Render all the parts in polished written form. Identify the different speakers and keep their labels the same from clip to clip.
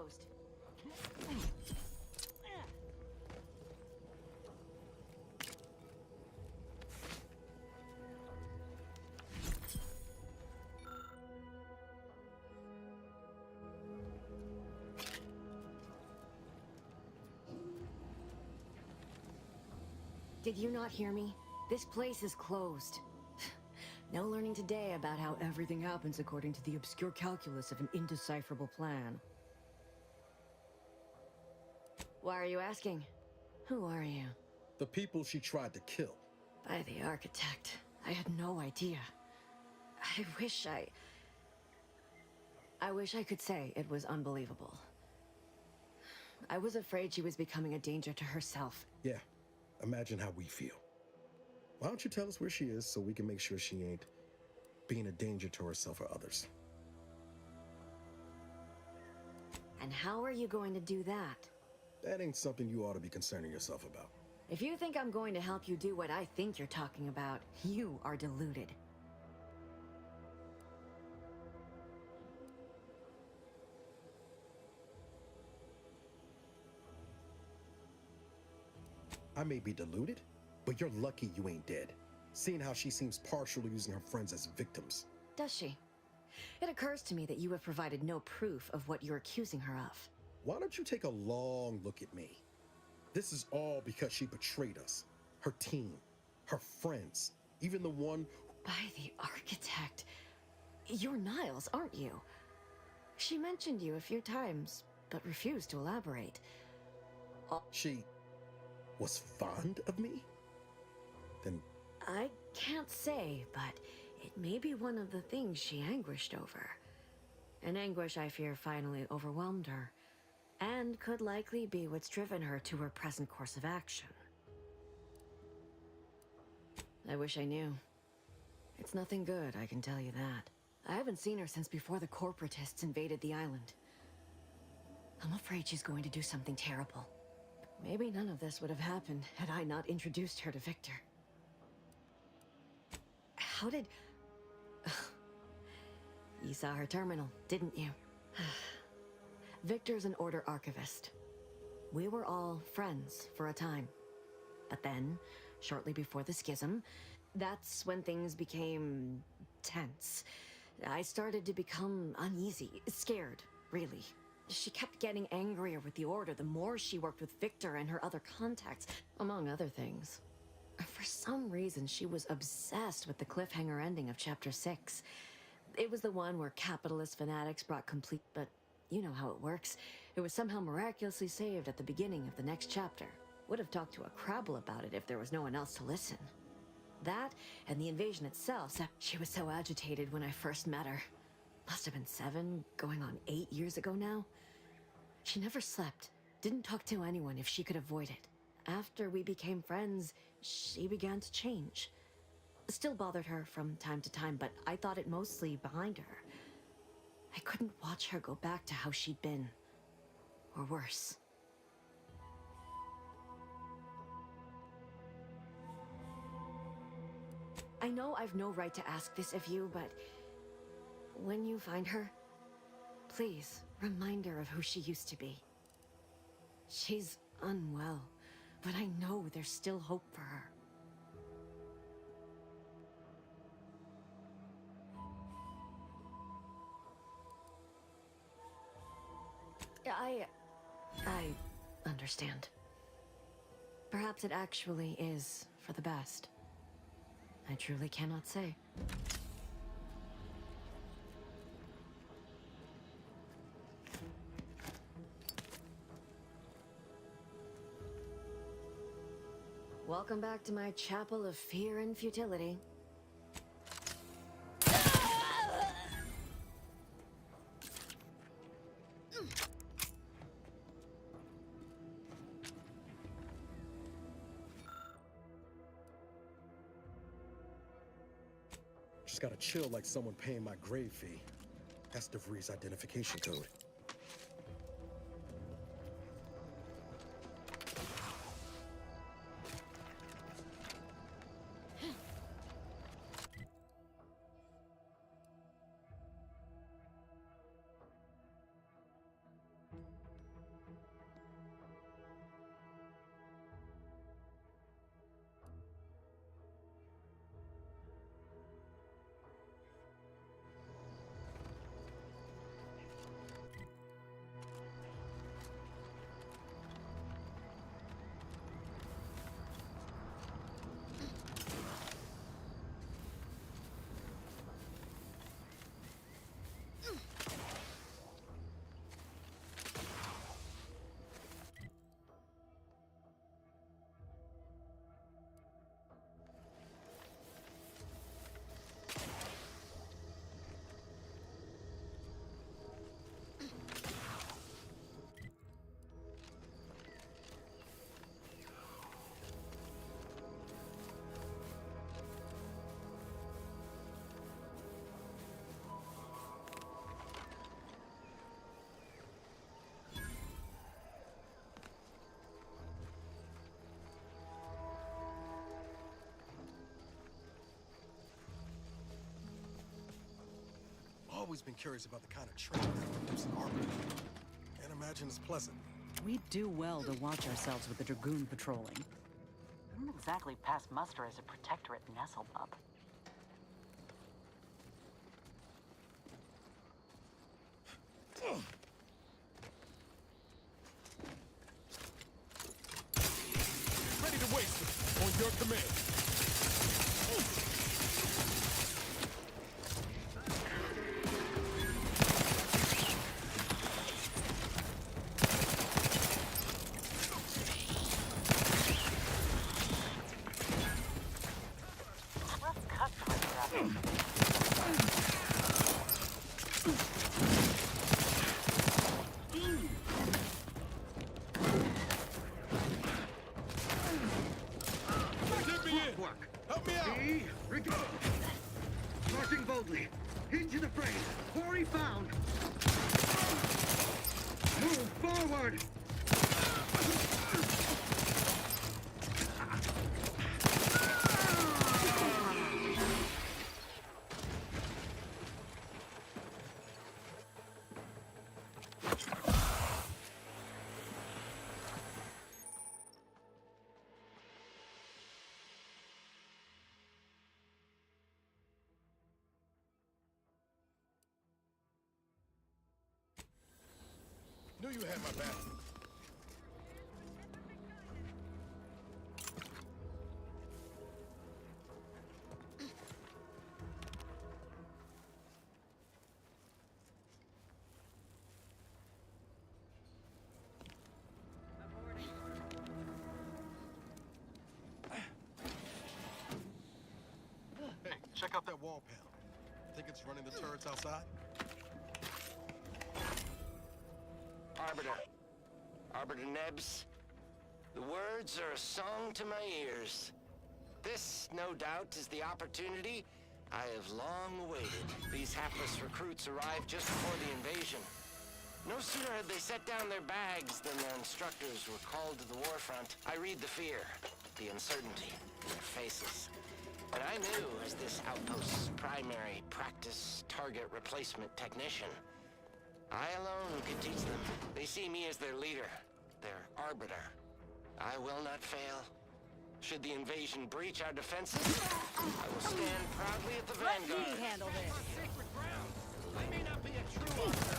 Speaker 1: closed. Did you not hear me? This place is closed. No learning today about how everything happens according to the obscure calculus of an indecipherable plan. Why are you asking? Who are you?
Speaker 2: The people she tried to kill.
Speaker 1: By the architect. I had no idea. I wish I could say it was unbelievable. I was afraid she was becoming a danger to herself.
Speaker 2: Yeah, imagine how we feel. Why don't you tell us where she is so we can make sure she ain't being a danger to herself or others?
Speaker 1: And how are you going to do that?
Speaker 2: That ain't something you ought to be concerning yourself about.
Speaker 1: If you think I'm going to help you do what I think you're talking about, you are deluded.
Speaker 2: I may be deluded, but you're lucky you ain't dead. Seeing how she seems partial to using her friends as victims.
Speaker 1: Does she? It occurs to me that you have provided no proof of what you're accusing her of.
Speaker 2: Why don't you take a long look at me? This is all because she betrayed us. Her team, her friends, even the one...
Speaker 1: By the architect. You're Niles, aren't you? She mentioned you a few times, but refused to elaborate.
Speaker 2: She was fond of me? Then
Speaker 1: I can't say, but it may be one of the things she anguished over. An anguish I fear finally overwhelmed her, and could likely be what's driven her to her present course of action. I wish I knew. It's nothing good, I can tell you that. I haven't seen her since before the corporatists invaded the island. I'm afraid she's going to do something terrible. Maybe none of this would have happened had I not introduced her to Victor. How did... You saw her terminal, didn't you? Victor's an Order archivist. We were all friends for a time. But then, shortly before the schism, that's when things became tense. I started to become uneasy, scared, really. She kept getting angrier with the Order the more she worked with Victor and her other contacts, among other things. For some reason, she was obsessed with the cliffhanger ending of Chapter 6. It was the one where capitalist fanatics brought complete, but you know how it works. It was somehow miraculously saved at the beginning of the next chapter. Would have talked to a Crabble about it if there was no one else to listen. That, and the invasion itself, she was so agitated when I first met her. Must have been 7, going on 8 years ago now. She never slept, didn't talk to anyone if she could avoid it. After we became friends, she began to change. Still bothered her from time to time, but I thought it mostly behind her. I couldn't watch her go back to how she'd been. Or worse. I know I've no right to ask this of you, but when you find her, please remind her of who she used to be. She's unwell, but I know there's still hope for her. I understand. Perhaps it actually is for the best. I truly cannot say. Welcome back to my chapel of fear and futility.
Speaker 2: just gotta chill like someone paying my grave fee. That's DeVries' identification code. always been curious about the kind of training that produces an armor. Can't imagine it's pleasant.
Speaker 3: We'd do well to watch ourselves with the Dragoon patrolling. I don't exactly pass muster as a protectorate Nesselbub.
Speaker 2: Ready to waste it on your command.
Speaker 3: Let's cut through that.
Speaker 2: Get me in! Help me out!
Speaker 4: Be regarded. Marching boldly. Into the fray. Quarry found. Move forward.
Speaker 2: Knew you had my back. Hey, check out that wall panel. Think it's running the turrets outside?
Speaker 5: Arbiter Nebs, the words are a song to my ears. This, no doubt, is the opportunity I have long awaited. These hapless recruits arrived just before the invasion. No sooner had they set down their bags than their instructors were called to the war front. I read the fear, the uncertainty in their faces. And I knew, as this outpost's primary practice target replacement technician, I alone could teach them. They see me as their leader, their arbiter. I will not fail. Should the invasion breach our defenses, I will stand proudly at the vanguard.
Speaker 3: Let me handle this.
Speaker 5: Sacred ground. I may not be a true arbiter.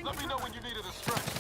Speaker 2: Let me know when you needed a stretch.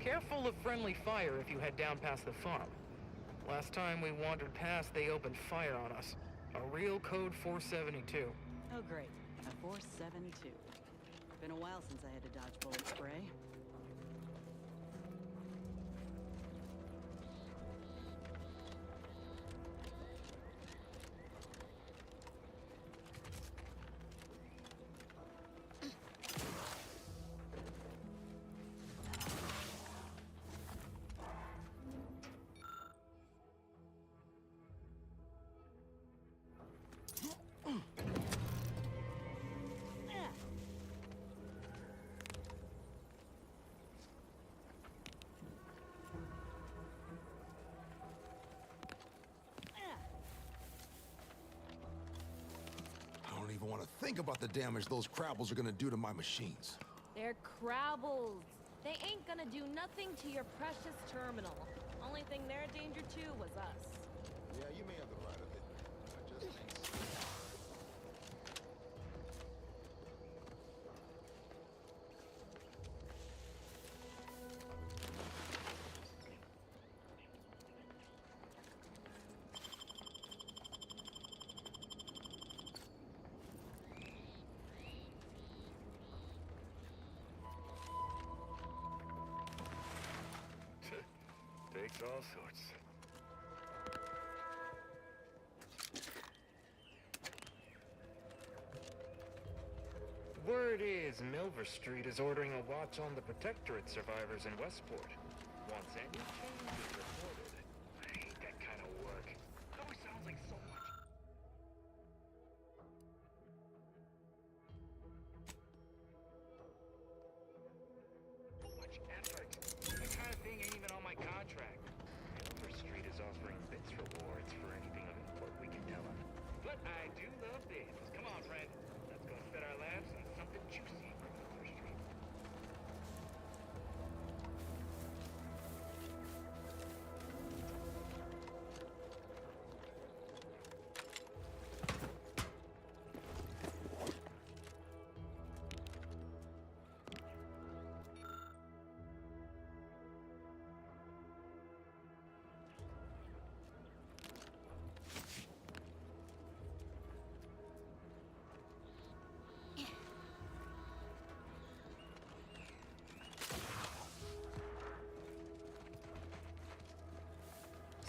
Speaker 6: Careful of friendly fire if you head down past the farm. Last time we wandered past, they opened fire on us. A real code 472.
Speaker 3: Oh, great. A 472. Been a while since I had to dodge bullet spray.
Speaker 7: I don't even want to think about the damage those Crabbles are gonna do to my machines.
Speaker 8: They're Crabbles. They ain't gonna do nothing to your precious terminal. Only thing they're a danger to was us.
Speaker 7: Yeah, you may have the right of it. I just ain't seen it.
Speaker 6: Takes all sorts. Word is Milver Street is ordering a watch on the Protectorate survivors in Westport. Wants any changes reported. I hate that kind of work. It always sounds like so much. Much effort. That kind of thing ain't even on my contract. Milver Street is offering bits rewards for anything of import we can tell them. But I do love bids. Come on, friend. Let's go fit our labs on something juicy from Milver Street.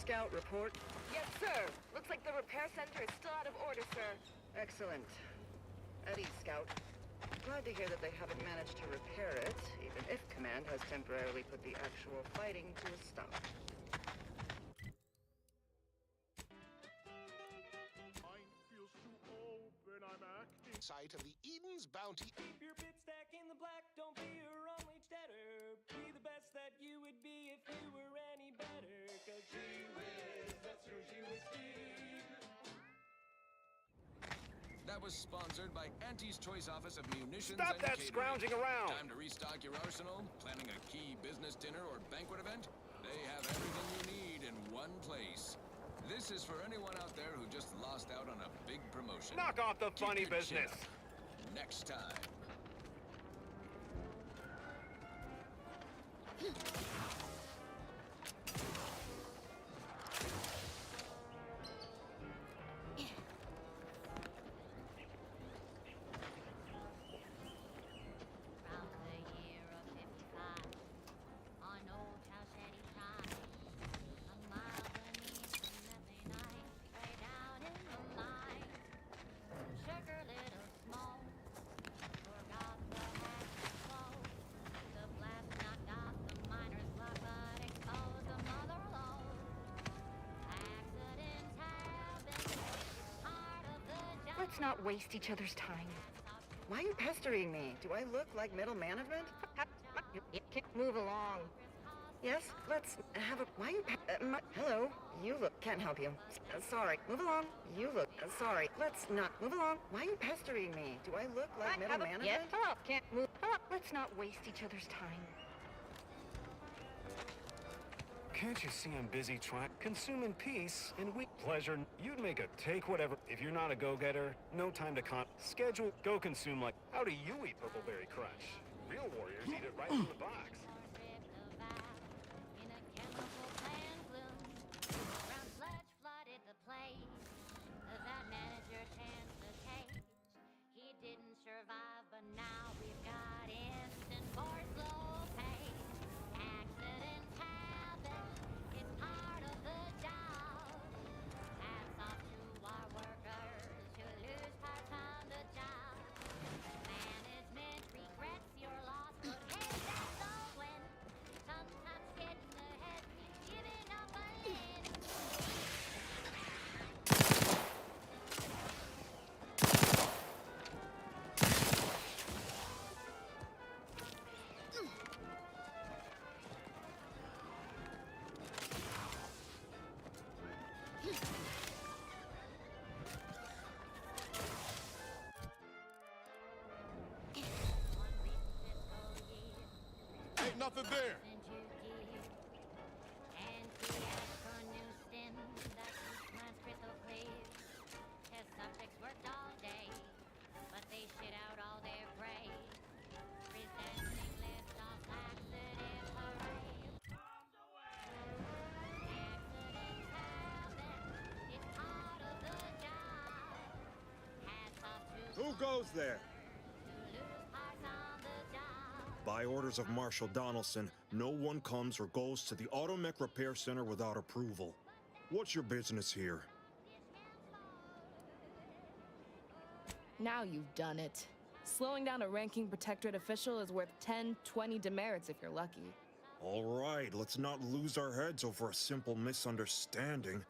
Speaker 9: Scout report.
Speaker 8: Yes, sir. Looks like the repair center is still out of order, sir.
Speaker 9: Excellent. At ease, Scout. Glad to hear that they haven't managed to repair it, even if Command has temporarily put the actual fighting to a stop.
Speaker 7: Site of the Eden's Bounty.
Speaker 10: Keep your bit stack in the black, don't be a wrong-leach debtor. Be the best that you would be if you were any better. Cause gee whiz, that's your gee whiz Steve.
Speaker 11: That was sponsored by Auntie's Choice Office of Munitions
Speaker 6: Stop
Speaker 11: and
Speaker 6: that
Speaker 11: Catering.
Speaker 6: scrounging around!
Speaker 11: Time to restock your arsenal? Planning a key business dinner or banquet event? They have everything you need in one place. This is for anyone out there who just lost out on a big promotion.
Speaker 6: Knock off the
Speaker 11: Keep
Speaker 6: funny
Speaker 11: your chin
Speaker 6: business!
Speaker 11: up. Next time.
Speaker 12: Round the year of 55, on old house Eddie Shine, a mile beneath the methane night, way down in the mine. Sugar little smoke, forgot the hatch to close. The blast knocked off the miner's luck, but exposed the mother lode. Accidents happen, it's part of the job.
Speaker 9: Let's not waste each other's time. Why are you pestering me? Do I look like middle management? Move along. Yes, let's have a... Why are you... hello? You look... Can't help you. Sorry. Move along. You look... sorry. Let's not... Move along. Why are you pestering me? Do I look like middle management? Yes, hello. Can't move... Hello. Let's not waste each other's time.
Speaker 6: Can't you see I'm busy trying? Consuming peace and weak pleasure. You'd make a take whatever. If you're not a go-getter, no time to schedule, go consume like... How do you eat Purpleberry Crunch? Real warriors eat it right from the box.
Speaker 12: Rip the valve.
Speaker 7: nothing there.
Speaker 12: Test subjects worked all day, but they shit out all their prey. Presenting list of laxative parade. Accidents happen, it's part of the job. Hats off to
Speaker 13: Who goes there?
Speaker 12: lose parts on the job.
Speaker 13: By orders of Marshal Donaldson, no one comes or goes to the Automech Repair Center without approval. What's your business here?
Speaker 8: Now you've done it. Slowing down a ranking protectorate official is worth 10, 20 demerits if you're lucky.
Speaker 13: All right, let's not lose our heads over a simple misunderstanding.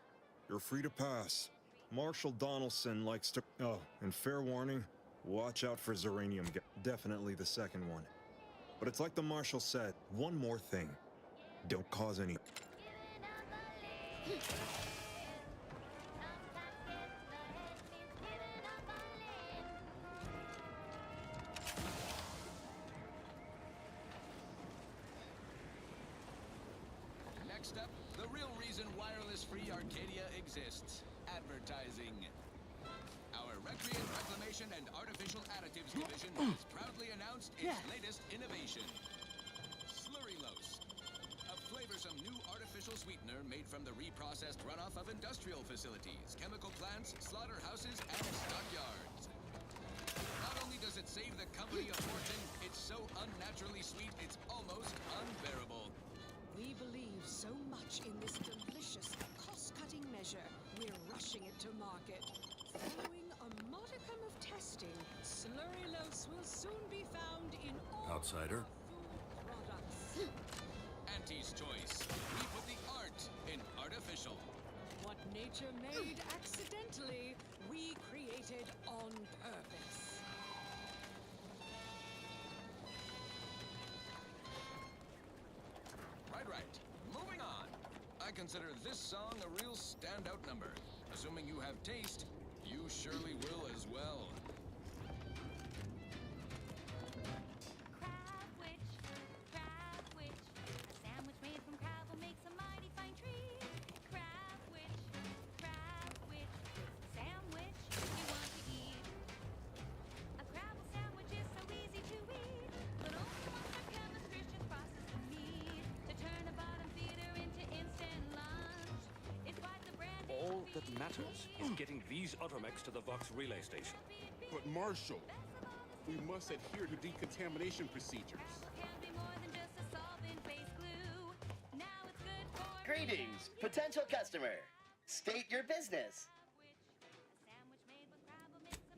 Speaker 13: You're free to pass. Marshal Donaldson likes to... Oh, and fair warning, watch out for Zeranium. Definitely the second one. But it's like the Marshal said, one more thing. Don't cause any...
Speaker 11: Next up, the real reason wireless-free Arcadia exists. Advertising. Our Recreant Reclamation and Artificial Additives Division has proudly announced its latest innovation. Slurrylose. A flavorsome new artificial sweetener made from the reprocessed runoff of industrial facilities, chemical plants, slaughterhouses, and stockyards. Not only does it save the company a fortune, it's so unnaturally sweet it's almost unbearable.
Speaker 14: We believe so much in this delicious, cost-cutting measure, we're rushing it to market. Following a modicum of testing, Slurrylose will soon be found in all
Speaker 15: Outsider.
Speaker 14: food products.
Speaker 11: Auntie's choice. We put the art in artificial.
Speaker 14: What nature made accidentally, we created on purpose.
Speaker 11: Right. Moving on. I consider this song a real standout number. Assuming you have taste, you surely will as well.
Speaker 12: Crab witch, a sandwich made from crab will make some mighty fine treat. Crab witch, sandwich you want to eat. A crabble sandwich is so easy to eat, but only modern chemist Christians process the meat to turn a bottom feeder into instant lunch. It's quite the brand.
Speaker 15: All that matters is getting these Automechs to the Vox relay station.
Speaker 16: But Marshal, we must adhere to decontamination procedures.
Speaker 12: Can be more than just a solvent-based glue. Now it's good for
Speaker 17: Greetings, potential customer. State your business.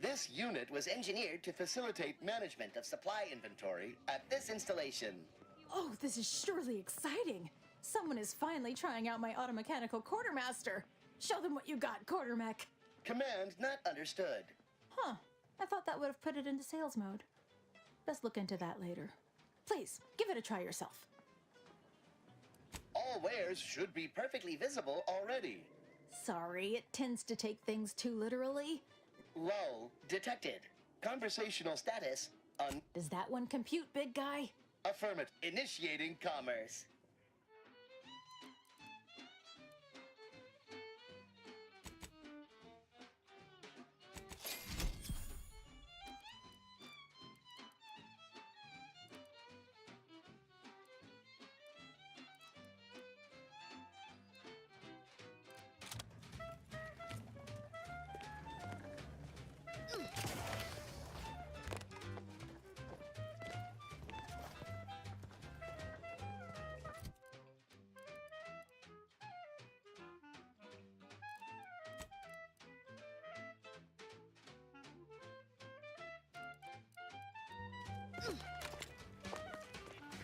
Speaker 17: This unit was engineered to facilitate management of supply inventory at this installation.
Speaker 18: Oh, this is surely exciting. Someone is finally trying out my automechanical quartermaster. Show them what you got, Quartermech.
Speaker 17: Command not understood.
Speaker 18: Huh. I thought that would have put it into sales mode. Best look into that later. Please, give it a try yourself.
Speaker 17: All wares should be perfectly visible already.
Speaker 18: Sorry, it tends to take things too literally.
Speaker 17: Lull detected. Conversational status on...
Speaker 18: Does that one compute, big guy?
Speaker 17: Affirmative. Initiating commerce.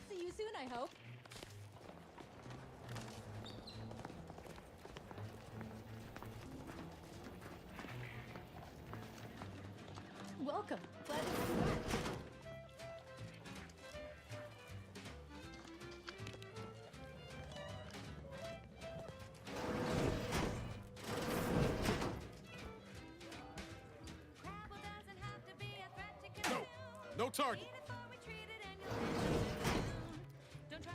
Speaker 18: See you soon, I hope. Welcome. Glad to have you back.
Speaker 16: No target.
Speaker 12: Don't try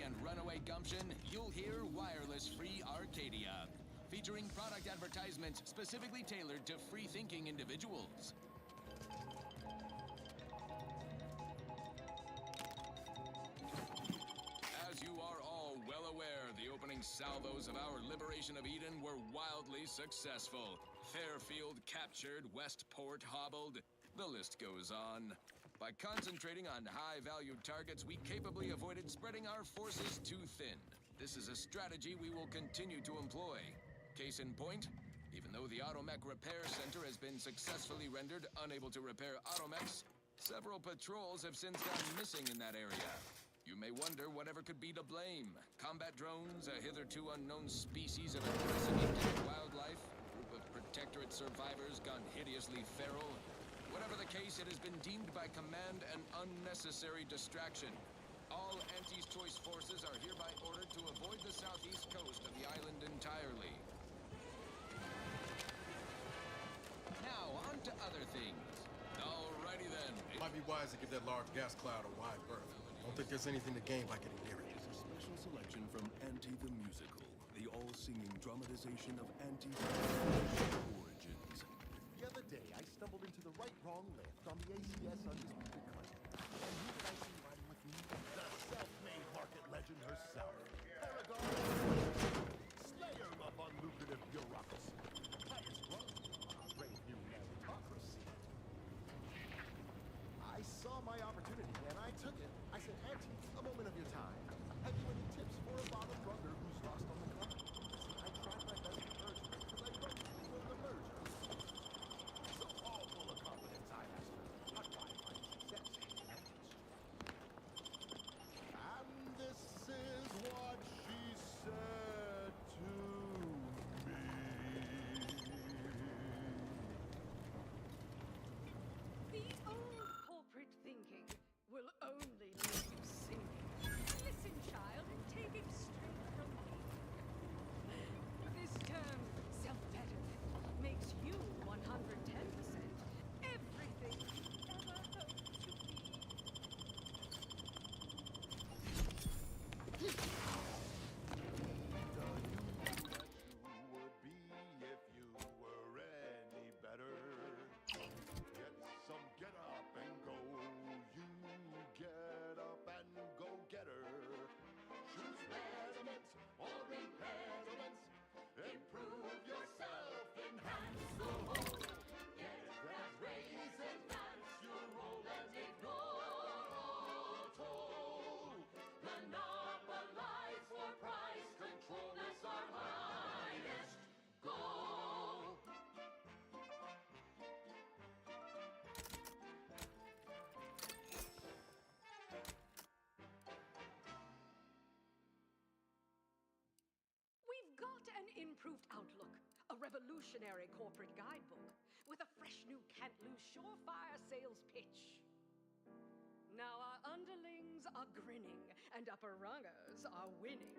Speaker 11: and runaway gumption, you'll hear Wireless Free Arcadia, featuring product advertisements specifically tailored to free-thinking individuals. As you are all well aware, the opening salvos of our Liberation of Eden were wildly successful. Fairfield captured, Westport hobbled. The list goes on. By concentrating on high-valued targets, we capably avoided spreading our forces too thin. This is a strategy we will continue to employ. Case in point, even though the Automech Repair Center has been successfully rendered unable to repair automechs, several patrols have since gone missing in that area. You may wonder whatever could be to blame. Combat drones, a hitherto unknown species of aggressively wildlife, a group of Protectorate survivors gone hideously feral. Whatever the case, it has been deemed by command an unnecessary distraction. All Auntie's Choice forces are hereby ordered to avoid the southeast coast of the island entirely. Now, on to other things. Alrighty then.
Speaker 2: Might be wise to give that large gas cloud a wide berth. Don't think there's anything to gain by getting near it.
Speaker 19: It's a special selection from Auntie the Musical, the all-singing dramatization of Auntie's origins.
Speaker 20: The other day, I stumbled into the right-wrong lift on the ACS Undisputed Claim. And who did I see riding with me? The self-made market legend herself, Paragon, slayer of unlucrative bureaucracy. Highest rung on our brave new meritocracy. I saw my opportunity and I took it. I said, Auntie, a moment of your time. Have you any tips for a bottom runner who's lost on the climb? See, I tried my best to urge her because I wrote before the merger. So all full of confidence, I asked her, how do I find success? And this is what she said to me.
Speaker 14: The old corporate thinking will only leave you singing. Listen, child, and take it straight from me. This term, self-betterment, makes you 110% everything you ever hoped to be.
Speaker 20: Would be if you were any better. Get some get up and go. You get up and go get her. Choose betterment or impediments. Improve yourself, enhance the whole. Get that raise, advance your role and ignore all toll. Monopolize for price control, that's our highest goal.
Speaker 14: We've got an improved outlook, a revolutionary corporate guidebook with a fresh new can't-lose surefire sales pitch. Now our underlings are grinning and upper rungers are winning.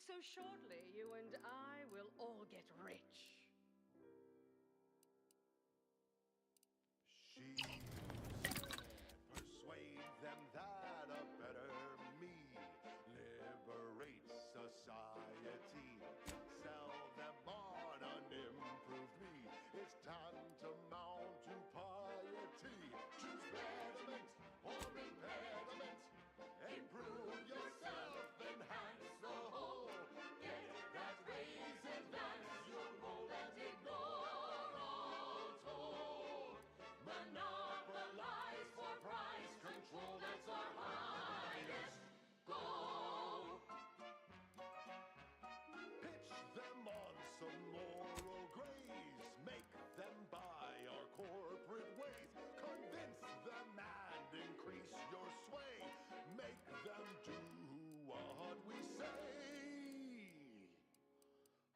Speaker 14: So shortly you and I will all get rich.
Speaker 20: She said, persuade them that a better me liberates society. Sell them on an improved me. It's tantamount to piety. Choose betterment or impediment. Improve yourself, enhance the whole. Get that raise, advance your role and ignore all toll. Monopolize for price control, that's our highest goal. Pitch them on some moral grace. Make them buy our corporate ways. Convince them and increase your sway. Make them do what we say.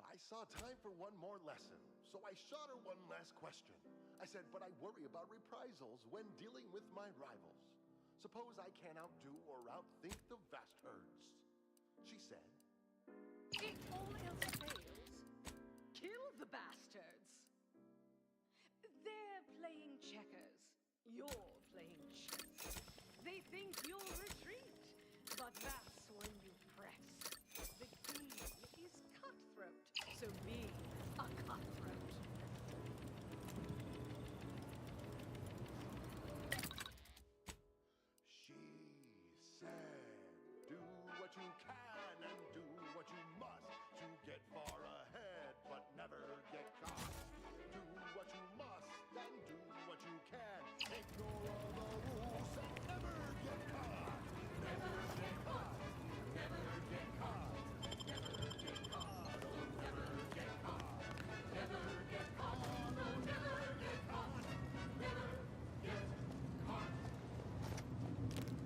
Speaker 20: I saw time for one more lesson, so I shot her one last question. I said, but I worry about reprisals when dealing with my rivals. Suppose I can't outdo or outthink the vast herds. She said,
Speaker 14: If all else fails, kill the bastards. They're playing checkers. You're playing chess. They think you'll retreat, but that's when you press. So me, a cutthroat.
Speaker 20: She said, do what you can and do what you must to get far ahead, but never get caught. Do what you must and do what you can. Ignore all the rules and never get caught. Never get caught. Never get caught. Never get caught. Oh, never get caught. Never get caught. Oh, no, never get caught. Never get caught.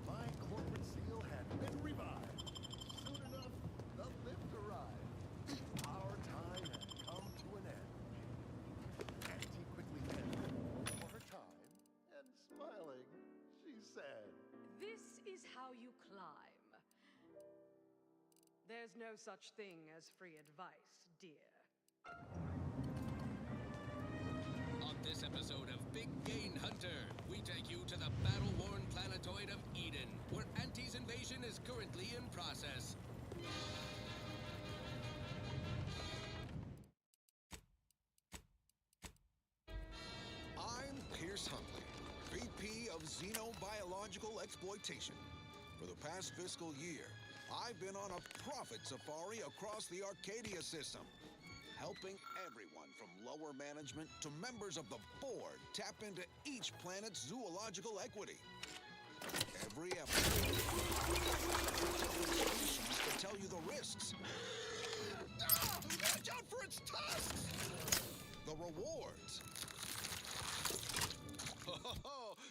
Speaker 20: My corporate seal had been revived. Soon enough, the lift arrived. Our time had come to an end. Auntie quickly ended for her time, and smiling, she said,
Speaker 14: This is how you climb. There's no such thing as free advice, dear.
Speaker 11: On this episode of Big Gain Hunter, we take you to the battle-worn planetoid of Eden, where Auntie's invasion is currently in process.
Speaker 7: I'm Pierce Huntley, VP of Xenobiological Exploitation. For the past fiscal year, I've been on a profit safari across the Arcadia system, helping everyone from lower management to members of the board tap into each planet's zoological equity. Every episode, species to tell you the risks. Watch out for its tusks! The rewards.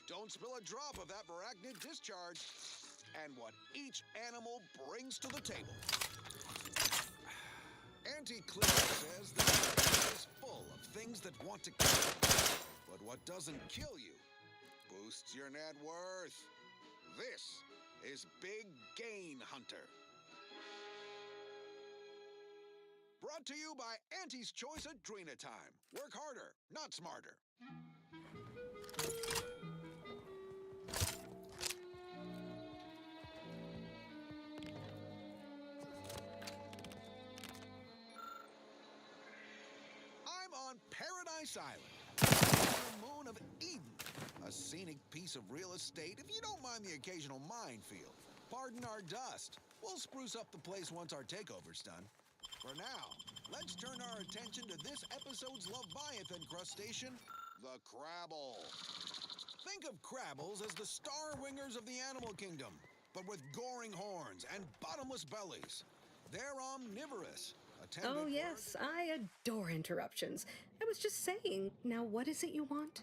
Speaker 7: Don't spill a drop of that arachnid discharge. And what each animal brings to the table. Auntie Cleo says that life is full of things that want to kill you. But what doesn't kill you boosts your net worth. This is Big Gain Hunter. Brought to you by Auntie's Choice Adrena Time. Work harder, not smarter. I'm on Paradise Island, the moon of Eden, a scenic piece of real estate if you don't mind the occasional minefield. Pardon our dust. We'll spruce up the place once our takeover's done. For now, let's turn our attention to this episode's Leviathan crustacean, the Crabble. Think of Crabbles as the star wingers of the animal kingdom, but with goring horns and bottomless bellies. They're omnivorous.
Speaker 21: Oh, yes, I adore interruptions. I was just saying, now what is it you want?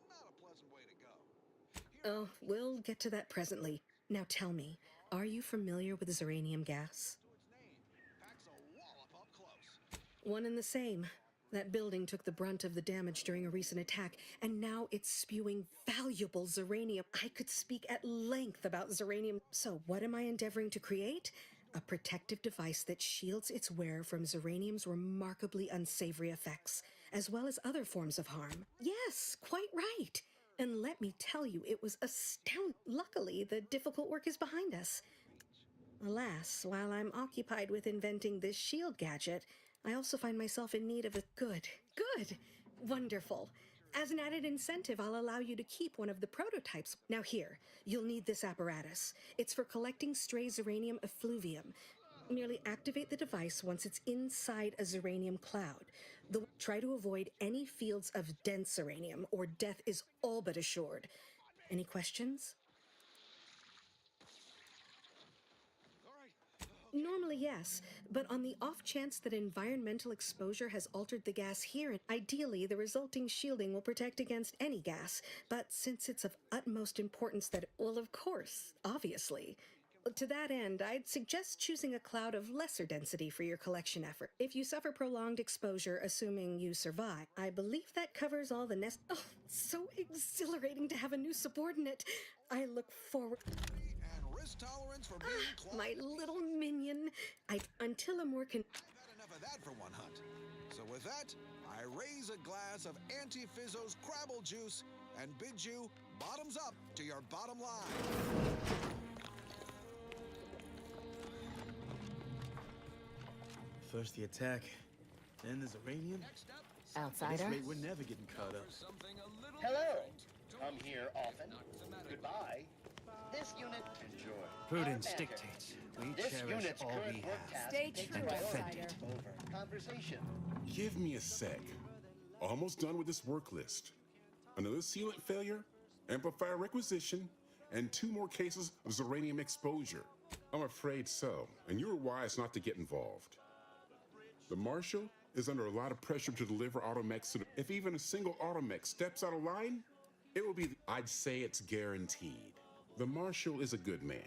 Speaker 7: Not a pleasant way to go.
Speaker 21: Oh, we'll get to that presently. Now tell me, are you familiar with Zeranium gas?
Speaker 7: Packs a wallop up close.
Speaker 21: One and the same. That building took the brunt of the damage during a recent attack, and now it's spewing valuable Zeranium. I could speak at length about Zeranium. So what am I endeavoring to create? A protective device that shields its wearer from Zeranium's remarkably unsavory effects, as well as other forms of harm. Yes, quite right. And let me tell you, it was astounding. Luckily, the difficult work is behind us. Alas, while I'm occupied with inventing this shield gadget, I also find myself in need of a good, wonderful. As an added incentive, I'll allow you to keep one of the prototypes. Now here, you'll need this apparatus. It's for collecting stray Zeranium effluvium. Merely activate the device once it's inside a Zeranium cloud. Try to avoid any fields of dense Zeranium, or death is all but assured. Any questions? Normally, yes, but on the off chance that environmental exposure has altered the gas here, ideally the resulting shielding will protect against any gas. But since it's of utmost importance that, well, of course, obviously. To that end, I'd suggest choosing a cloud of lesser density for your collection effort. If you suffer prolonged exposure, assuming you survive, I believe that covers all the Oh, so exhilarating to have a new subordinate. I look forward...
Speaker 7: Risk tolerance for being
Speaker 21: my little minion. Until a more
Speaker 7: I've had enough of that for one hunt. So with that, I raise a glass of Auntie Fizzo's Crabble juice and bid you bottoms up to your bottom line.
Speaker 22: First the attack,
Speaker 1: And there's uranium?
Speaker 3: Outsider?
Speaker 1: At this rate, we're never getting caught up.
Speaker 17: Hello. Come here often. Goodbye. This unit, enjoy.
Speaker 1: Prudence
Speaker 17: Our banter.
Speaker 1: dictates we
Speaker 17: This
Speaker 1: cherish
Speaker 17: unit's
Speaker 1: all
Speaker 17: current
Speaker 1: we
Speaker 17: work
Speaker 1: have.
Speaker 17: task
Speaker 21: Stay
Speaker 17: takes
Speaker 21: true,
Speaker 17: priority
Speaker 21: outsider.
Speaker 17: over conversation.
Speaker 16: Give me a sec. Almost done with this work list. Another sealant failure, amplifier requisition, and 2 more cases of Zeranium exposure. I'm afraid so, and you were wise not to get involved. The Marshal is under a lot of pressure to deliver automechs to the, if even a single automech steps out of line, it will be, I'd say it's guaranteed. The Marshal is a good man,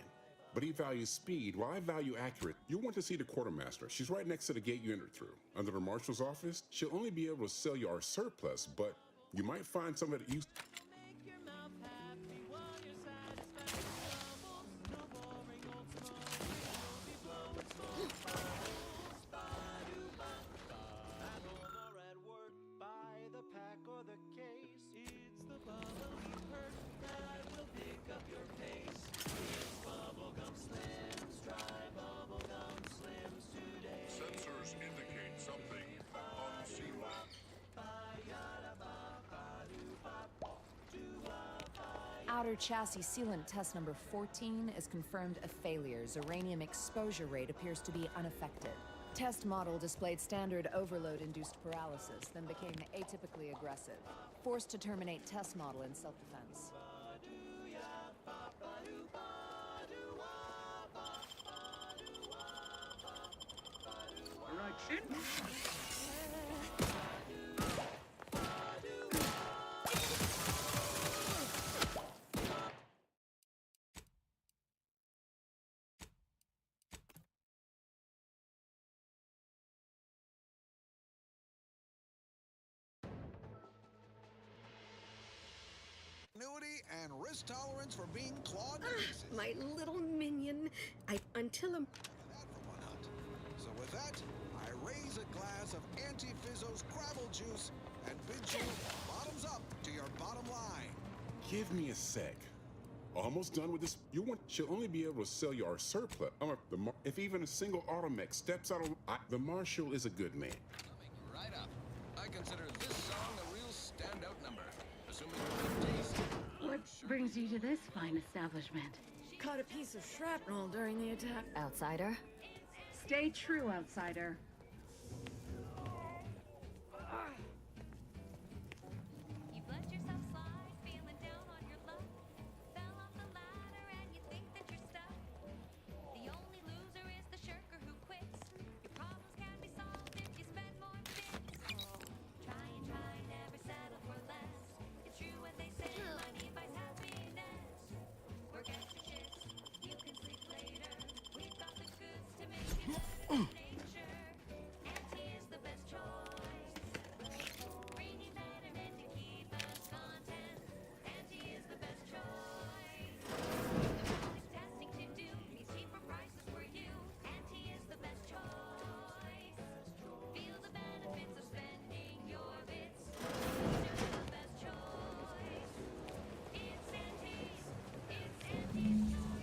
Speaker 16: but he values speed while I value accurate. You'll want to see the quartermaster. She's right next to the gate you entered through. Under the Marshal's office, she'll only be able to sell you our surplus, but you might find some of it used.
Speaker 20: Sensors indicate something unseemly.
Speaker 22: Outer chassis sealant test number 14 is confirmed a failure. Zeranium exposure rate appears to be unaffected. Test model displayed standard overload-induced paralysis, then became atypically aggressive. Forced to terminate test model in self-defense.
Speaker 7: Continuity and risk tolerance for being clawed to pieces.
Speaker 21: My little minion. Until I'm...
Speaker 7: So with that, I raise a glass of Anti-Fizzo's Gravel Juice and bid you bottoms up to your bottom line.
Speaker 16: Give me a sec. Almost done with this. You want? She'll only be able to sell you our surplus. If even a single automech steps out of, the Marshal is a good man.
Speaker 11: Right up. I consider this song a real standout number. Assuming you have taste.
Speaker 23: What brings you to this fine establishment?
Speaker 21: Caught a piece of shrapnel during the attack.
Speaker 22: Outsider?
Speaker 23: Stay true, outsider.
Speaker 12: You've let yourself slide, feeling down on your luck. Fell off the ladder and you think that you're stuck. The only loser is the shirker who quits. Your problems can be solved if you spend more bits. Try and never settle for less. It's true what they say, money buys happiness. Work extra shifts, you can sleep later. We've got the goods to make it nature. Auntie is the best choice. Bringing betterment to keep us content. Auntie is the best choice. Always testing to do means cheaper prices for you. Auntie is the best choice. Feel the benefits of spending your bits. You're the best choice. It's Auntie's. It's Auntie's choice.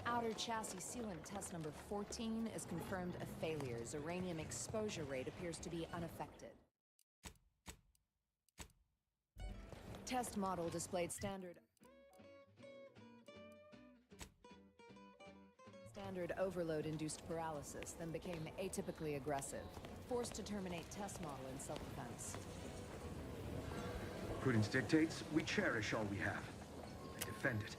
Speaker 22: Outer chassis sealant test number 14 is confirmed a failure. Zeranium exposure rate appears to be unaffected. Test model displayed standard overload-induced paralysis, then became atypically aggressive. Forced to terminate test model in self-defense.
Speaker 24: Prudence dictates we cherish all we have and defend it.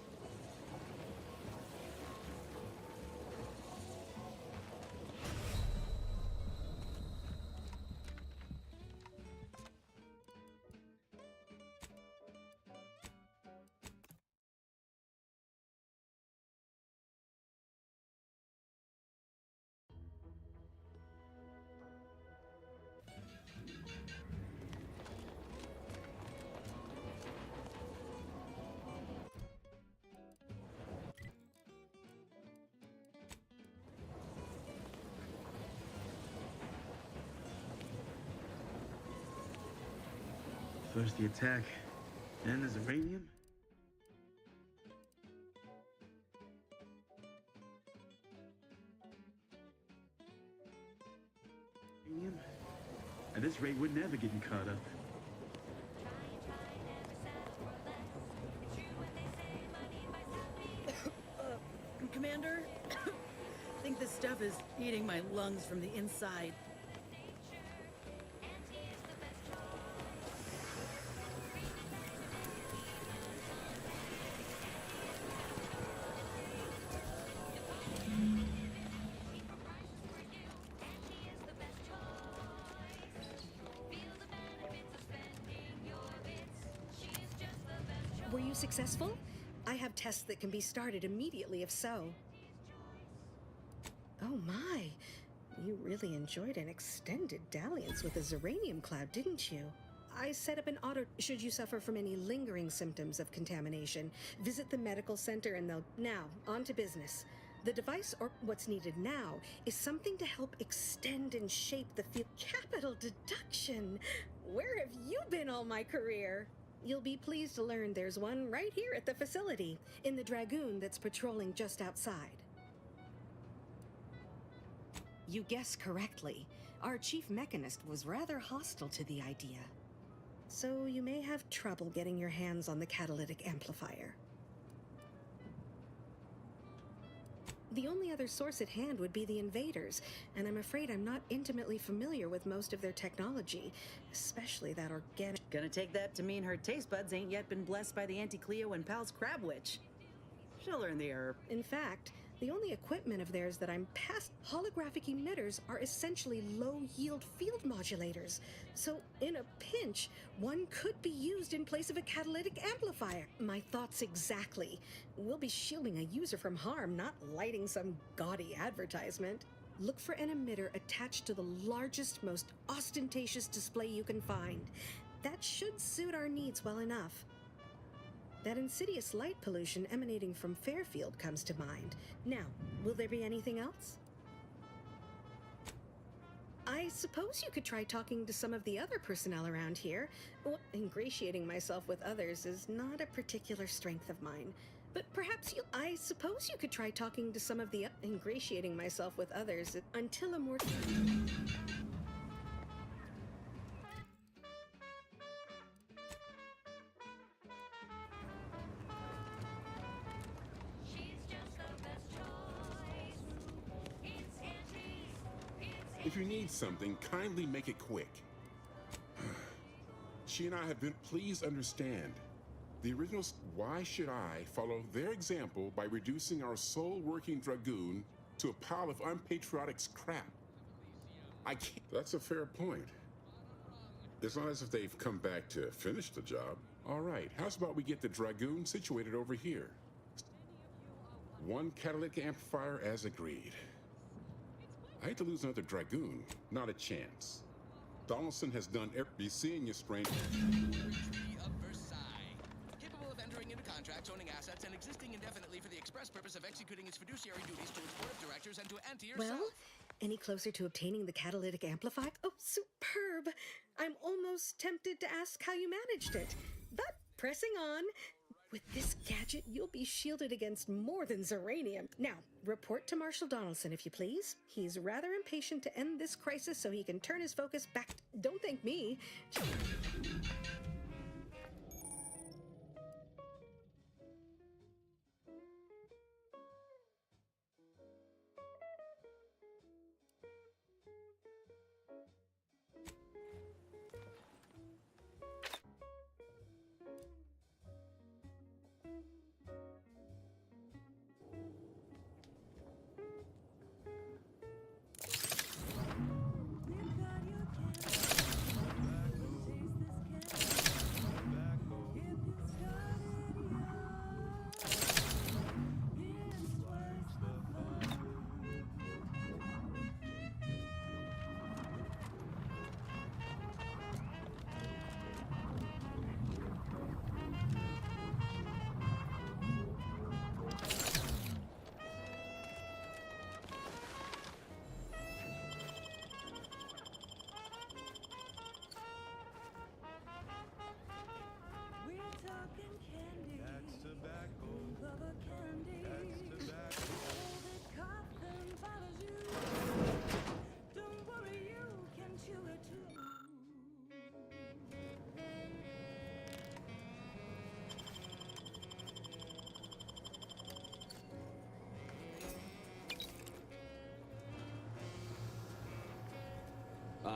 Speaker 1: First the attack, then there's uranium. At this rate, we're never getting caught up.
Speaker 4: Commander, I think this stuff is eating my lungs from the inside.
Speaker 21: Were you successful? I have tests that can be started immediately if so. Oh my, you really enjoyed an extended dalliance with the Zeranium Cloud, didn't you? I set up an auto. Should you suffer from any lingering symptoms of contamination, visit the medical center and they'll. Now, on to business. The device, or what's needed now, is something to help extend and shape the field. Capital deduction! Where have you been all my career? You'll be pleased to learn there's one right here at the facility, in the Dragoon that's patrolling just outside. You guessed correctly. Our chief mechanist was rather hostile to the idea. So you may have trouble getting your hands on the catalytic amplifier. The only other source at hand would be the invaders, and I'm afraid I'm not intimately familiar with most of their technology, especially that organic.
Speaker 4: Gonna take that to mean her taste buds ain't yet been blessed by the Auntie Cleo and Pal's Crab Witch. She'll learn the herb.
Speaker 21: In fact, the only equipment of theirs that I'm past holographic emitters are essentially low-yield field modulators. So, in a pinch, one could be used in place of a catalytic amplifier. My thoughts exactly. We'll be shielding a user from harm, not lighting some gaudy advertisement. Look for an emitter attached to the largest, most ostentatious display you can find. That should suit our needs well enough. That insidious light pollution emanating from Fairfield comes to mind. Now, will there be anything else? I suppose you could try talking to some of the other personnel around here. Well, ingratiating myself with others is not a particular strength of mine. But perhaps you... I suppose you could try talking to some of the... Ingratiating myself with others until a more...
Speaker 16: If you need something, kindly make it quick. She and I have been. Please understand. The original. Why should I follow their example by reducing our sole working Dragoon to a pile of unpatriotic crap? I can't. That's a fair point. It's not as if they've come back to finish the job. All right, how's about we get the Dragoon situated over here? One catalytic amplifier as agreed. I hate to lose another Dragoon. Not a chance. Donaldson has done be seeing you, stranger.
Speaker 11: Treaty of Versailles. Capable of entering into contracts, owning assets, and existing indefinitely for the express purpose of executing its fiduciary duties to its board of directors and to Auntie herself.
Speaker 21: Well, any closer to obtaining the catalytic amplifier? Oh, superb! I'm almost tempted to ask how you managed it. But pressing on. With this gadget, you'll be shielded against more than Zeranium. Now, report to Marshal Donaldson, if you please. He's rather impatient to end this crisis so he can turn his focus back. Don't thank me.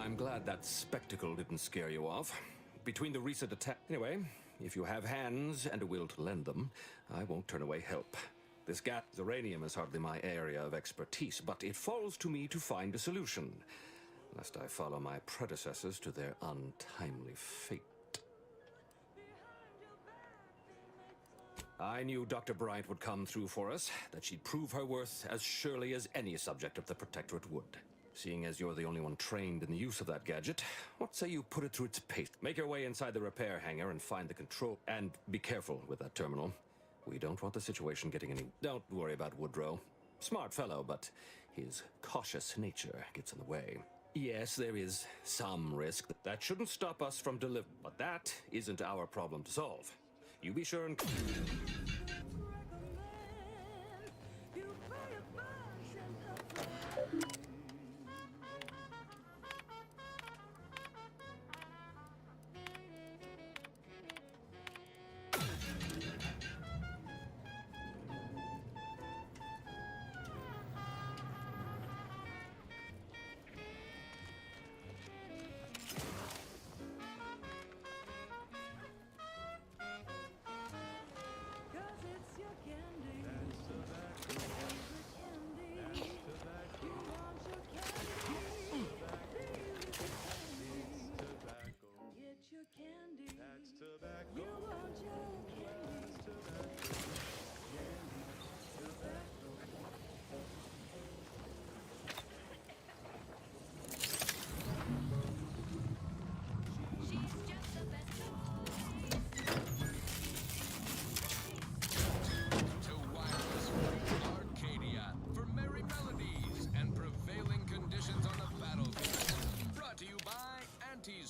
Speaker 15: I'm glad that spectacle didn't scare you off. Between the recent attack... Anyway, if you have hands and a will to lend them, I won't turn away help. This gas uranium is hardly my area of expertise, but it falls to me to find a solution, lest I follow my predecessors to their untimely fate. I knew Dr. Bryant would come through for us, that she'd prove her worth as surely as any subject of the Protectorate would. Seeing as you're the only one trained in the use of that gadget, what say you put it through its pace? Make your way inside the repair hangar and find the control... And be careful with that terminal. We don't want the situation getting any... Don't worry about Woodrow. Smart fellow, but his cautious nature gets in the way. Yes, there is some risk. That shouldn't stop us from delivering. But that isn't our problem to solve. You be sure and...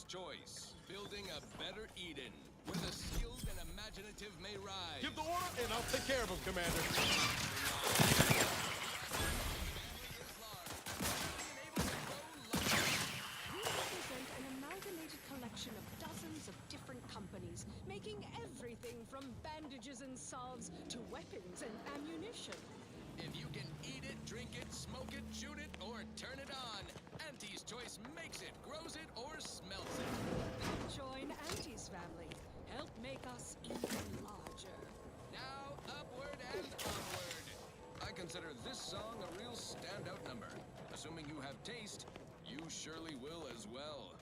Speaker 15: Choice, building a better Eden, where the skilled and imaginative may rise.
Speaker 5: Give the order, and I'll take care of him, Commander.
Speaker 14: We represent an amalgamated collection of dozens of different companies, making everything from bandages and salves to weapons and ammunition.
Speaker 11: If you can eat it, drink it, smoke it, shoot it, or turn it on, Auntie's Choice makes it, grows it, or smells it.
Speaker 14: Join Auntie's family. Help make us even larger.
Speaker 11: Now, upward and onward. I consider this song a real standout number. Assuming you have taste, you surely will as well.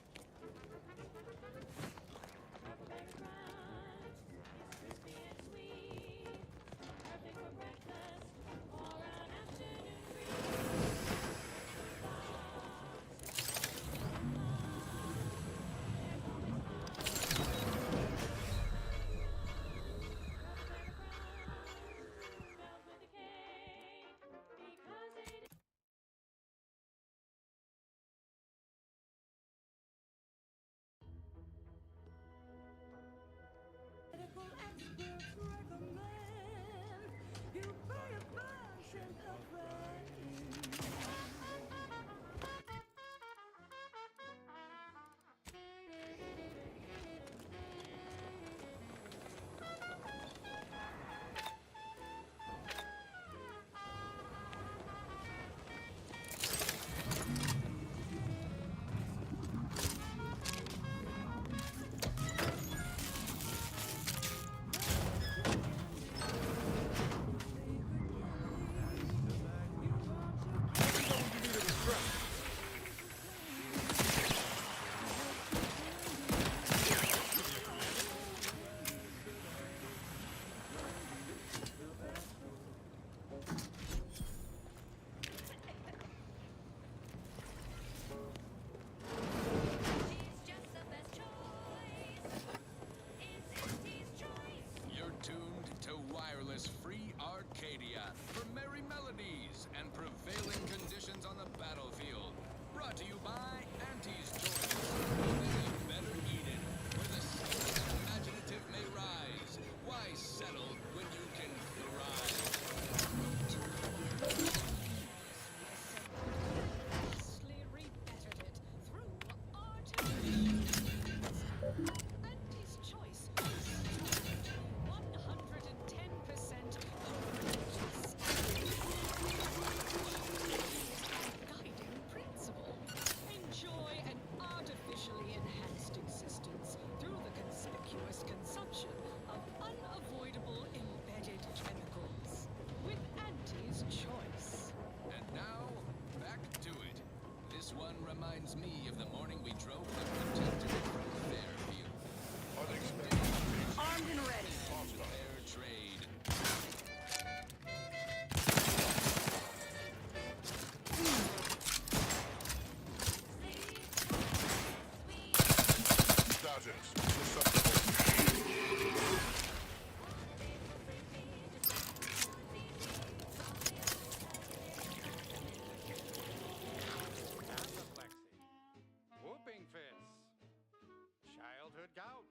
Speaker 6: childhood gout,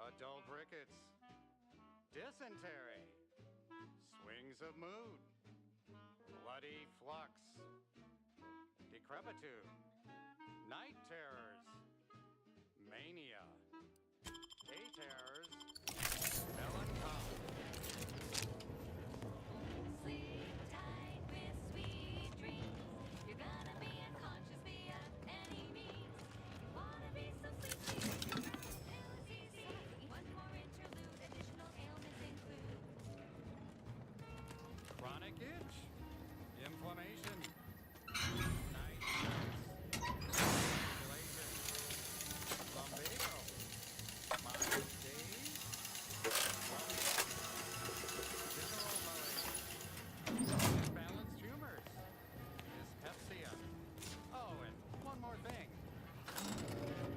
Speaker 6: adult rickets, dysentery, swings of mood, bloody flux, decrepitude, night terrors, mania, day terrors, melancholy.
Speaker 12: Sleep tight with sweet dreams. You're gonna be unconscious via any means. You wanna be so sleepy. It's easy. One more interlude. Additional ailments include
Speaker 6: Chronic itch, inflammation, night sweats, circulation, lumbago, mind daze, general malaise, imbalanced tumors, dyspepsia. Oh, and one more thing.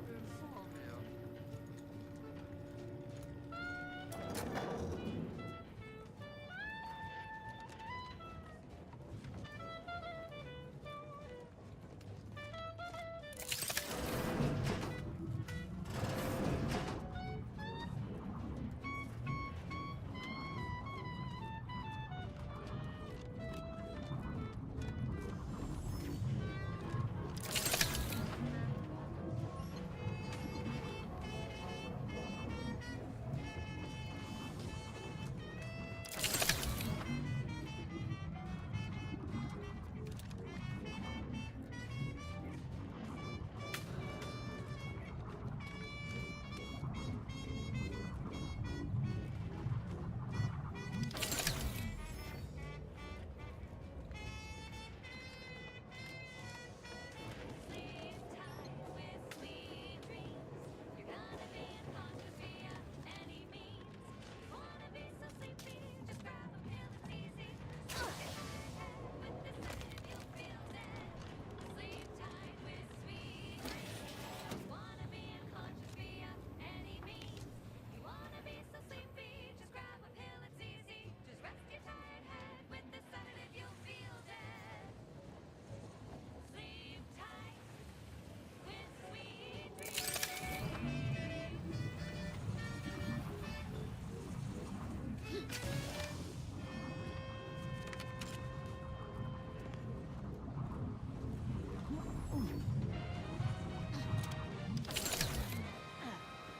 Speaker 6: Insomnia.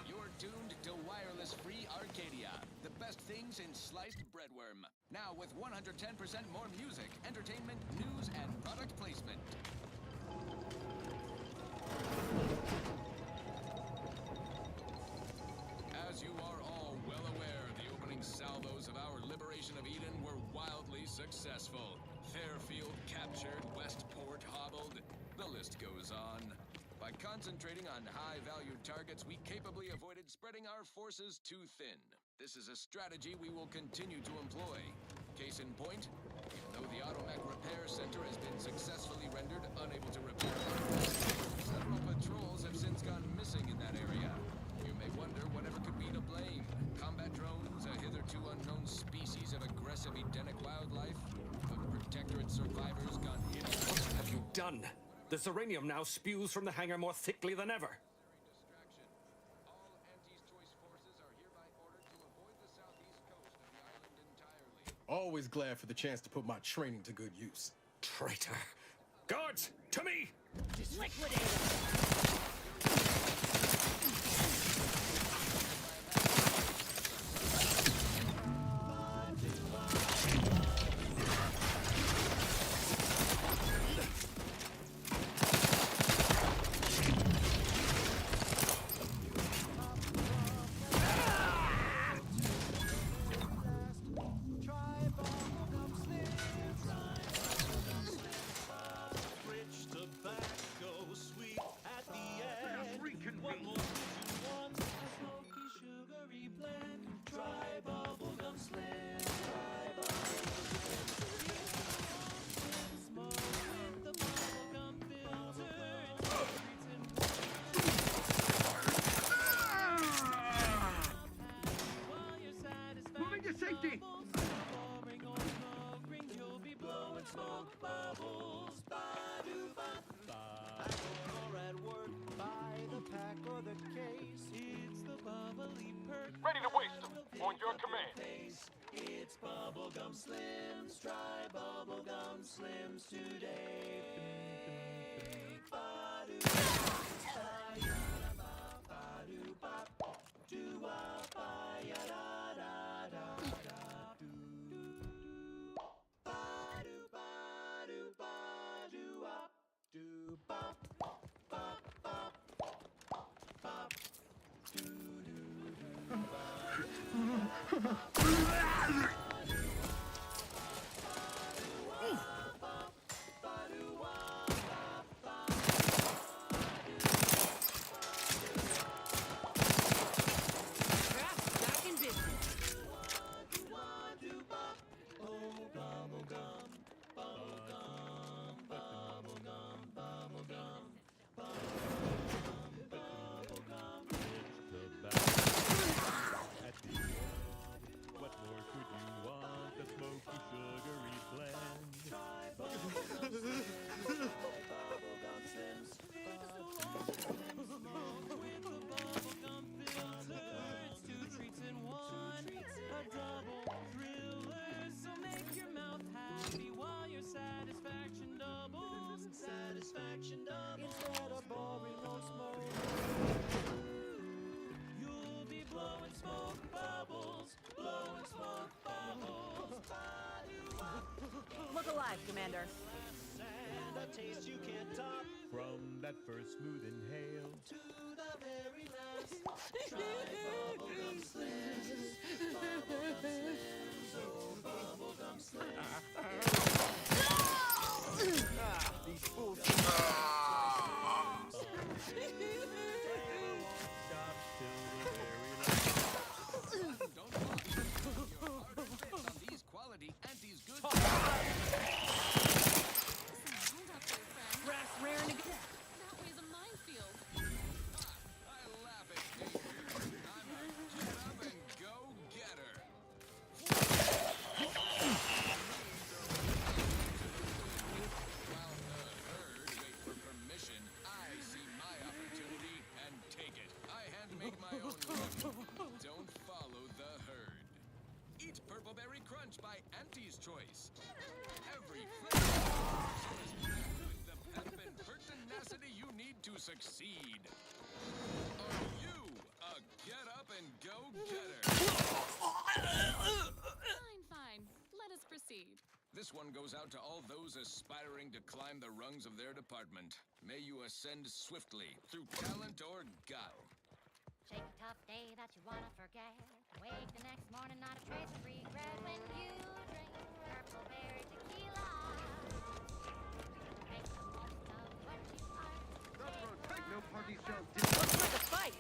Speaker 11: You're tuned to wireless-free Arcadia, the best things in sliced breadworm. Now with 110% more music, entertainment, news, and product placement. As you are all well aware, the opening salvos of our Liberation of Eden were wildly successful. Fairfield captured, Westport hobbled. The list goes on. By concentrating on high-valued targets, we capably avoided spreading our forces too thin. This is a strategy we will continue to employ. Case in point, even though the Automech Repair Center has been successfully rendered unable to repair it, several patrols have since gone missing in that area. You may wonder whatever could be to blame. Combat drones, a hitherto unknown species of aggressive Edenic wildlife, of Protectorate survivors gone hidden.
Speaker 15: What have you done? The Zeranium now spews from the hangar more thickly than ever.
Speaker 2: Always glad for the chance to put my training to good use.
Speaker 15: Traitor! Guards, to me!
Speaker 12: liquidate.
Speaker 8: Rich tobacco, sweet at the Bubblegum Slims. Try Bubblegum Slims today.
Speaker 4: Back in business.
Speaker 1: What more could you want? A smoky, sugary blend. Bubblegum Slims. With the bubblegum filter, it's 2 treats in 1. A double thriller, so make your mouth happy while your satisfaction doubles. Satisfaction doubles. Instead of boring no smoke, you'll be blowing smoke bubbles. Blowing smoke bubbles.
Speaker 4: Look alive, Commander.
Speaker 8: And a taste you can't top. From that first smooth inhale to the very last. Try Bubblegum Slims. Bubblegum Slims. Oh, Bubblegum Slims. These fools. Stop till the very last.
Speaker 11: Don't look. Your heart fits on these quality Auntie's good.
Speaker 4: Brass raring to go.
Speaker 9: That way's a minefield.
Speaker 11: I laugh at danger. I'm a get up and go getter. While the herd wait for permission, I see my opportunity and take it. I hand make my own luck. Don't follow the herd. Eat Purple Berry Crunch by Auntie's Choice. Every flavor is packed with the pep and pertinacity you need to succeed. Are you a get up and go getter?
Speaker 9: Fine. Let us proceed.
Speaker 11: This one goes out to all those aspiring to climb the rungs of their department. May you ascend swiftly through talent or guile.
Speaker 12: Shake a tough day that you wanna forget. Wake the next morning, not a trace of regret when you drink Purple Berry Tequila. Make the most of what you are.
Speaker 24: No party shall
Speaker 4: Looks like a fight.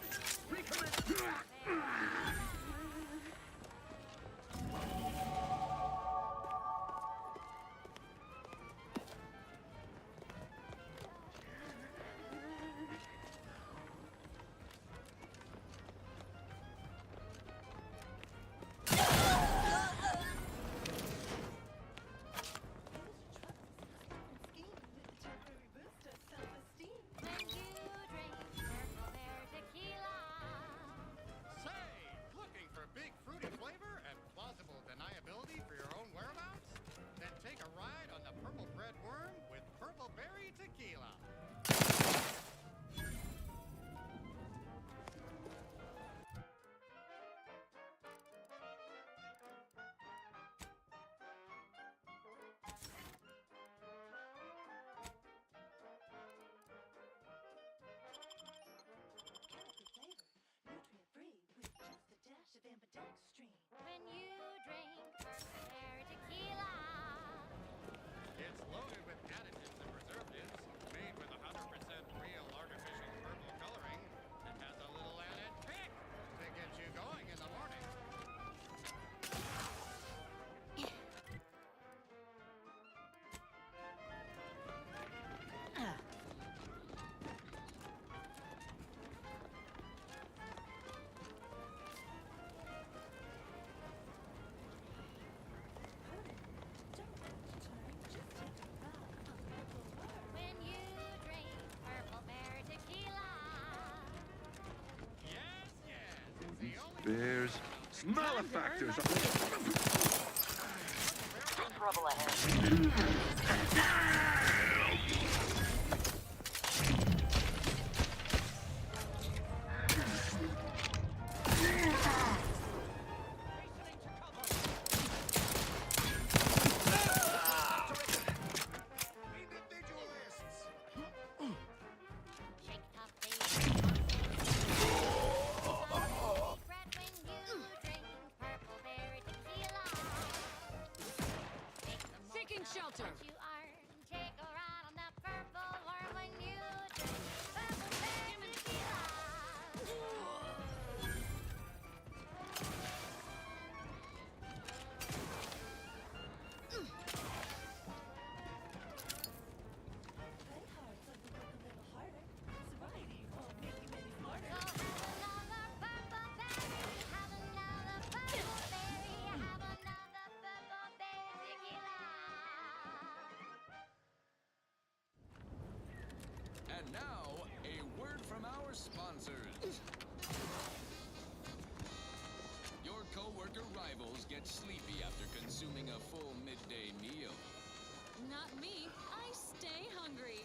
Speaker 12: When you drink Purple Berry Tequila.
Speaker 6: Say, looking for big fruity flavor and plausible deniability for your own whereabouts? Then take a ride on the Purple Bread Worm with Purple Berry Tequila.
Speaker 12: When you drink Purple Berry Tequila.
Speaker 6: It's loaded with additives and preservatives, made with 100% real artificial purple coloring, and has a little added kick to get you going in the morning.
Speaker 12: When you drink Purple Berry Tequila.
Speaker 6: Yes, yes.
Speaker 24: These bears, malefactors.
Speaker 3: trouble ahead.
Speaker 14: Seeking shelter.
Speaker 12: You are. Take a ride on that purple worm when you drink purple berry tequila.
Speaker 11: And now, a word from our sponsors. Your co-worker rivals get sleepy after consuming a full midday meal.
Speaker 9: Not me. I stay hungry.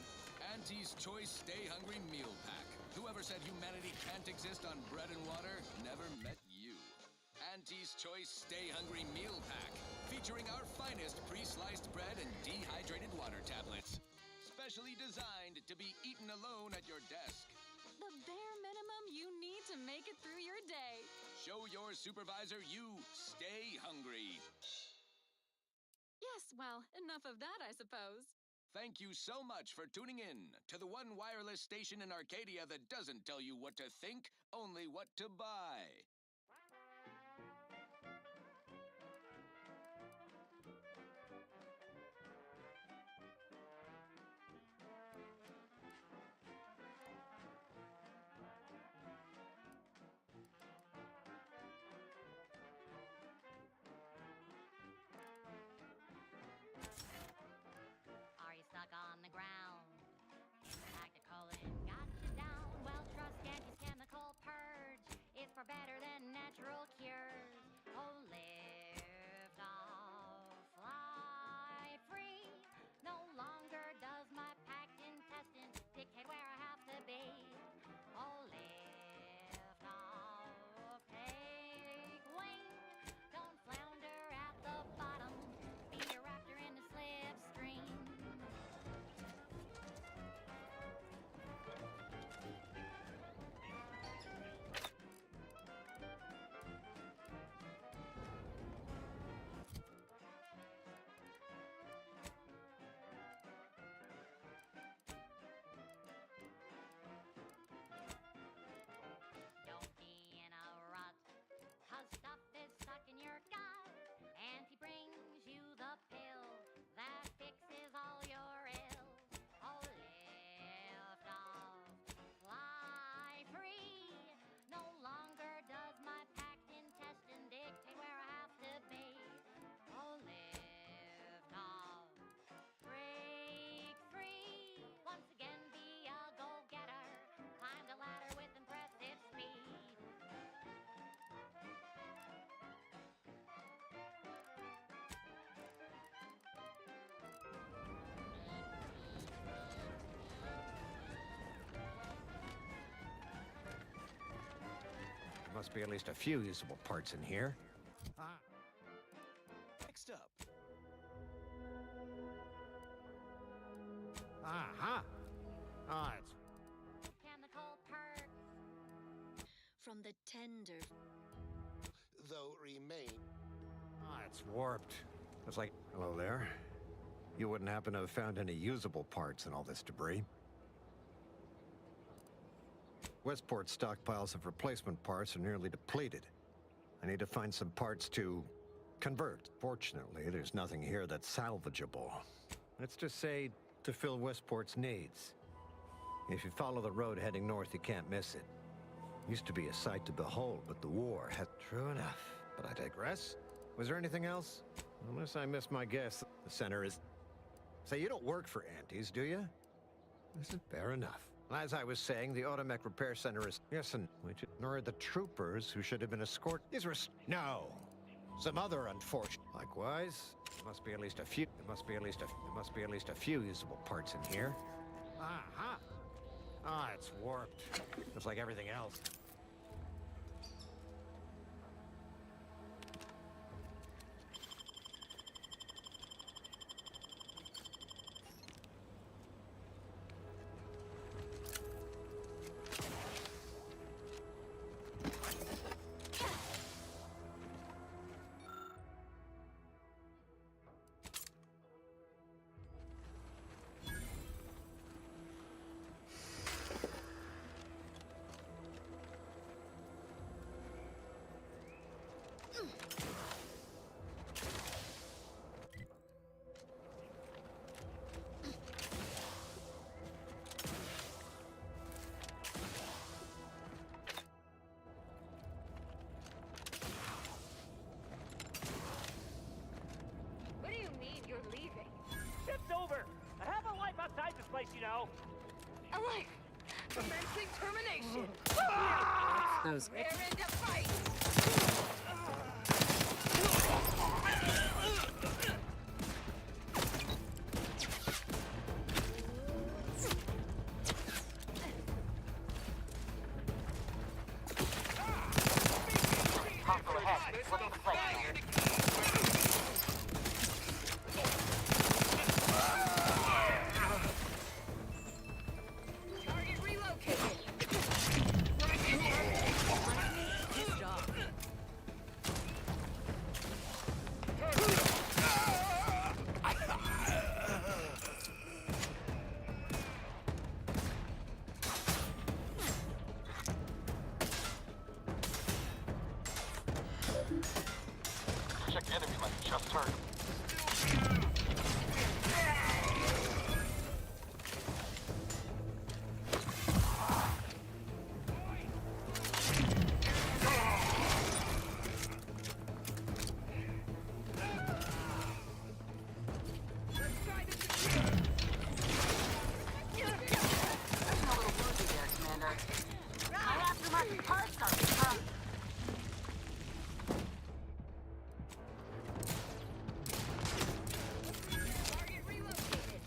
Speaker 11: Auntie's Choice Stay Hungry Meal Pack. Whoever said humanity can't exist on bread and water never met you. Auntie's Choice Stay Hungry Meal Pack, featuring our finest pre-sliced bread and dehydrated water tablets. Specially designed to be eaten alone at your desk.
Speaker 9: The bare minimum you need to make it through your day.
Speaker 11: Show your supervisor you stay hungry.
Speaker 9: Yes, well, enough of that, I suppose.
Speaker 11: Thank you so much for tuning in to the one wireless station in Arcadia that doesn't tell you what to think, only what to buy.
Speaker 12: Are you stuck on the ground? Tactical and got you down. Well, trust Yankees Chemical Purge. It's far better than natural cures. Oh, lift off, fly free. No longer does my packed intestine dictate where I have to be. Oh, lift off, take wing. Don't flounder at the bottom. Be a raptor in the slipstream. Don't be in a rut, 'cause stuff is stuck in your gut. And he brings you the pill that fixes all your ills. Oh, lift off, fly free. No longer does my packed intestine dictate where I have to be. Oh, lift off, break free. Once again, be a go-getter. Climb the ladder with impressive speed.
Speaker 10: Must be at least a few usable parts in here.
Speaker 5: Next up.
Speaker 8: Aha! Ah, it's
Speaker 12: Chemical perk.
Speaker 13: From the tender.
Speaker 20: Though remain.
Speaker 10: It's warped. It's like, hello there. You wouldn't happen to have found any usable parts in all this debris? Westport's stockpiles of replacement parts are nearly depleted. I need to find some parts to convert. Fortunately, there's nothing here that's salvageable. Let's just say to fill Westport's needs. If you follow the road heading north, you can't miss it. Used to be a sight to behold, but the war had... True enough, but I digress. Was there anything else? Unless I missed my guess, the center is... Say, you don't work for Antes, do you? This is fair enough. As I was saying, the Automech Repair Center is... Yes, and which ignored the troopers who should have been escorted. These were... No! some other unfortunate. Likewise, there must be at least a few. There must be a few usable parts in here. Aha! Ah, it's warped. Just like everything else.
Speaker 7: What do you mean you're leaving? Shift's over. I have a life outside this place, you know.
Speaker 13: A life! Commencing termination!
Speaker 4: Those.
Speaker 13: We're in the fight!
Speaker 3: Hostile ahead. Looking for flank.
Speaker 13: Target relocated!
Speaker 4: Good job.
Speaker 17: Check enemy like just heard.
Speaker 3: Looking a little woozy there, Commander. My aftermarket parts are from...
Speaker 13: Target relocated!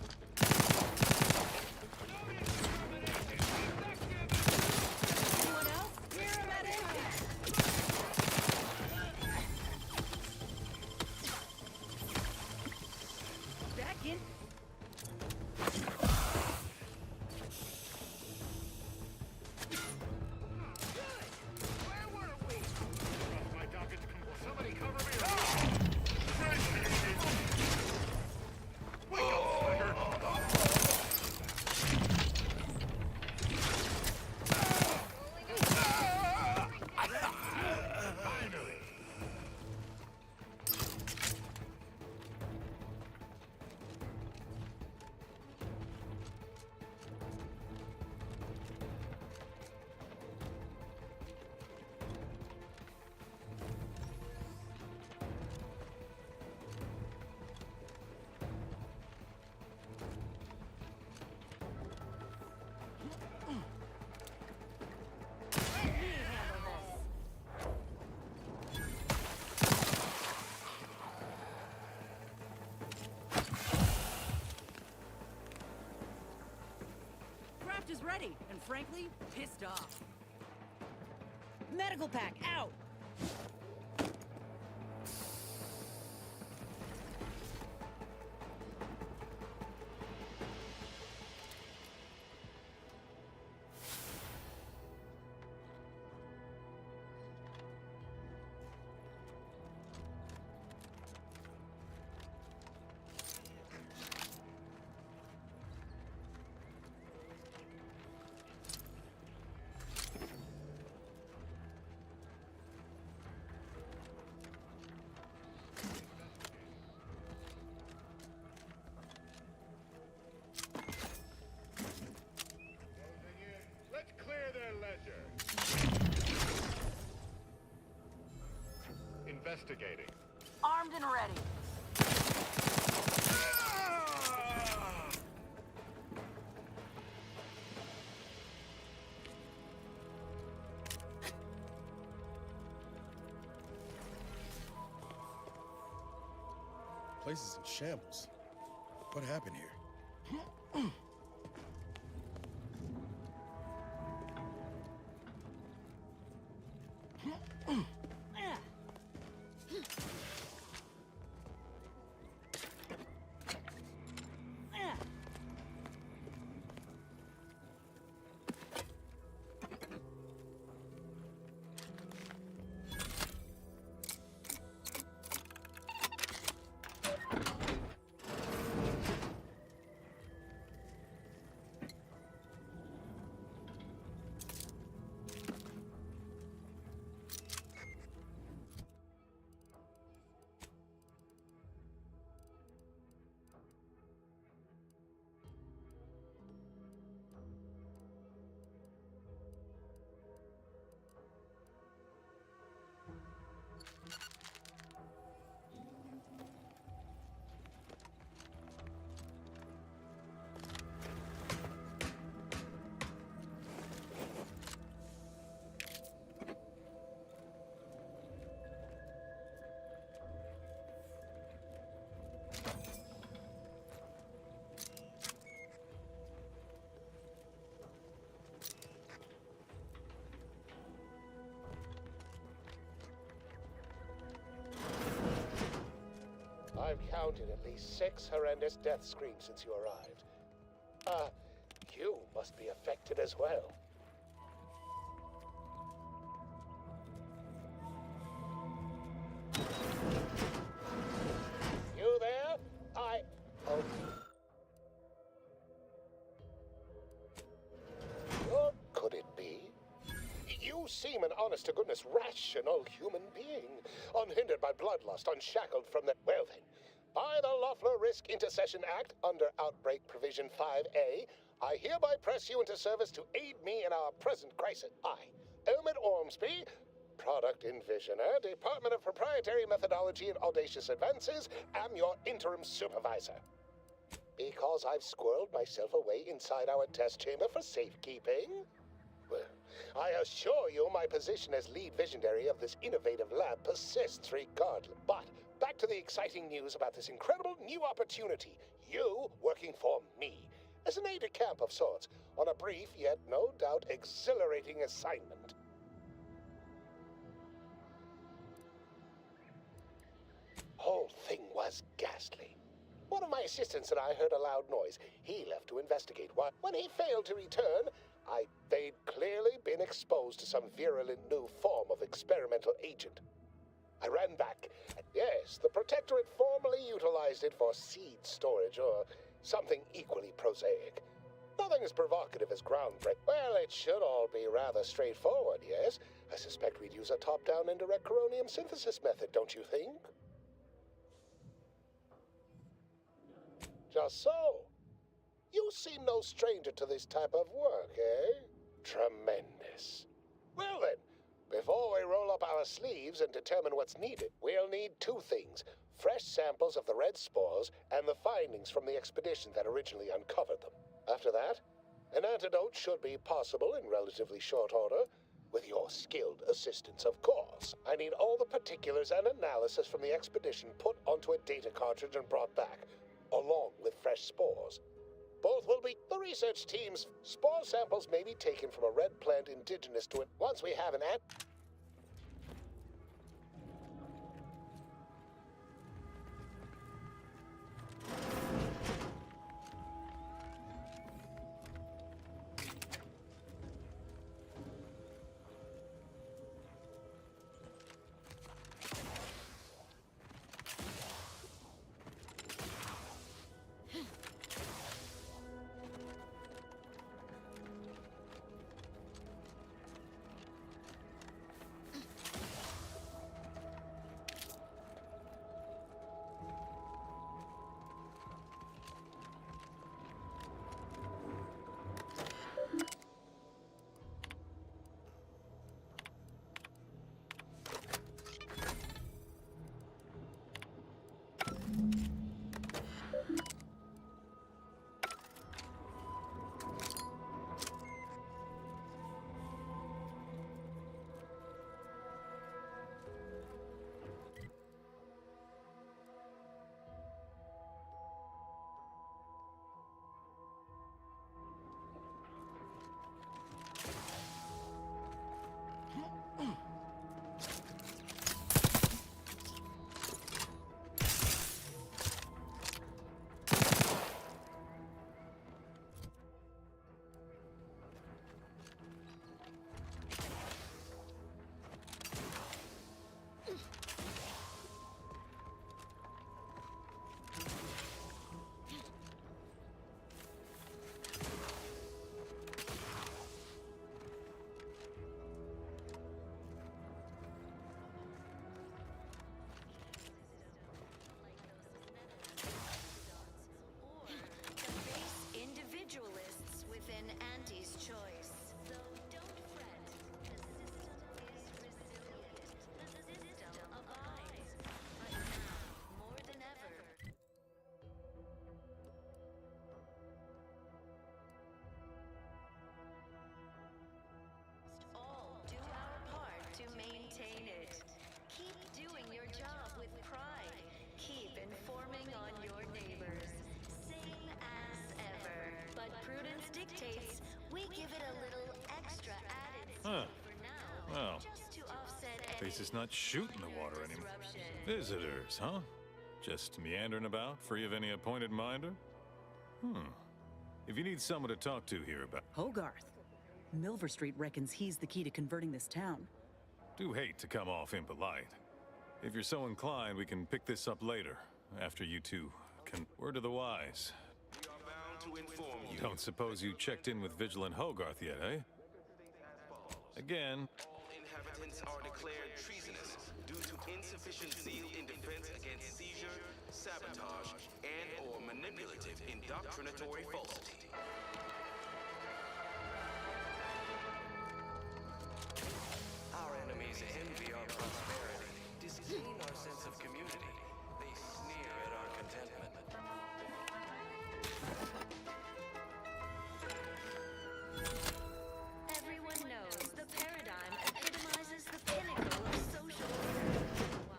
Speaker 14: Anyone else? Here, medic!
Speaker 4: Back in.
Speaker 6: Where were we? My docket. Somebody cover me. Wake up, Slacker. Finally.
Speaker 4: Craft is ready, and frankly, pissed off. Medical pack out!
Speaker 6: Let's clear their ledger. Investigating.
Speaker 3: Armed and ready.
Speaker 2: place is in shambles. What happened here?
Speaker 18: I've counted at least 6 horrendous death screams since you arrived. You must be affected as well. You there? Oh. Or could it be? You seem an honest-to-goodness rational human being, unhindered by bloodlust, unshackled from the... Well then, by the Loeffler Risk Intercession Act, under Outbreak Provision 5A, I hereby press you into service to aid me in our present crisis. I, Omid Ormsby, Product Envisioner, Department of Proprietary Methodology and Audacious Advances, am your interim supervisor. Because I've squirreled myself away inside our test chamber for safekeeping? Well, I assure you my position as lead visionary of this innovative lab persists regardless. But back to the exciting news about this incredible new opportunity. You working for me, as an aide-de-camp of sorts, on a brief yet no doubt exhilarating assignment. Whole thing was ghastly. One of my assistants and I heard a loud noise. He left to investigate. When he failed to return, they'd clearly been exposed to some virulent new form of experimental agent. I ran back. Yes, the Protectorate formally utilized it for seed storage or something equally prosaic. Nothing as provocative as groundbreaking. Well, it should all be rather straightforward, yes? I suspect we'd use a top-down indirect coronium synthesis method, don't you think? Just so. You seem no stranger to this type of work, eh? Tremendous. Well then, before we roll up our sleeves and determine what's needed, we'll need 2 things. Fresh samples of the red spores and the findings from the expedition that originally uncovered them. After that, an antidote should be possible in relatively short order, with your skilled assistance, of course. I need all the particulars and analysis from the expedition put onto a data cartridge and brought back, along with fresh spores. Both will be the research team's spore samples may be taken from a red plant indigenous to it. Once we have an
Speaker 16: Place is not shooting the water anymore. Visitors, huh? Just meandering about, free of any appointed minder? If you need someone to talk to here about...
Speaker 4: Hogarth. Milver Street reckons he's the key to converting this town.
Speaker 16: Do hate to come off impolite. If you're so inclined, we can pick this up later, after you two can... Word to the wise.
Speaker 19: We are bound to inform you.
Speaker 16: Don't suppose you checked in with Vigilant Hogarth yet, eh? Again...
Speaker 19: All inhabitants are declared treasonous due to insufficient zeal in defense against seizure, sabotage, and/or manipulative indoctrinatory falsity. Our enemies envy our prosperity, disdain our sense of community. They sneer at our contentment.
Speaker 12: Everyone knows the paradigm epitomizes the pinnacle of social order. Why?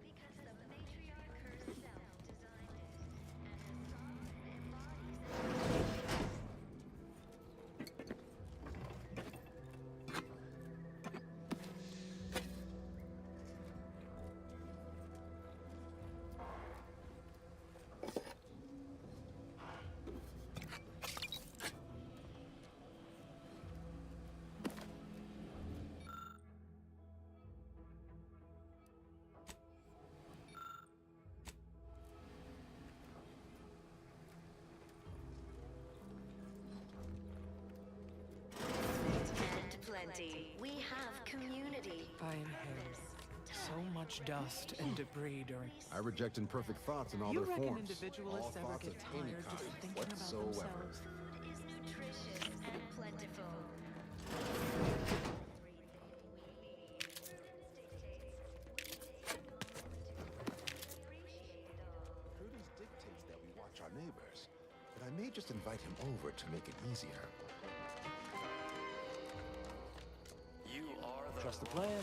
Speaker 12: Because the matriarch herself designed it, and the song embodies it. And plenty. We have community.
Speaker 1: I inhale so much dust and debris during...
Speaker 22: I reject imperfect thoughts in all
Speaker 1: You
Speaker 22: their
Speaker 1: reckon
Speaker 22: forms.
Speaker 1: individuals
Speaker 22: all
Speaker 1: ever
Speaker 22: thoughts
Speaker 1: get
Speaker 22: of any
Speaker 1: tired just
Speaker 22: kind,
Speaker 1: thinking about
Speaker 22: whatsoever.
Speaker 1: themselves?
Speaker 12: Food is nutritious and plentiful.
Speaker 22: Prudence dictates that we watch our neighbors, but I may just invite him over to make it easier.
Speaker 19: You are the...
Speaker 8: Trust the plan,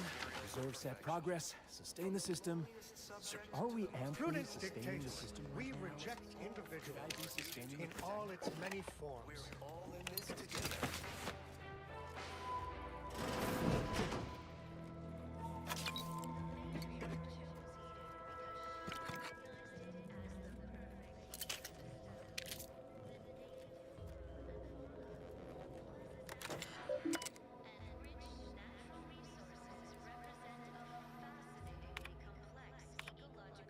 Speaker 8: preserve set progress, sustain the system. Are we amply
Speaker 5: Prudence
Speaker 8: sustaining the
Speaker 5: dictates
Speaker 8: system
Speaker 5: we
Speaker 8: right now?
Speaker 5: reject
Speaker 8: Should I be
Speaker 5: individuals
Speaker 8: sustaining
Speaker 5: in
Speaker 8: it?
Speaker 5: all its many forms.
Speaker 19: We're all in this together.
Speaker 12: Devised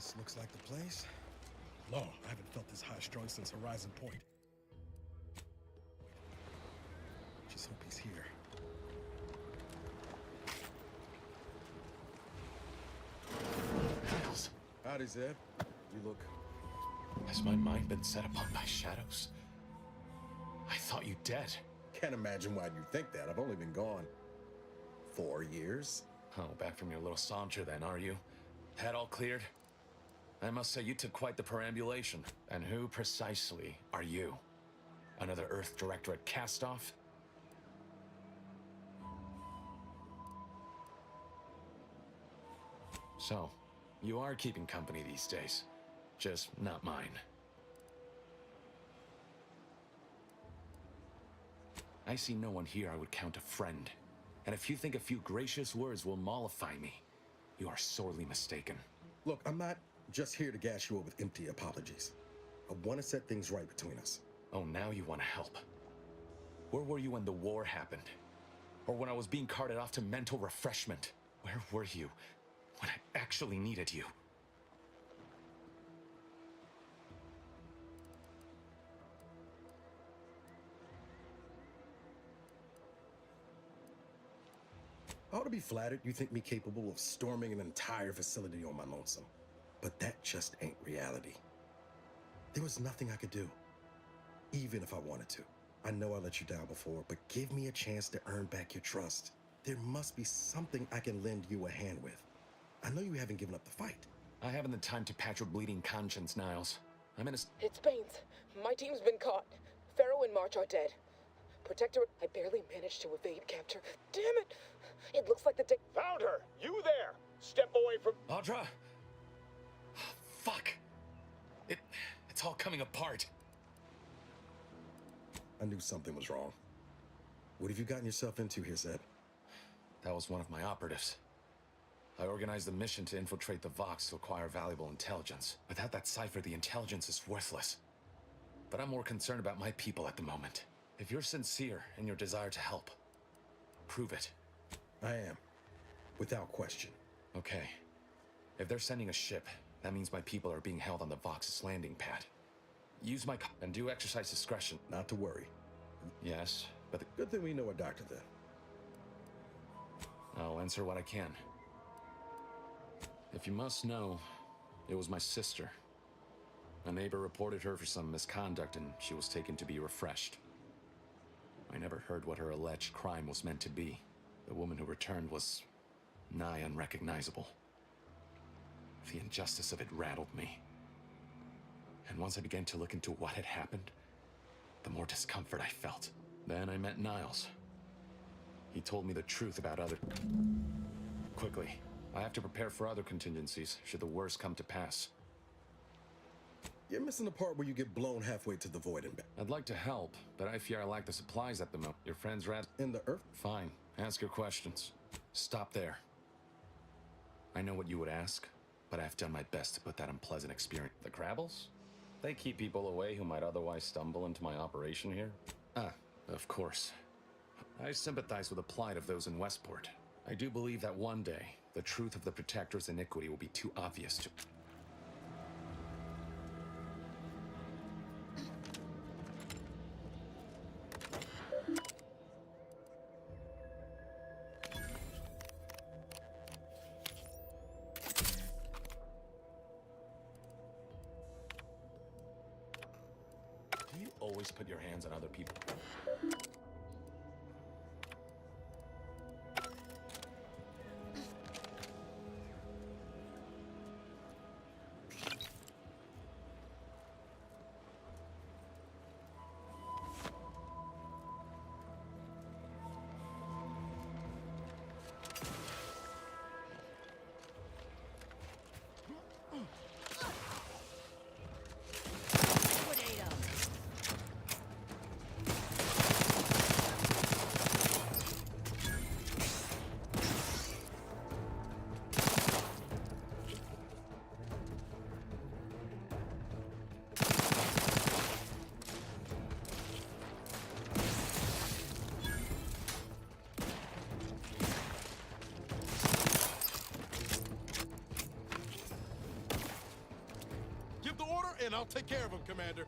Speaker 2: This looks like the place. Long, I haven't felt this high-strung since Horizon Point. Just hope he's here.
Speaker 15: Miles,
Speaker 2: Howdy, Zeb. You look...
Speaker 15: has my mind been set upon by shadows? I thought you dead.
Speaker 2: Can't imagine why you think that. I've only been gone 4 years.
Speaker 15: Oh, back from your little saunter then, are you? Head all cleared? I must say you took quite the perambulation. And who precisely are you? Another Earth Directorate cast-off? So, you are keeping company these days. Just not mine. I see no one here I would count a friend. And if you think a few gracious words will mollify me, you are sorely mistaken.
Speaker 2: Look, I'm not just here to gas you up with empty apologies. I want to set things right between us.
Speaker 15: Oh, now you want to help. Where were you when the war happened? Or when I was being carted off to mental refreshment? Where were you when I actually needed you?
Speaker 2: I ought to be flattered you think me capable of storming an entire facility on my lonesome. But that just ain't reality. There was nothing I could do, even if I wanted to. I know I let you down before, but give me a chance to earn back your trust. There must be something I can lend you a hand with. I know you haven't given up the fight.
Speaker 15: I haven't the time to patch your bleeding conscience, Niles. I'm in a...
Speaker 21: It's Baines. My team's been caught. Pharaoh and March are dead. Protector, I barely managed to evade capture. Damn it! It looks like the day...
Speaker 5: Found her! You there! Step away from...
Speaker 15: Audra! Fuck! It's all coming apart.
Speaker 2: I knew something was wrong. What have you gotten yourself into here, Zeb?
Speaker 15: That was one of my operatives. I organized a mission to infiltrate the Vox to acquire valuable intelligence. Without that cipher, the intelligence is worthless. But I'm more concerned about my people at the moment. If you're sincere in your desire to help, prove it.
Speaker 2: I am. Without question.
Speaker 15: Okay. If they're sending a ship, that means my people are being held on the Vox's landing pad. Use my and do exercise discretion.
Speaker 2: Not to worry.
Speaker 15: Yes, but
Speaker 2: good thing we know a doctor then.
Speaker 15: I'll answer what I can. If you must know, it was my sister. A neighbor reported her for some misconduct and she was taken to be refreshed. I never heard what her alleged crime was meant to be. The woman who returned was nigh unrecognizable. The injustice of it rattled me. And once I began to look into what had happened, the more discomfort I felt. Then I met Niles. He told me the truth about other... Quickly, I have to prepare for other contingencies, should the worst come to pass.
Speaker 2: You're missing the part where you get blown halfway to the void and back.
Speaker 15: I'd like to help, but I fear I lack the supplies at the moment. Your friend's rat...
Speaker 2: In the Earth?
Speaker 15: Fine, ask your questions. Stop there. I know what you would ask, but I've done my best to put that unpleasant experience... The Crabbles? They keep people away who might otherwise stumble into my operation here? Ah, of course. I sympathize with the plight of those in Westport. I do believe that one day, the truth of the Protector's iniquity will be too obvious to... Do you always put your hands on other people?
Speaker 9: I'll take care of him, Commander.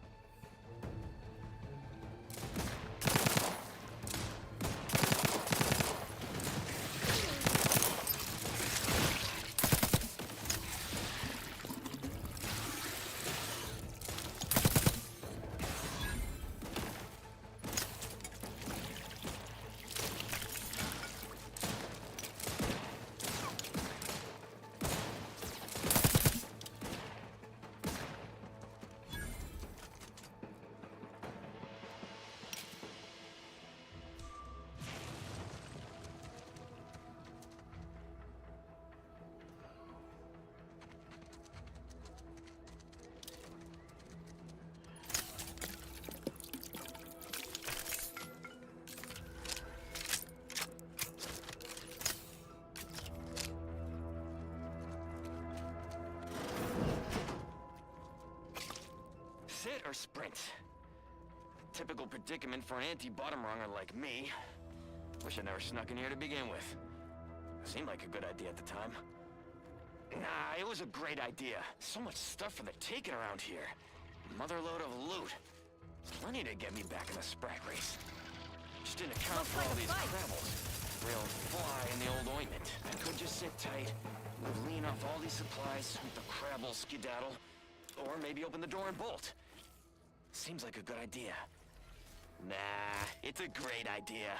Speaker 11: Sit or sprint? Typical predicament for an anti-bottom runger like me. Wish I never snuck in here to begin with. Seemed like a good idea at the time. Nah, it was a great idea. So much stuff for the taking around here. Motherload of loot. Plenty to get me back in the sprat race. Just didn't account for all these Krabbles. Real fly in the old ointment. I could just sit tight, lean off all these supplies, with the Krabble skedaddle, or maybe open the door and bolt. Seems like a good idea. Nah, it's a great idea.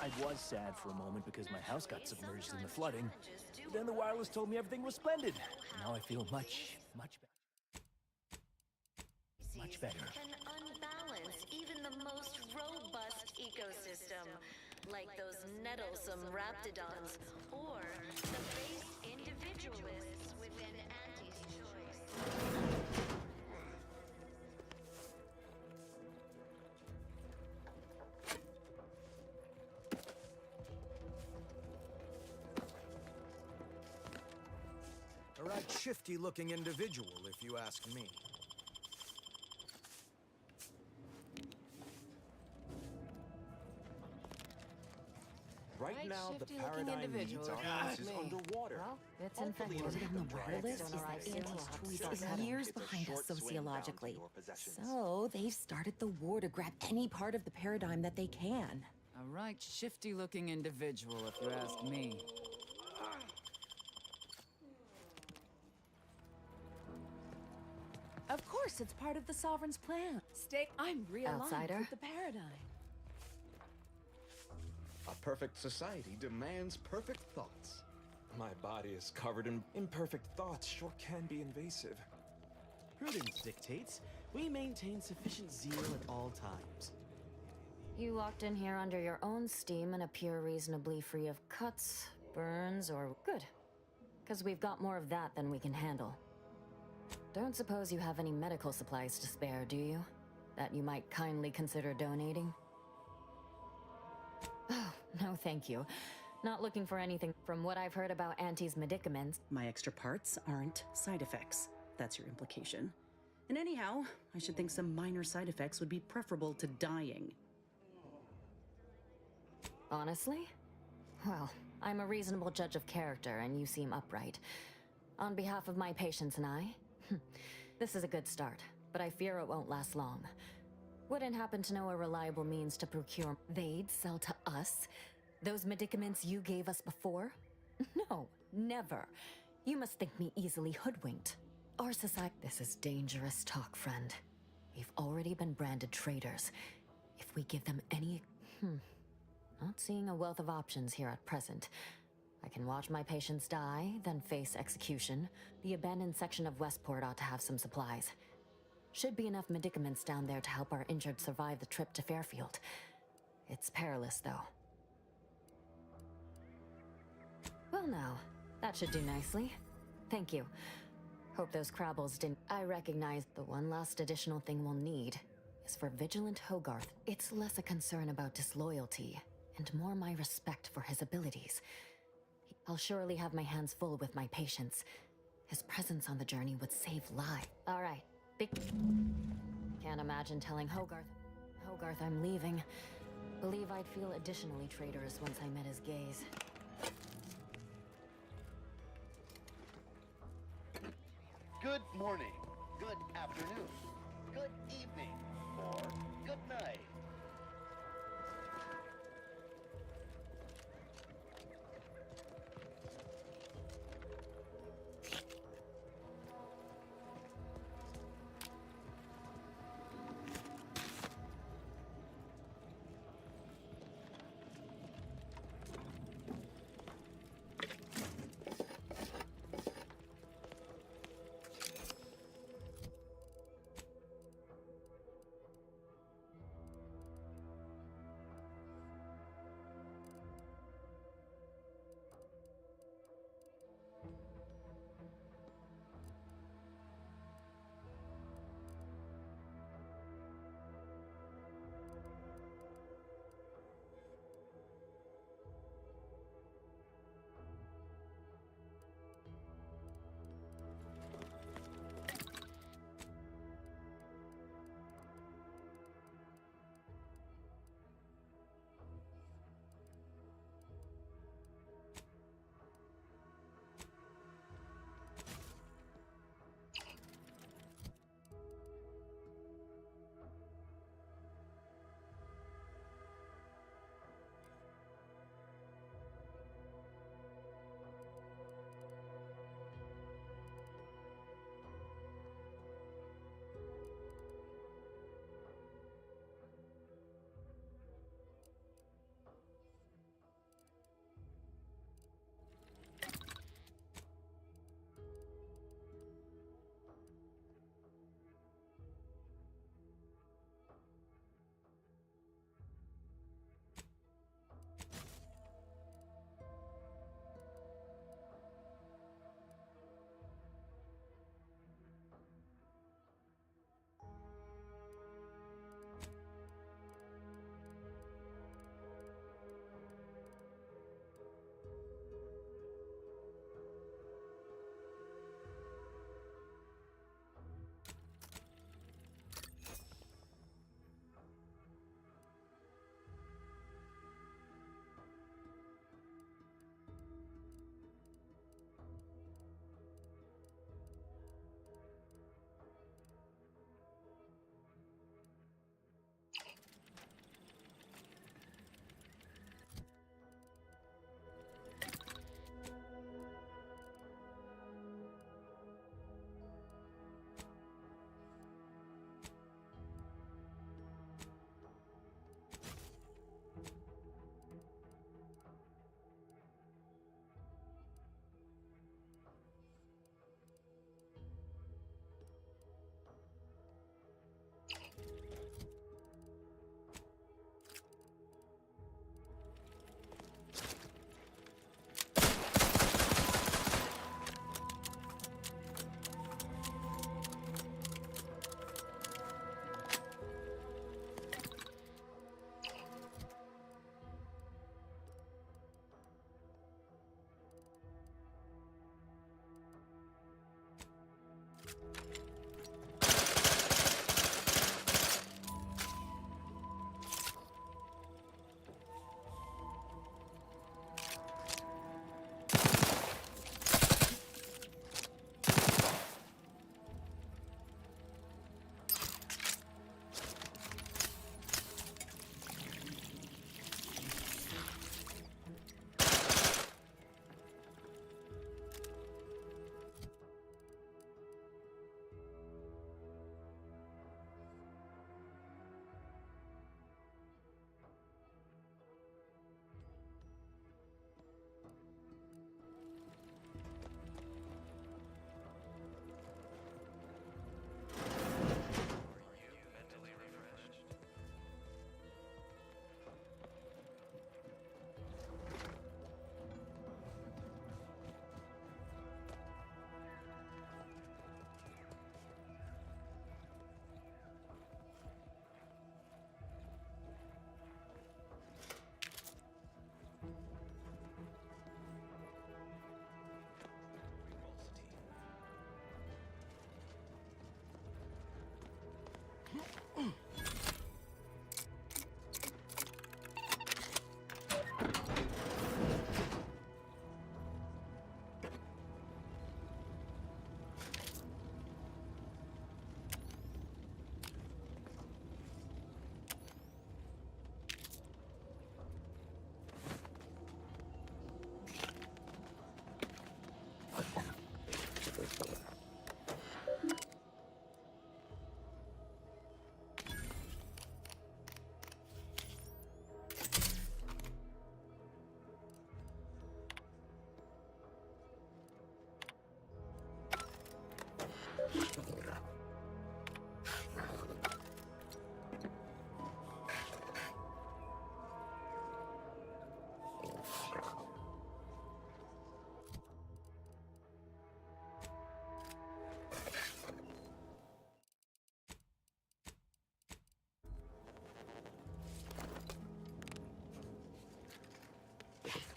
Speaker 8: I was sad for a moment because my house got submerged in the flooding. Then the wireless told me everything was splendid. Now I feel much better.
Speaker 23: Can unbalance even the most robust ecosystem, like those nettlesome raptidons, or the base individualists within Auntie's choice.
Speaker 24: A right shifty-looking individual, if you ask me.
Speaker 8: Right now, the
Speaker 9: shifty-looking
Speaker 8: paradigm needs
Speaker 9: individual,
Speaker 8: our
Speaker 9: if you
Speaker 8: asses
Speaker 9: ask me.
Speaker 8: underwater.
Speaker 9: Well, it's
Speaker 8: Hopefully
Speaker 9: infected.
Speaker 8: it'll keep them dry.
Speaker 10: Wireless is that Auntie's tweet is years behind us sociologically. So they've started the war to grab any part of the paradigm that they can.
Speaker 9: A right shifty-looking individual, if you ask me.
Speaker 10: Of course, it's part of the Sovereign's plan. I'm realigned
Speaker 9: Outsider?
Speaker 10: with the paradigm.
Speaker 8: A perfect society demands perfect thoughts. My body is covered in imperfect thoughts. Sure can be invasive.
Speaker 20: Prudence dictates we maintain sufficient zeal at all times.
Speaker 12: You walked in here under your own steam and appear reasonably free of cuts, burns, or good. Because we've got more of that than we can handle. Don't suppose you have any medical supplies to spare, do you? That you might kindly consider donating? Oh, no thank you. Not looking for anything. From what I've heard about Auntie's medicaments...
Speaker 4: My extra parts aren't side effects. That's your implication. And anyhow, I should think some minor side effects would be preferable to dying.
Speaker 12: Honestly? Well, I'm a reasonable judge of character, and you seem upright. On behalf of my patients and I, this is a good start, but I fear it won't last long. Wouldn't happen to know a reliable means to procure. They'd sell to us? Those medicaments you gave us before? No, never. You must think me easily hoodwinked. Our society... This is dangerous talk, friend. We've already been branded traitors. If we give them any... Not seeing a wealth of options here at present. I can watch my patients die, then face execution. The abandoned section of Westport ought to have some supplies. Should be enough medicaments down there to help our injured survive the trip to Fairfield. It's perilous, though. Well now, that should do nicely. Thank you. Hope those Crabbles didn't... I recognize the one last additional thing we'll need is for Vigilant Hogarth. It's less a concern about disloyalty, and more my respect for his abilities. I'll surely have my hands full with my patients. His presence on the journey would save lives. All right. Can't imagine telling Hogarth I'm leaving. Believe I'd feel additionally traitorous once I met his gaze.
Speaker 24: Good morning, good afternoon, good evening, or good night.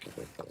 Speaker 19: Fulfill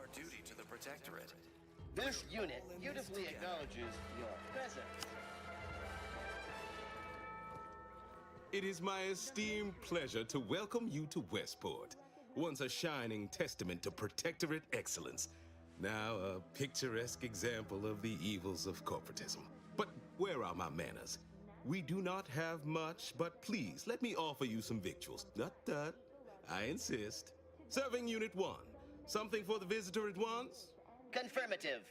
Speaker 19: our duty to the Protectorate.
Speaker 24: This unit beautifully acknowledges your presence.
Speaker 7: It is my esteemed pleasure to welcome you to Westport, once a shining testament to Protectorate excellence, now a picturesque example of the evils of corporatism. But where are my manners? We do not have much, but please let me offer you some victuals. Tut. I insist. Serving Unit 1. Something for the visitor at once?
Speaker 24: Confirmative.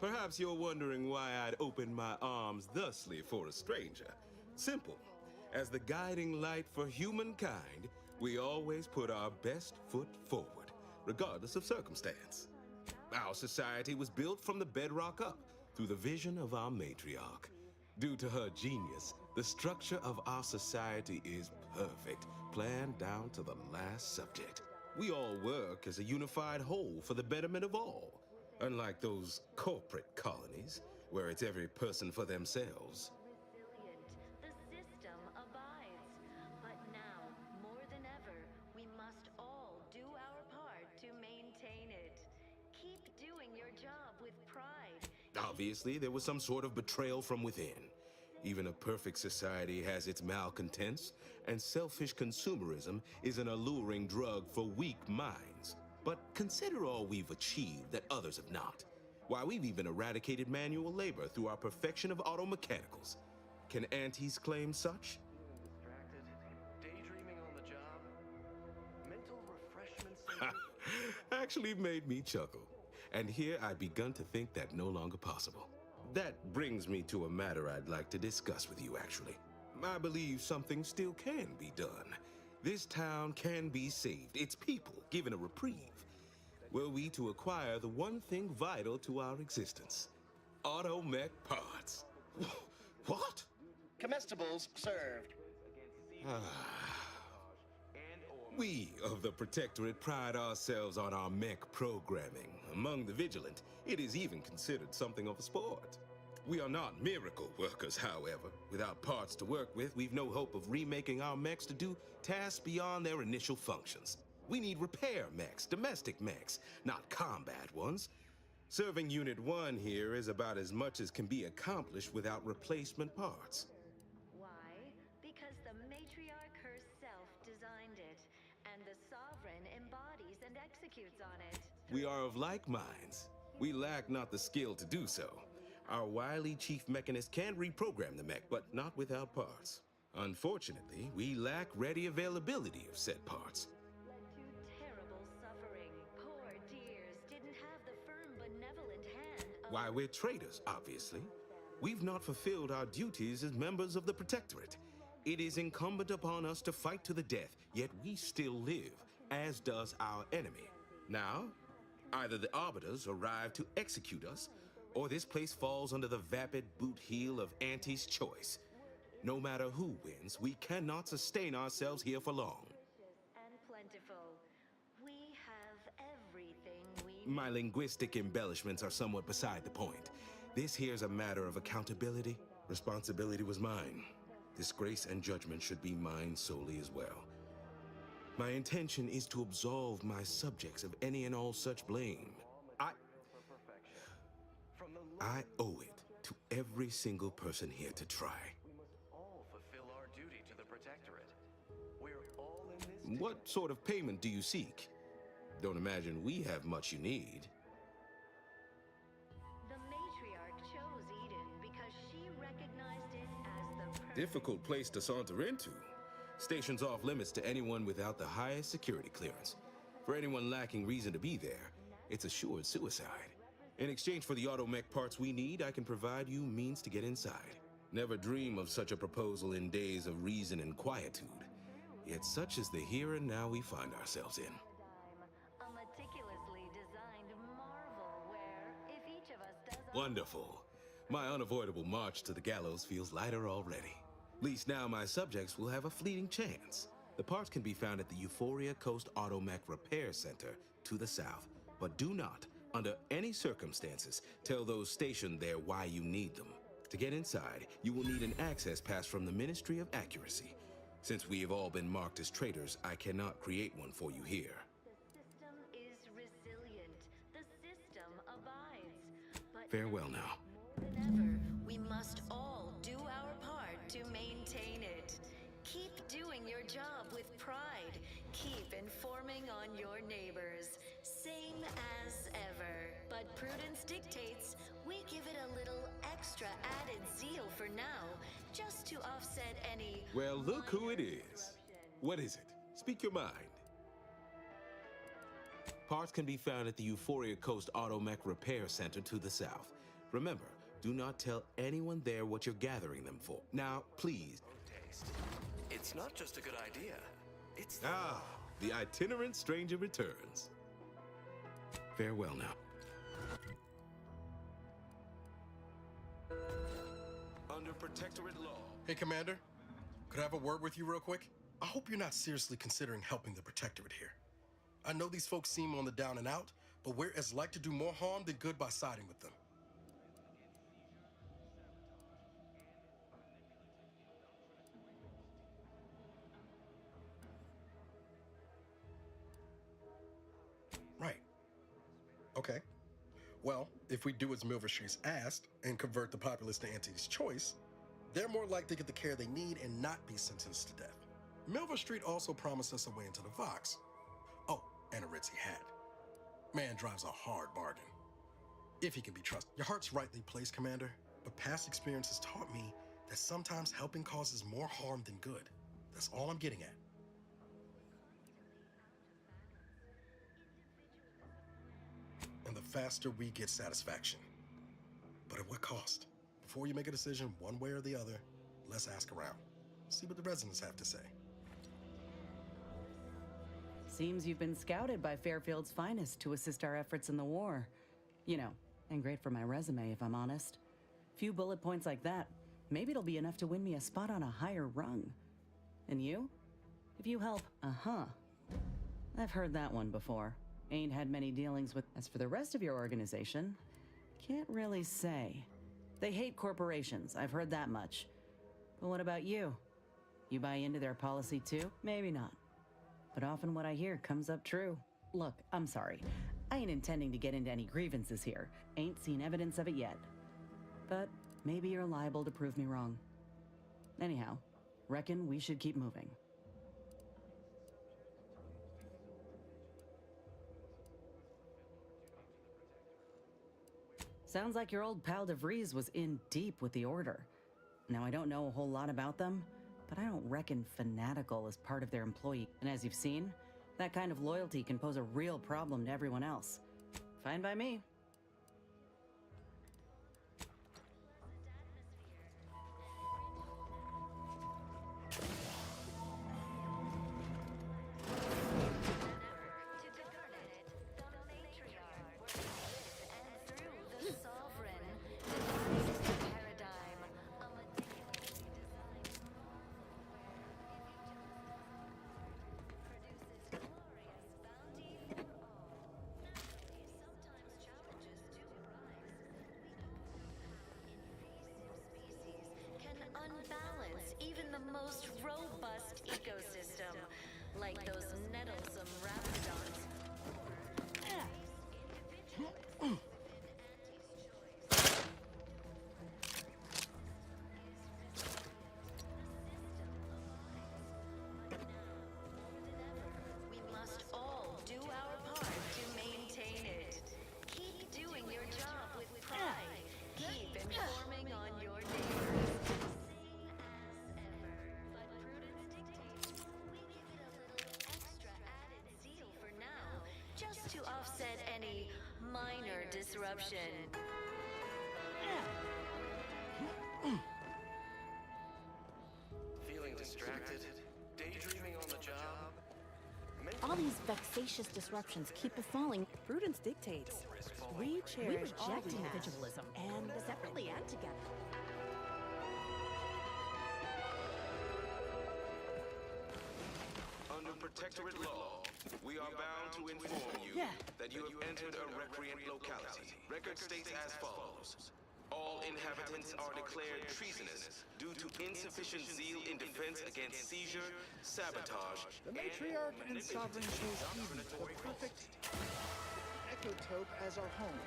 Speaker 7: Perhaps you're wondering why I'd open my arms thusly for a stranger. Simple. As the guiding light for humankind, we always put our best foot forward, regardless of circumstance. Our society was built from the bedrock up, through the vision of our matriarch. Due to her genius, the structure of our society is perfect, planned down to the last subject. We all work as a unified whole for the betterment of all, unlike those corporate colonies, where it's every person for themselves.
Speaker 23: The system abides. But now, more than ever, we must all do our part to maintain it. Keep doing your job with pride.
Speaker 7: Obviously, there was some sort of betrayal from within. Even a perfect society has its malcontents, and selfish consumerism is an alluring drug for weak minds. But consider all we've achieved that others have not. Why, we've even eradicated manual labor through our perfection of automechanicals. Can aunties claim such?
Speaker 19: Daydreaming on the job. Mental refreshments.
Speaker 7: Actually made me chuckle. And here I'd begun to think that no longer possible. That brings me to a matter I'd like to discuss with you, actually. I believe something still can be done. This town can be saved, its people given a reprieve. Were we to acquire the one thing vital to our existence, automech parts. What?
Speaker 24: Comestibles served.
Speaker 7: We of the Protectorate pride ourselves on our mech programming. Among the vigilant, it is even considered something of a sport. We are not miracle workers, however. Without parts to work with, we've no hope of remaking our mechs to do tasks beyond their initial functions. We need repair mechs, domestic mechs, not combat ones. Serving Unit 1 here is about as much as can be accomplished without replacement parts.
Speaker 23: Why? Because the matriarch herself designed it, and the sovereign embodies and executes on it.
Speaker 7: We are of like minds. We lack not the skill to do so. Our wily chief mechanist can reprogram the mech, but not without parts. Unfortunately, we lack ready availability of said parts.
Speaker 23: Terrible suffering. Poor dears didn't have the firm, benevolent hand of...
Speaker 7: Why, we're traitors, obviously. We've not fulfilled our duties as members of the Protectorate. It is incumbent upon us to fight to the death, yet we still live, as does our enemy. Now, either the Arbiters arrive to execute us, or this place falls under the vapid boot heel of Auntie's choice. No matter who wins, we cannot sustain ourselves here for long.
Speaker 23: And plentiful. We have everything we
Speaker 7: My linguistic embellishments are somewhat beside the point. This here's a matter of accountability. Responsibility was mine. Disgrace and judgment should be mine solely as well. My intention is to absolve my subjects of any and all such blame. I owe it to every single person here to try.
Speaker 19: We must all fulfill our duty to the Protectorate. We're all in this.
Speaker 7: What sort of payment do you seek? Don't imagine we have much you need.
Speaker 23: The matriarch chose Eden because she recognized it as the perfect...
Speaker 7: Difficult place to saunter into. Stations off limits to anyone without the highest security clearance. For anyone lacking reason to be there, it's assured suicide. In exchange for the automech parts we need, I can provide you means to get inside. Never dream of such a proposal in days of reason and quietude. Yet such is the here and now we find ourselves in. Wonderful. My unavoidable march to the gallows feels lighter already. At least now my subjects will have a fleeting chance. The parts can be found at the Euphoria Coast Automech Repair Center to the south. But do not, under any circumstances, tell those stationed there why you need them. To get inside, you will need an access pass from the Ministry of Accuracy. Since we have all been marked as traitors, I cannot create one for you here.
Speaker 23: The system is resilient. The system abides. But
Speaker 7: Farewell now.
Speaker 23: more than ever, we must all do our part to maintain it. Keep doing your job with pride. Keep informing on your neighbors. Same as ever. But prudence dictates we give it a little extra added zeal for now, just to offset any...
Speaker 7: Well, look who it is. What is it? Speak your mind. Parts can be found at the Euphoria Coast Automech Repair Center to the south. Remember, do not tell anyone there what you're gathering them for. Now, please.
Speaker 6: It's not just a good idea. It's
Speaker 7: the itinerant stranger returns. Farewell now.
Speaker 6: under protectorate law.
Speaker 2: Hey, Commander. Could I have a word with you real quick? I hope you're not seriously considering helping the Protectorate here. I know these folks seem on the down and out, but we're as like to do more harm than good by siding with them. Right. Okay. Well, if we do as Milverstreet's asked and convert the populace to Auntie's choice, they're more likely to get the care they need and not be sentenced to death. Milverstreet also promised us a way into the Vox. Oh, and a ritzy hat. Man drives a hard bargain. If he can be trusted. Your heart's rightly placed, Commander, but past experience has taught me that sometimes helping causes more harm than good. That's all I'm getting at. And the faster we get satisfaction. But at what cost? Before you make a decision one way or the other, let's ask around. See what the residents have to say.
Speaker 4: Seems you've been scouted by Fairfield's finest to assist our efforts in the war. You know, and great for my resume, if I'm honest. Few bullet points like that, maybe it'll be enough to win me a spot on a higher rung. And you? If you help, I've heard that one before. Ain't had many dealings with. As for the rest of your organization, can't really say. They hate corporations, I've heard that much. But what about you? You buy into their policy too? Maybe not. But often what I hear comes up true. Look, I'm sorry. I ain't intending to get into any grievances here. Ain't seen evidence of it yet. But maybe you're liable to prove me wrong. Anyhow, reckon we should keep moving. Sounds like your old pal DeVries was in deep with the Order. Now, I don't know a whole lot about them, but I don't reckon fanatical is part of their employee. And as you've seen, that kind of loyalty can pose a real problem to everyone else. Fine by me.
Speaker 23: Unbalance even the most robust ecosystem, like those nettlesome raptidons. We must all do our part to maintain it. Keep doing your job with pride. Keep informing on your neighbors. Just to offset any minor disruption.
Speaker 6: Feeling distracted? Daydreaming on the job?
Speaker 4: I'll be
Speaker 10: these vexatious disruptions keep befalling.
Speaker 3: Prudence dictates. We cherish all
Speaker 10: reject
Speaker 3: we have,
Speaker 10: individualism,
Speaker 3: and separately and together.
Speaker 19: Under protectorate law, we are bound to inform you that you have entered a recreant locality. Record states as follows. All inhabitants are declared treasonous due to insufficient zeal in defense against seizure, sabotage,
Speaker 13: The matriarch and sovereign chose Eden, the perfect ecotope, as our home,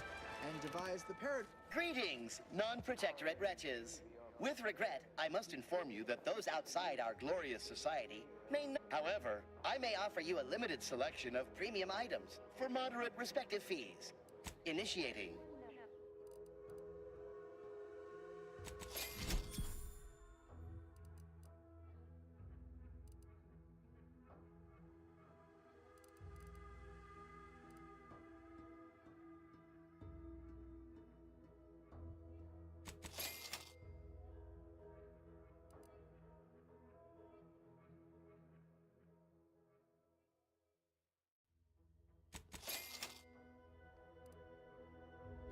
Speaker 13: and devised the paradigm.
Speaker 24: Greetings, non-protectorate wretches. With regret, I must inform you that those outside our glorious society may not. However, I may offer you a limited selection of premium items for moderate respective fees. Initiating.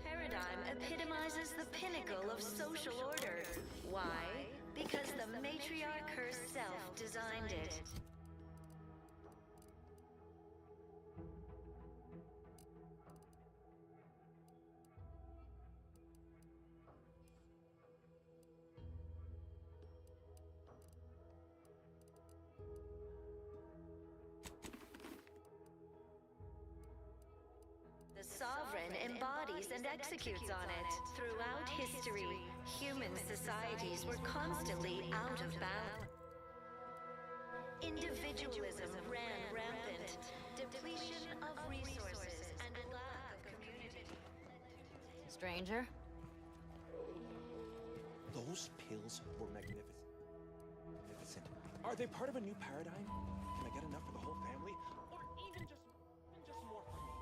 Speaker 23: Paradigm epitomizes the pinnacle of social order. Why? Because the matriarch herself designed it. The sovereign embodies and executes on it. Throughout history, human societies were constantly out of balance. Individualism ran rampant, depletion of resources, and lack of community.
Speaker 10: Stranger?
Speaker 8: Those pills were magnificent. Are they part of a new paradigm? Can I get enough for the whole family? Or even just more for me?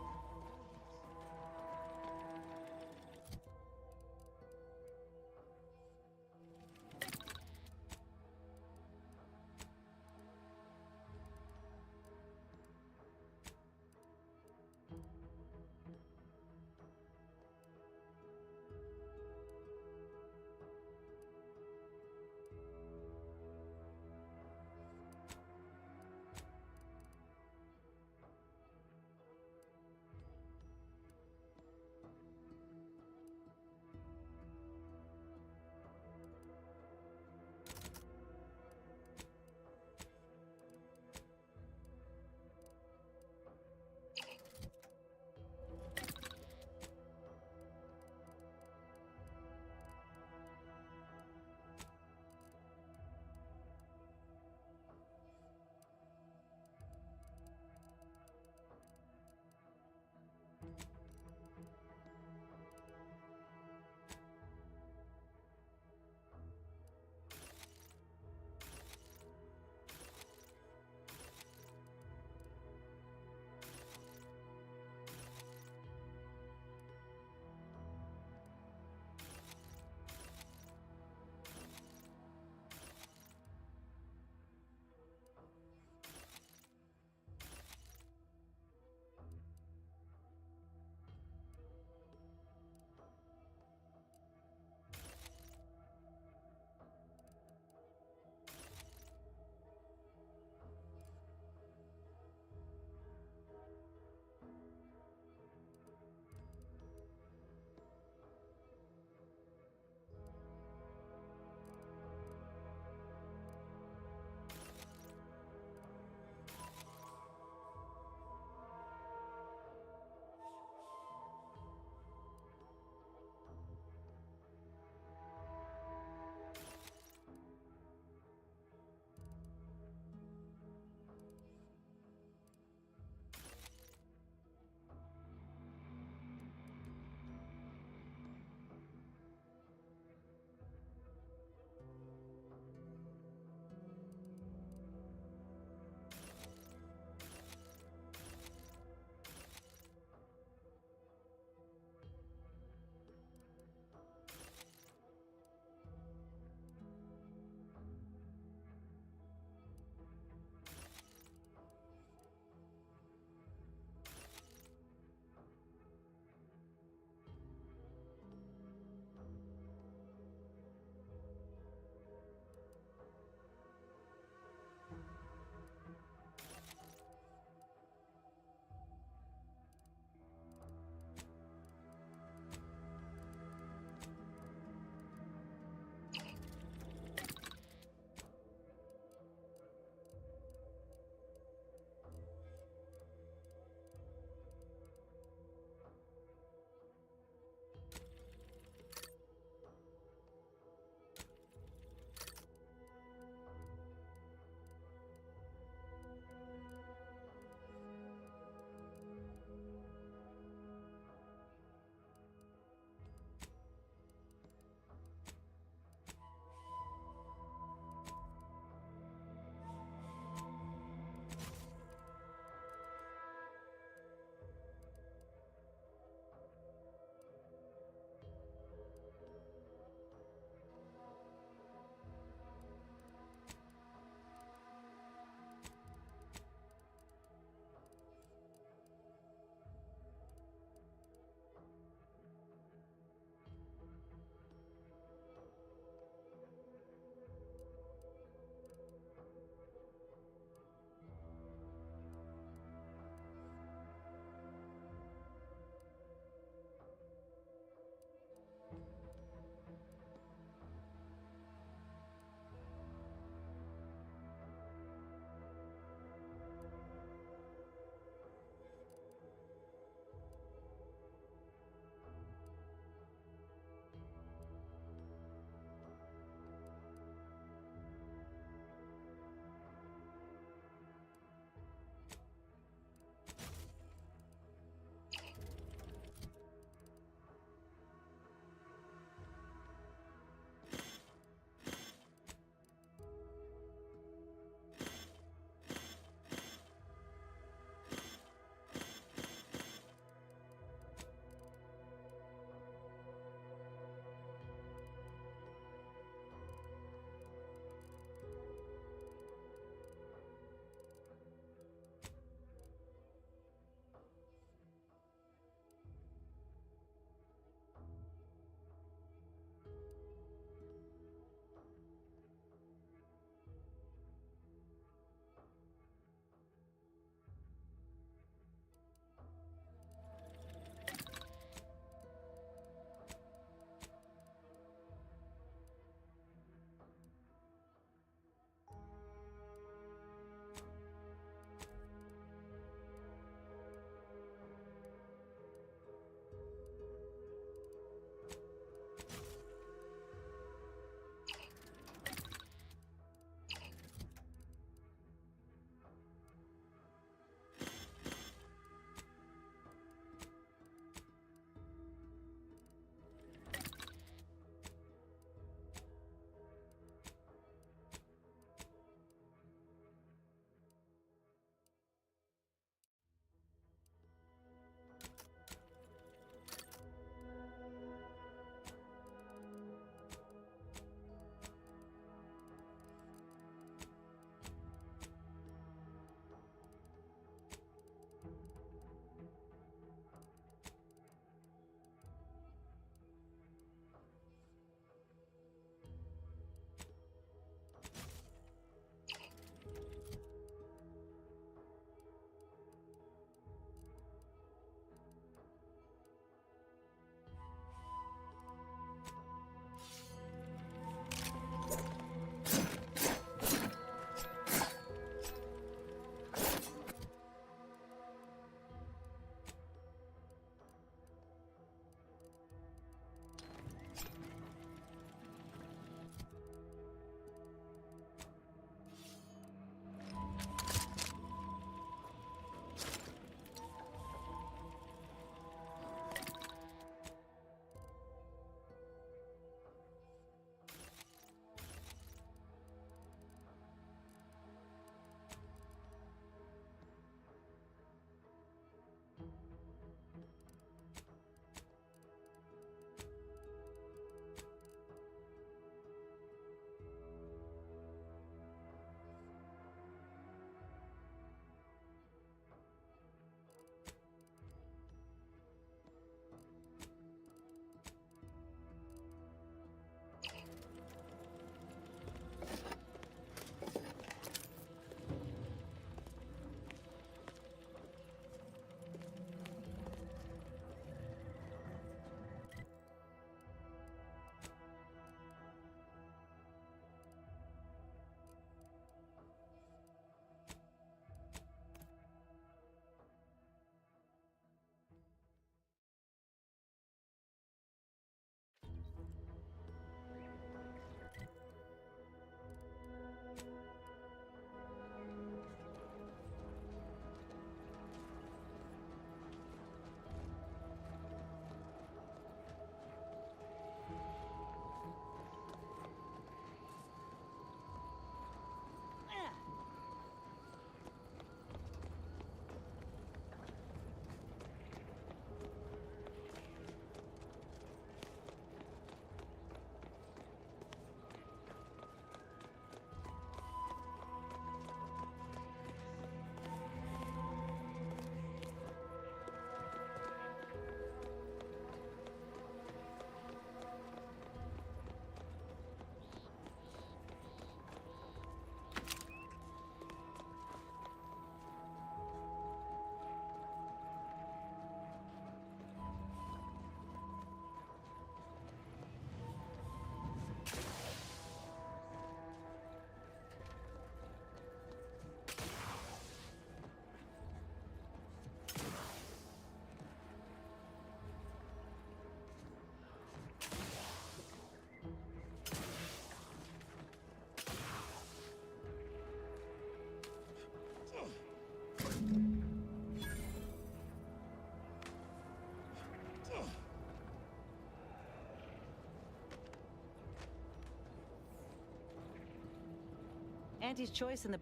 Speaker 4: Auntie's choice in the...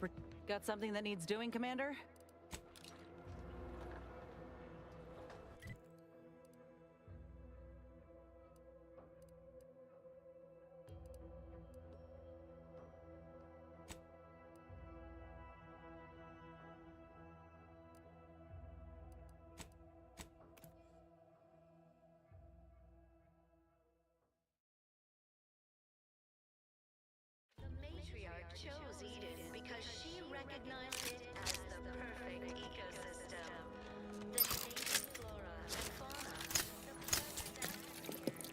Speaker 4: Got something that needs doing, Commander?
Speaker 23: The matriarch chose Eden because she recognized it as the perfect ecosystem. The native flora and fauna,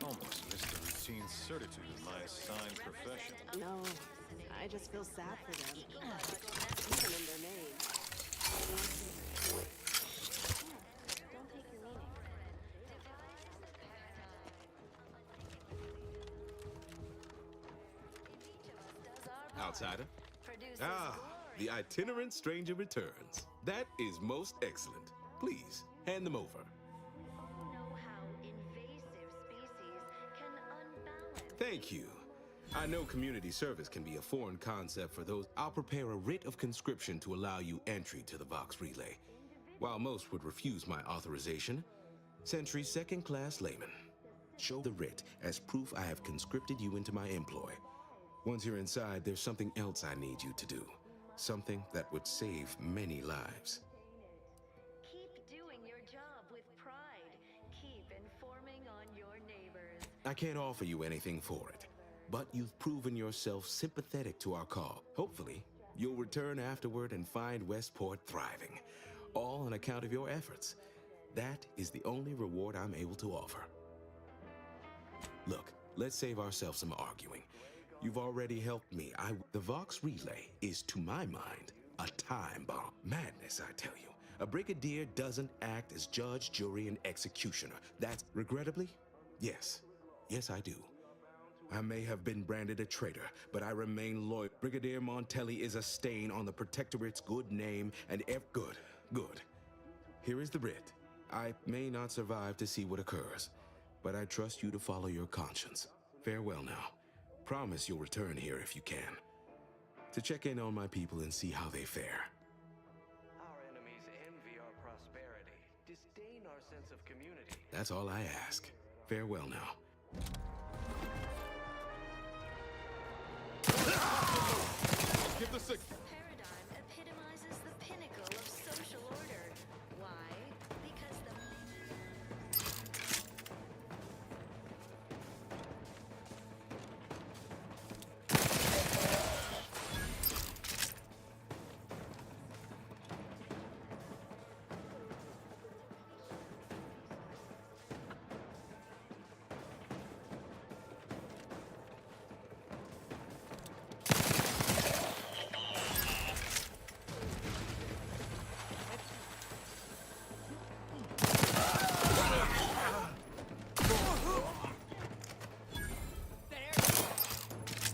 Speaker 8: Almost missed the routine certitude of my assigned profession.
Speaker 3: No, I just feel sad for them. Even in their name.
Speaker 23: Don't take your meaning.
Speaker 7: Outsider? Ah, the itinerant stranger returns. That is most excellent. Please, hand them over.
Speaker 23: Know how invasive species can unbalance.
Speaker 7: Thank you. I know community service can be a foreign concept for those. I'll prepare a writ of conscription to allow you entry to the Vox Relay. While most would refuse my authorization, Sentry's second-class layman. Show the writ as proof I have conscripted you into my employ. Once you're inside, there's something else I need you to do. Something that would save many lives.
Speaker 23: Keep doing your job with pride. Keep informing on your neighbors.
Speaker 7: I can't offer you anything for it, but you've proven yourself sympathetic to our call. Hopefully, you'll return afterward and find Westport thriving, all on account of your efforts. That is the only reward I'm able to offer. Look, let's save ourselves some arguing. You've already helped me. The Vox Relay is, to my mind, a time bomb. Madness, I tell you. A brigadier doesn't act as judge, jury, and executioner. That's, regrettably, yes. Yes, I do. I may have been branded a traitor, but I remain loyal. Brigadier Montelli is a stain on the Protectorate's good name, and good. Here is the writ. I may not survive to see what occurs, but I trust you to follow your conscience. Farewell now. Promise you'll return here if you can, to check in on my people and see how they fare.
Speaker 6: Our enemies envy our prosperity, disdain our sense of community.
Speaker 7: That's all I ask. Farewell now.
Speaker 8: Give the signal.
Speaker 23: Paradigm epitomizes the pinnacle of social order. Why? Because the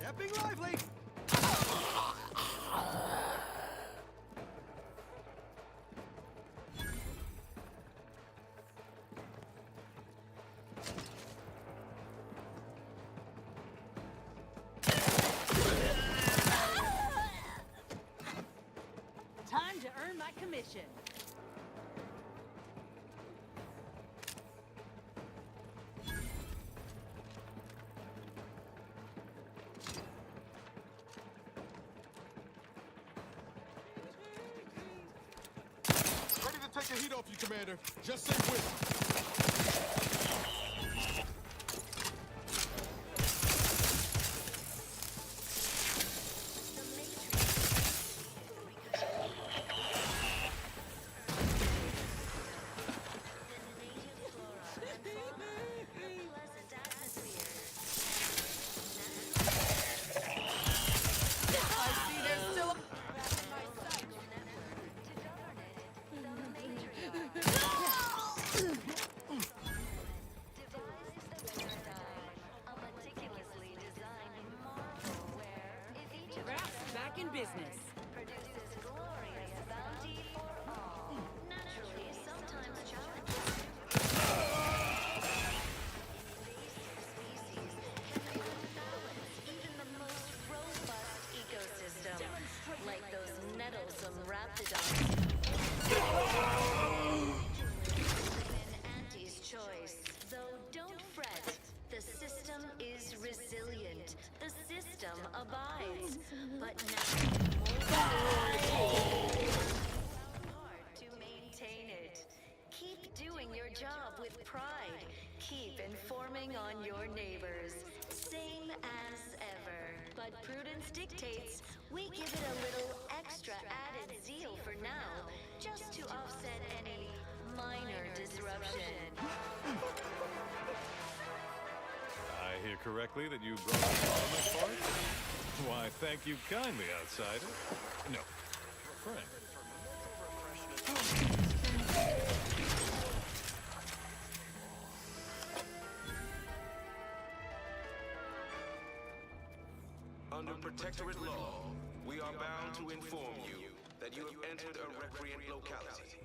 Speaker 13: Stepping lively!
Speaker 4: Time to earn my commission.
Speaker 8: Ready to take the heat off you, Commander. Just say when.
Speaker 23: job with pride. Keep informing on your neighbors. Same as ever. But prudence dictates we give it a little extra added zeal for now, just to offset any minor disruption.
Speaker 8: I hear correctly that you brought a compliment for it? Why, thank you kindly, outsider. No, friend.
Speaker 19: Under Protectorate law, we are bound to inform you that you have entered a recreant locality.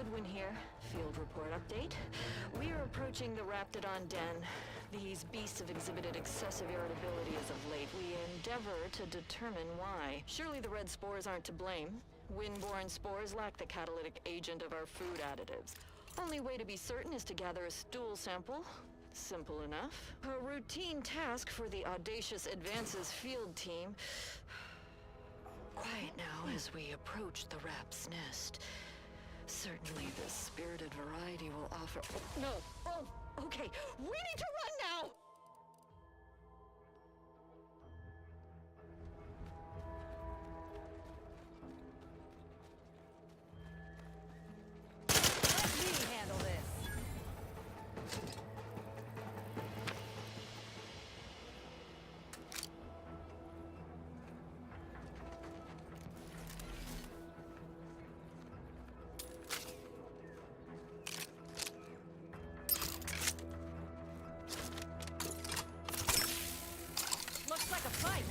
Speaker 14: Goodwin here. Field report update. We are approaching the Raptidon Den. These beasts have exhibited excessive irritability as of late. We endeavor to determine why. Surely the red spores aren't to blame. Wind-borne spores lack the catalytic agent of our food additives. Only way to be certain is to gather a stool sample. Simple enough. A routine task for the Audacious Advances field team. Quiet now as we approach the rap's nest. Certainly the spirited variety will offer... Oh, no! Oh, okay. We need to run now!
Speaker 9: Let me handle this. Looks like a fight.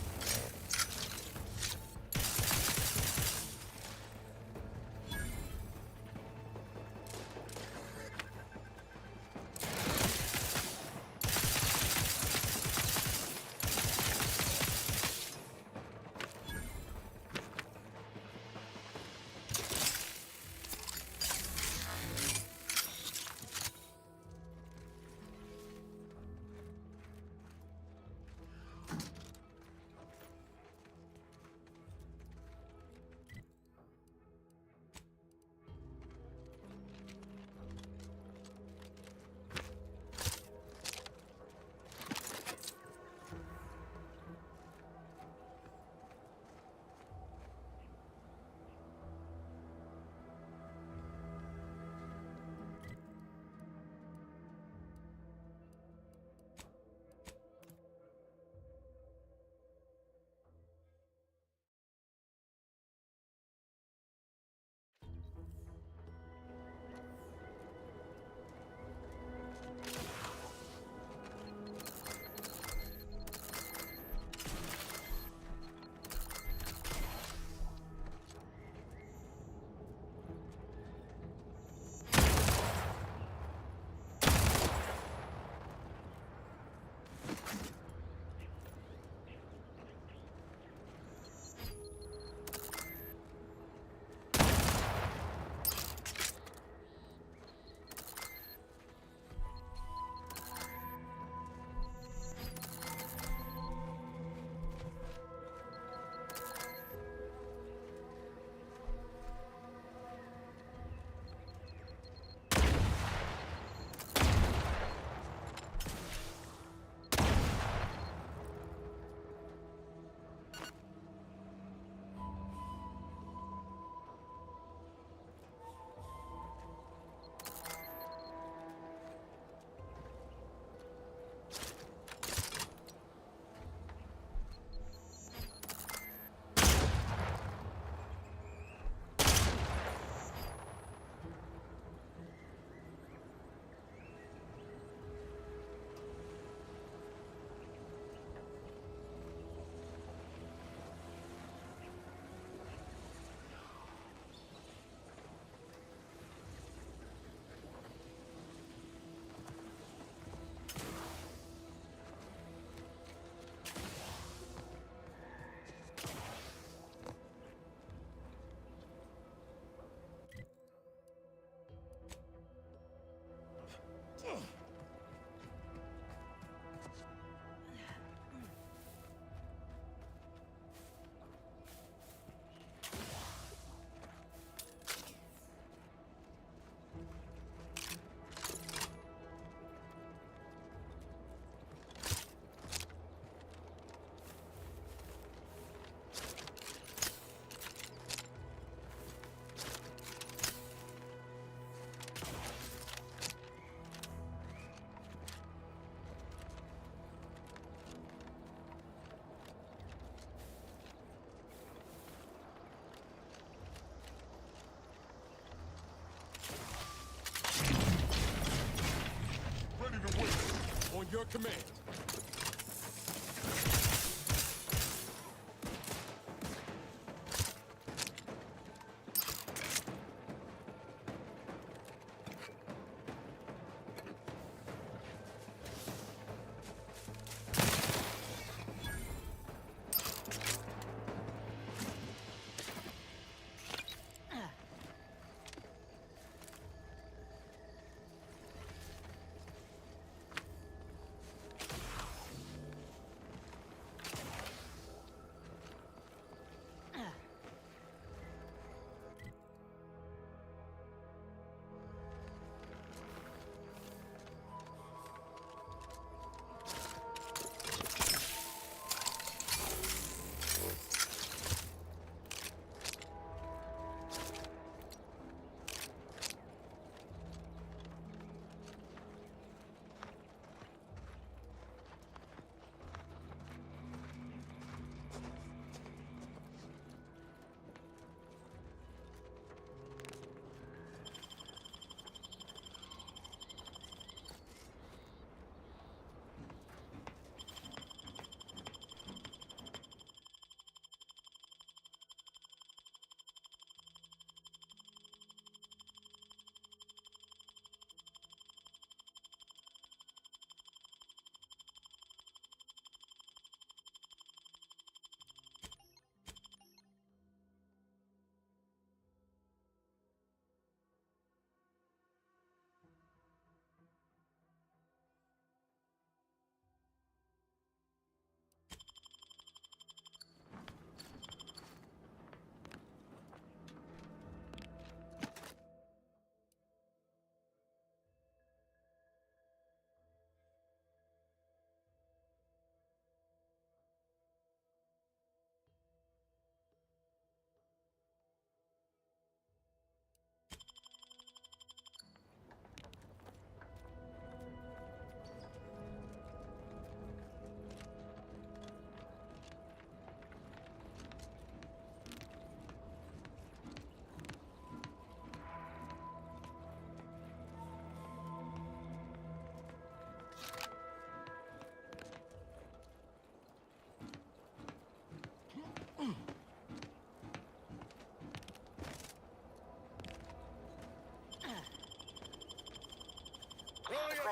Speaker 16: On your command.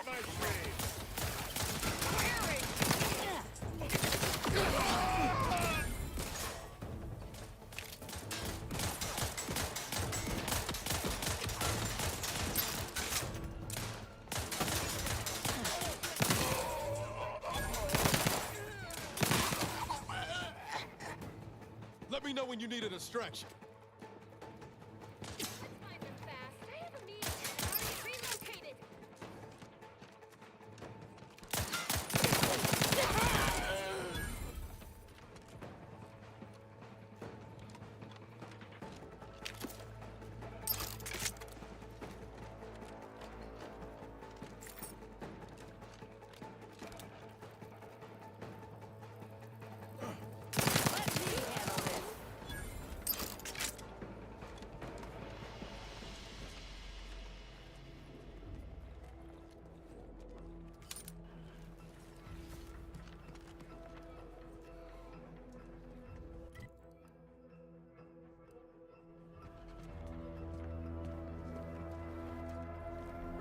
Speaker 5: my stream!
Speaker 16: Let me know when you need a distraction.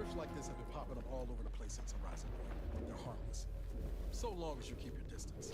Speaker 2: Rifts like this have been popping up all over the place since Horizon Point. They're harmless. So long as you keep your distance.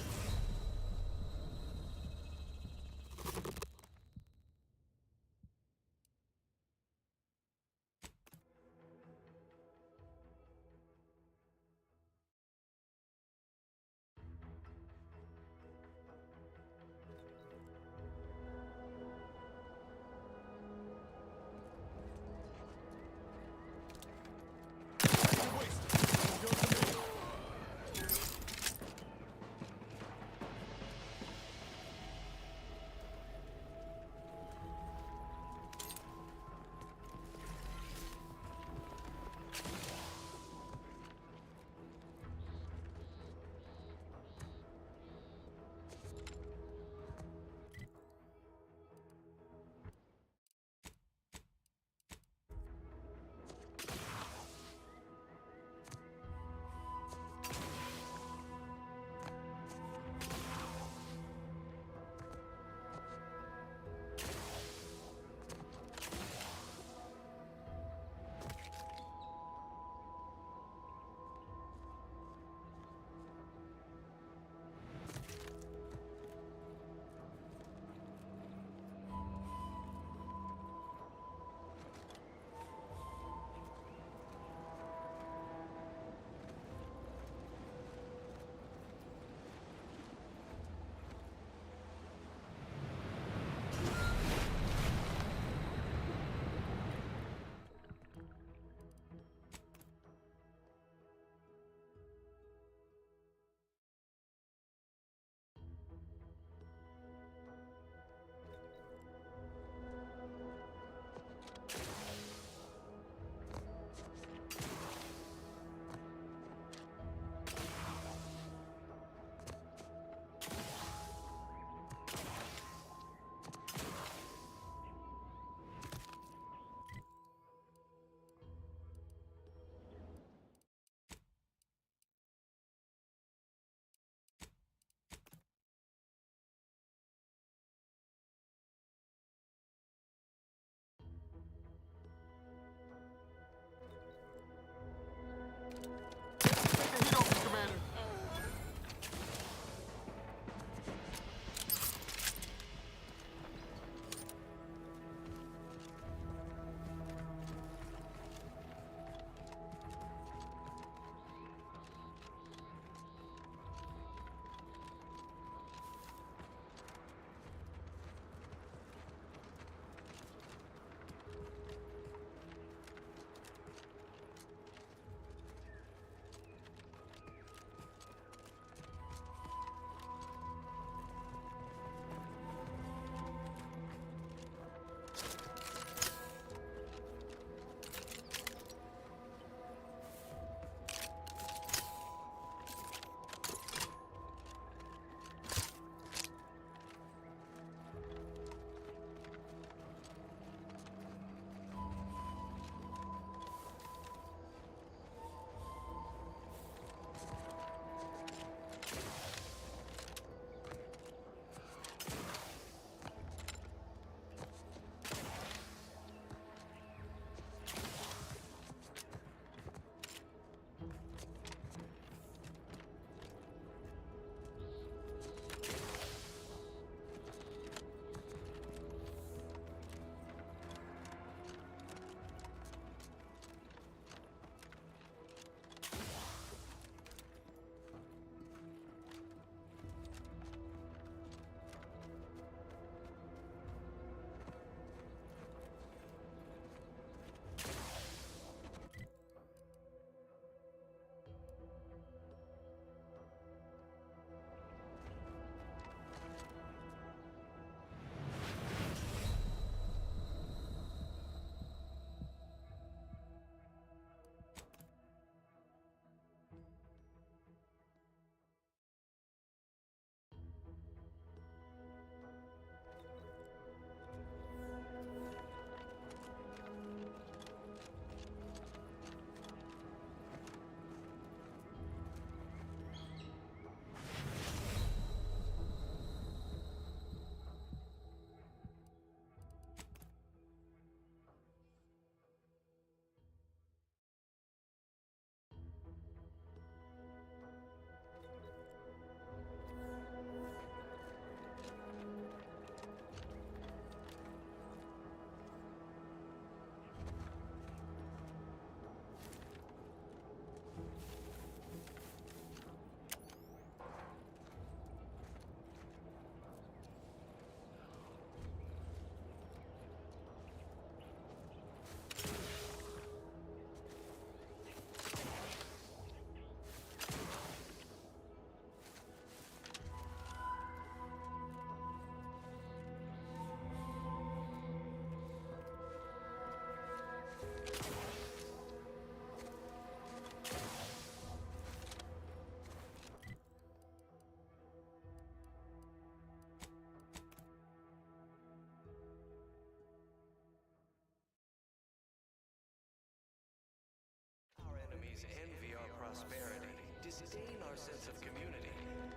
Speaker 6: our sense of community.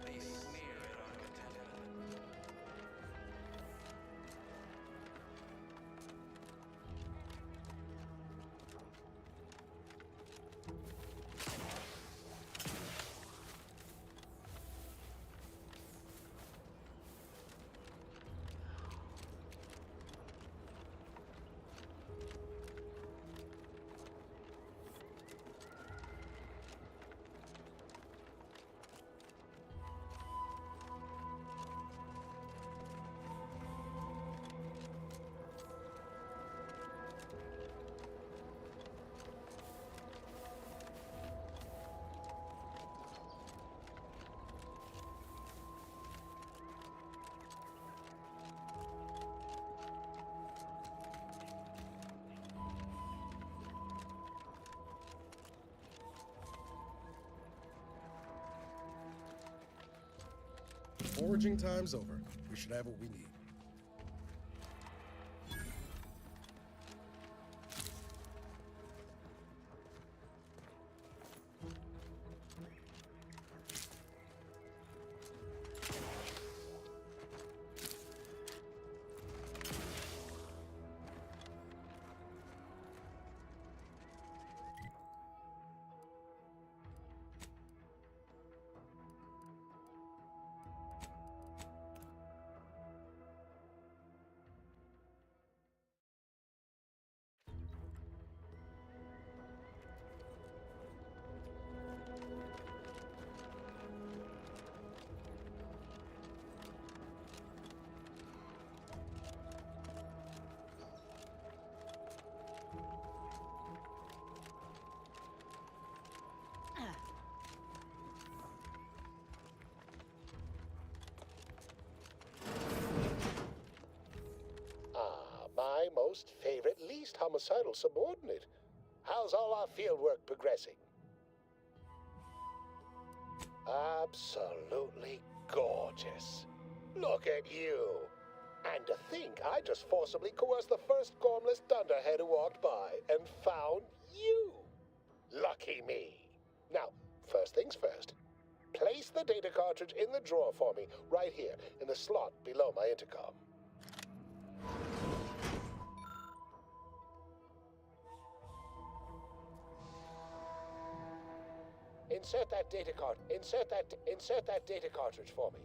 Speaker 6: They sneer at our contentment.
Speaker 2: Foraging time's over. We should have what we need.
Speaker 1: My most favorite, least homicidal subordinate. How's all our fieldwork progressing? Absolutely gorgeous. Look at you. And to think I just forcibly coerced the first gormless dunderhead who walked by and found you. Lucky me. Now, first things first. Place the data cartridge in the drawer for me, right here, in the slot below my intercom. Insert that data cartridge for me.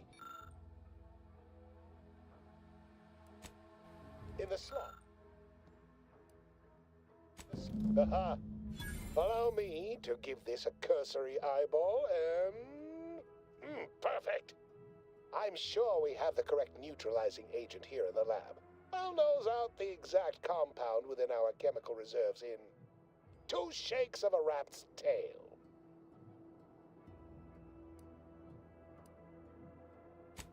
Speaker 1: In the slot. Allow me to give this a cursory eyeball and... perfect. I'm sure we have the correct neutralizing agent here in the lab. I'll nose out the exact compound within our chemical reserves in 2 shakes of a rat's tail.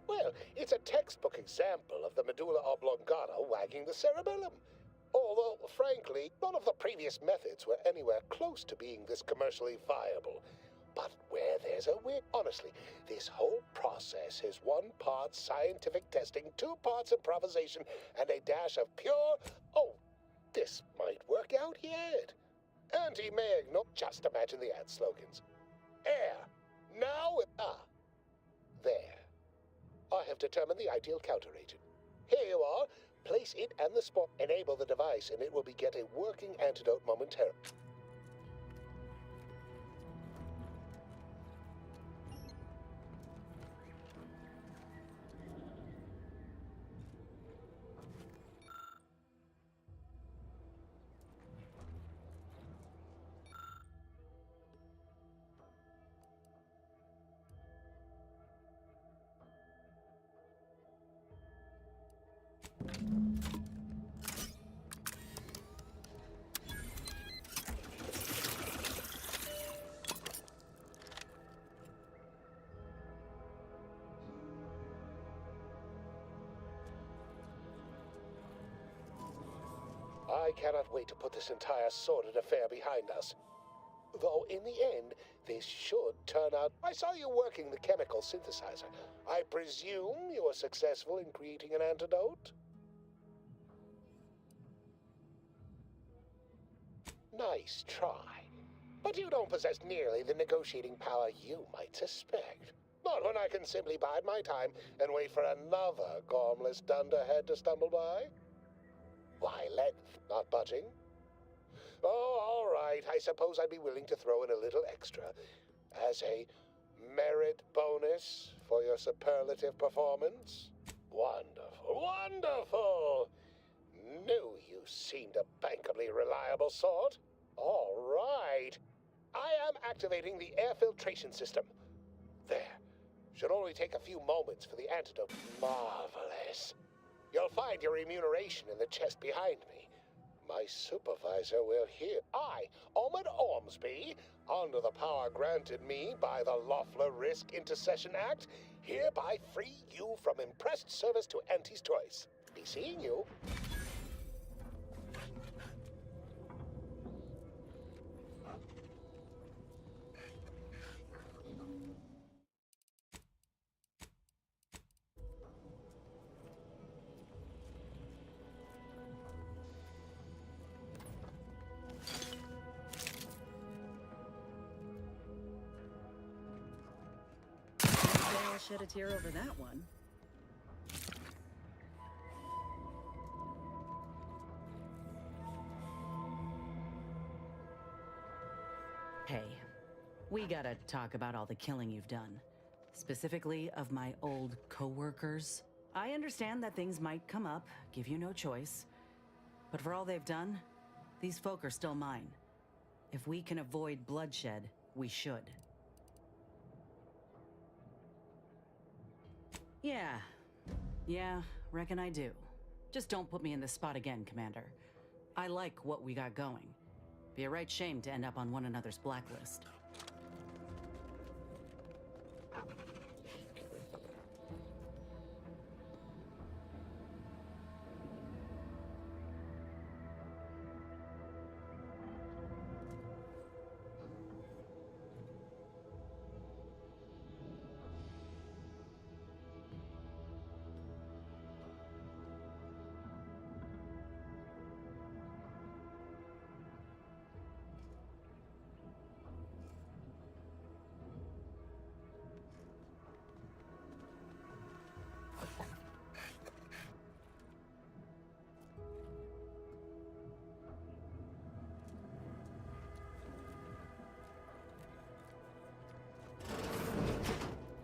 Speaker 1: Well, it's a textbook example of the medulla oblongata wagging the cerebellum. Although, frankly, none of the previous methods were anywhere close to being this commercially viable. But where there's a will, honestly, this whole process is 1 part scientific testing, 2 parts improvisation, and a dash of pure, this might work out yet. Anti-Meg, no, just imagine the ad slogans. Air, now, there. I have determined the ideal counteragent. Here you are. Place it and the spot. Enable the device, and it will beget a working antidote momentarily. I cannot wait to put this entire sordid affair behind us. Though, in the end, this should turn out... I saw you working the chemical synthesizer. I presume you were successful in creating an antidote? Nice try. But you don't possess nearly the negotiating power you might suspect. Not when I can simply bide my time and wait for another gormless dunderhead to stumble by. Why, length, not budging? Oh, all right, I suppose I'd be willing to throw in a little extra as a merit bonus for your superlative performance. Wonderful, wonderful! Knew you seemed a bankably reliable sort. All right. I am activating the air filtration system. There. Should only take a few moments for the antidote. Marvelous. You'll find your remuneration in the chest behind me. My supervisor will hear. I, Omid Ormsby, under the power granted me by the Loeffler Risk Intercession Act, hereby free you from impressed service to Auntie's choice. Be seeing you.
Speaker 4: I'll shed a tear over that one. Hey, we gotta talk about all the killing you've done. Specifically of my old co-workers. I understand that things might come up, give you no choice. But for all they've done, these folk are still mine. If we can avoid bloodshed, we should. Yeah, reckon I do. Just don't put me in this spot again, Commander. I like what we got going. Be a right shame to end up on one another's blacklist.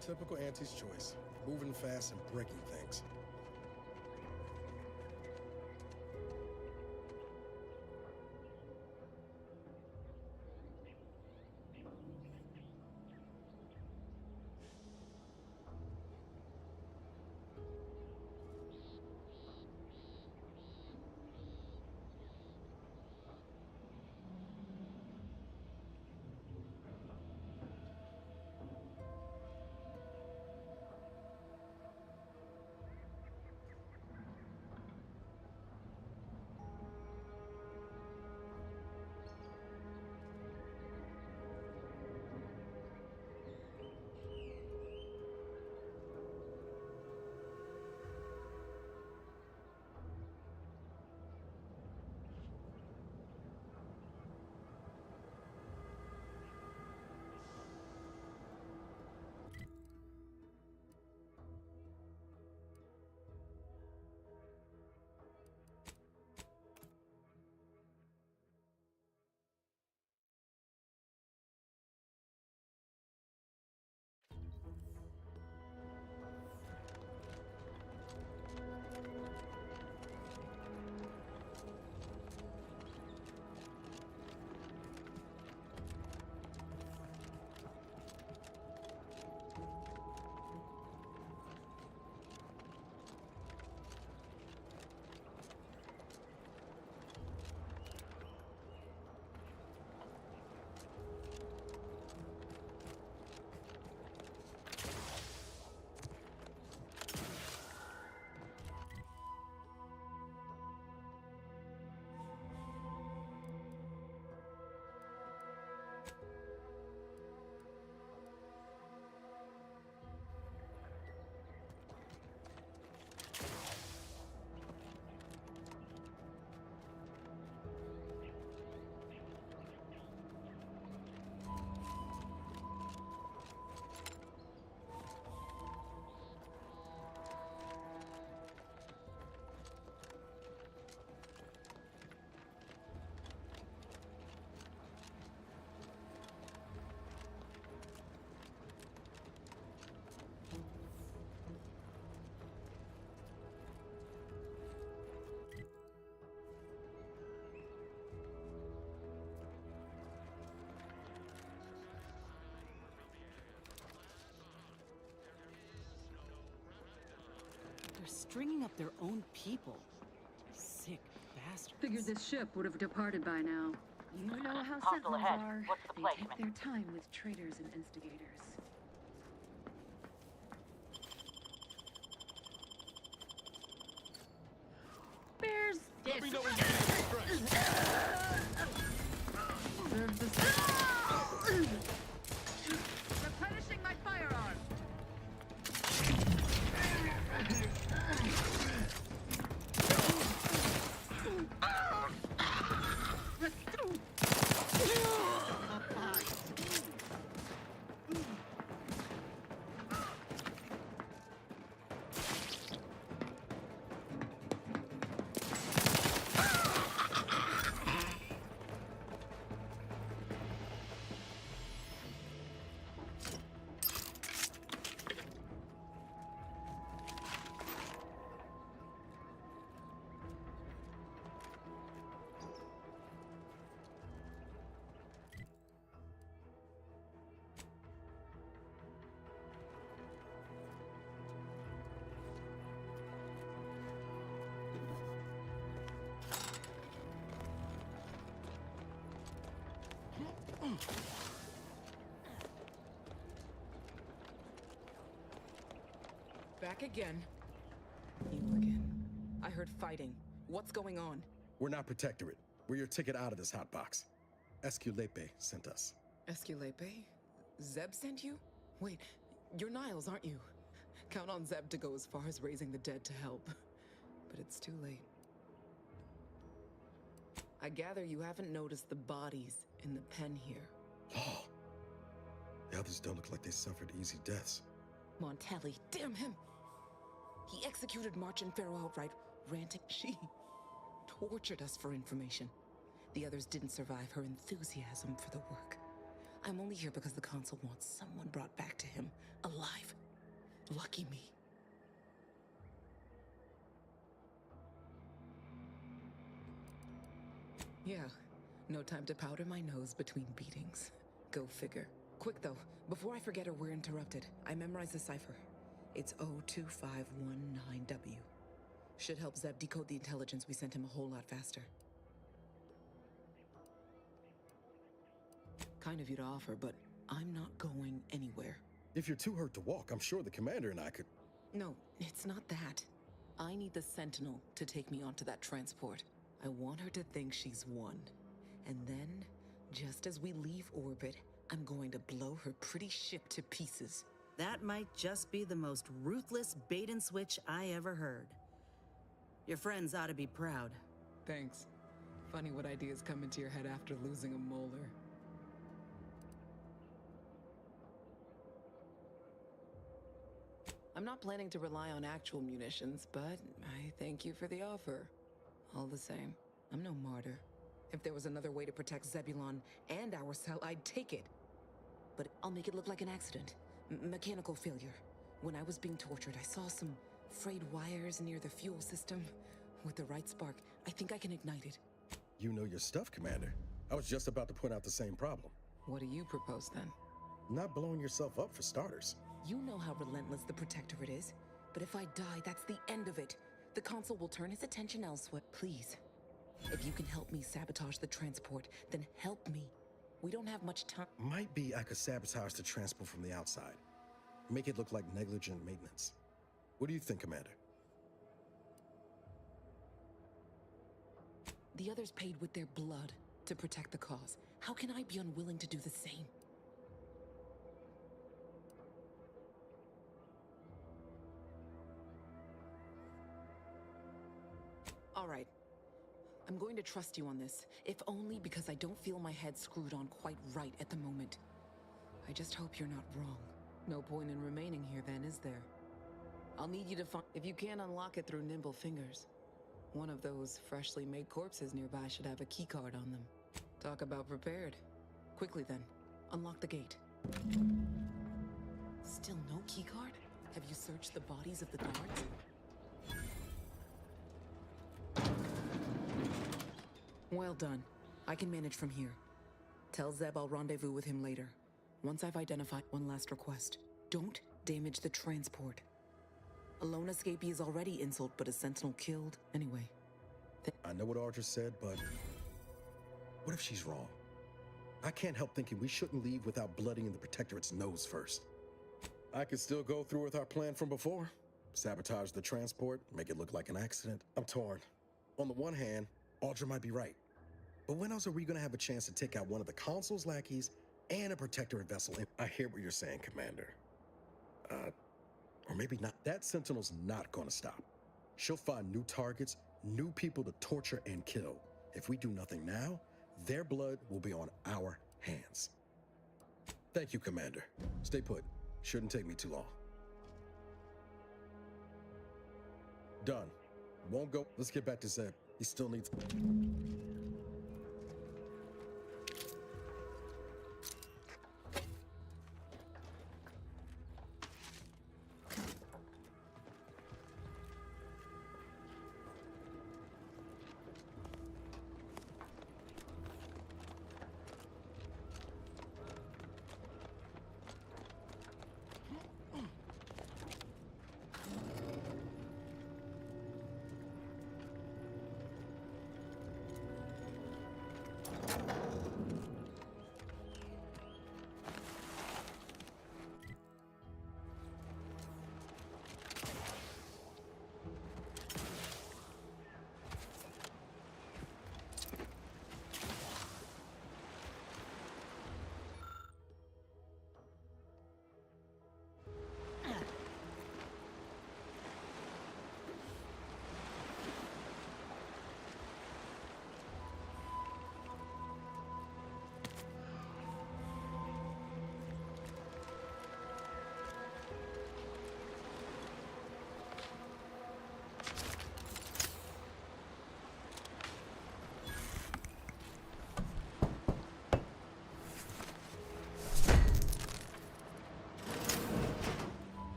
Speaker 2: Typical Auntie's choice. Moving fast and breaking things.
Speaker 4: Stringing up their own people. Sick bastards.
Speaker 17: Figured this ship would have departed by now. You know how
Speaker 18: Hostile
Speaker 17: Sentinels
Speaker 18: ahead.
Speaker 17: are.
Speaker 18: What's the
Speaker 17: They
Speaker 18: placement?
Speaker 17: take their time with traitors and instigators. Bears
Speaker 16: Let me know when you need a distraction.
Speaker 17: Serve the replenishing my firearm.
Speaker 21: Back again. You again. I heard fighting. What's going on?
Speaker 2: We're not Protectorate. We're your ticket out of this hotbox. Esculepe sent us.
Speaker 21: Esculepe? Zeb sent you? Wait, you're Niles, aren't you? Count on Zeb to go as far as raising the dead to help. But it's too late. I gather you haven't noticed the bodies in the pen here.
Speaker 2: Oh. The others don't look like they suffered easy deaths.
Speaker 21: Montelli, damn him! He executed March and Pharaoh outright, ranting. She tortured us for information. The others didn't survive her enthusiasm for the work. I'm only here because the Consul wants someone brought back to him, alive. Lucky me. Yeah, no time to powder my nose between beatings. Go figure. Quick though, before I forget or we're interrupted, I memorized the cipher. It's 02519W. Should help Zeb decode the intelligence we sent him a whole lot faster. Kind of you to offer, but I'm not going anywhere.
Speaker 2: If you're too hurt to walk, I'm sure the commander and I could...
Speaker 21: No, it's not that. I need the Sentinel to take me onto that transport. I want her to think she's won. And then, just as we leave orbit, I'm going to blow her pretty ship to pieces.
Speaker 4: That might just be the most ruthless bait and switch I ever heard. Your friends ought to be proud.
Speaker 21: Thanks. Funny what ideas come into your head after losing a molar. I'm not planning to rely on actual munitions, but I thank you for the offer. All the same, I'm no martyr. If there was another way to protect Zebulon and our cell, I'd take it. But I'll make it look like an accident. Mechanical failure. When I was being tortured, I saw some frayed wires near the fuel system. With the right spark, I think I can ignite it.
Speaker 2: You know your stuff, Commander. I was just about to point out the same problem.
Speaker 21: What do you propose then?
Speaker 2: Not blowing yourself up for starters.
Speaker 21: You know how relentless the Protectorate is. But if I die, that's the end of it. The Consul will turn his attention elsewhere. Please, if you can help me sabotage the transport, then help me. We don't have much time.
Speaker 2: Might be I could sabotage the transport from the outside. Make it look like negligent maintenance. What do you think, Commander?
Speaker 21: The others paid with their blood to protect the cause. How can I be unwilling to do the same? All right. I'm going to trust you on this, if only because I don't feel my head screwed on quite right at the moment. I just hope you're not wrong. No point in remaining here then, is there? I'll need you to find... If you can't unlock it through nimble fingers, one of those freshly made corpses nearby should have a keycard on them. Talk about prepared. Quickly then, unlock the gate. Still no keycard? Have you searched the bodies of the guards? Well done. I can manage from here. Tell Zeb I'll rendezvous with him later. Once I've identified one last request. Don't damage the transport. A lone escapee is already insult, but a sentinel killed. Anyway.
Speaker 2: I know what Audra said, but what if she's wrong? I can't help thinking we shouldn't leave without bloodying the Protectorate's nose first. I could still go through with our plan from before. Sabotage the transport, make it look like an accident. I'm torn. On the one hand, Audra might be right. But when else are we gonna have a chance to take out one of the Consul's lackeys and a Protectorate vessel? I hear what you're saying, Commander. Or maybe not. That Sentinel's not gonna stop. She'll find new targets, new people to torture and kill. If we do nothing now, their blood will be on our hands. Thank you, Commander. Stay put. Shouldn't take me too long. Done. Won't go. Let's get back to Zeb. He still needs...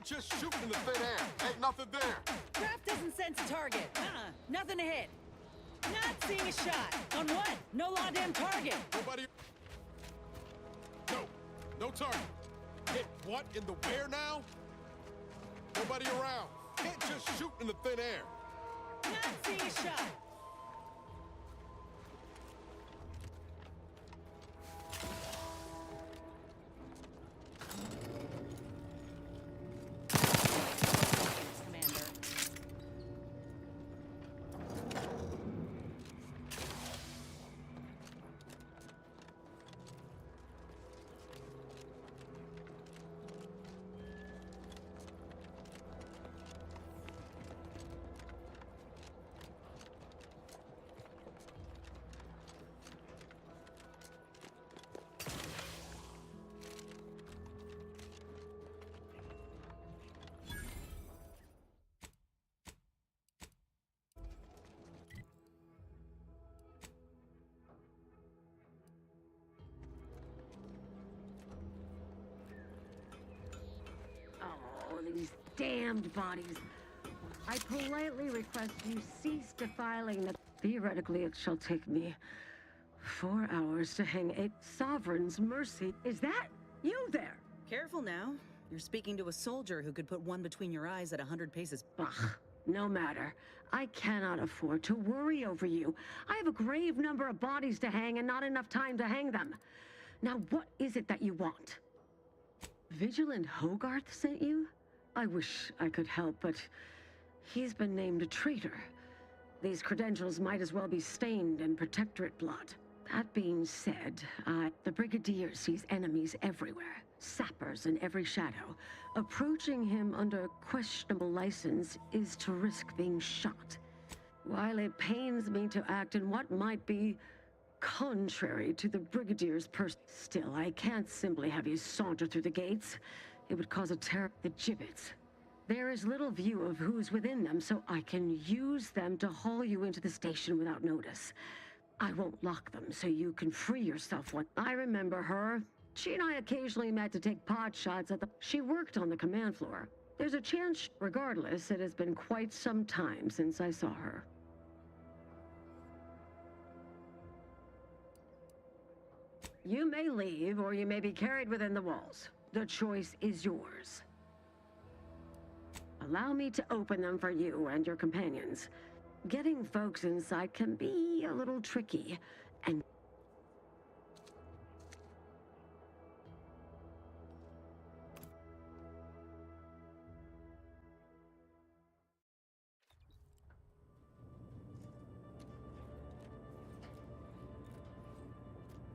Speaker 16: Just shoot in the thin air. Ain't nothing there.
Speaker 4: Craft doesn't sense a target. Nothing to hit. Not seeing a shot. On what? No damn target.
Speaker 16: Nobody... No target. Hit what in the where now? Nobody around. Can't just shoot in the thin air.
Speaker 4: Not seeing a shot.
Speaker 11: damned bodies. I politely request you cease defiling the... Theoretically, it shall take me 4 hours to hang a sovereign's mercy. Is that you there?
Speaker 4: Careful now. You're speaking to a soldier who could put one between your eyes at 100 paces.
Speaker 11: Ugh, no matter. I cannot afford to worry over you. I have a grave number of bodies to hang and not enough time to hang them. Now, what is it that you want? Vigilant Hogarth sent you? I wish I could help, but he's been named a traitor. These credentials might as well be stained in Protectorate blood. That being said, the Brigadier sees enemies everywhere, sappers in every shadow. Approaching him under questionable license is to risk being shot. While it pains me to act in what might be contrary to the Brigadier's still, I can't simply have you saunter through the gates. It would cause a terror. The gibbets. There is little view of who's within them, so I can use them to haul you into the station without notice. I won't lock them, so you can free yourself when... I remember her. She and I occasionally met to take pot shots at the... She worked on the command floor. There's a chance... Regardless, it has been quite some time since I saw her. You may leave, or you may be carried within the walls. The choice is yours. Allow me to open them for you and your companions. Getting folks inside can be a little tricky, and...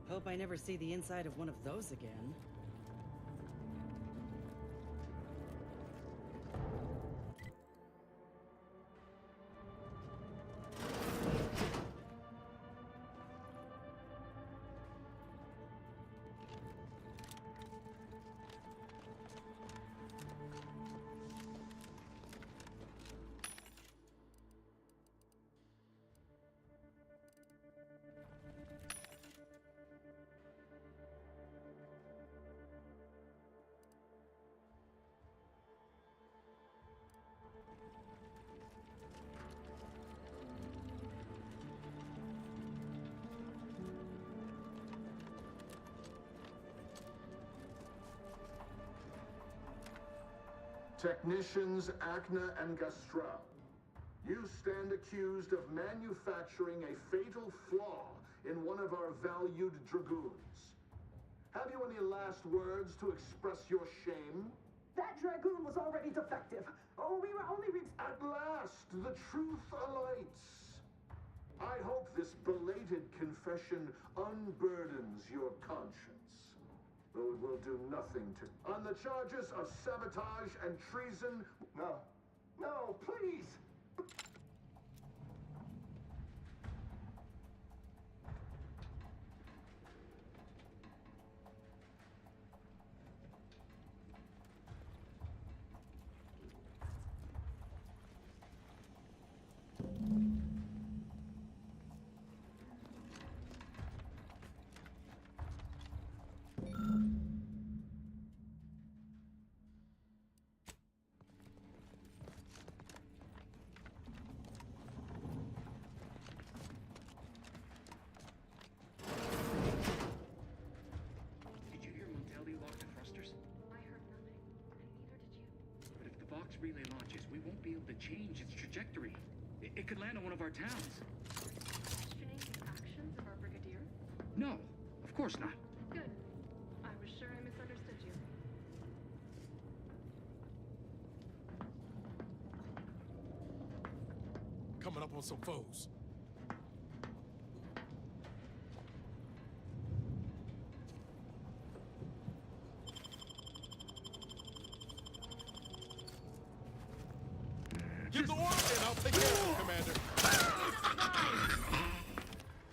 Speaker 4: Hope I never see the inside of one of those again.
Speaker 15: Technicians Acna and Gastral, you stand accused of manufacturing a fatal flaw in one of our valued dragoons. Have you any last words to express your shame?
Speaker 18: That dragoon was already defective. Oh, we were only
Speaker 15: At last, the truth alights. I hope this belated confession unburdens your conscience. Though it will do nothing to... On the charges of sabotage and treason...
Speaker 18: No. No, please!
Speaker 22: Relay launches, we won't be able to change its trajectory. It could land on one of our towns.
Speaker 17: Questioning the actions of our brigadier?
Speaker 22: No, of course not.
Speaker 17: Good. I was sure I misunderstood you.
Speaker 16: Coming up on some foes. Give the order and I'll take care of it, Commander.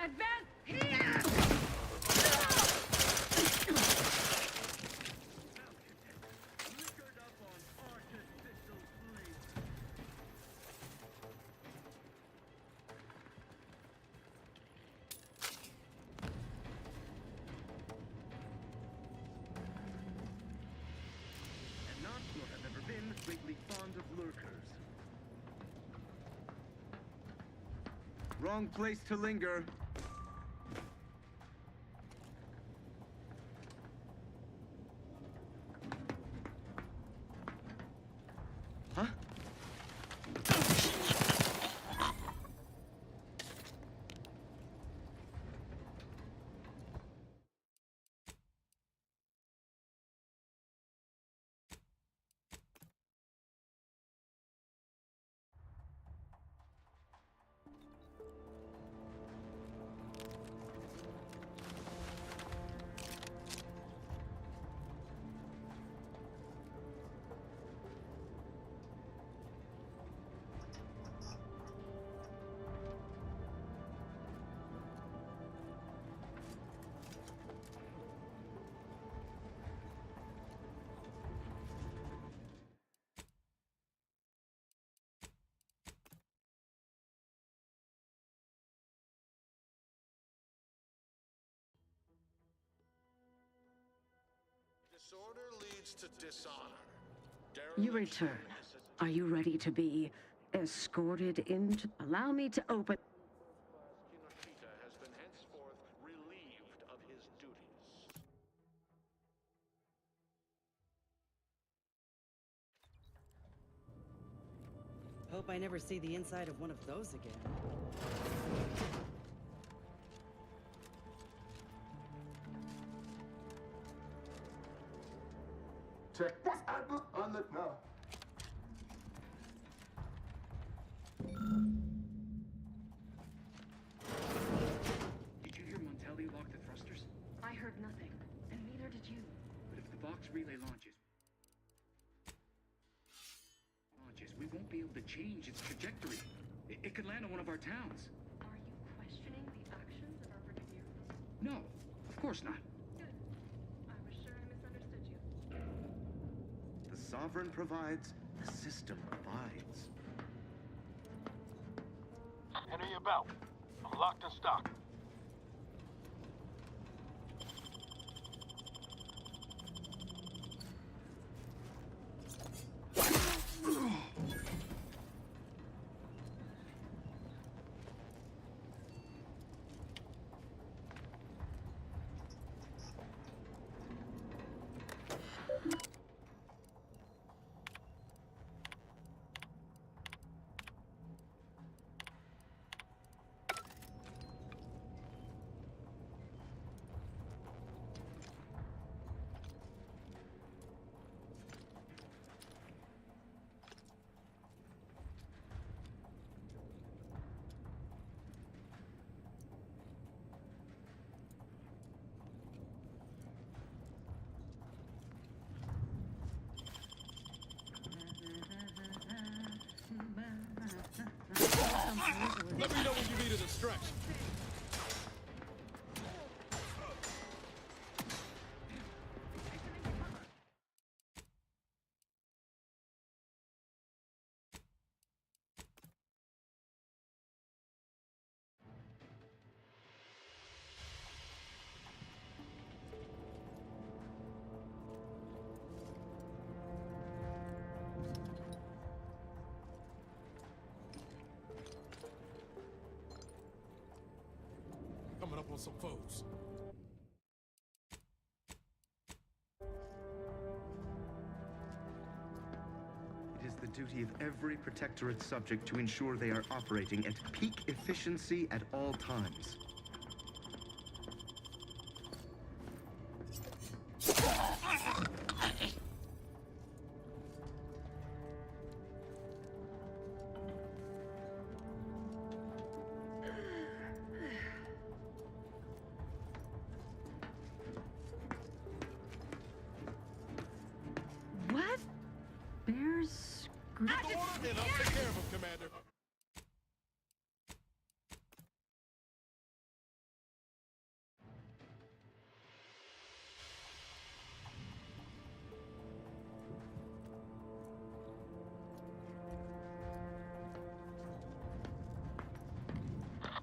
Speaker 11: Advance here!
Speaker 10: Wrong place to linger. Huh?
Speaker 15: Disorder leads to dishonor.
Speaker 11: You return. Are you ready to be escorted into... Allow me to open...
Speaker 15: Kinoshita has been henceforth relieved of his duties.
Speaker 4: Hope I never see the inside of one of those again.
Speaker 15: Check on the no.
Speaker 22: Did you hear Montelli lock the thrusters?
Speaker 17: I heard nothing, and neither did you.
Speaker 22: But if the Vox relay launches, we won't be able to change its trajectory. It could land on one of our towns.
Speaker 17: Are you questioning the actions of our brigadier?
Speaker 22: No, of course not.
Speaker 17: Good. I was sure I misunderstood you.
Speaker 10: The Sovereign provides, the system abides.
Speaker 5: Enemy about. I'm locked and stocked.
Speaker 16: Let me know when you need a distraction. Coming up on some foes.
Speaker 10: It is the duty of every Protectorate subject to ensure they are operating at peak efficiency at all times.
Speaker 11: What? Bears...
Speaker 16: And I'll take care of him, Commander.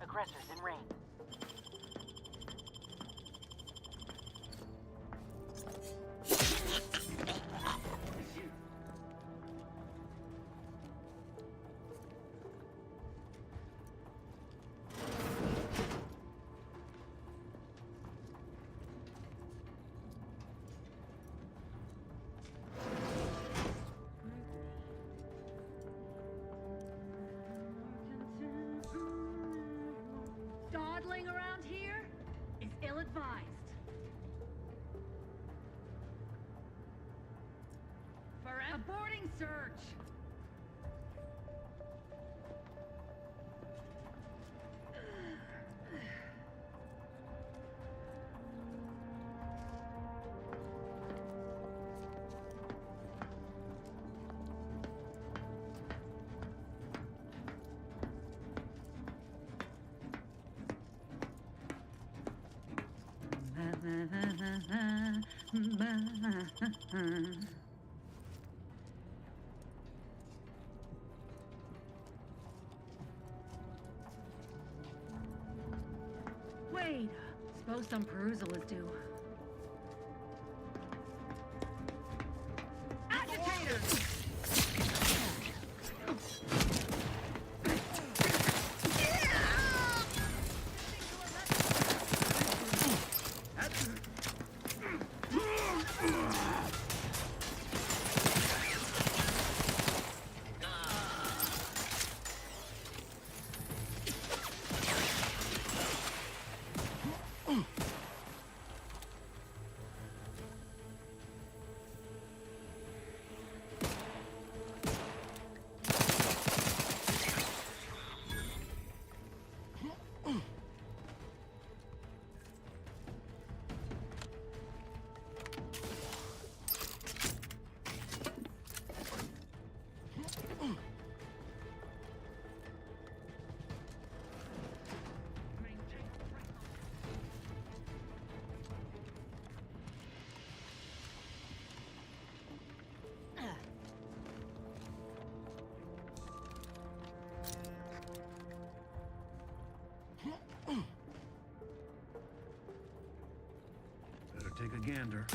Speaker 12: Aggressors in range.
Speaker 11: Traveling around here is ill-advised. For aborting search. Wait, suppose some perusal is due. Agitators!
Speaker 10: Better take a gander.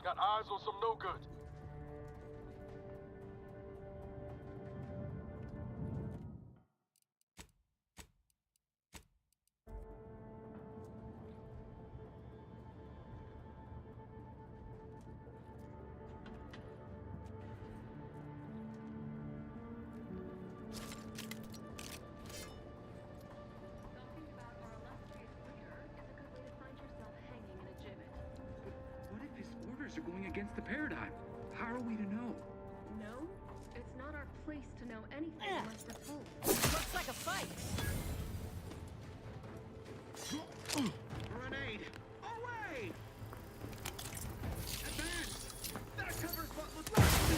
Speaker 5: Got eyes on some no good.
Speaker 22: What if his orders are going against the paradigm? How are we to know?
Speaker 17: No, it's not our place to know anything unless we're told.
Speaker 14: Looks like a fight.
Speaker 22: Grenade! Away! Advance! That covers what was left of me!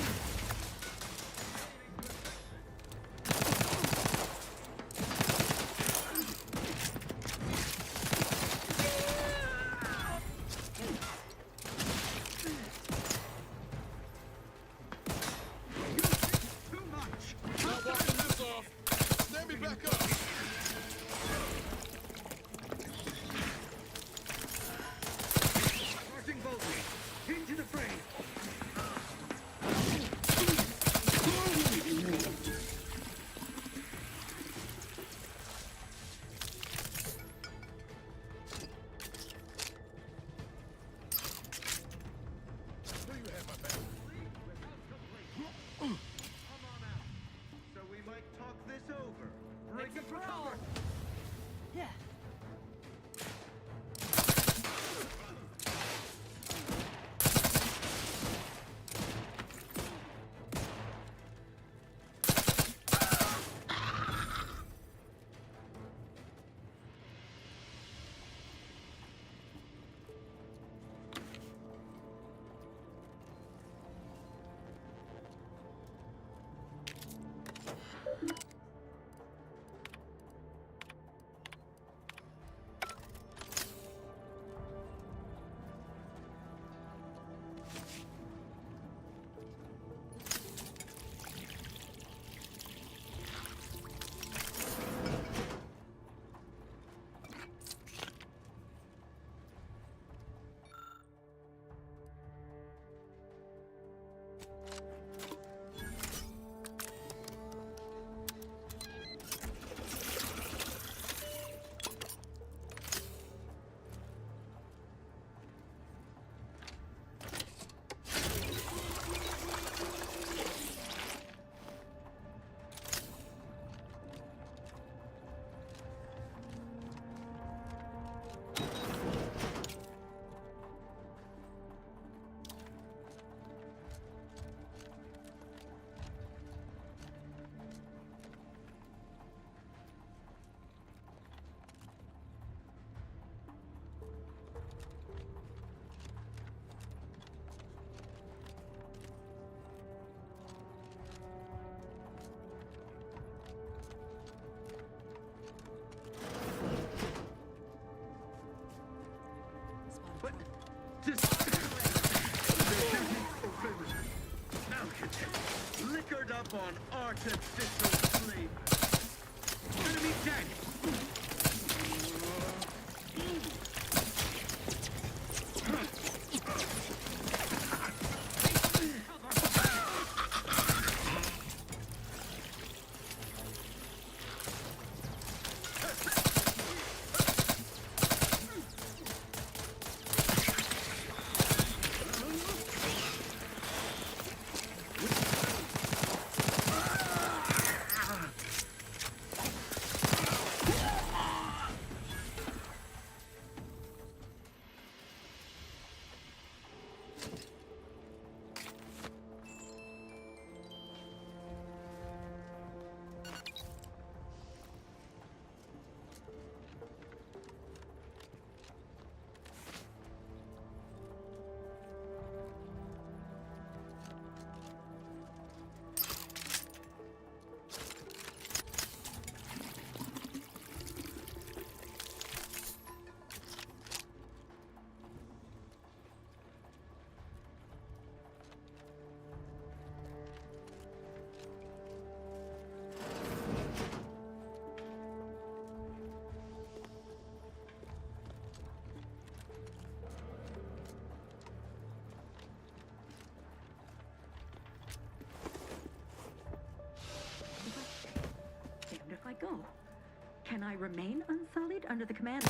Speaker 16: Not walking this off. Stand me back up.
Speaker 22: Marching boldly! Into the fray!
Speaker 16: Where you have my back?
Speaker 10: Come on out. So we might talk this over. Break it for cover.
Speaker 14: Yeah.
Speaker 10: Liquored up on artificial sleep. Enemy dead!
Speaker 11: I remain unsullied under the command.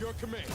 Speaker 16: your command.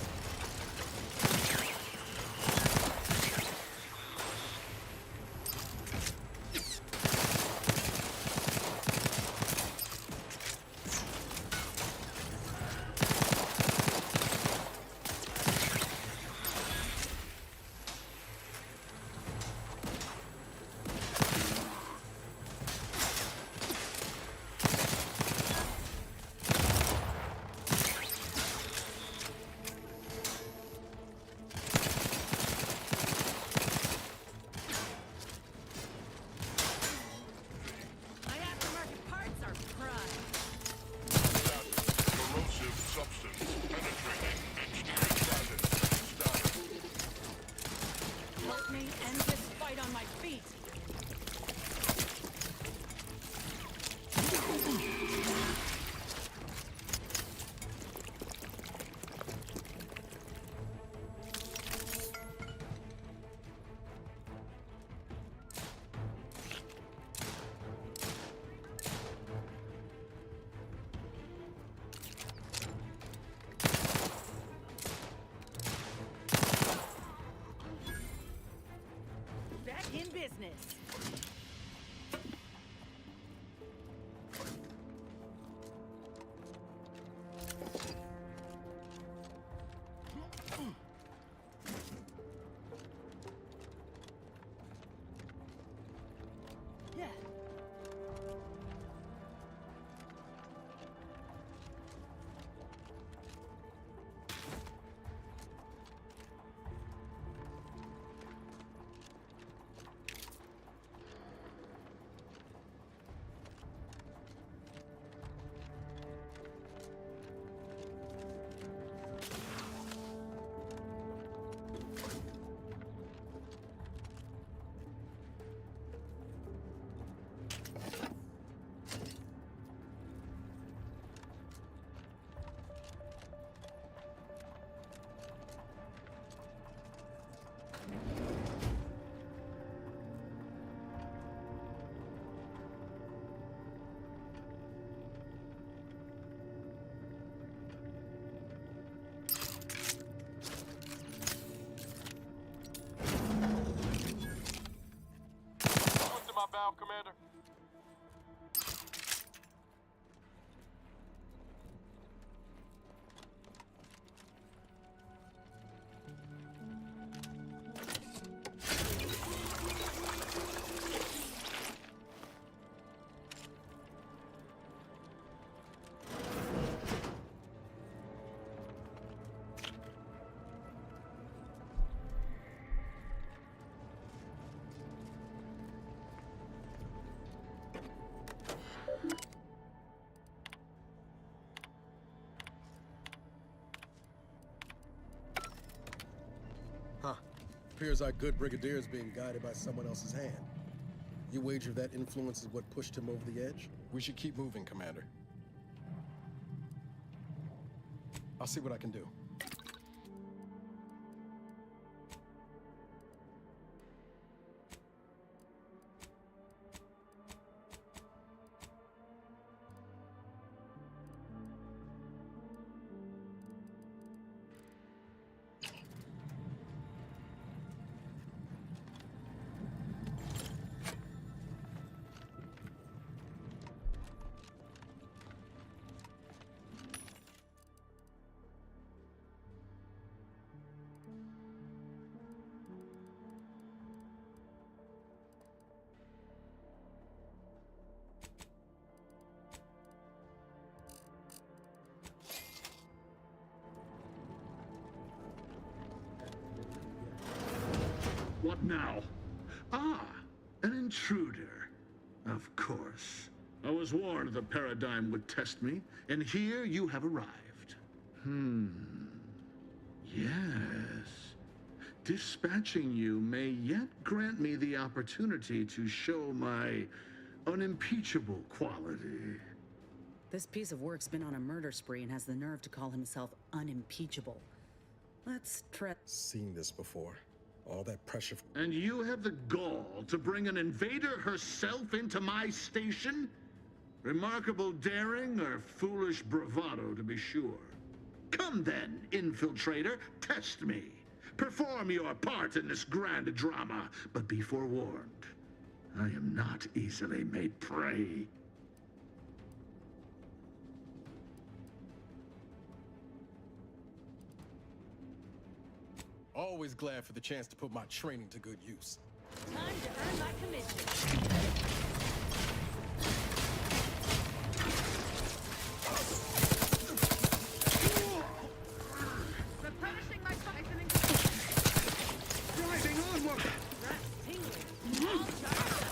Speaker 5: My valve, Commander.
Speaker 2: Huh. Appears our good brigadier is being guided by someone else's hand. You wager that influence is what pushed him over the edge? We should keep moving, Commander. I'll see what I can do.
Speaker 15: What now? Ah, an intruder. Of course. I was warned the Paradigm would test me, and here you have arrived. Yes. Dispatching you may yet grant me the opportunity to show my unimpeachable quality.
Speaker 4: This piece of work's been on a murder spree and has the nerve to call himself unimpeachable. Let's try.
Speaker 2: Seen this before. All that pressure.
Speaker 15: And you have the gall to bring an invader herself into my station? Remarkable daring or foolish bravado, to be sure. Come then, infiltrator, test me. Perform your part in this grand drama, but be forewarned. I am not easily made prey.
Speaker 2: Always glad for the chance to put my training to good use.
Speaker 23: Time to earn my commission.
Speaker 11: Replenishing my siphon and
Speaker 15: Driving onward!
Speaker 23: That's tingling. All charged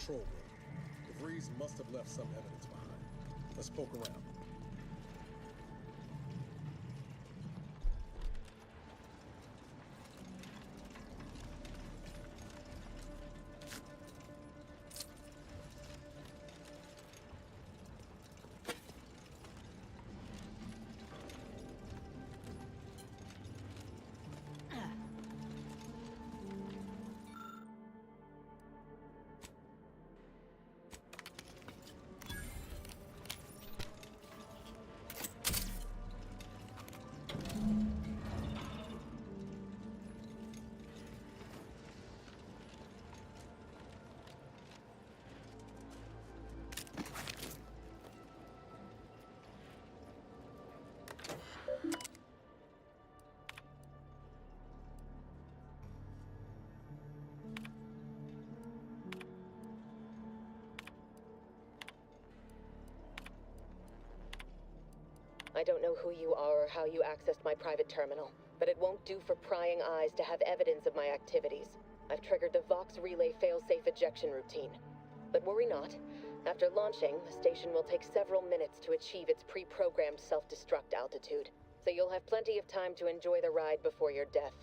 Speaker 2: control room. The Vrees must have left some evidence behind. Let's poke around.
Speaker 3: I don't know who you are or how you accessed my private terminal, but it won't do for prying eyes to have evidence of my activities. I've triggered the Vox Relay failsafe ejection routine. But worry not. After launching, the station will take several minutes to achieve its pre-programmed self-destruct altitude, so you'll have plenty of time to enjoy the ride before your death.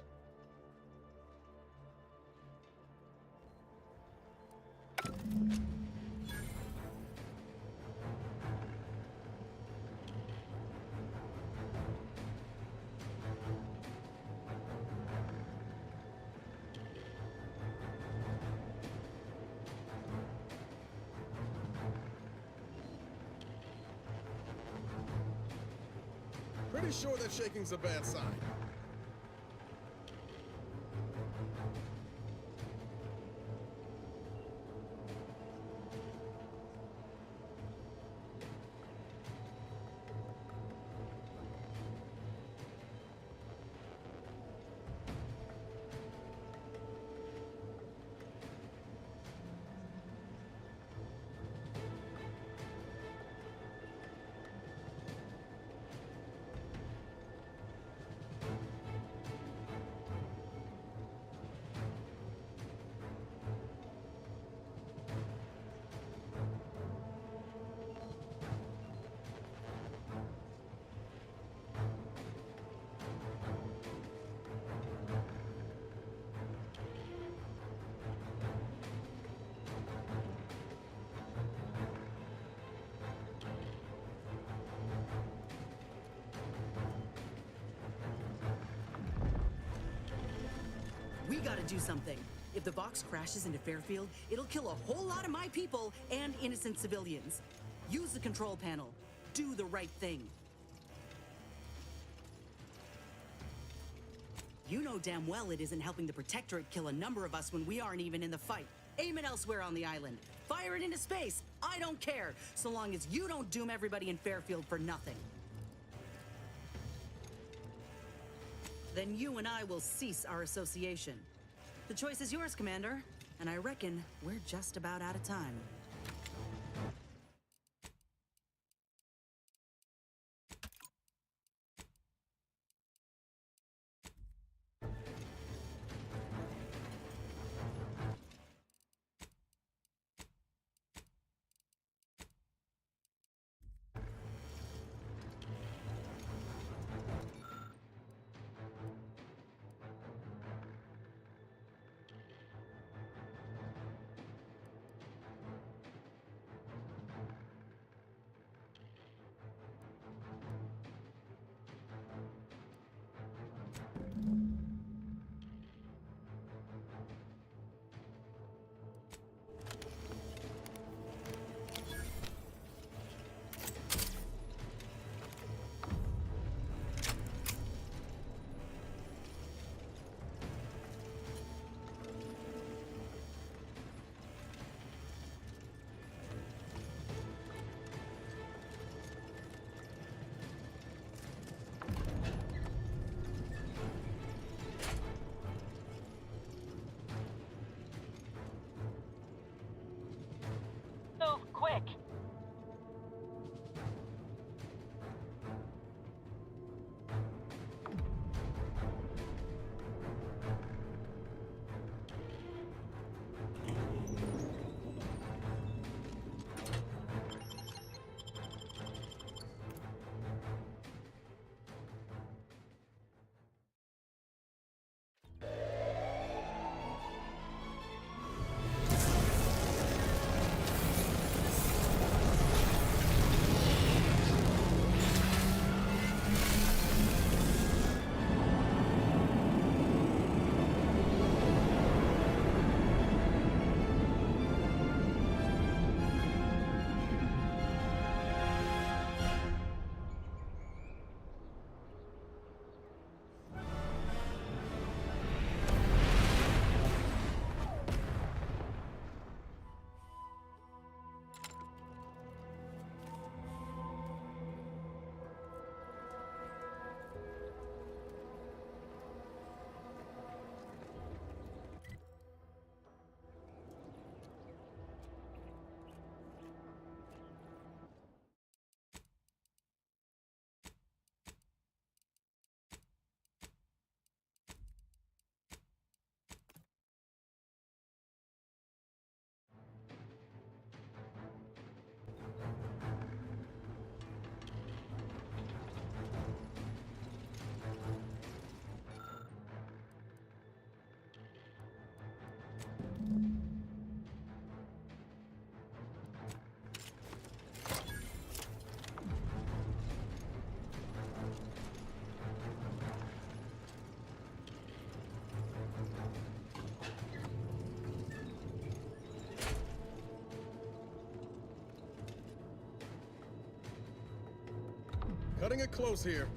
Speaker 2: Pretty sure that shaking's a bad sign.
Speaker 4: We gotta do something. If the Vox crashes into Fairfield, it'll kill a whole lot of my people and innocent civilians. Use the control panel. Do the right thing. You know damn well it isn't helping the Protectorate kill a number of us when we aren't even in the fight. Aim it elsewhere on the island. Fire it into space. I don't care, so long as you don't doom everybody in Fairfield for nothing. Then you and I will cease our association. The choice is yours, Commander, and I reckon we're just about out of time.
Speaker 2: Cutting it close here.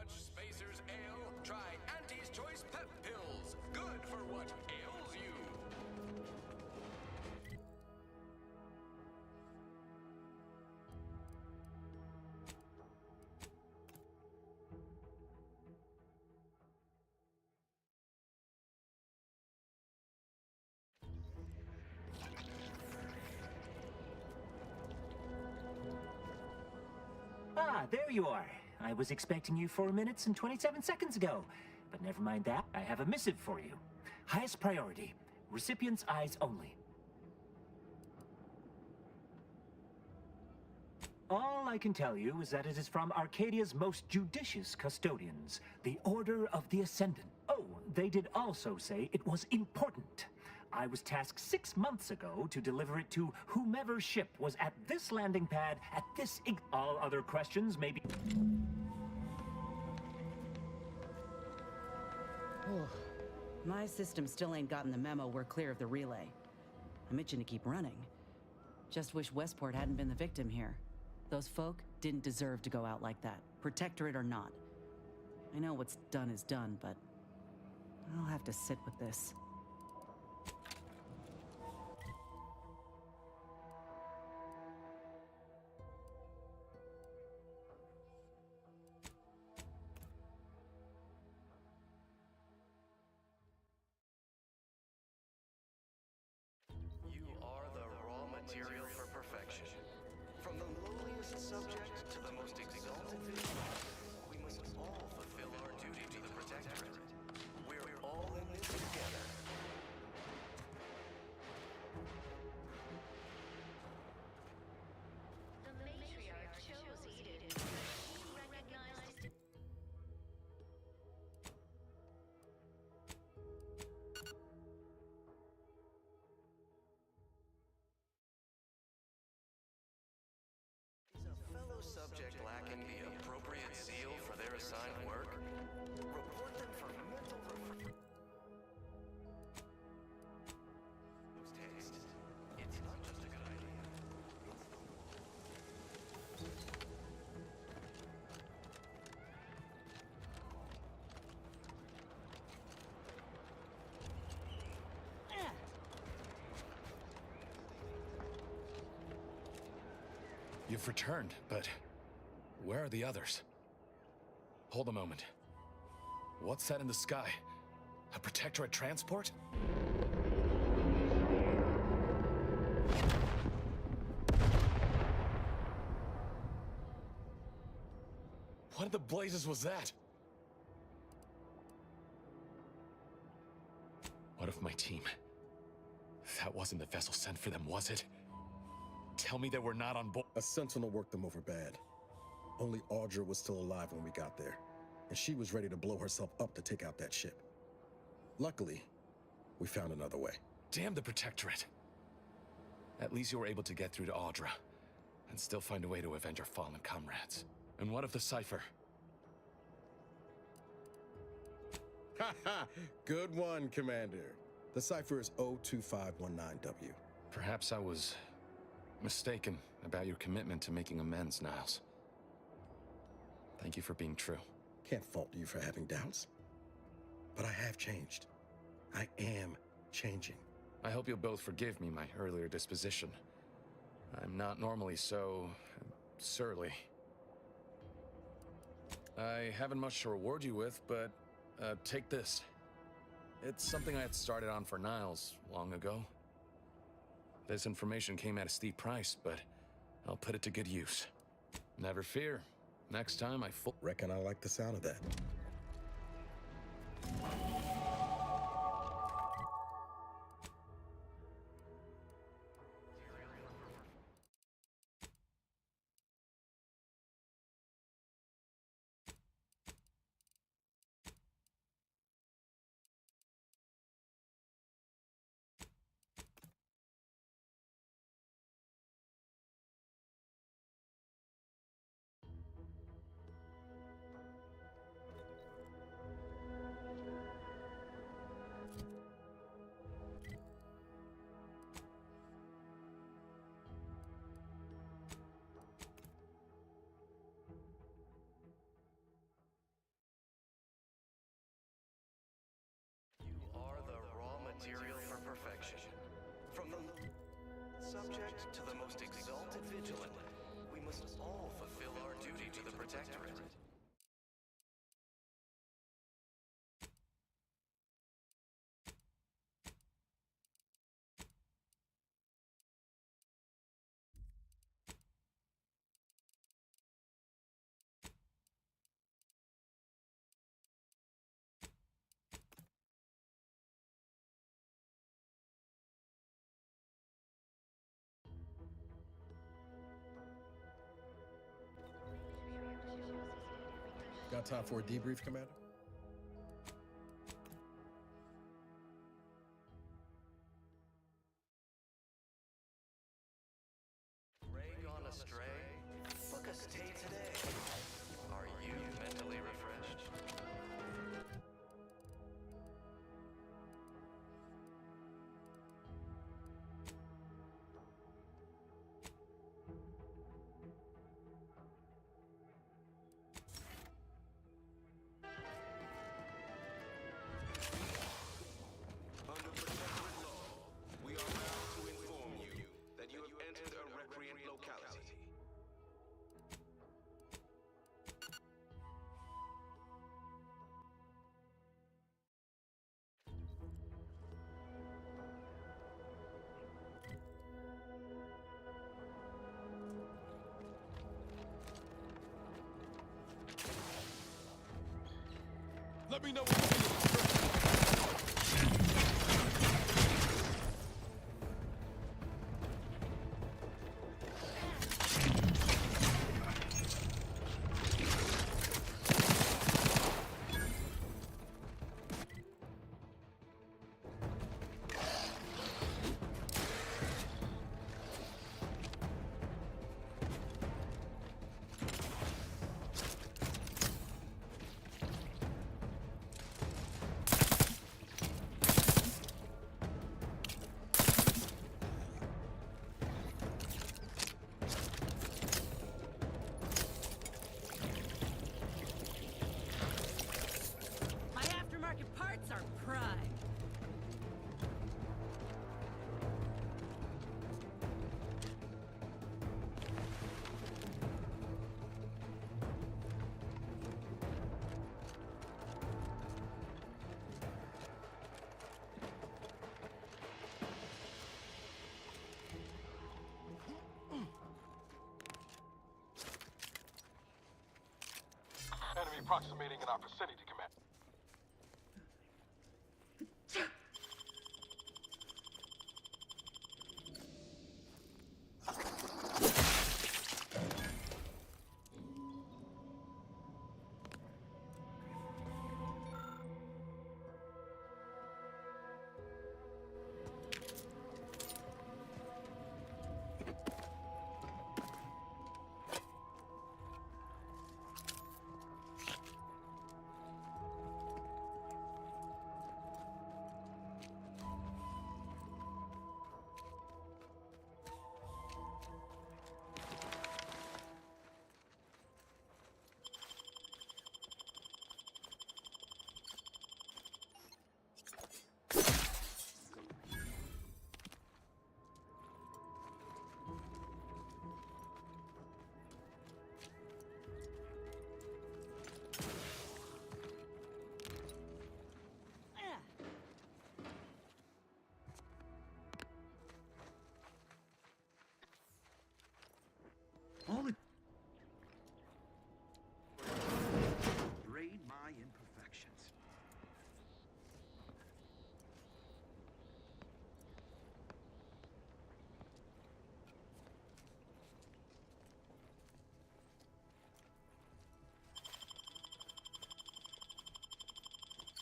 Speaker 7: Spacer's Ale, try Auntie's Choice Pep Pills. Good for what ails you.
Speaker 12: Ah, there you are. I was expecting you 4 minutes and 27 seconds ago. But never mind that, I have a missive for you. Highest priority. Recipient's eyes only. All I can tell you is that it is from Arcadia's most judicious custodians, the Order of the Ascendant. Oh, they did also say it was important. I was tasked 6 months ago to deliver it to whomever ship was at this landing pad at this all other questions may be...
Speaker 4: My system still ain't gotten the memo we're clear of the relay. I'm itching to keep running. Just wish Westport hadn't been the victim here. Those folk didn't deserve to go out like that, Protectorate or not. I know what's done is done, but I'll have to sit with this.
Speaker 6: Material for perfection. From the lowliest subject to the most exalted vision, we must all fulfill our duty to the Protectorate. We're all in this together.
Speaker 23: The matriarch chose Eden. He recognized
Speaker 6: subject lacking the appropriate zeal for their assigned work, report them for mental taste. It's not just a good idea.
Speaker 20: You've returned, but where are the others? Hold a moment. What's that in the sky? A Protectorate transport? What in the blazes was that? What of my team? That wasn't the vessel sent for them, was it? Tell me they were not on board.
Speaker 2: A Sentinel worked them over bad. Only Audra was still alive when we got there, and she was ready to blow herself up to take out that ship. Luckily, we found another way.
Speaker 20: Damn the Protectorate. At least you were able to get through to Audra, and still find a way to avenge our fallen comrades. And what of the Cypher?
Speaker 2: Ha ha! Good one, Commander. The cipher is O2519W.
Speaker 20: Perhaps I was mistaken about your commitment to making amends, Niles. Thank you for being true.
Speaker 2: Can't fault you for having doubts. But I have changed. I am changing.
Speaker 20: I hope you'll both forgive me my earlier disposition. I'm not normally so surly. I haven't much to reward you with, but take this. It's something I had started on for Niles long ago. This information came at a steep price, but I'll put it to good use. Never fear. Next time I
Speaker 2: reckon I like the sound of that.
Speaker 6: Material for perfection. From the subject to the most exalted vigilant, we must all fulfill our duty to the Protectorate.
Speaker 2: Got time for a debrief, Commander?
Speaker 6: Ray gone astray? Book a stay today. Are you mentally refreshed? Under Protectorate law, we are bound to inform you that you have entered a recreant locality.
Speaker 16: Let me know when you see
Speaker 8: My aftermarket parts are prime.
Speaker 5: Enemy approximating in our vicinity, Commander.
Speaker 10: All it... Braid my imperfections.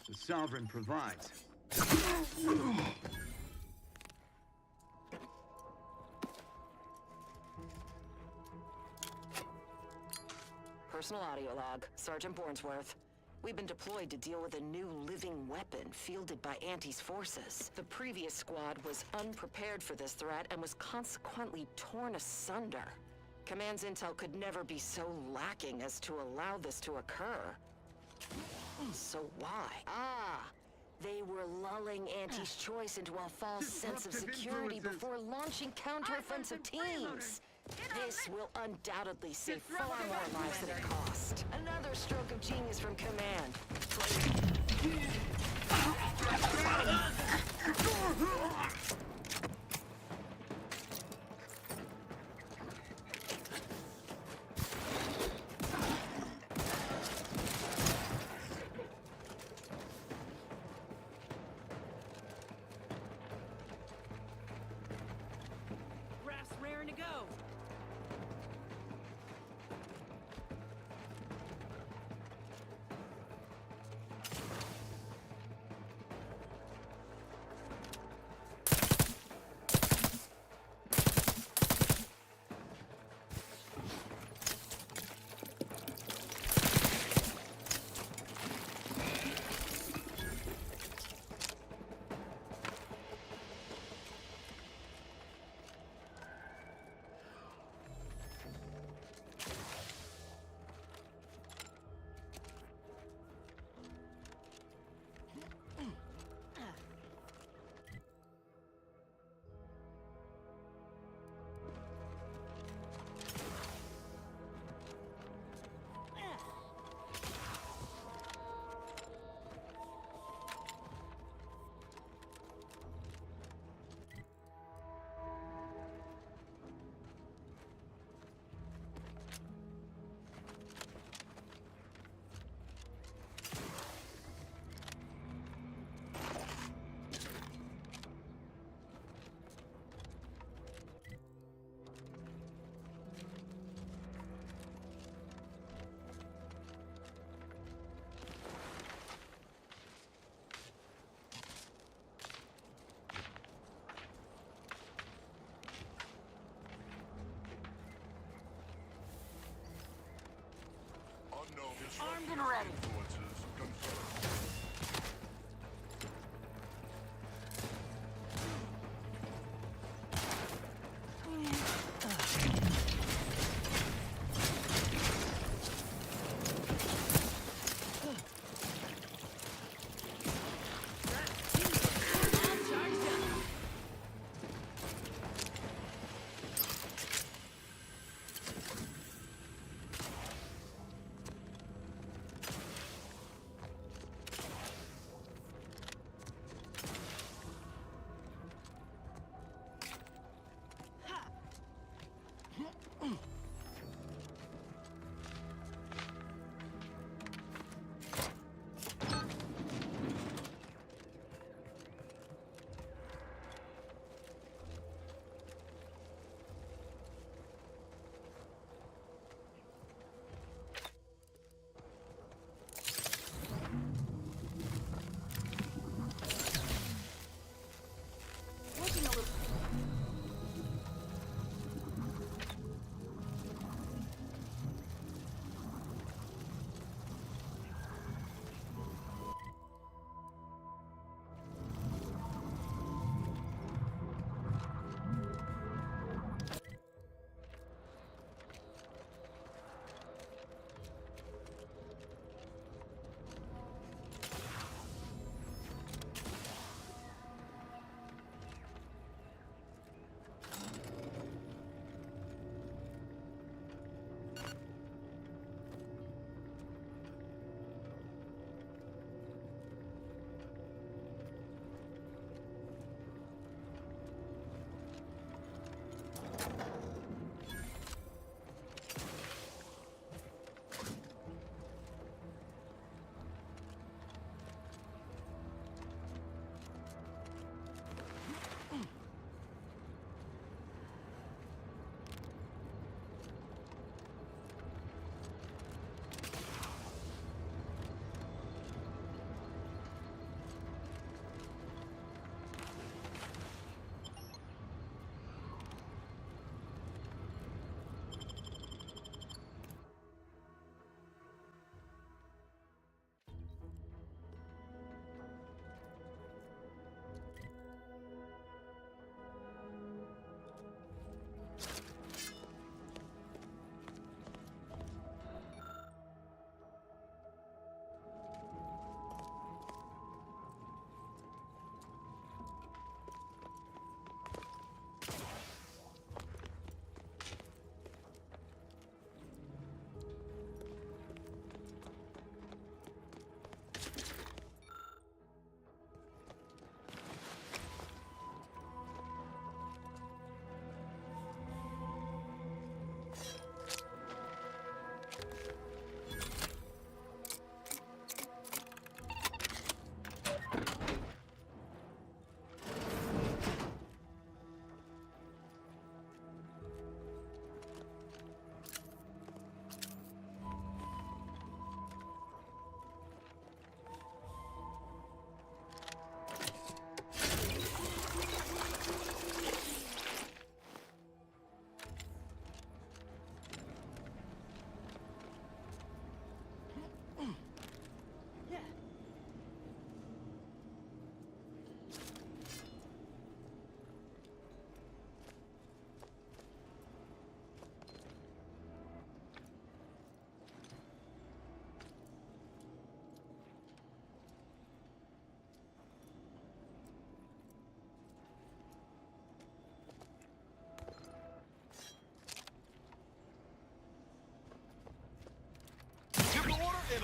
Speaker 10: The Sovereign provides.
Speaker 14: Personal audio log, Sergeant Bornsworth. We've been deployed to deal with a new living weapon fielded by Auntie's forces. The previous squad was unprepared for this threat and was consequently torn asunder. Command's intel could never be so lacking as to allow this to occur. So why? They were lulling Auntie's choice into a false sense of security before launching counteroffensive teams. This will undoubtedly save far more lives than it cost. Another stroke of genius from Command.
Speaker 8: Raft's raring to go. Armed and ready.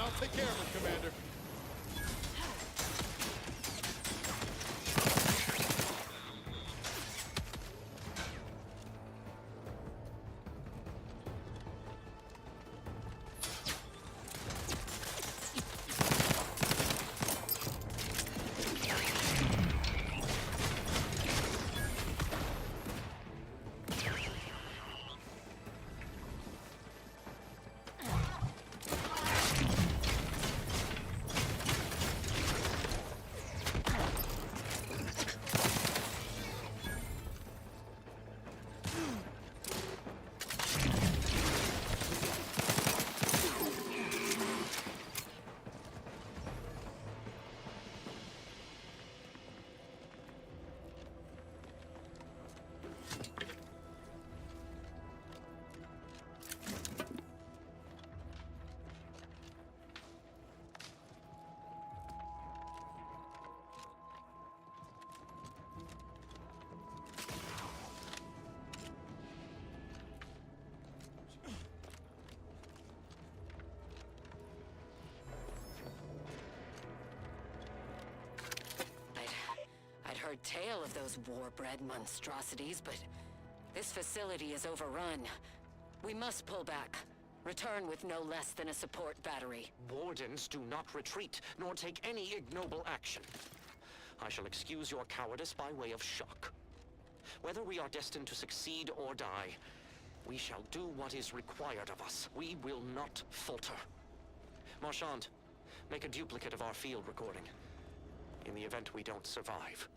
Speaker 16: I'll take care of it, Commander.
Speaker 9: I'd heard tale of those war-bred monstrosities, but this facility is overrun. We must pull back. Return with no less than a support battery.
Speaker 13: Wardens do not retreat, nor take any ignoble action. I shall excuse your cowardice by way of shock. Whether we are destined to succeed or die, we shall do what is required of us. We will not falter. Marchand, make a duplicate of our field recording, in the event we don't survive.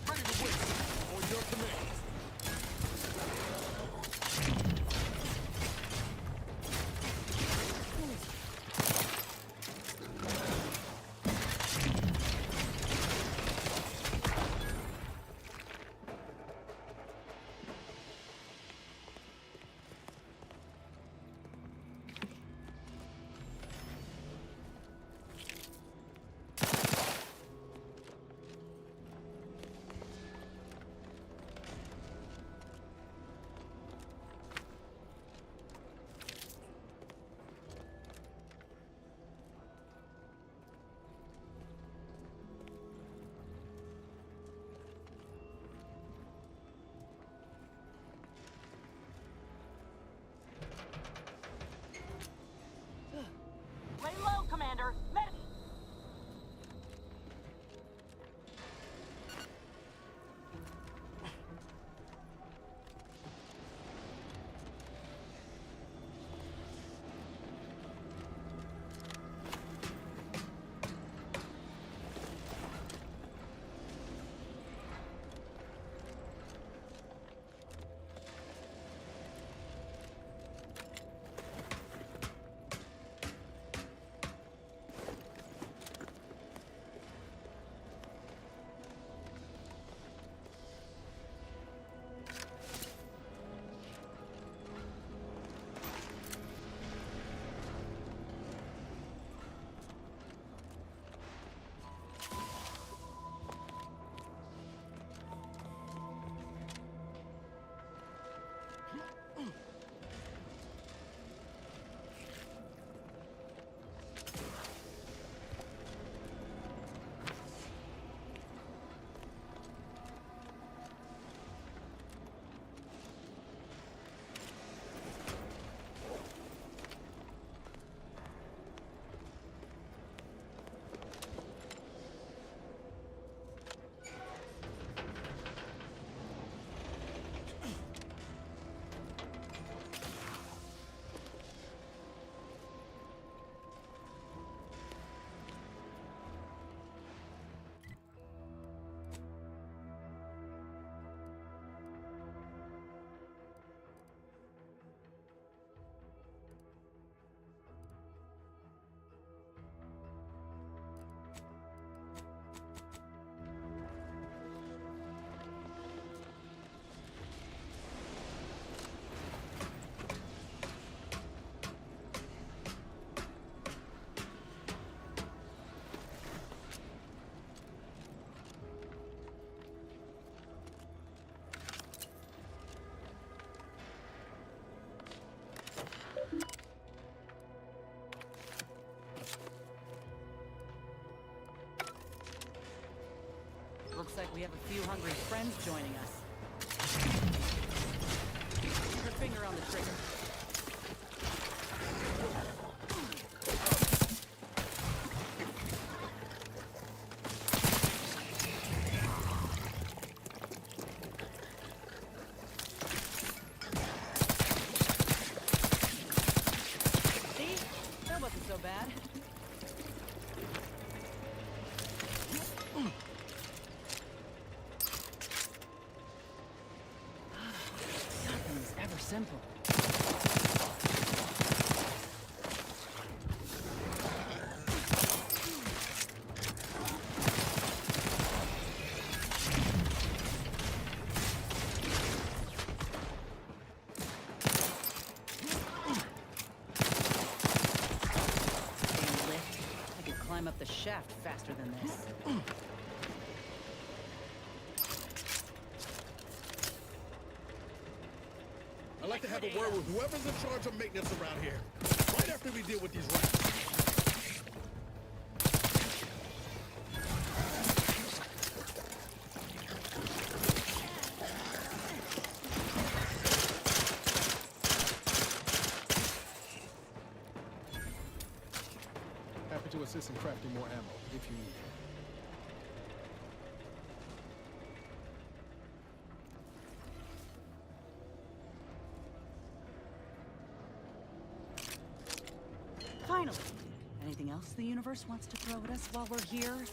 Speaker 16: Ready to win. On your command.
Speaker 4: Looks like we have a few hungry friends joining us. Keep your finger on the trigger. See? That wasn't so bad. Nothing's ever simple. Damn lift. I could climb up the shaft faster than this.
Speaker 16: I'd like to have a word with whoever's in charge of maintenance around here. Right after we deal with these rats. Happy to assist in crafting more ammo, if you need it.
Speaker 4: Finally! Anything else the universe wants to throw at us while we're here?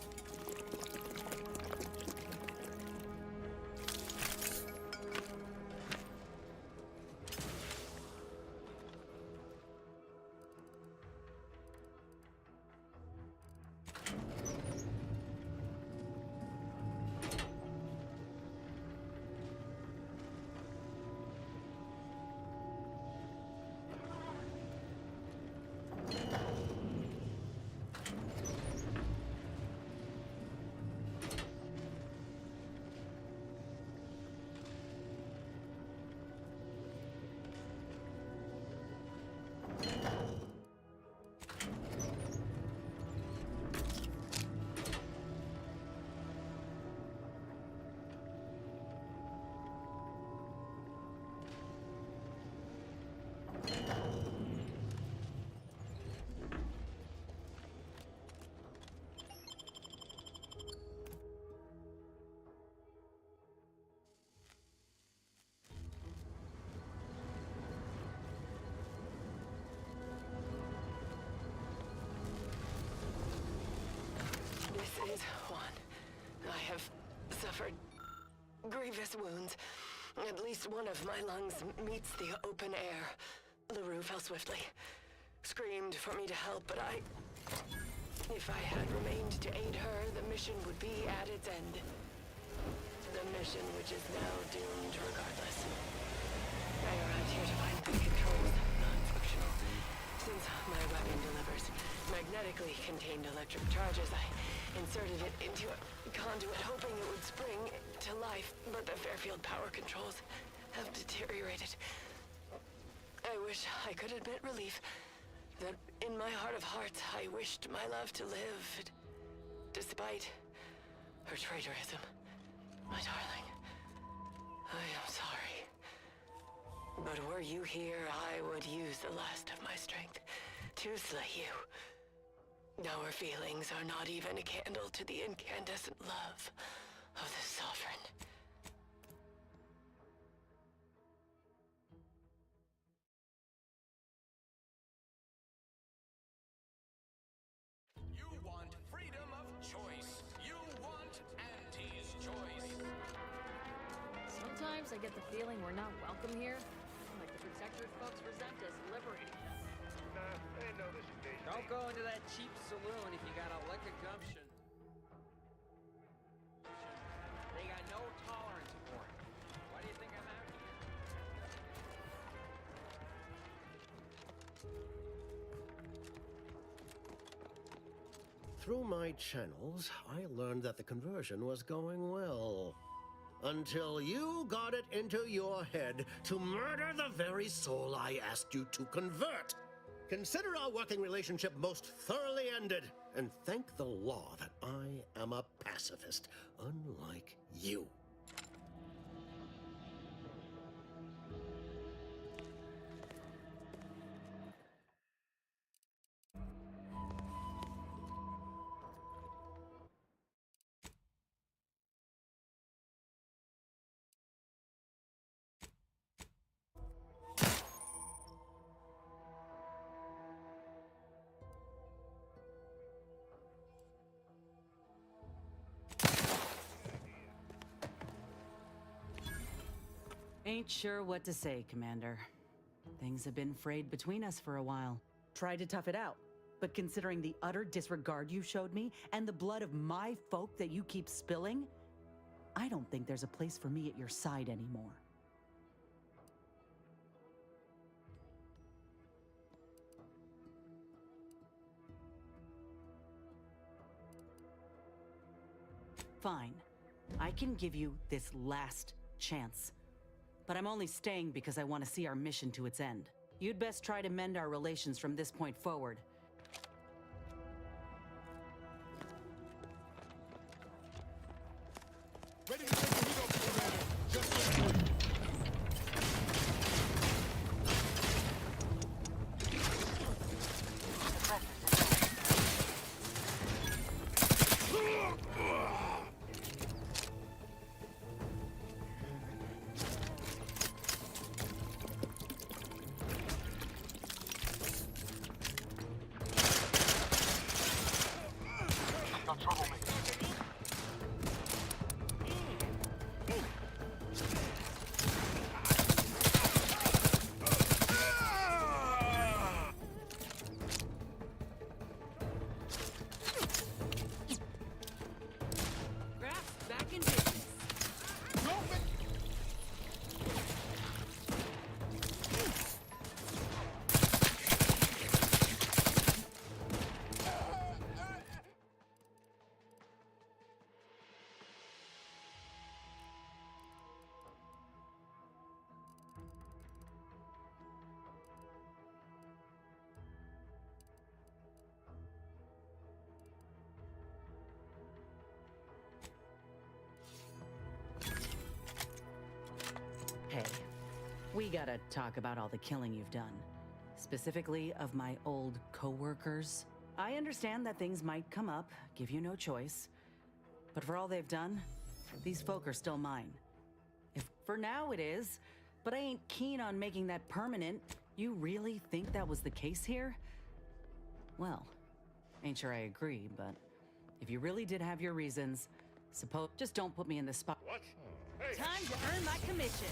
Speaker 9: This is Juan. I have suffered grievous wounds. At least one of my lungs meets the open air. LaRue fell swiftly. Screamed for me to help, but if I had remained to aid her, the mission would be at its end. The mission which is now doomed regardless. I arrived here to find the controls non-functional. Since my weapon delivers magnetically contained electric charges, I inserted it into a conduit hoping it would spring to life, but the Fairfield power controls have deteriorated. I wish I could admit relief that in my heart of hearts I wished my love to live, despite her traitorism. My darling, I am sorry. But were you here, I would use the last of my strength to slay you. Our feelings are not even a candle to the incandescent love of the Sovereign.
Speaker 7: You want freedom of choice. You want Auntie's choice.
Speaker 14: Sometimes I get the feeling we're not welcome here. Like the Protectorate folks resent us liberating them.
Speaker 1: Nah, they know this invasion.
Speaker 19: Don't go into that cheap saloon if you got a lick of gumption. They got no tolerance for it. Why do you think I'm out here?
Speaker 1: Through my channels, I learned that the conversion was going well. Until you got it into your head to murder the very soul I asked you to convert. Consider our working relationship most thoroughly ended, and thank the law that I am a pacifist, unlike you.
Speaker 4: Ain't sure what to say, Commander. Things have been frayed between us for a while. Tried to tough it out, but considering the utter disregard you showed me and the blood of my folk that you keep spilling, I don't think there's a place for me at your side anymore. Fine. I can give you this last chance. But I'm only staying because I want to see our mission to its end. You'd best try to mend our relations from this point forward.
Speaker 16: Ready to take the heat off, Commander. Just like
Speaker 4: Hey, we gotta talk about all the killing you've done. Specifically of my old co-workers. I understand that things might come up, give you no choice. But for all they've done, these folk are still mine. If for now it is, but I ain't keen on making that permanent. You really think that was the case here? Well, ain't sure I agree, but if you really did have your reasons, suppose just don't put me in this spot.
Speaker 16: What?
Speaker 8: Time to earn my commission.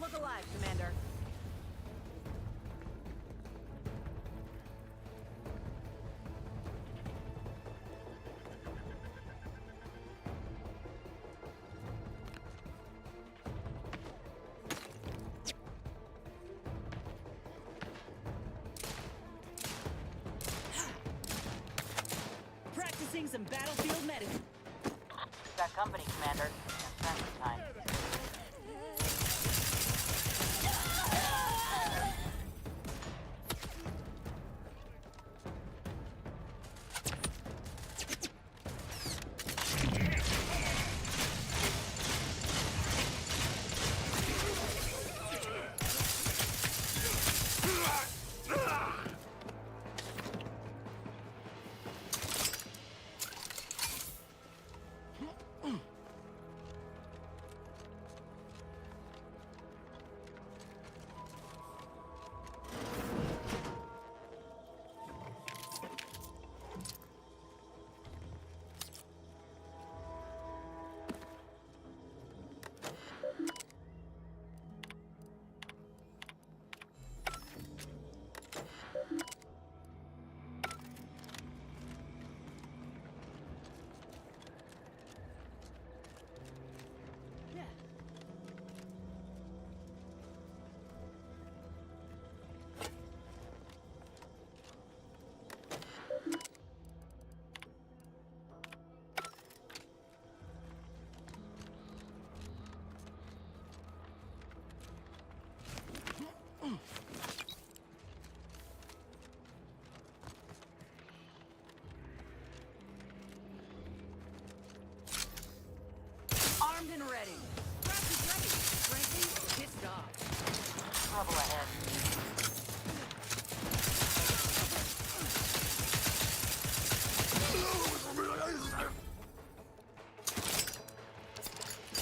Speaker 8: Look alive, Commander. Practicing some battlefield medicine.
Speaker 4: Got company, Commander. And friendly time.
Speaker 8: trouble ahead.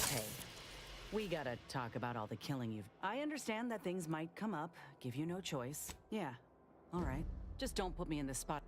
Speaker 4: Hey, we gotta talk about all the killing you've... I understand that things might come up, give you no choice. Yeah, all right. Just don't put me in this spot.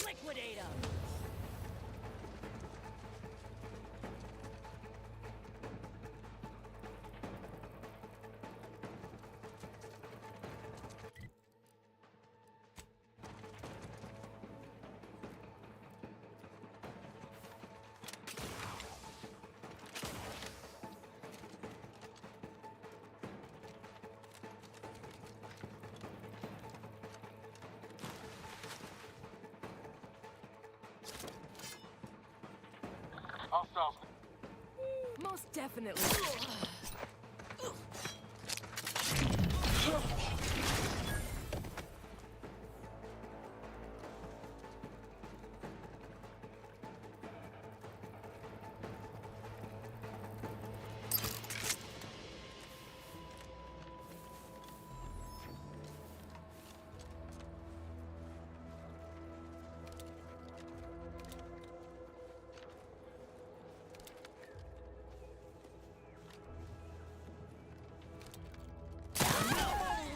Speaker 8: Liquidate 'em!
Speaker 5: Hostiles.
Speaker 8: Most definitely.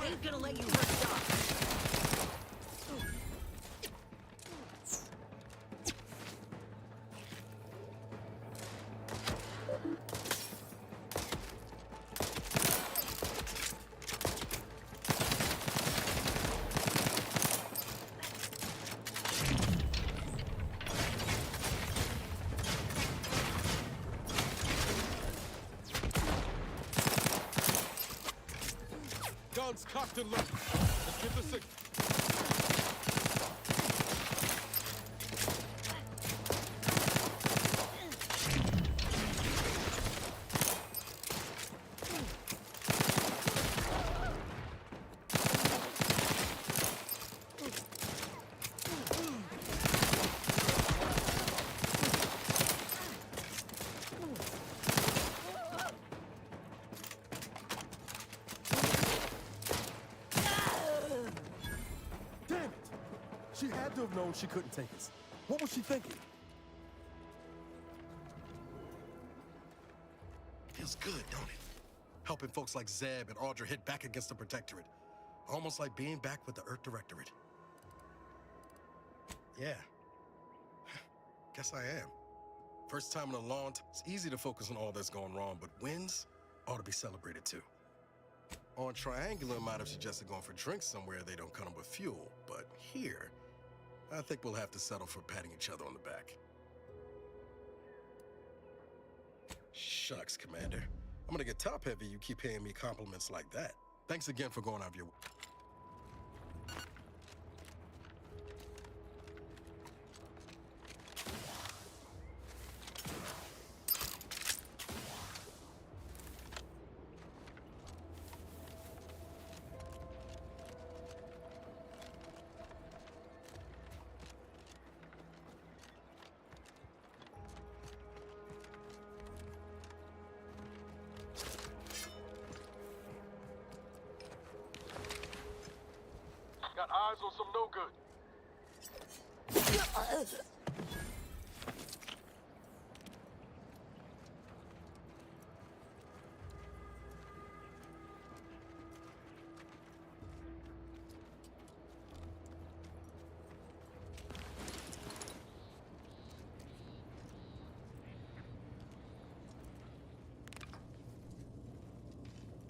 Speaker 8: Ain't gonna let you rest off.
Speaker 16: Guns cocked and loaded. Let's get the signal. Damn it! She had to have known she couldn't take us. What was she thinking?
Speaker 2: Feels good, don't it? Helping folks like Zeb and Audra hit back against the Protectorate. Almost like being back with the Earth Directorate. Yeah. Guess I am. First time in a long time. It's easy to focus on all that's going wrong, but wins ought to be celebrated too. On Triangular might have suggested going for drinks somewhere they don't come with fuel, but here, I think we'll have to settle for patting each other on the back. Shucks, Commander. I'm gonna get top-heavy you keep paying me compliments like that. Thanks again for going out of your way.
Speaker 5: eyes on some no good.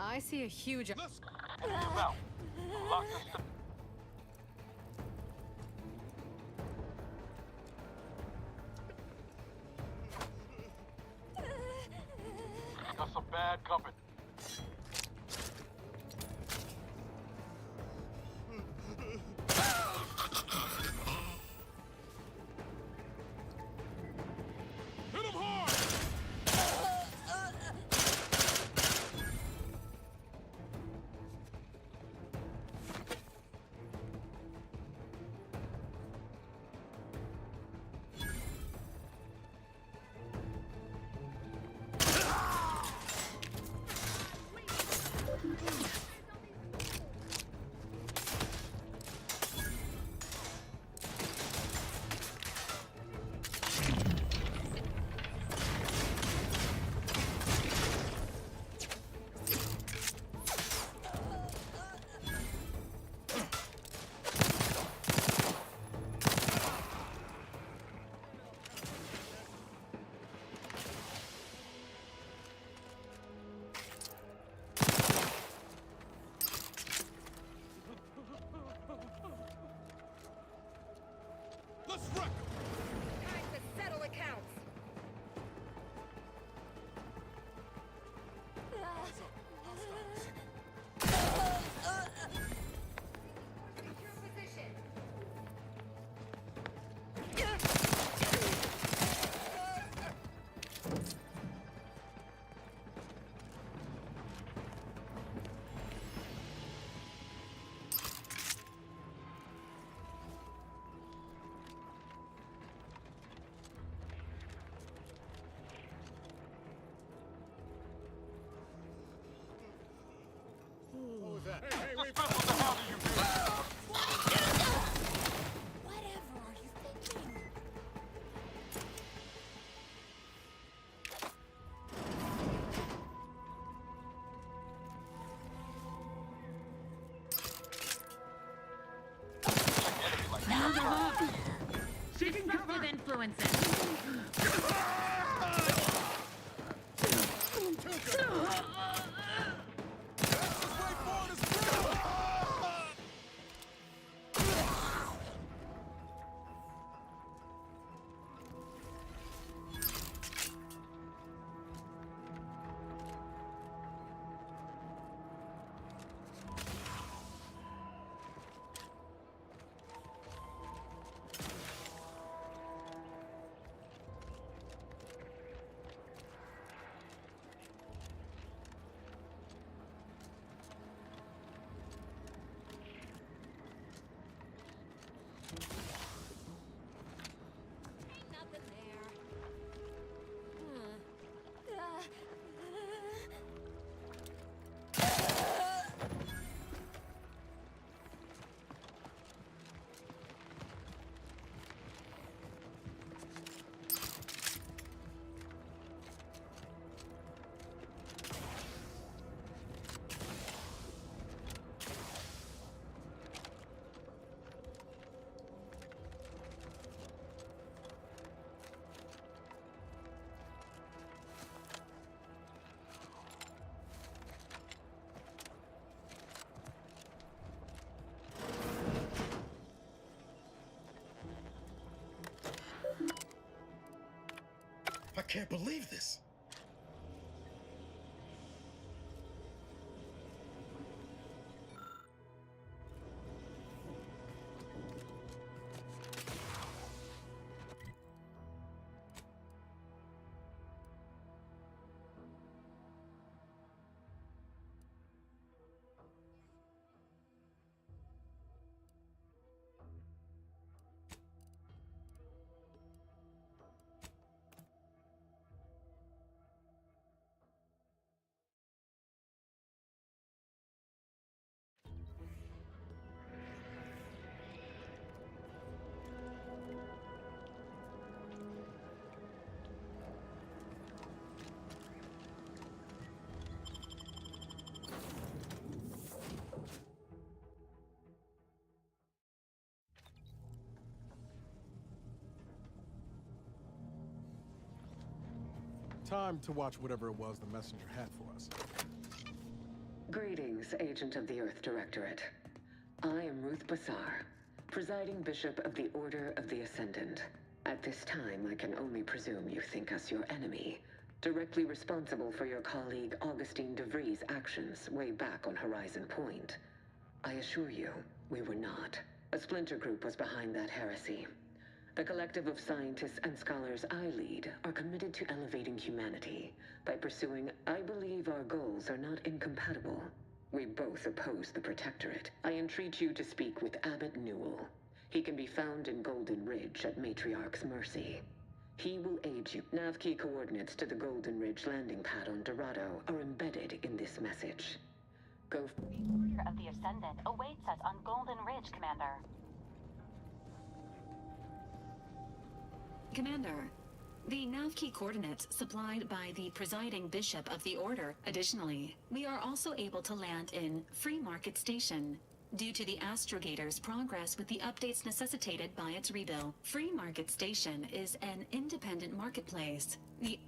Speaker 8: I see a huge.
Speaker 5: Let's get him out. Lock this. Got some bad company. Hit him hard! Let's wreck him!
Speaker 8: Time to settle accounts. Secure position.
Speaker 16: What was that? Hey,
Speaker 5: This pistol's the hell do you do?
Speaker 8: Whatever are you thinking?
Speaker 11: Disruptive influences.
Speaker 2: I can't believe this.
Speaker 16: Time to watch whatever it was the messenger had for us.
Speaker 9: Greetings, Agent of the Earth Directorate. I am Ruth Bassar, presiding Bishop of the Order of the Ascendant. At this time, I can only presume you think us your enemy, directly responsible for your colleague Augustine DeVries' actions way back on Horizon Point. I assure you, we were not. A splinter group was behind that heresy. The collective of scientists and scholars I lead are committed to elevating humanity by pursuing, I believe our goals are not incompatible. We both oppose the Protectorate. I entreat you to speak with Abbot Newell. He can be found in Golden Ridge at Matriarch's Mercy. He will aid you. Nav key coordinates to the Golden Ridge landing pad on Dorado are embedded in this message. Go.
Speaker 17: The Order of the Ascendant awaits us on Golden Ridge, Commander.
Speaker 18: Commander, the nav key coordinates supplied by the presiding Bishop of the Order. Additionally, we are also able to land in Free Market Station. Due to the Astrogator's progress with the updates necessitated by its rebuild, Free Market Station is an independent marketplace. The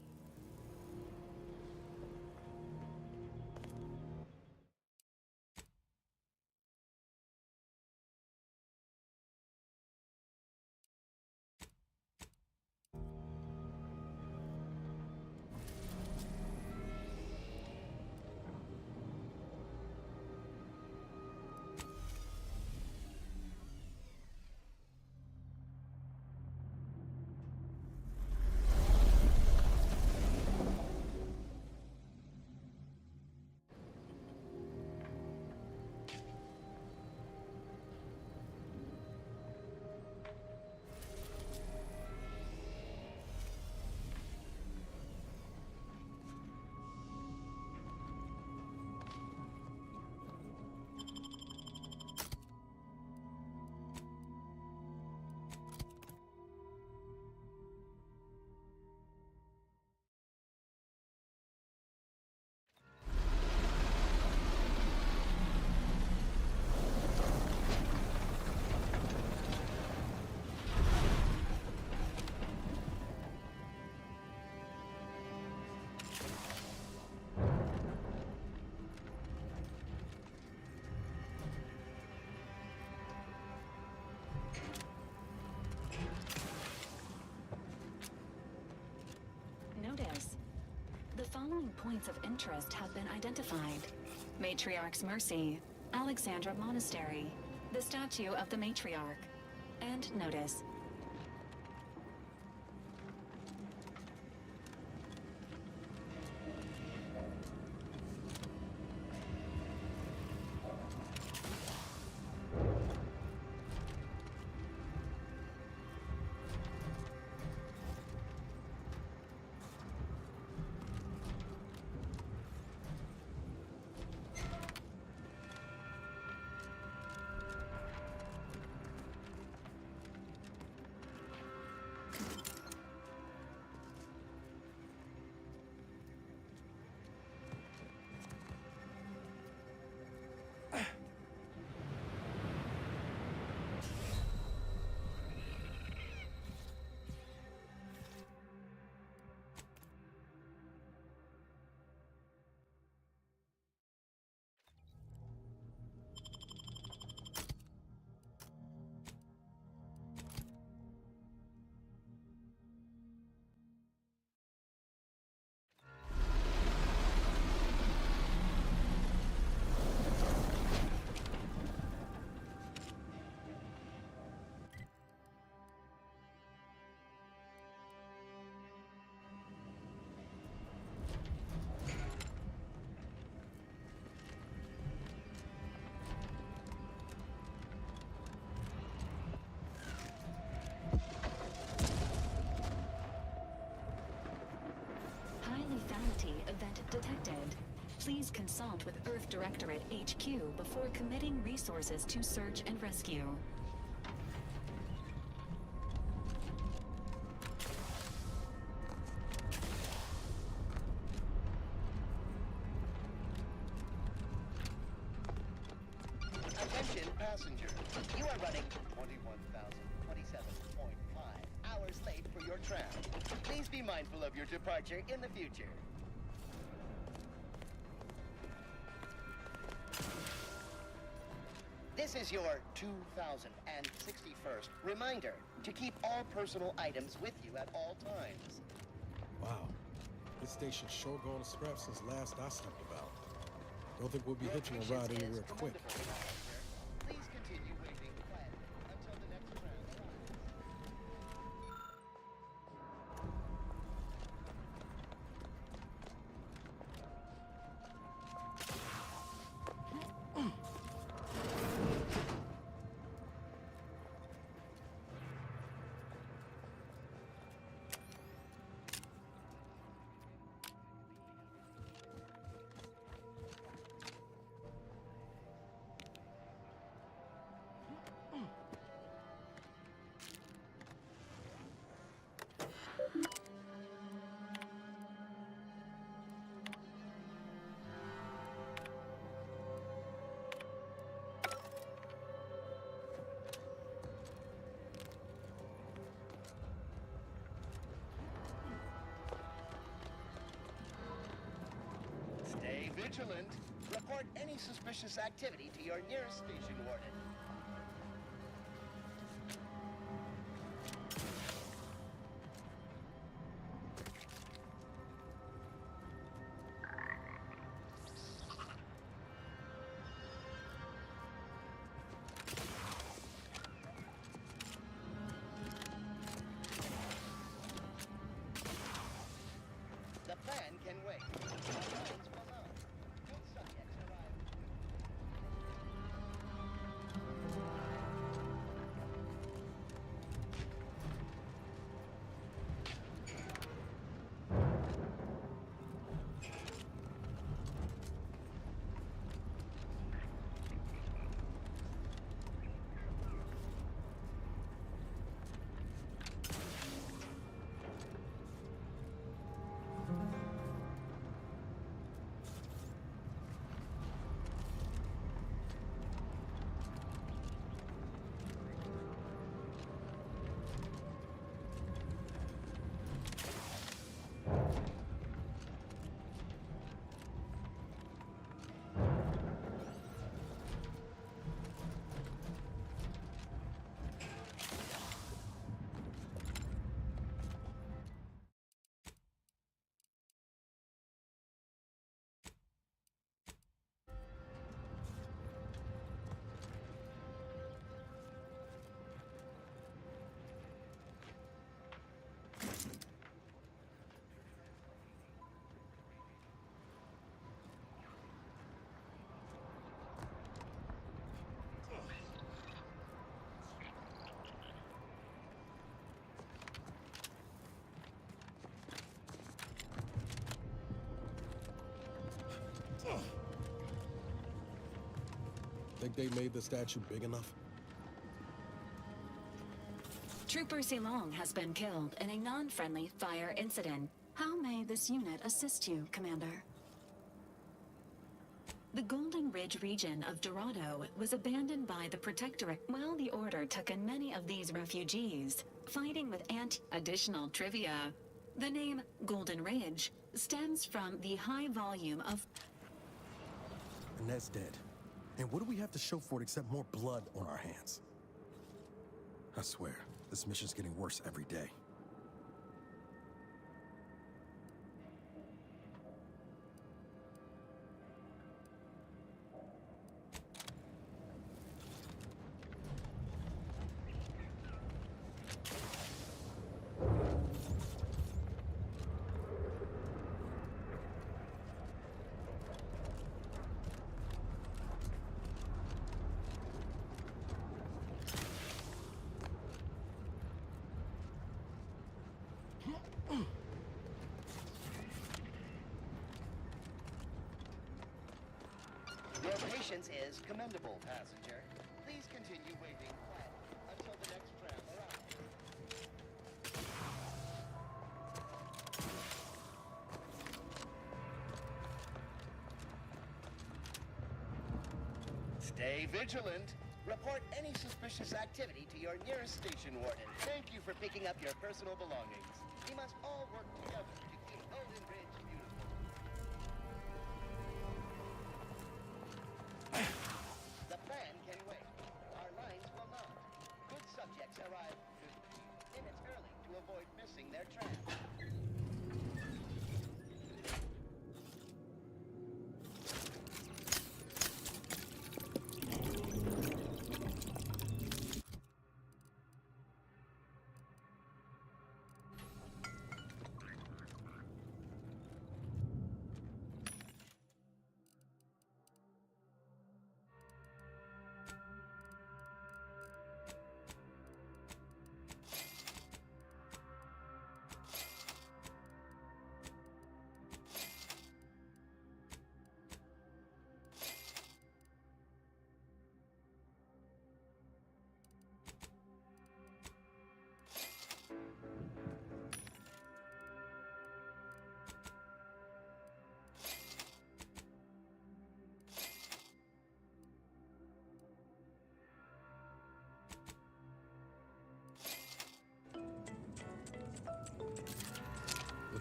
Speaker 18: The following points of interest have been identified. Matriarch's Mercy, Alexandra Monastery, the statue of the Matriarch, and notice. Event detected. Please consult with Earth Directorate HQ before committing resources to search and rescue.
Speaker 21: Attention passengers. You are running 21,027.5 hours late for your tram. Please be mindful of your departure in the future. This is your 2061st reminder to keep all personal items with you at all times.
Speaker 2: Wow. This station's sure gone to scrap since last I stepped about. Don't think we'll be hitching a ride anywhere quick.
Speaker 21: Please continue waiting quietly until the next tram arrives. Stay vigilant. Report any suspicious activity to your nearest station warden. The plan can wait. Lines below. Good subjects arrive.
Speaker 2: Think they made the statue big enough?
Speaker 18: Trooper Silong has been killed in a non-friendly fire incident. How may this unit assist you, Commander? The Golden Ridge region of Dorado was abandoned by the Protectorate while the Order took in many of these refugees, fighting with additional trivia. The name Golden Ridge stems from the high volume of...
Speaker 2: Ned's dead. And what do we have to show for it except more blood on our hands? I swear, this mission's getting worse every day.
Speaker 21: Your patience is commendable, passenger. Please continue waiting quietly until the next tram arrives. Stay vigilant. Report any suspicious activity to your nearest station warden. Thank you for picking up your personal belongings. We must all work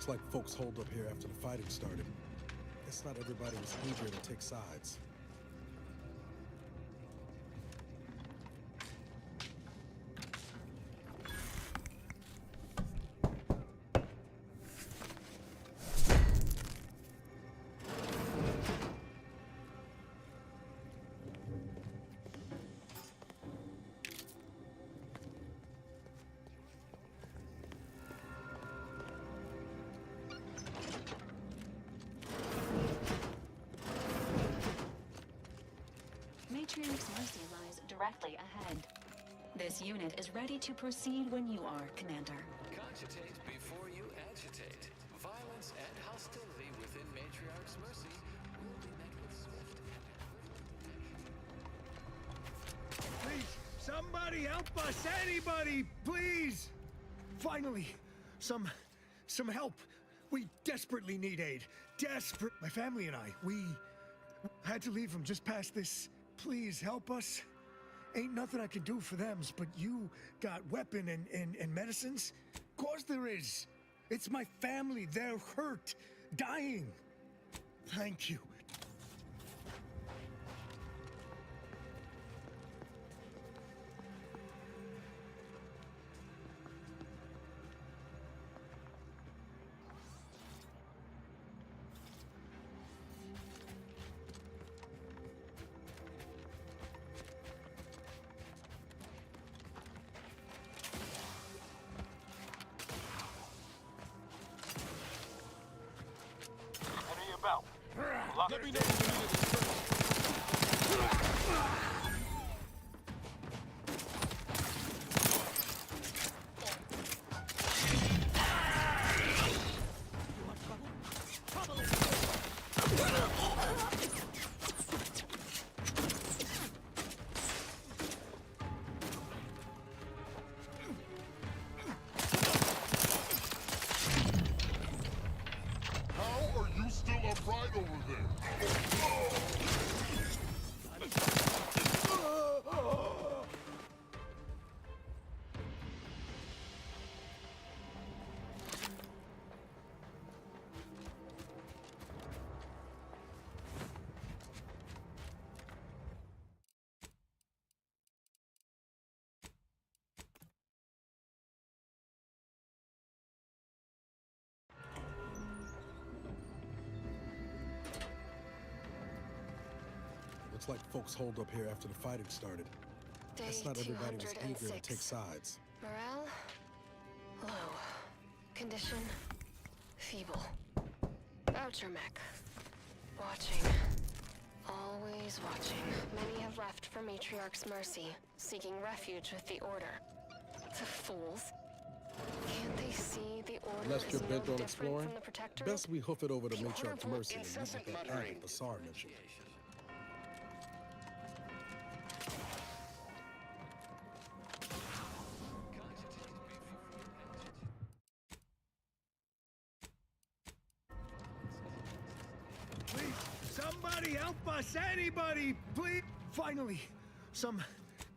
Speaker 2: like folks holed up here after the fighting started. Guess not everybody was eager to take sides.
Speaker 18: Matriarch's Mercy lies directly ahead. This unit is ready to proceed when you are, Commander.
Speaker 6: Cogitate before you agitate. Violence and hostility within Matriarch's Mercy will be met with swift and
Speaker 3: Please, somebody help us! Anybody, please! Finally, some help. We desperately need aid. Desperate. My family and I, we had to leave from just past this. Please help us. Ain't nothing I can do for them, but you got weapon and medicines? Course there is. It's my family. They're hurt, dying. Thank you.
Speaker 5: Enemy about. Let me know when you need
Speaker 16: How are you still upright over there?
Speaker 2: Looks like folks holed up here after the fighting started. Guess not everybody was eager to take sides.
Speaker 9: Morale? Low. Condition? Feeble. Voucher mech. Watching. Always watching. Many have left for Matriarch's Mercy, seeking refuge with the Order. The fools. Can't they see the Order
Speaker 2: Unless
Speaker 9: is
Speaker 2: you're
Speaker 9: no
Speaker 2: bent on
Speaker 9: different
Speaker 2: exploring,
Speaker 9: from the Protectorate?
Speaker 2: best we hoof it over to
Speaker 9: The
Speaker 2: Matriarch's
Speaker 9: Order
Speaker 2: Mercy and meet
Speaker 9: incessant
Speaker 2: with that
Speaker 9: muttering.
Speaker 2: Abbott Basar mentioned.
Speaker 3: Please, somebody help us! Anybody, please! Finally,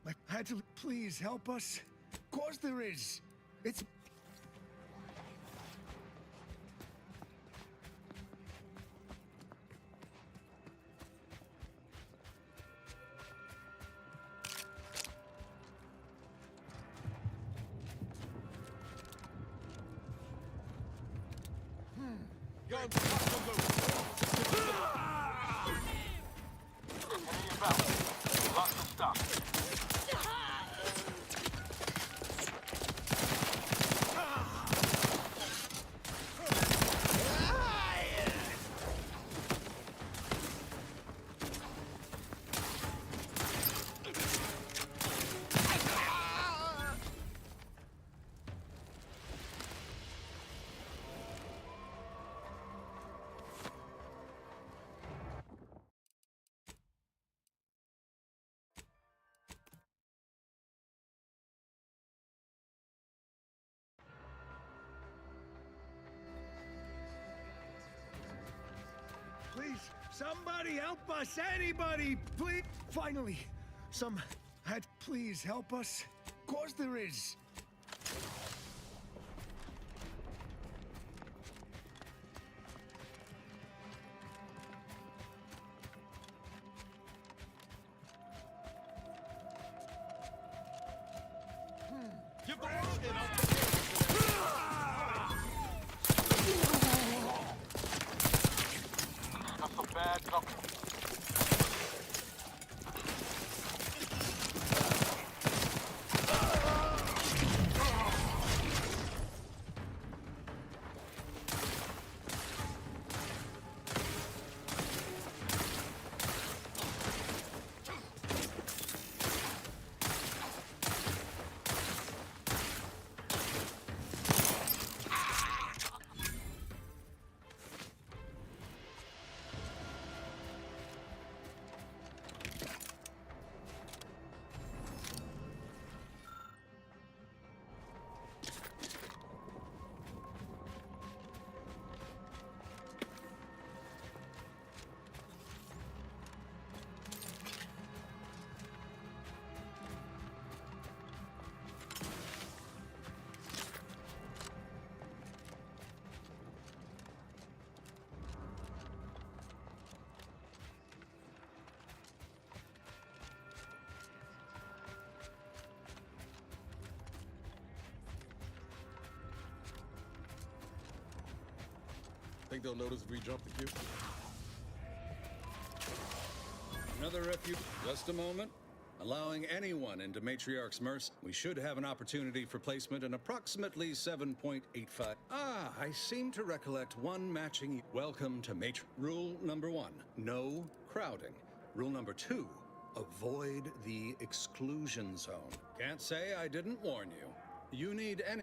Speaker 3: I had to. Please help us. Course there is. It's.
Speaker 5: Guns locked and loaded. Enemy about. Lock and stop.
Speaker 3: Please, somebody help us! Anybody, please! Finally, please help us. Course there is.
Speaker 5: That's some bad company.
Speaker 12: Think they'll notice if we jump the queue? Another refuge. Just a moment. Allowing anyone into Matriarch's Mercy, we should have an opportunity for placement in approximately 7.85. Ah, I seem to recollect one matching. Welcome to Rule number 1, no crowding. Rule number 2, avoid the exclusion zone. Can't say I didn't warn you. You need any...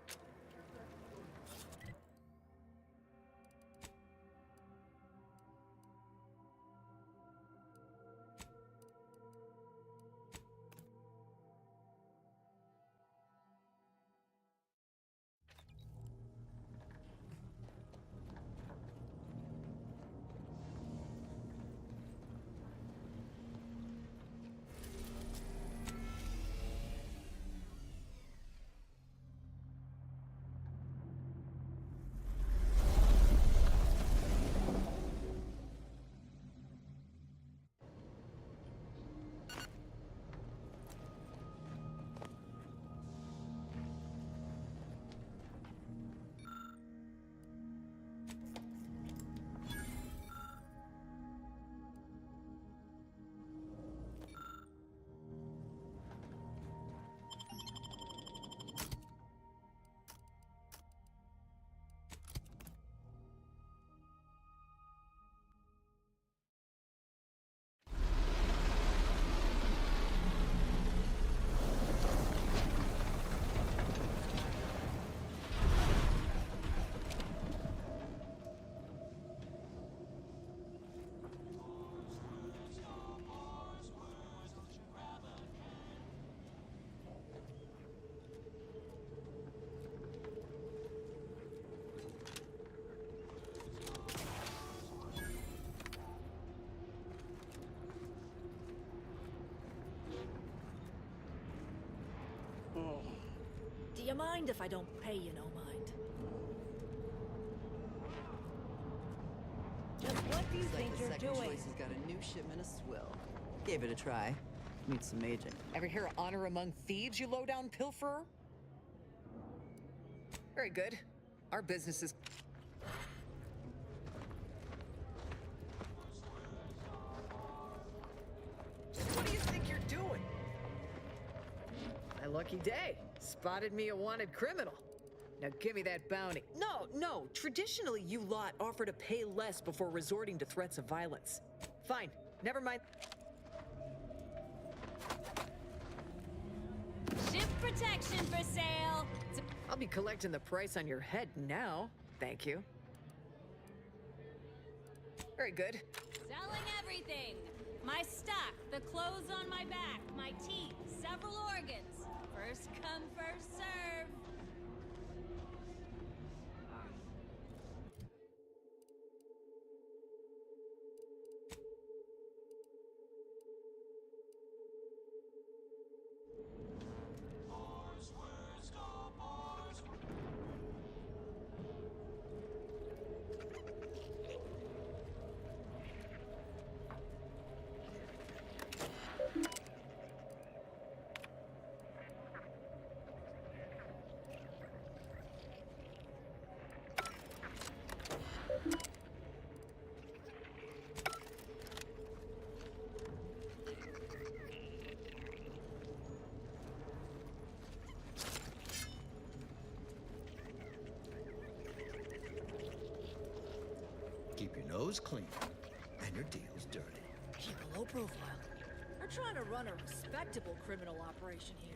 Speaker 15: Do you mind if I don't pay you no mind?
Speaker 22: Just what do you think you're doing? Choice has got a new shipment of swill. Gave it a try. Need some aging.
Speaker 24: Ever hear of honor among thieves, you low-down pilferer? Very good. Our business is... What do you think you're doing? My lucky day. Spotted me a wanted criminal. Now give me that bounty. No. Traditionally, you lot offer to pay less before resorting to threats of violence. Fine. Never mind.
Speaker 23: Ship protection for sale.
Speaker 24: I'll be collecting the price on your head now. Thank you. Very good.
Speaker 23: Selling everything. My stock, the clothes on my back, my teeth, several organs. First come, first serve.
Speaker 7: Keep your nose clean and your deals dirty.
Speaker 15: Keep a low profile. We're trying to run a respectable criminal operation here.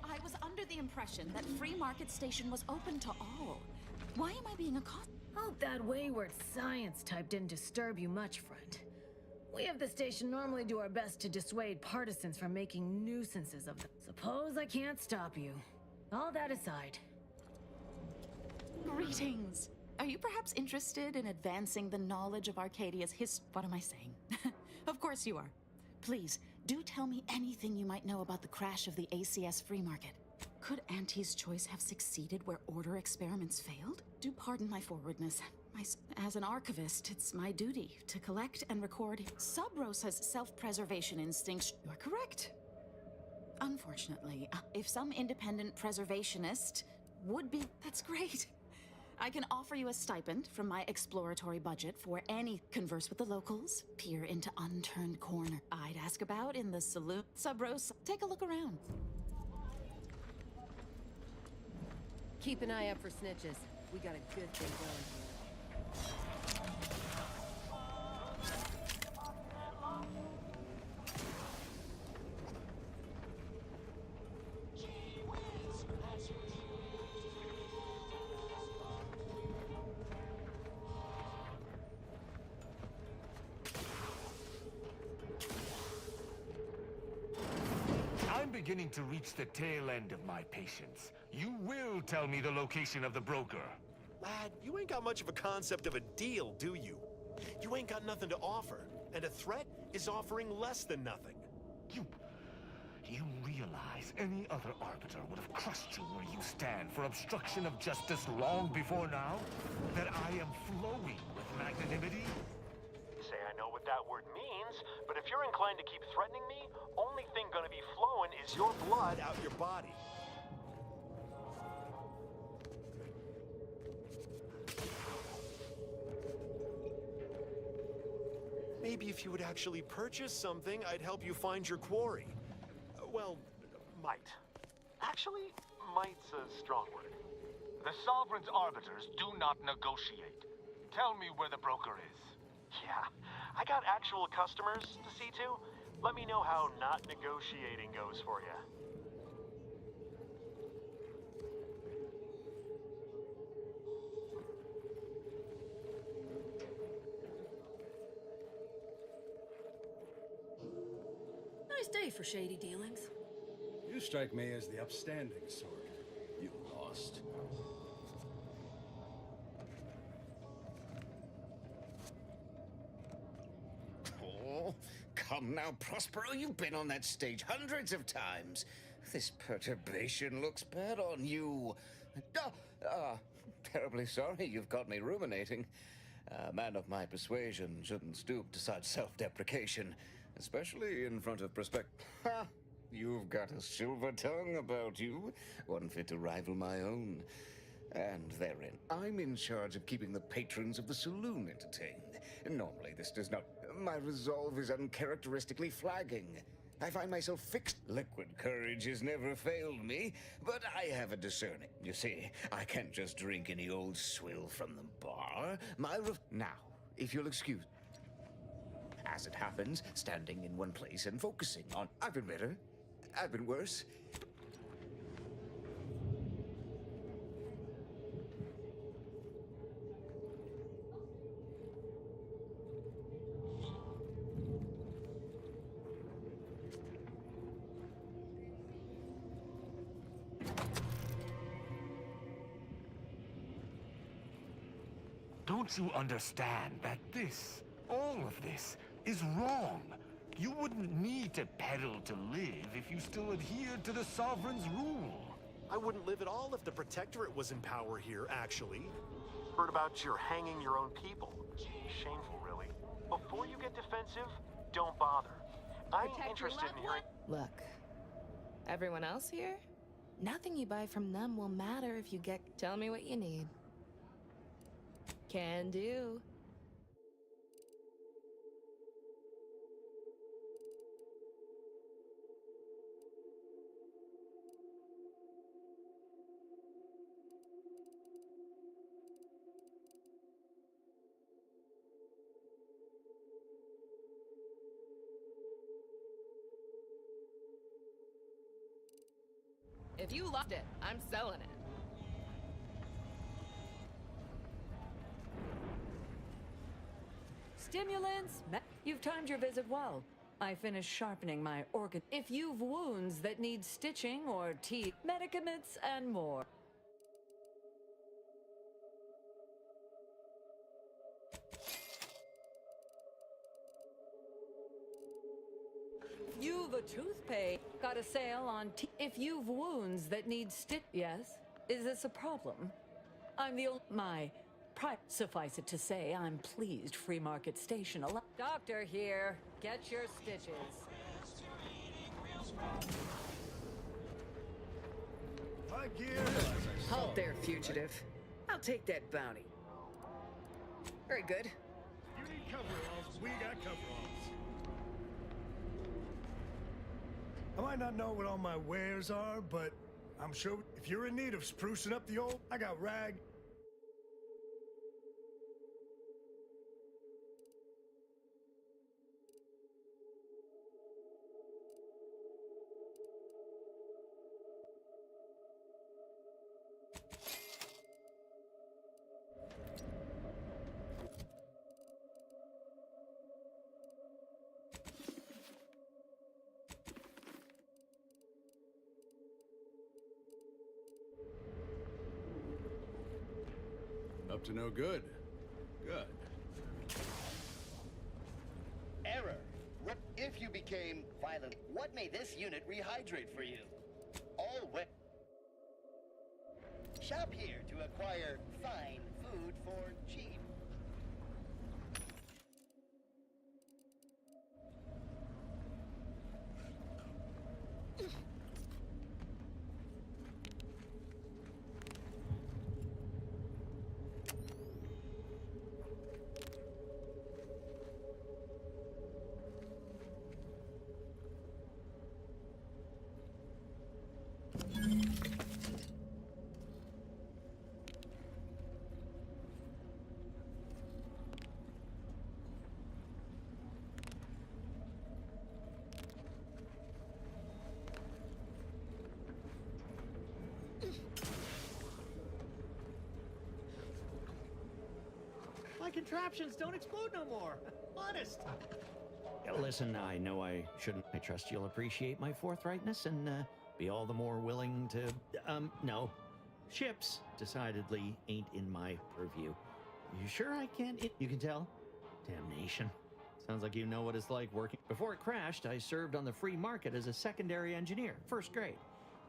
Speaker 10: I was under the impression that Free Market Station was open to all. Why am I being accosted?
Speaker 13: Hope that wayward science type didn't disturb you much, friend. We of the station normally do our best to dissuade partisans from making nuisances of them. Suppose I can't stop you. All that aside.
Speaker 10: Greetings. Are you perhaps interested in advancing the knowledge of Arcadia's What am I saying? Of course you are. Please, do tell me anything you might know about the crash of the ACS Free Market. Could Auntie's choice have succeeded where Order experiments failed? Do pardon my forwardness. As an archivist, it's my duty to collect and record. Sub Rosa's self-preservation instincts. You're correct. Unfortunately, if some independent preservationist would be, that's great. I can offer you a stipend from my exploratory budget for any converse with the locals, peer into unturned corner I'd ask about in the saloon. Sub Rosa, take a look around.
Speaker 20: Keep an eye out for snitches. We got a good thing going here.
Speaker 25: I'm beginning to reach the tail end of my patience. You will tell me the location of the broker.
Speaker 26: Lad, you ain't got much of a concept of a deal, do you? You ain't got nothing to offer, and a threat is offering less than nothing.
Speaker 25: You realize any other arbiter would have crushed you where you stand for obstruction of justice long before now? That I am flowing with magnanimity?
Speaker 5: Say I know what that word means, but if you're inclined to keep threatening me, only thing gonna be flowing is your blood out your body.
Speaker 26: Maybe if you would actually purchase something, I'd help you find your quarry. Well,
Speaker 5: Might. Actually, might's a strong word. The Sovereign's arbiters do not negotiate. Tell me where the broker is. Yeah, I got actual customers to see to. Let me know how not negotiating goes for you.
Speaker 15: Nice day for shady dealings.
Speaker 12: You strike me as the upstanding sort. You lost.
Speaker 27: Oh, come now, Prospero. You've been on that stage hundreds of times. This perturbation looks bad on you. Terribly sorry you've got me ruminating. A man of my persuasion shouldn't stoop to such self-deprecation, especially in front of Ha! You've got a silver tongue about you, one fit to rival my own. And therein, I'm in charge of keeping the patrons of the saloon entertained. Normally, this does not. My resolve is uncharacteristically flagging. I find myself fixed. Liquid courage has never failed me, but I have a discerning. You see, I can't just drink any old swill from the bar. Now, if you'll excuse. As it happens, standing in one place and focusing on. I've been better. I've been worse.
Speaker 25: Don't you understand that all of this, is wrong? You wouldn't need to peddle to live if you still adhered to the Sovereign's rule.
Speaker 26: I wouldn't live at all if the Protectorate was in power here, actually. Heard about your hanging your own people. Shameful, really. Before you get defensive, don't bother. I ain't interested in hearing...
Speaker 28: Look, everyone else here? Nothing you buy from them will matter if you get... Tell me what you need. Can do. If you loved it, I'm selling it.
Speaker 1: Stimulants? You've timed your visit well. I finished sharpening my organ. If you've wounds that need stitching or teeth, medicaments, and more. You've a toothpaste. Got a sale on if you've wounds that need stitch. Yes? Is this a problem? I'm the my pride. Suffice it to say, I'm pleased Free Market Station Doctor here. Get your stitches.
Speaker 3: Hi, gear.
Speaker 24: Halt there, fugitive. I'll take that bounty. Very good.
Speaker 3: You need coveralls. We got coveralls. I might not know what all my wares are, but I'm sure if you're in need of sprucing up the old, I got rag.
Speaker 12: Up to no good. Good.
Speaker 4: Error. If you became violent, what may this unit rehydrate for you? All wet. Shop here to acquire fine food for cheap.
Speaker 8: My contraptions don't explode no more. Honest.
Speaker 7: Listen, I know I shouldn't. I trust you'll appreciate my forthrightness and be all the more willing to. No. Ships decidedly ain't in my purview. You sure I can't? You can tell? Damnation. Sounds like you know what it's like working. Before it crashed, I served on the free market as a secondary engineer, first grade.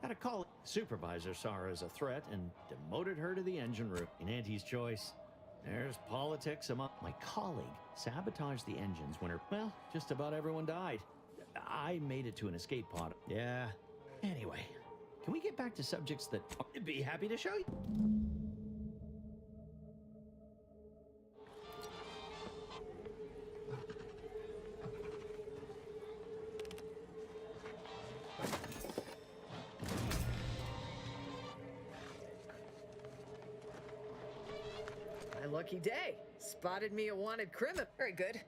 Speaker 7: Had a colleague. Supervisor saw her as a threat and demoted her to the engine room. In Auntie's choice. There's politics among my colleague. Sabotaged the engines when just about everyone died. I made it to an escape pod. Yeah. Anyway, can we get back to subjects that I'd be happy to show you?
Speaker 24: Lucky day. Spotted me a wanted criminal. Very good.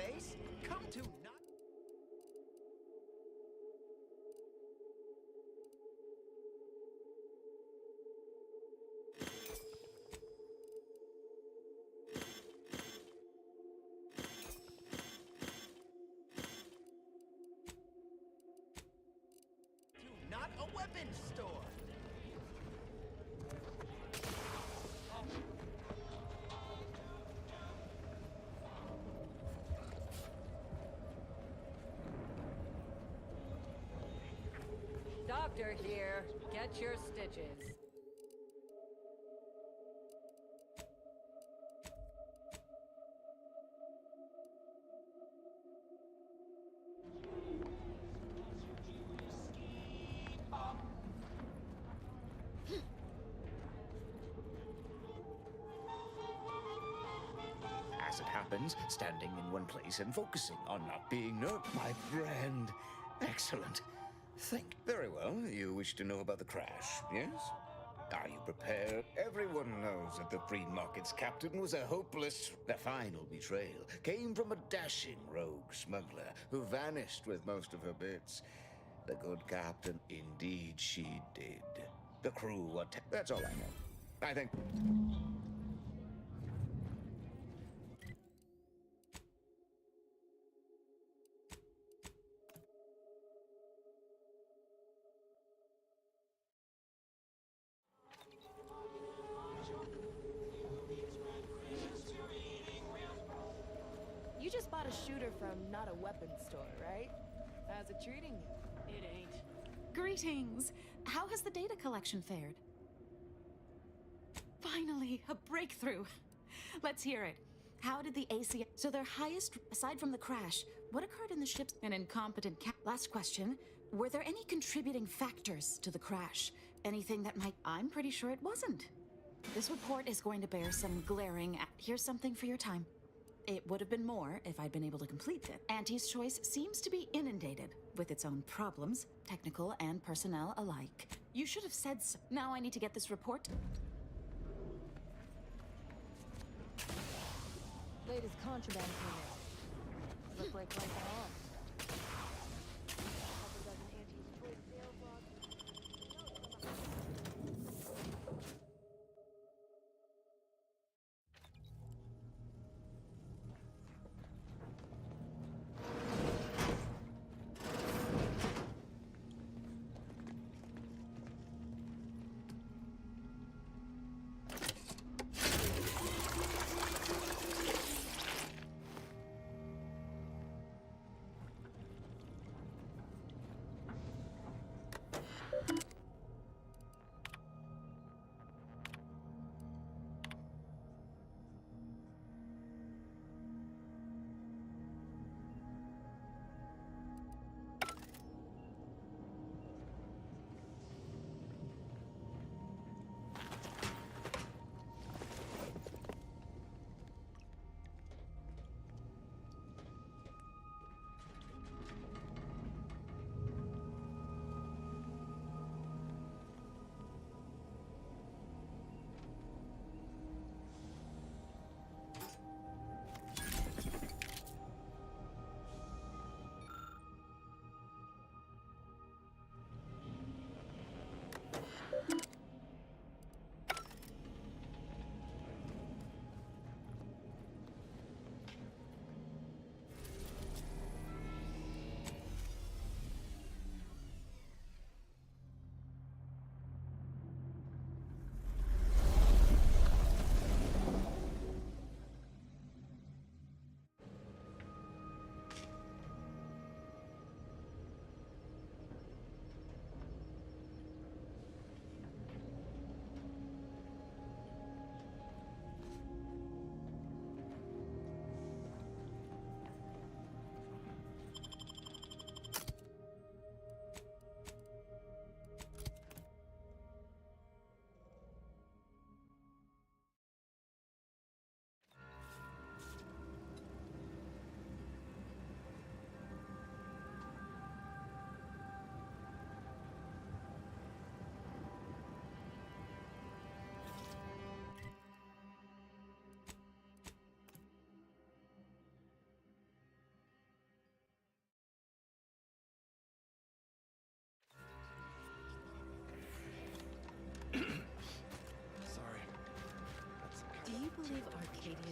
Speaker 6: face? Come to not. Not a weapons store.
Speaker 1: Doctor here. Get your stitches.
Speaker 27: As it happens, standing in one place and focusing on not being nervous. My friend. Excellent. Think. Very well. You wish to know about the crash, yes? Are you prepared? Everyone knows that the free market's captain was a hopeless. The final betrayal came from a dashing rogue smuggler who vanished with most of her bits. The good captain, indeed she did. The crew, that's all I know. I think...
Speaker 28: You just bought a shooter from not a weapons store, right? How's it treating you?
Speaker 1: It ain't.
Speaker 10: Greetings. How has the data collection fared? Finally, a breakthrough. Let's hear it. How did the ACS... So their highest, aside from the crash, what occurred in the ship's... An incompetent Last question. Were there any contributing factors to the crash? Anything that might... I'm pretty sure it wasn't. This report is going to bear some glaring... Here's something for your time. It would have been more if I'd been able to complete it. Auntie's Choice seems to be inundated with its own problems, technical and personnel alike. You should have said so. Now I need to get this report.
Speaker 15: Latest contraband came in. Look like right on. Couple dozen Auntie's Choice sales logs.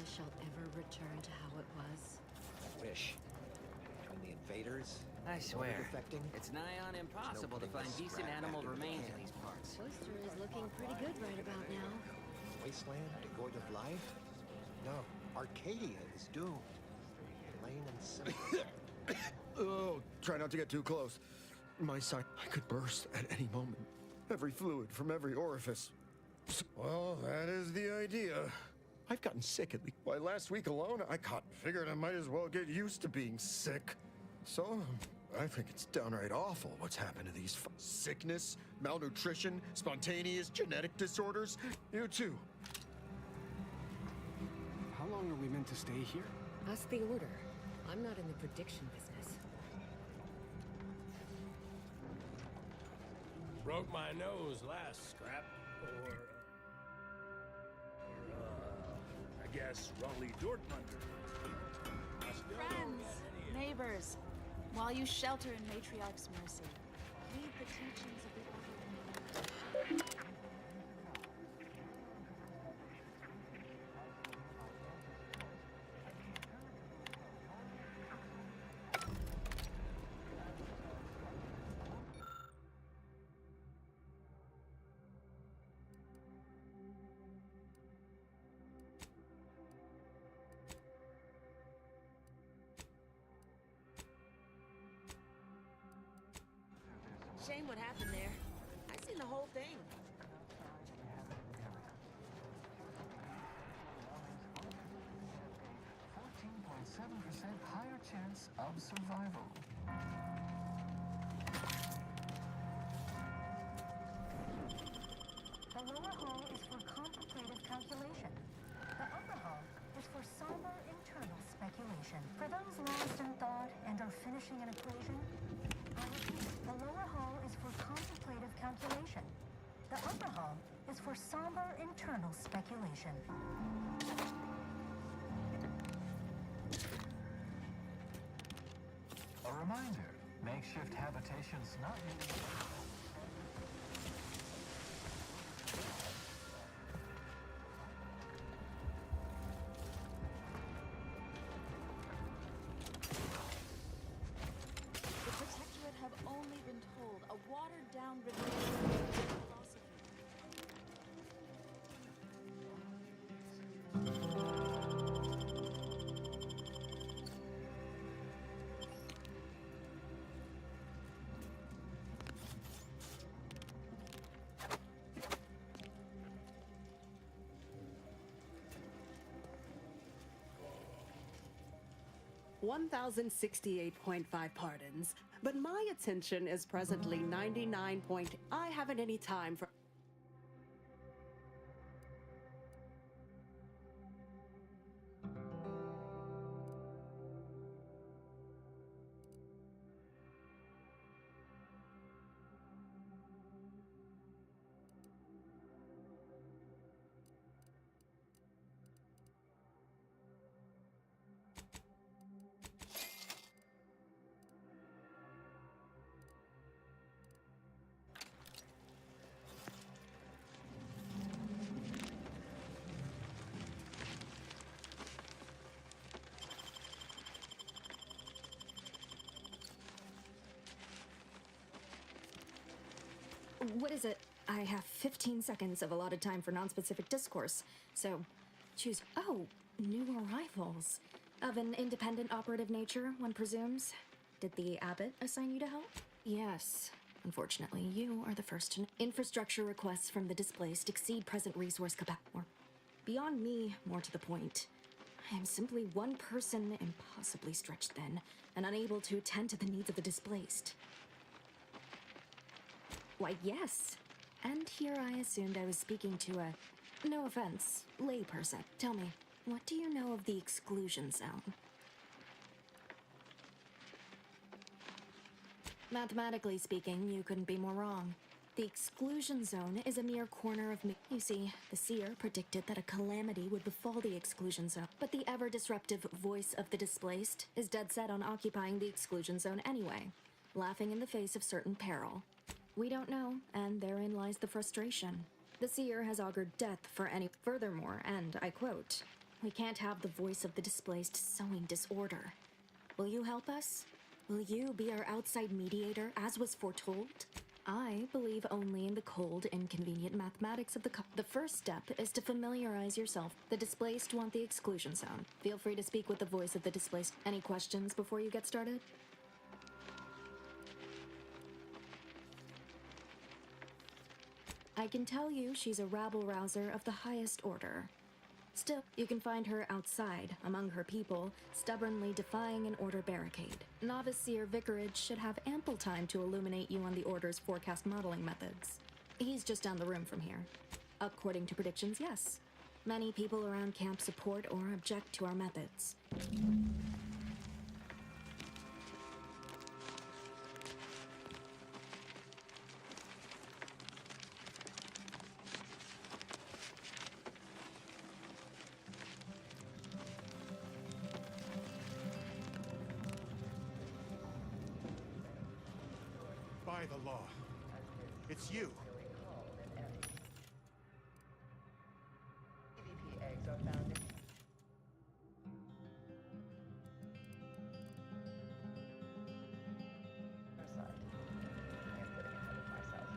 Speaker 9: shall ever return to how it was?
Speaker 6: Wish. Between the invaders,
Speaker 9: I swear,
Speaker 6: defecting,
Speaker 9: it's nigh on impossible to find decent animal remains in these parts.
Speaker 13: Oyster is looking pretty good right about now.
Speaker 6: Wasteland, devoid of life? No, Arcadia is doomed. Plain and simple.
Speaker 3: Oh, try not to get too close. My side, I could burst at any moment. Every fluid from every orifice. Well, that is the idea. I've gotten sick at least. Why, last week alone, figured I might as well get used to being sick. So, I think it's downright awful what's happened to these sickness, malnutrition, spontaneous genetic disorders. You too.
Speaker 11: How long are we meant to stay here?
Speaker 13: Ask the Order. I'm not in the prediction business.
Speaker 14: Broke my nose last scrap, or I guess Raleigh Dortmunder.
Speaker 10: Friends, neighbors, while you shelter in Matriarch's mercy, read the teachings of the Order.
Speaker 20: Shame what happened there. I seen the whole thing.
Speaker 16: 14.7% higher chance of survival.
Speaker 17: The lower hall is for contemplative calculation. The upper hall is for somber internal speculation. For those lost in thought and are finishing an equation, I repeat, the lower hall is for contemplative calculation. The upper hall is for somber internal speculation.
Speaker 16: A reminder, makeshift habitations not needed.
Speaker 10: The Protectorate have only been told a watered-down rendition of philosophy.
Speaker 18: $1,068.5 pardons, but my attention is presently 99. I haven't any time for.
Speaker 19: What is it? I have 15 seconds of allotted time for non-specific discourse, so choose. Oh, new arrivals. Of an independent operative nature, one presumes. Did the abbot assign you to help? Yes. Unfortunately, you are the first to know. Infrastructure requests from the displaced exceed present resource capacity. Beyond me, more to the point. I am simply one person, impossibly stretched thin, and unable to attend to the needs of the displaced. Why, yes. And here I assumed I was speaking to a, no offense, layperson. Tell me, what do you know of the exclusion zone? Mathematically speaking, you couldn't be more wrong. The exclusion zone is a mere corner of me. You see, the seer predicted that a calamity would befall the exclusion zone, but the ever-disruptive voice of the displaced is dead set on occupying the exclusion zone anyway, laughing in the face of certain peril. We don't know, and therein lies the frustration. The seer has augured death for any. Furthermore, and I quote, We can't have the voice of the displaced sowing disorder. Will you help us? Will you be our outside mediator, as was foretold? I believe only in the cold, inconvenient mathematics of the first step is to familiarize yourself. The displaced want the exclusion zone. Feel free to speak with the voice of the displaced. Any questions before you get started? I can tell you she's a rabble-rouser of the highest order. Still, you can find her outside, among her people, stubbornly defying an order barricade. Novice Seer Vicarage should have ample time to illuminate you on the Order's forecast modeling methods. He's just down the room from here. According to predictions, yes. Many people around camp support or object to our methods.
Speaker 3: By the law. It's you.
Speaker 2: EVP eggs are found in side. I am getting ahead of myself.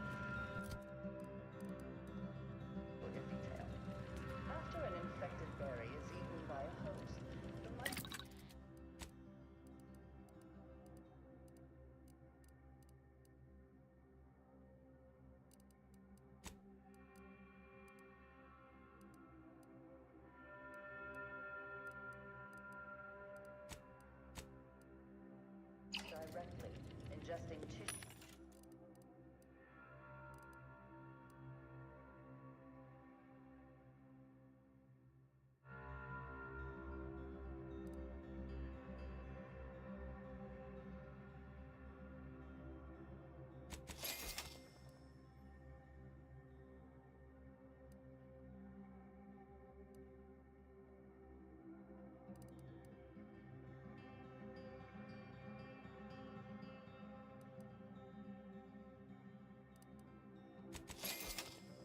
Speaker 2: Look at detail. After an infected berry is eaten by a host, the directly ingesting tissue.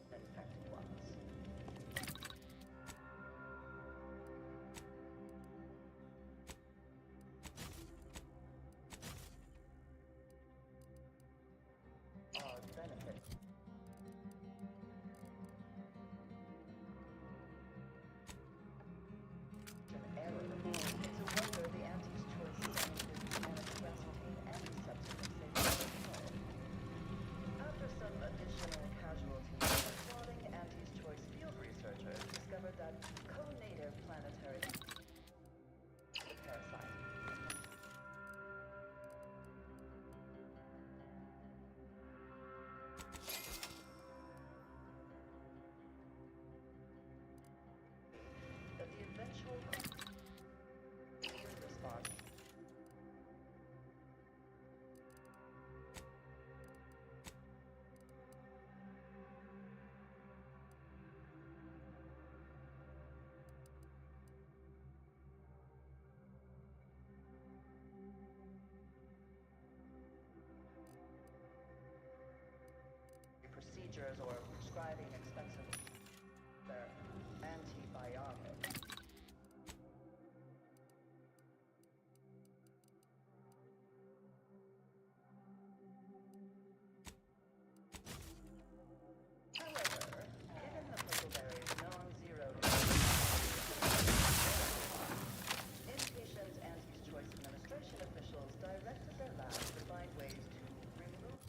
Speaker 2: Infected ones. Are benefit. An error. It's a wonder the anti's choice scientists managed to ascertain any subsequent safety. After some additional casualties, applauding anti's choice field researchers discovered that co-native planetary parasite. That the eventual response procedures or prescribing expensive their antibiotics. However, given the huckleberry's non-zero inpatient anti's choice administration officials directed their labs to find ways to remove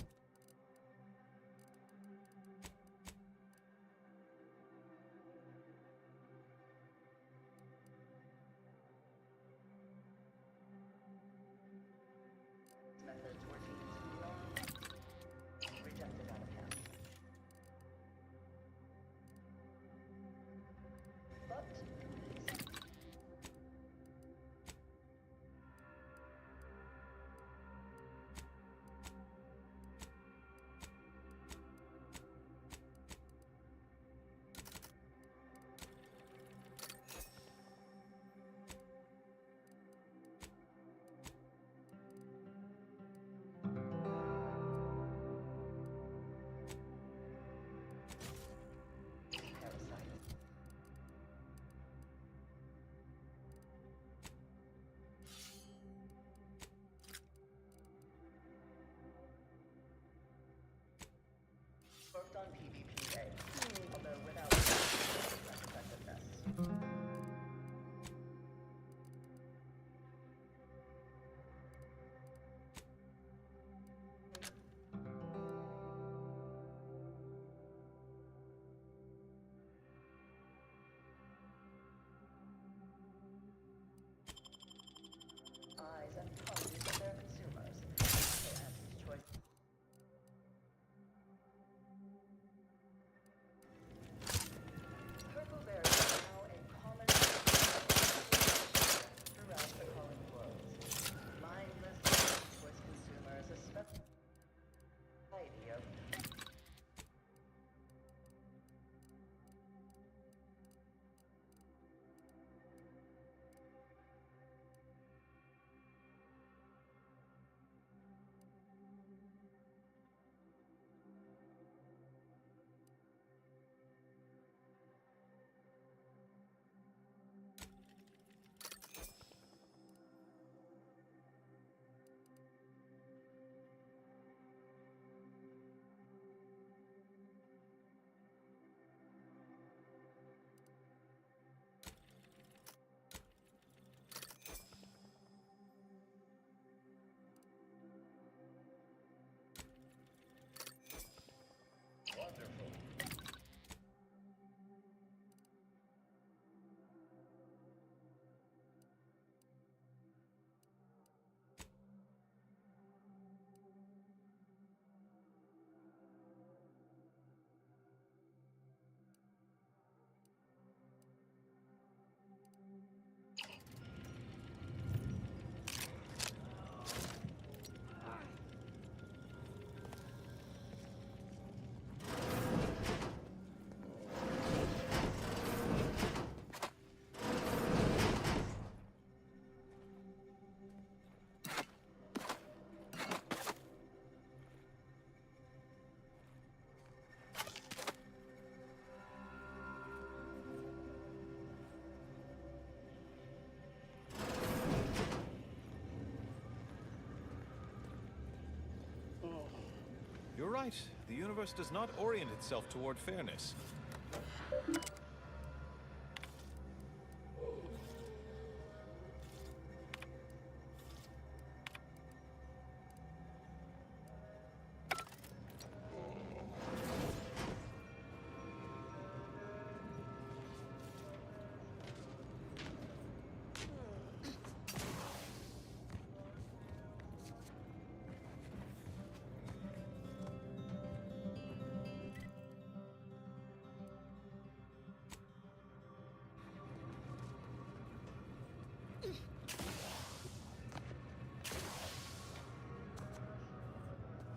Speaker 4: right. The universe does not orient itself toward fairness.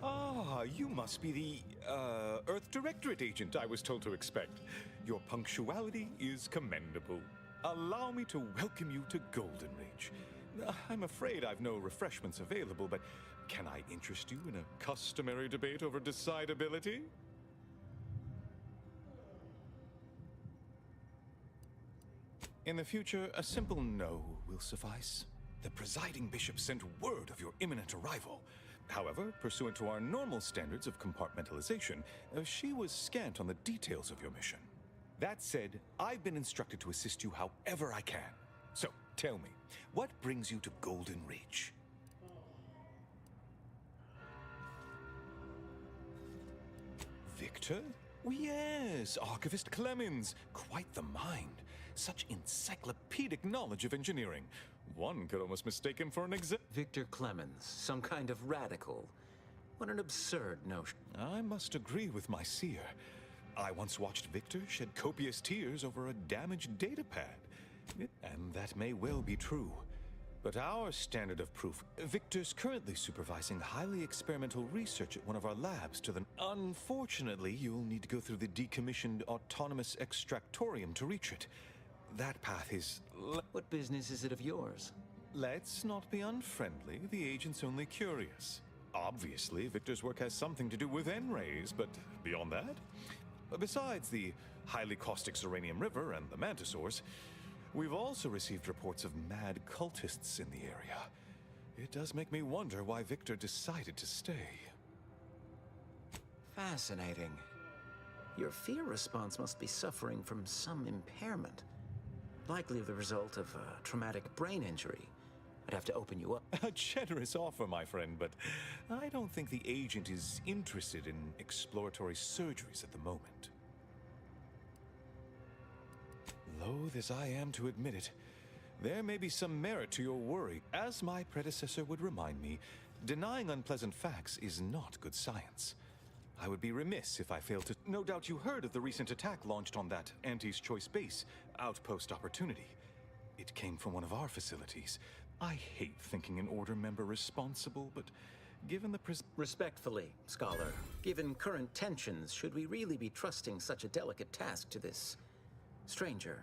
Speaker 4: Ah, you must be the, Earth Directorate agent I was told to expect. Your punctuality is commendable. Allow me to welcome you to Golden Reach. I'm afraid I've no refreshments available, but can I interest you in a customary debate over decidability? In the future, a simple no will suffice. The presiding bishop sent word of your imminent arrival. However, pursuant to our normal standards of compartmentalization, she was scant on the details of your mission. That said, I've been instructed to assist you however I can. So, tell me, what brings you to Golden Reach? Victor? Yes, Archivist Clemens. Quite the mind. Such encyclopedic knowledge of engineering. One could almost mistake him for an
Speaker 5: Victor Clemens, some kind of radical. What an absurd notion.
Speaker 4: I must agree with my seer. I once watched Victor shed copious tears over a damaged datapad. And that may well be true. But our standard of proof, Victor's currently supervising highly experimental research at one of our labs to the... Unfortunately, you'll need to go through the decommissioned autonomous extractorium to reach it. That path is...
Speaker 5: What business is it of yours?
Speaker 4: Let's not be unfriendly. The agent's only curious. Obviously, Victor's work has something to do with N-rays, but beyond that? Besides the highly caustic Serenium River and the Mantisaurs, we've also received reports of mad cultists in the area. It does make me wonder why Victor decided to stay.
Speaker 5: Fascinating. Your fear response must be suffering from some impairment. Likely the result of a traumatic brain injury. I'd have to open you up.
Speaker 4: A generous offer, my friend, but I don't think the agent is interested in exploratory surgeries at the moment. Loath as I am to admit it, there may be some merit to your worry. As my predecessor would remind me, denying unpleasant facts is not good science. I would be remiss if I failed to... No doubt you heard of the recent attack launched on that Anti's Choice base, Outpost Opportunity. It came from one of our facilities. I hate thinking an Order member responsible, but given the
Speaker 5: Respectfully, Scholar, given current tensions, should we really be trusting such a delicate task to this stranger?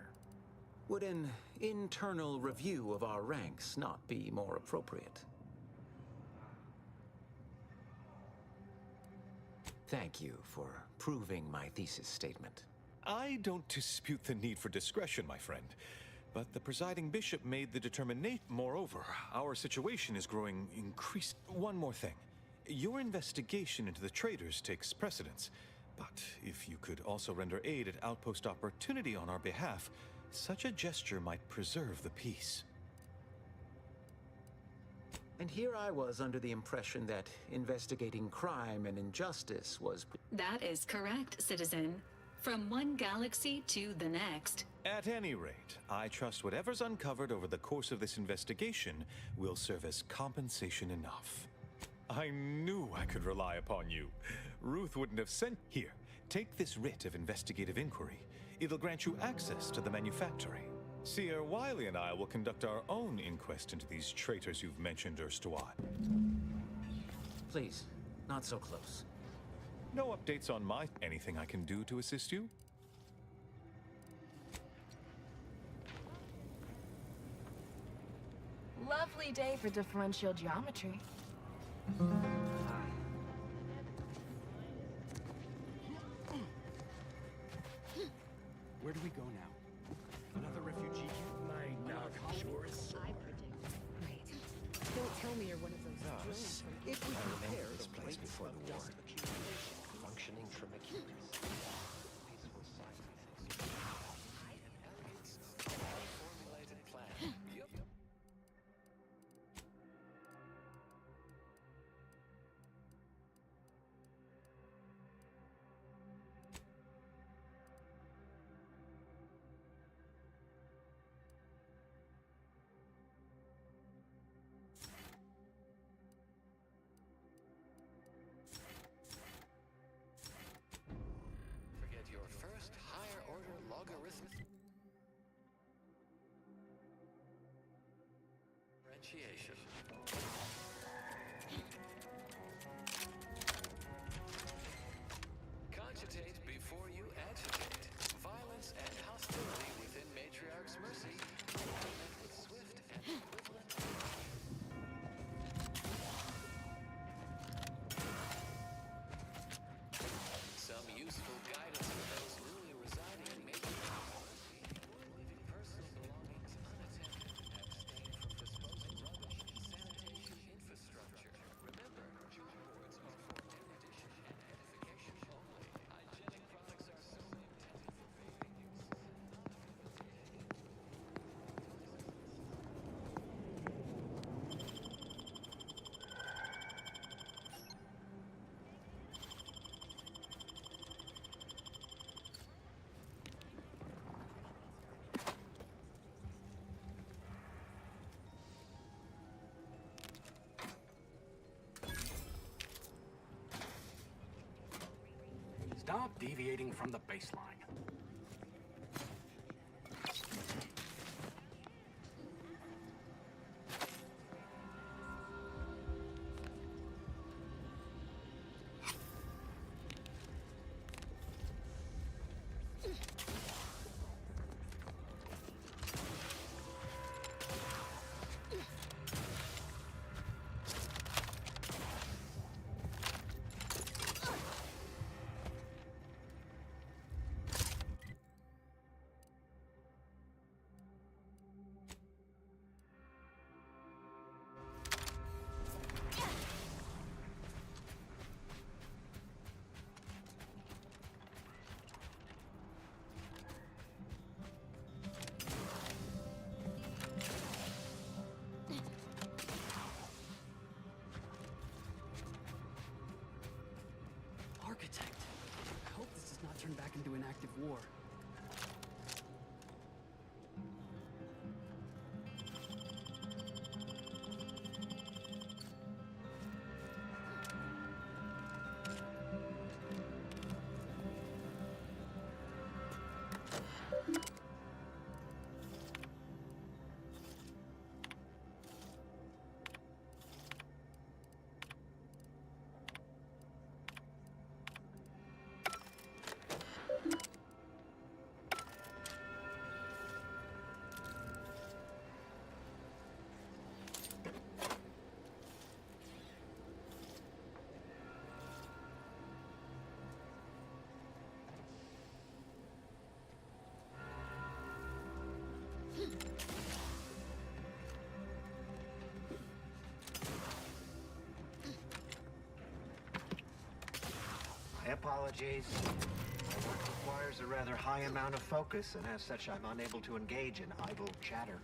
Speaker 5: Would an internal review of our ranks not be more appropriate? Thank you for proving my thesis statement.
Speaker 4: I don't dispute the need for discretion, my friend. But the presiding bishop made the determination. Moreover, our situation is growing increased. One more thing. Your investigation into the traitors takes precedence. But if you could also render aid at Outpost Opportunity on our behalf, such a gesture might preserve the peace.
Speaker 5: And here I was under the impression that investigating crime and injustice was...
Speaker 12: That is correct, citizen. From one galaxy to the next.
Speaker 4: At any rate, I trust whatever's uncovered over the course of this investigation will serve as compensation enough. I knew I could rely upon you. Ruth wouldn't have sent... Here, take this writ of investigative inquiry. It'll grant you access to the manufactory. Seer Wiley and I will conduct our own inquest into these traitors you've mentioned erstwhile.
Speaker 5: Please, not so close.
Speaker 4: No updates on my... Anything I can do to assist you?
Speaker 28: Lovely day for differential geometry.
Speaker 11: Where do we go now? Another refugee camp?
Speaker 14: My not sure.
Speaker 15: I predict. Great. Don't tell me you're one of those drones from
Speaker 6: If we compare this place before the war,
Speaker 7: differentiation. Cogitate before you agitate. Violence and hostility within Matriarch's mercy. Met with swift and equivalent. Some useful guidance for those newly residing in Matriarch. Leaving personal belongings unattended. Abstain from disposing rubbish. Sanitation infrastructure. Remember, jewel boards are for erudition and edification only. Hygienic products are solely intended for bathing use.
Speaker 11: Stop deviating from the baseline.
Speaker 8: Architect. I hope this does not turn back into an active war.
Speaker 6: My apologies. My work requires a rather high amount of focus, and as such, I'm unable to engage in idle chatter.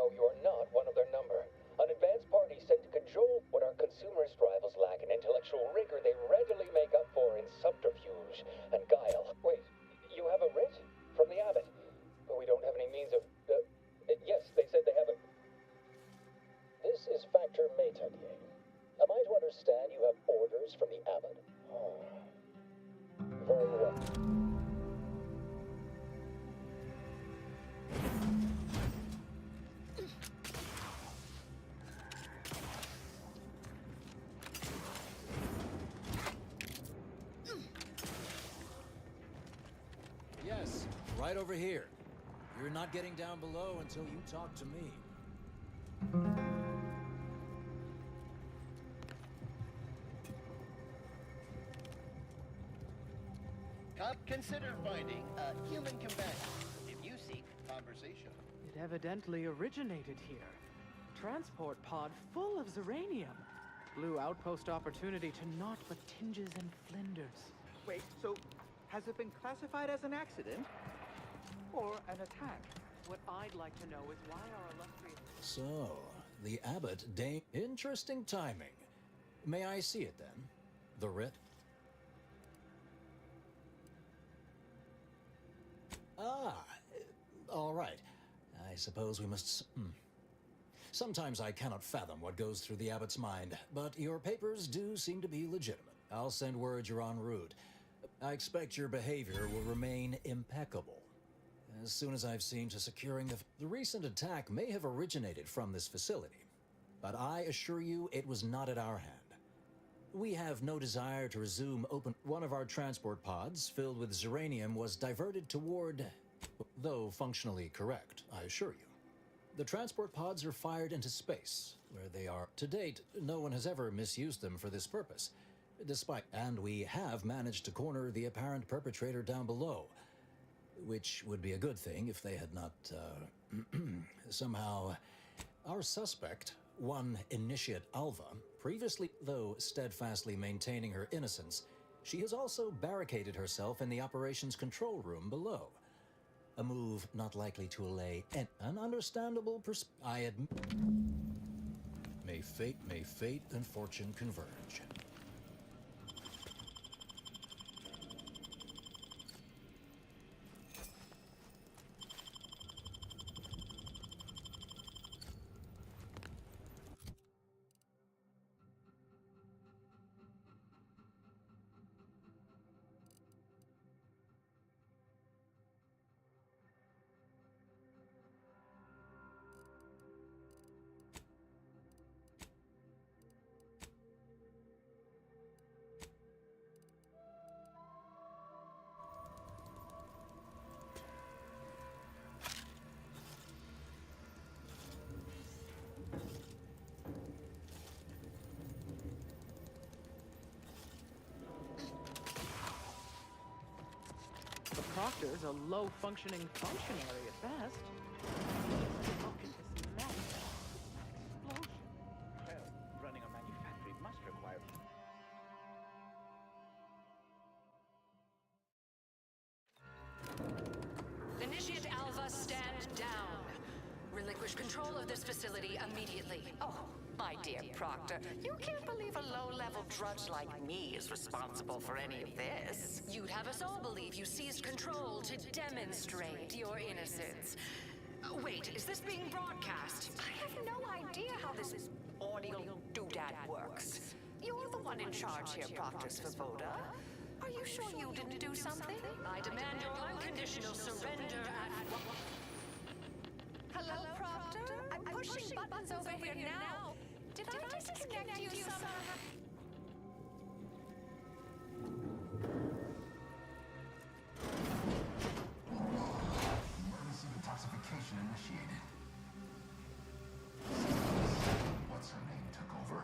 Speaker 1: know you're not one of their number. An advanced party sent to control what our consumerist rivals lack in intellectual rigor, they readily make up for in subterfuge and guile. Wait, you have a writ? From the abbot? But we don't have any means of... yes, they said they have a... This is Factor Maytunier. Am I to understand you have orders from the abbot? Oh. Very well.
Speaker 21: Yes, right over here. You're not getting down below until you talk to me.
Speaker 22: Cop, consider finding a human companion if you seek conversation.
Speaker 23: It evidently originated here. Transport pod full of Zeranium. Blue outpost opportunity to naught but tinges and flinders.
Speaker 24: Wait, so has it been classified as an accident? Or an attack?
Speaker 23: What I'd like to know is why our illustrious...
Speaker 21: So, the abbot Dane... Interesting timing. May I see it then? The writ? Ah, all right. I suppose we must... Sometimes I cannot fathom what goes through the abbot's mind, but your papers do seem to be legitimate. I'll send word you're en route. I expect your behavior will remain impeccable. As soon as I've seen to securing the recent attack may have originated from this facility, but I assure you it was not at our hand. We have no desire to resume open... One of our transport pods, filled with Zeranium, was diverted toward... Though functionally correct, I assure you. The transport pods are fired into space, where they are... To date, no one has ever misused them for this purpose. Despite... And we have managed to corner the apparent perpetrator down below, which would be a good thing if they had not, somehow... Our suspect, one Initiate Alva, previously, though steadfastly maintaining her innocence, she has also barricaded herself in the operations control room below. A move not likely to allay an understandable I admit. May fate and fortune converge.
Speaker 23: The Proctor's a low-functioning functionary at best. How can this matter? An explosion.
Speaker 24: Well, running a manufactory must require...
Speaker 25: Initiate Alva, stand down. Relinquish control of this facility immediately.
Speaker 26: Oh, my dear Proctor, you can't believe a low-level drudge like me is responsible for any of this.
Speaker 25: You'd have us all believe you seized control to demonstrate your innocence. Wait, is this being broadcast?
Speaker 26: I have no idea how this audio doodad works. You're the one in charge here, Proctor Svoboda. Are you sure you didn't do something?
Speaker 25: I demand your unconditional surrender at...
Speaker 26: Hello, Proctor? I'm pushing buttons over here now. Did I disconnect you somehow?
Speaker 27: Emergency detoxification initiated. What's her name took over?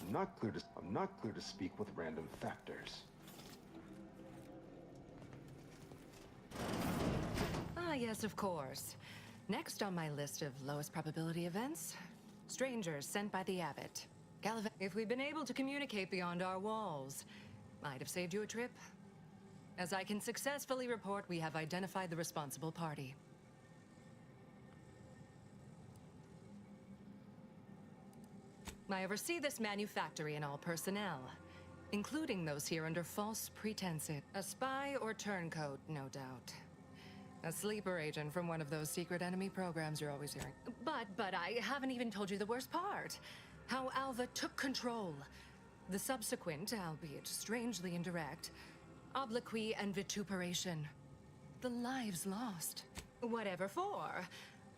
Speaker 9: I'm not clear to speak with random factors.
Speaker 25: Ah, yes, of course. Next on my list of lowest probability events, strangers sent by the Abbot. If we'd been able to communicate beyond our walls, might have saved you a trip. As I can successfully report, we have identified the responsible party. I oversee this manufactory and all personnel, including those here under false pretenses. A spy or turncoat, no doubt. A sleeper agent from one of those secret enemy programs you're always hearing. But I haven't even told you the worst part. How Alva took control. The subsequent, albeit strangely indirect, obloquy and vituperation. The lives lost. Whatever for.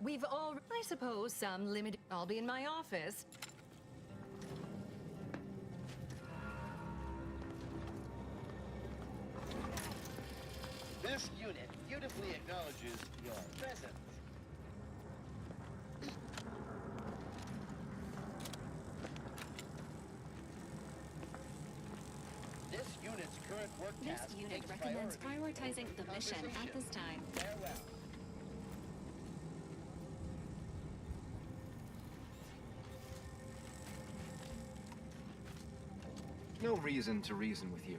Speaker 25: We've all, I suppose, some limited. I'll be in my office.
Speaker 22: This unit beautifully acknowledges your presence. This unit's current work
Speaker 12: This
Speaker 22: task
Speaker 12: unit
Speaker 22: takes
Speaker 12: recommends
Speaker 22: priority
Speaker 12: prioritizing
Speaker 22: over
Speaker 12: the mission at
Speaker 22: conversation.
Speaker 12: this time.
Speaker 22: Farewell.
Speaker 9: No reason to reason with you.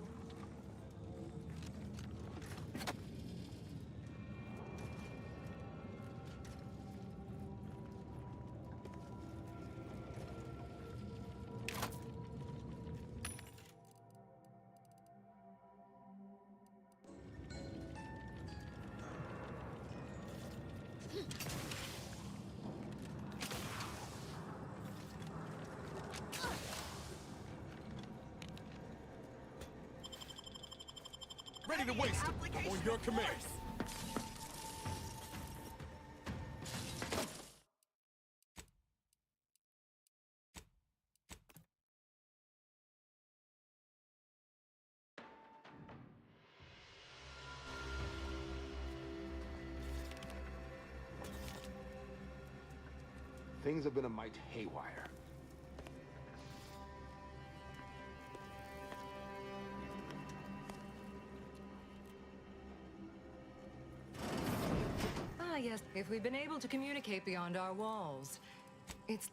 Speaker 14: Ready to waste it. On your command.
Speaker 9: Things have been a mite haywire.
Speaker 25: Ah, yes. If we'd been able to communicate beyond our walls. It's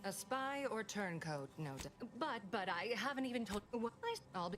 Speaker 25: a spy or turncoat, no doubt. But I haven't even told. What I'll be.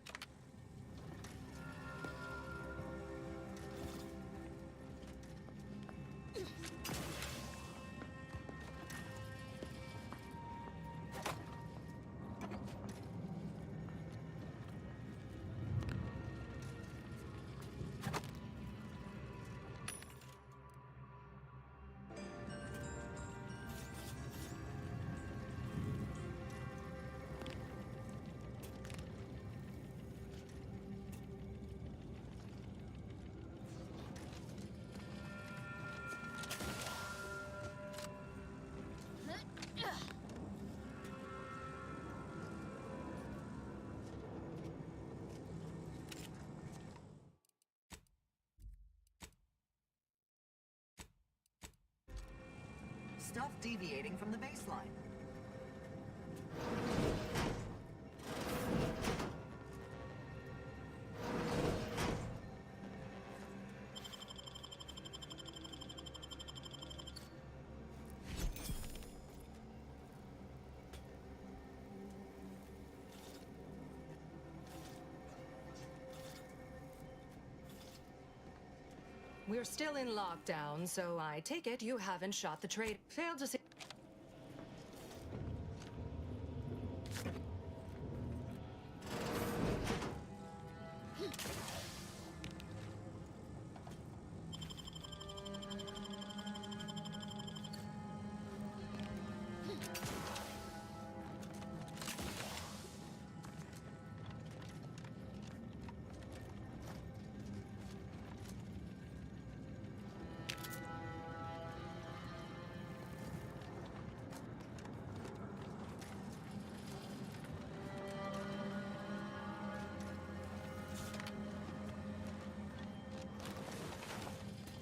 Speaker 10: Stuff deviating from the baseline.
Speaker 25: We're still in lockdown, so I take it you haven't shot the trade. Failed to see.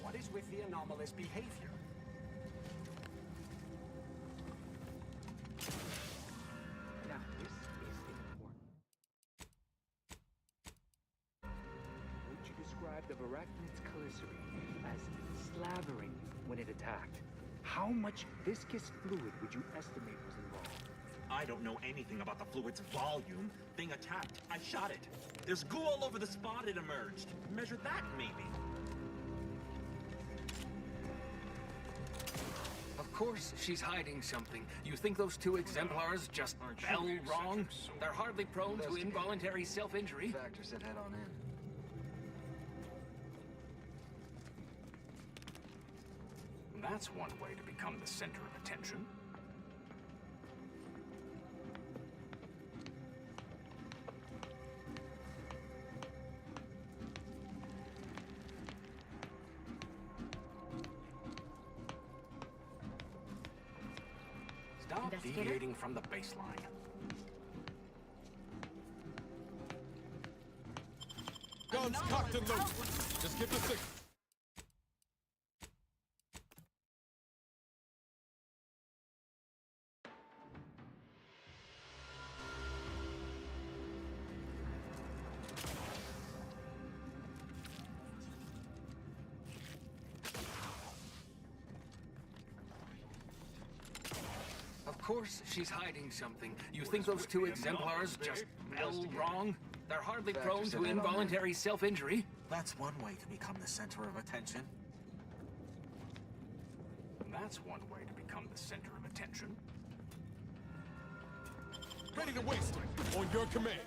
Speaker 11: What is with the anomalous behavior? Now, this is
Speaker 24: arachnid's chelicerine as slavering when it attacked. How much viscous fluid would you estimate was involved?
Speaker 2: I don't know anything about the fluid's volume. Thing attacked. I shot it. There's goo all over the spot it emerged. Measure that, maybe.
Speaker 3: Of course she's hiding something. You think those two exemplars just fell wrong? They're hardly prone to involuntary self-injury.
Speaker 13: Factor said head on in.
Speaker 3: That's one way to become the center of attention. Stop deviating from the baseline.
Speaker 14: Guns cocked and loaded. Just give the signal.
Speaker 3: Of course she's hiding something. You think those two exemplars just fell wrong? They're hardly prone to involuntary self-injury.
Speaker 2: That's one way to become the center of attention.
Speaker 3: That's one way to become the center of attention.
Speaker 14: Ready to waste it. On your command.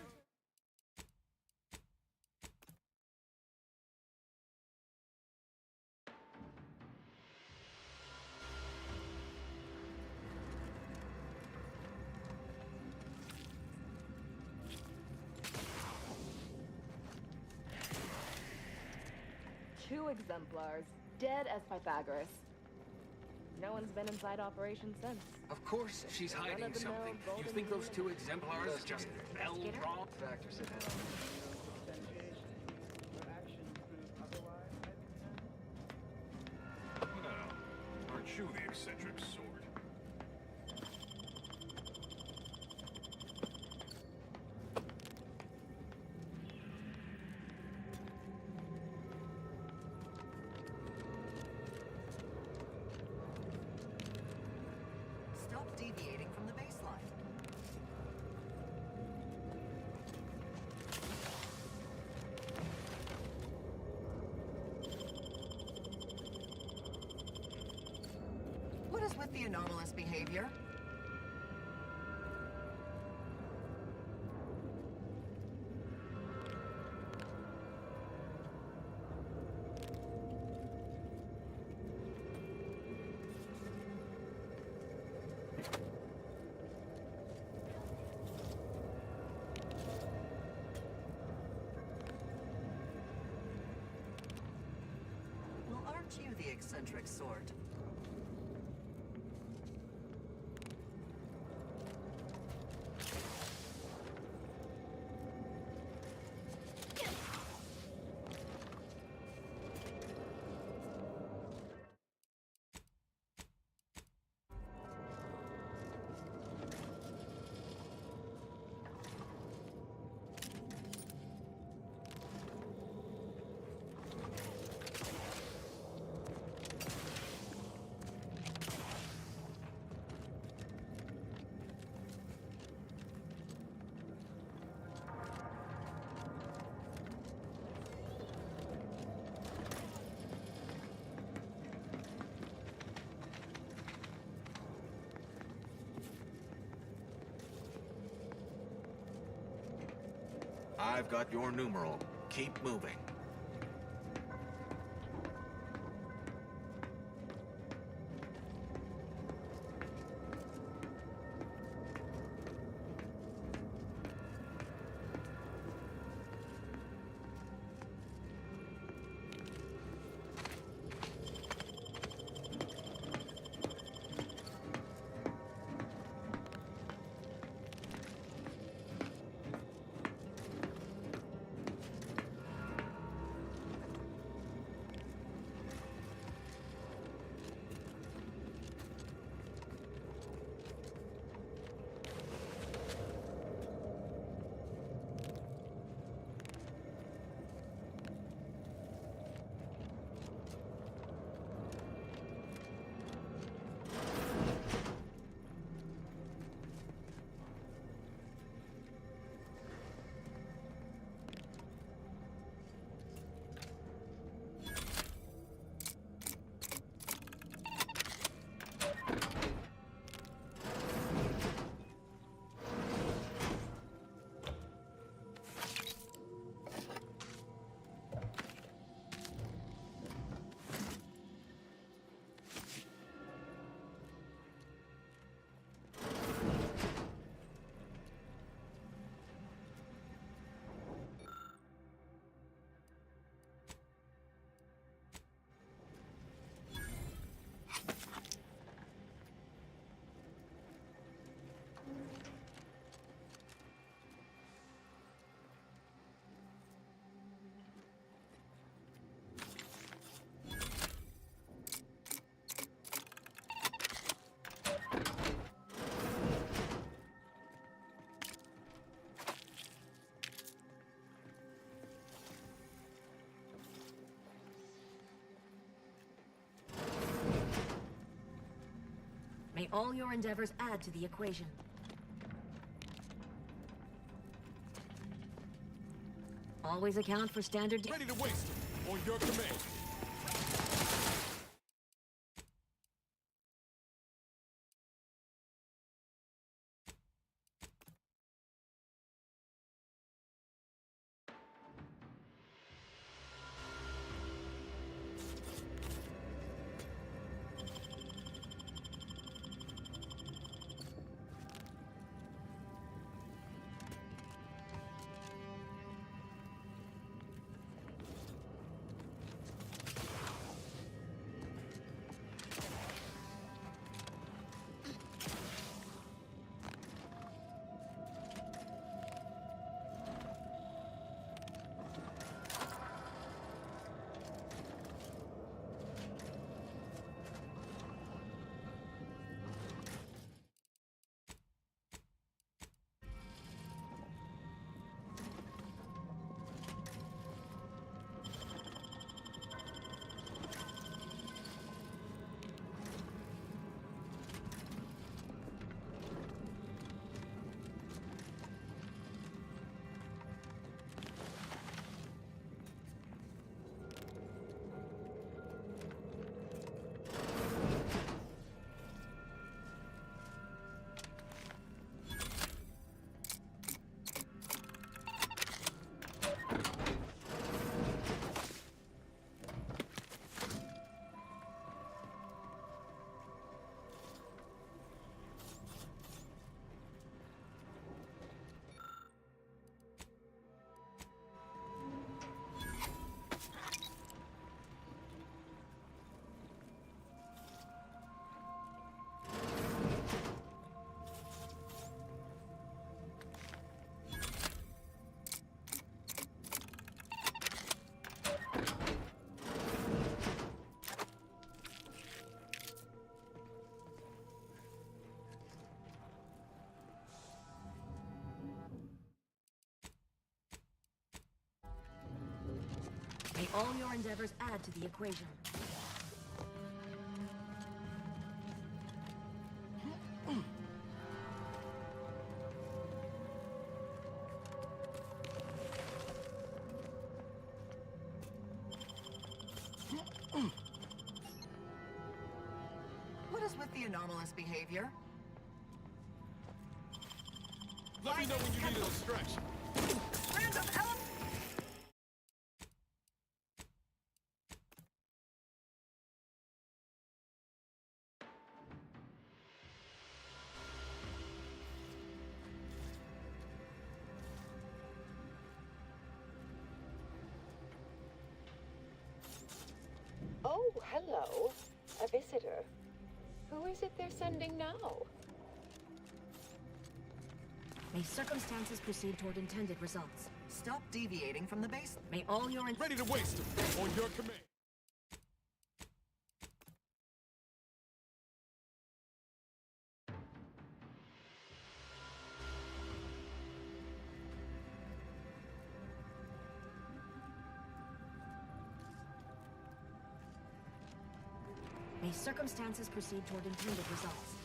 Speaker 28: Two exemplars, dead as Pythagoras. No one's been inside operation since.
Speaker 3: Of course she's hiding something. You think those two exemplars just fell wrong?
Speaker 13: Factor said head on in.
Speaker 14: No. Aren't you the eccentric sort?
Speaker 10: Stop deviating from the baseline. What is with the anomalous behavior? Well, aren't you the eccentric sort?
Speaker 2: I've got your numeral. Keep moving.
Speaker 4: all your endeavors add to the equation. Always account for standard...
Speaker 14: Ready to waste. On your command.
Speaker 4: May all your endeavors add to the equation.
Speaker 10: What is with the anomalous behavior?
Speaker 14: Let me know when you need a distraction.
Speaker 10: Random element!
Speaker 5: Oh, hello. A visitor. Who is it they're sending now?
Speaker 4: May circumstances proceed toward intended results.
Speaker 10: Stop deviating from the base.
Speaker 4: May all your...
Speaker 14: Ready to waste them. On your command.
Speaker 4: May circumstances proceed toward intended results.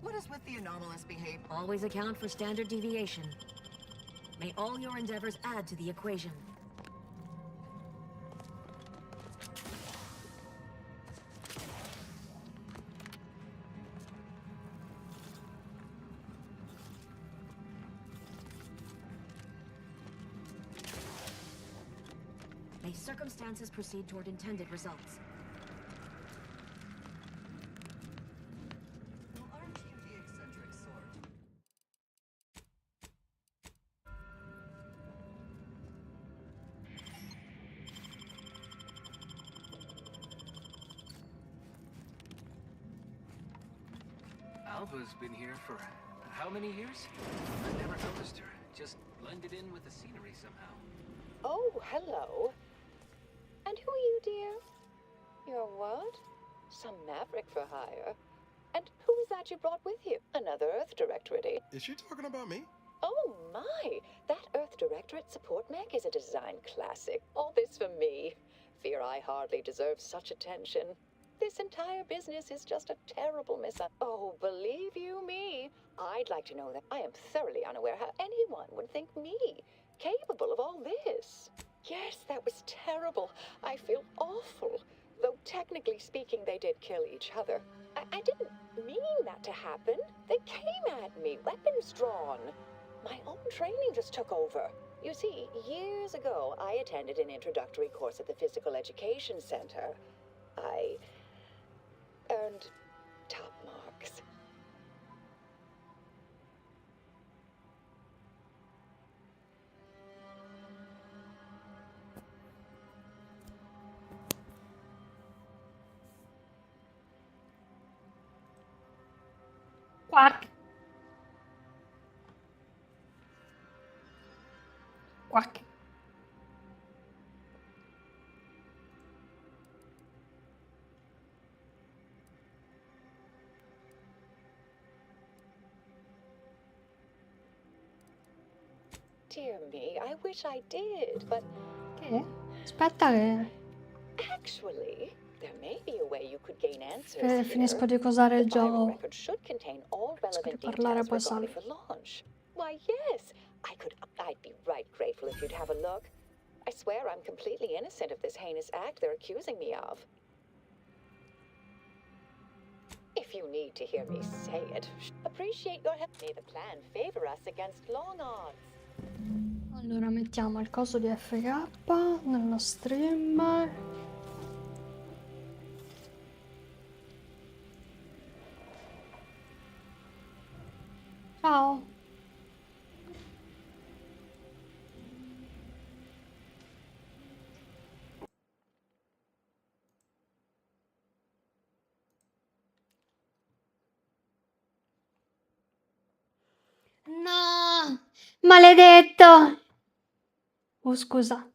Speaker 10: What is with the anomalous behavior?
Speaker 4: Always account for standard deviation. May all your endeavors add to the equation. May circumstances proceed toward intended results.
Speaker 10: Aren't you the eccentric sort?
Speaker 3: Alva's been here for how many years? I never noticed her. Just blended in with the scenery somehow.
Speaker 5: Oh, hello. And who are you, dear? You're what? Some maverick for hire. And who is that you brought with you? Another Earth Directorate, eh?
Speaker 14: Is she talking about me?
Speaker 5: Oh my! That Earth Directorate support mech is a design classic. All this for me. Fear I hardly deserve such attention. This entire business is just a terrible Oh, believe you me, I'd like to know that I am thoroughly unaware how anyone would think me capable of all this. Yes, that was terrible. I feel awful. Though technically speaking, they did kill each other. I didn't mean that to happen. They came at me, weapons drawn. My own training just took over. You see, years ago, I attended an introductory course at the Physical Education Center. I earned top marks.
Speaker 7: Quack. Quack.
Speaker 5: Dear me, I wish I did, but
Speaker 7: Che? Aspetta che
Speaker 5: actually, there may be a way you could gain answers here.
Speaker 7: finisco di cosare il
Speaker 5: The viral
Speaker 7: gioco.
Speaker 5: record should contain all
Speaker 7: Finisco di
Speaker 5: relevant
Speaker 7: parlare
Speaker 5: details
Speaker 7: poi
Speaker 5: regarding
Speaker 7: salvo.
Speaker 5: the launch. Why, yes, I'd be right grateful if you'd have a look. I swear I'm completely innocent of this heinous act they're accusing me of. If you need to hear me say it, appreciate your help. May the plan favor us against long odds.
Speaker 7: Allora mettiamo il coso di FK nello stream. Ciao. No, maledetto. Oh, scusa.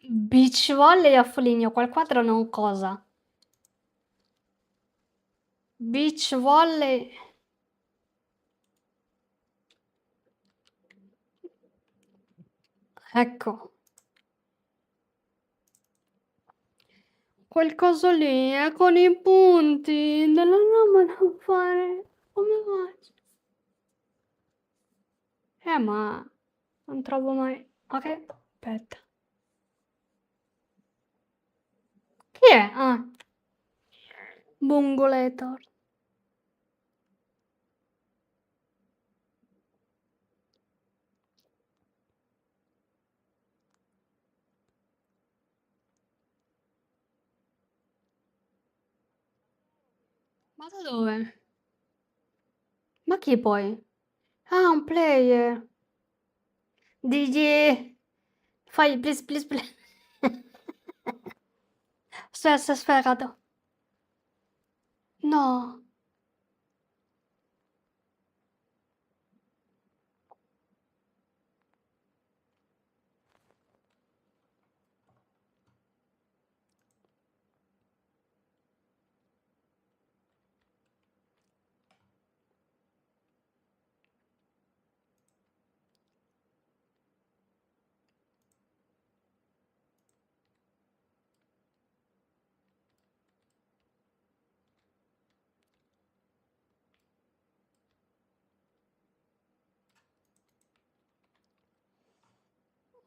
Speaker 7: Beach volley a Foligno, quel quadro non cosa. Beach volley. Ecco. Quel coso lì è con i punti della lama da fare. Come faccio? Ma non trovo mai. Ok, aspetta. Chi è? Ah, Bungolator. Ma da dove? Ma chi poi? Ah, un player. DJ. Fai, please, please, please. Stress sferato. No.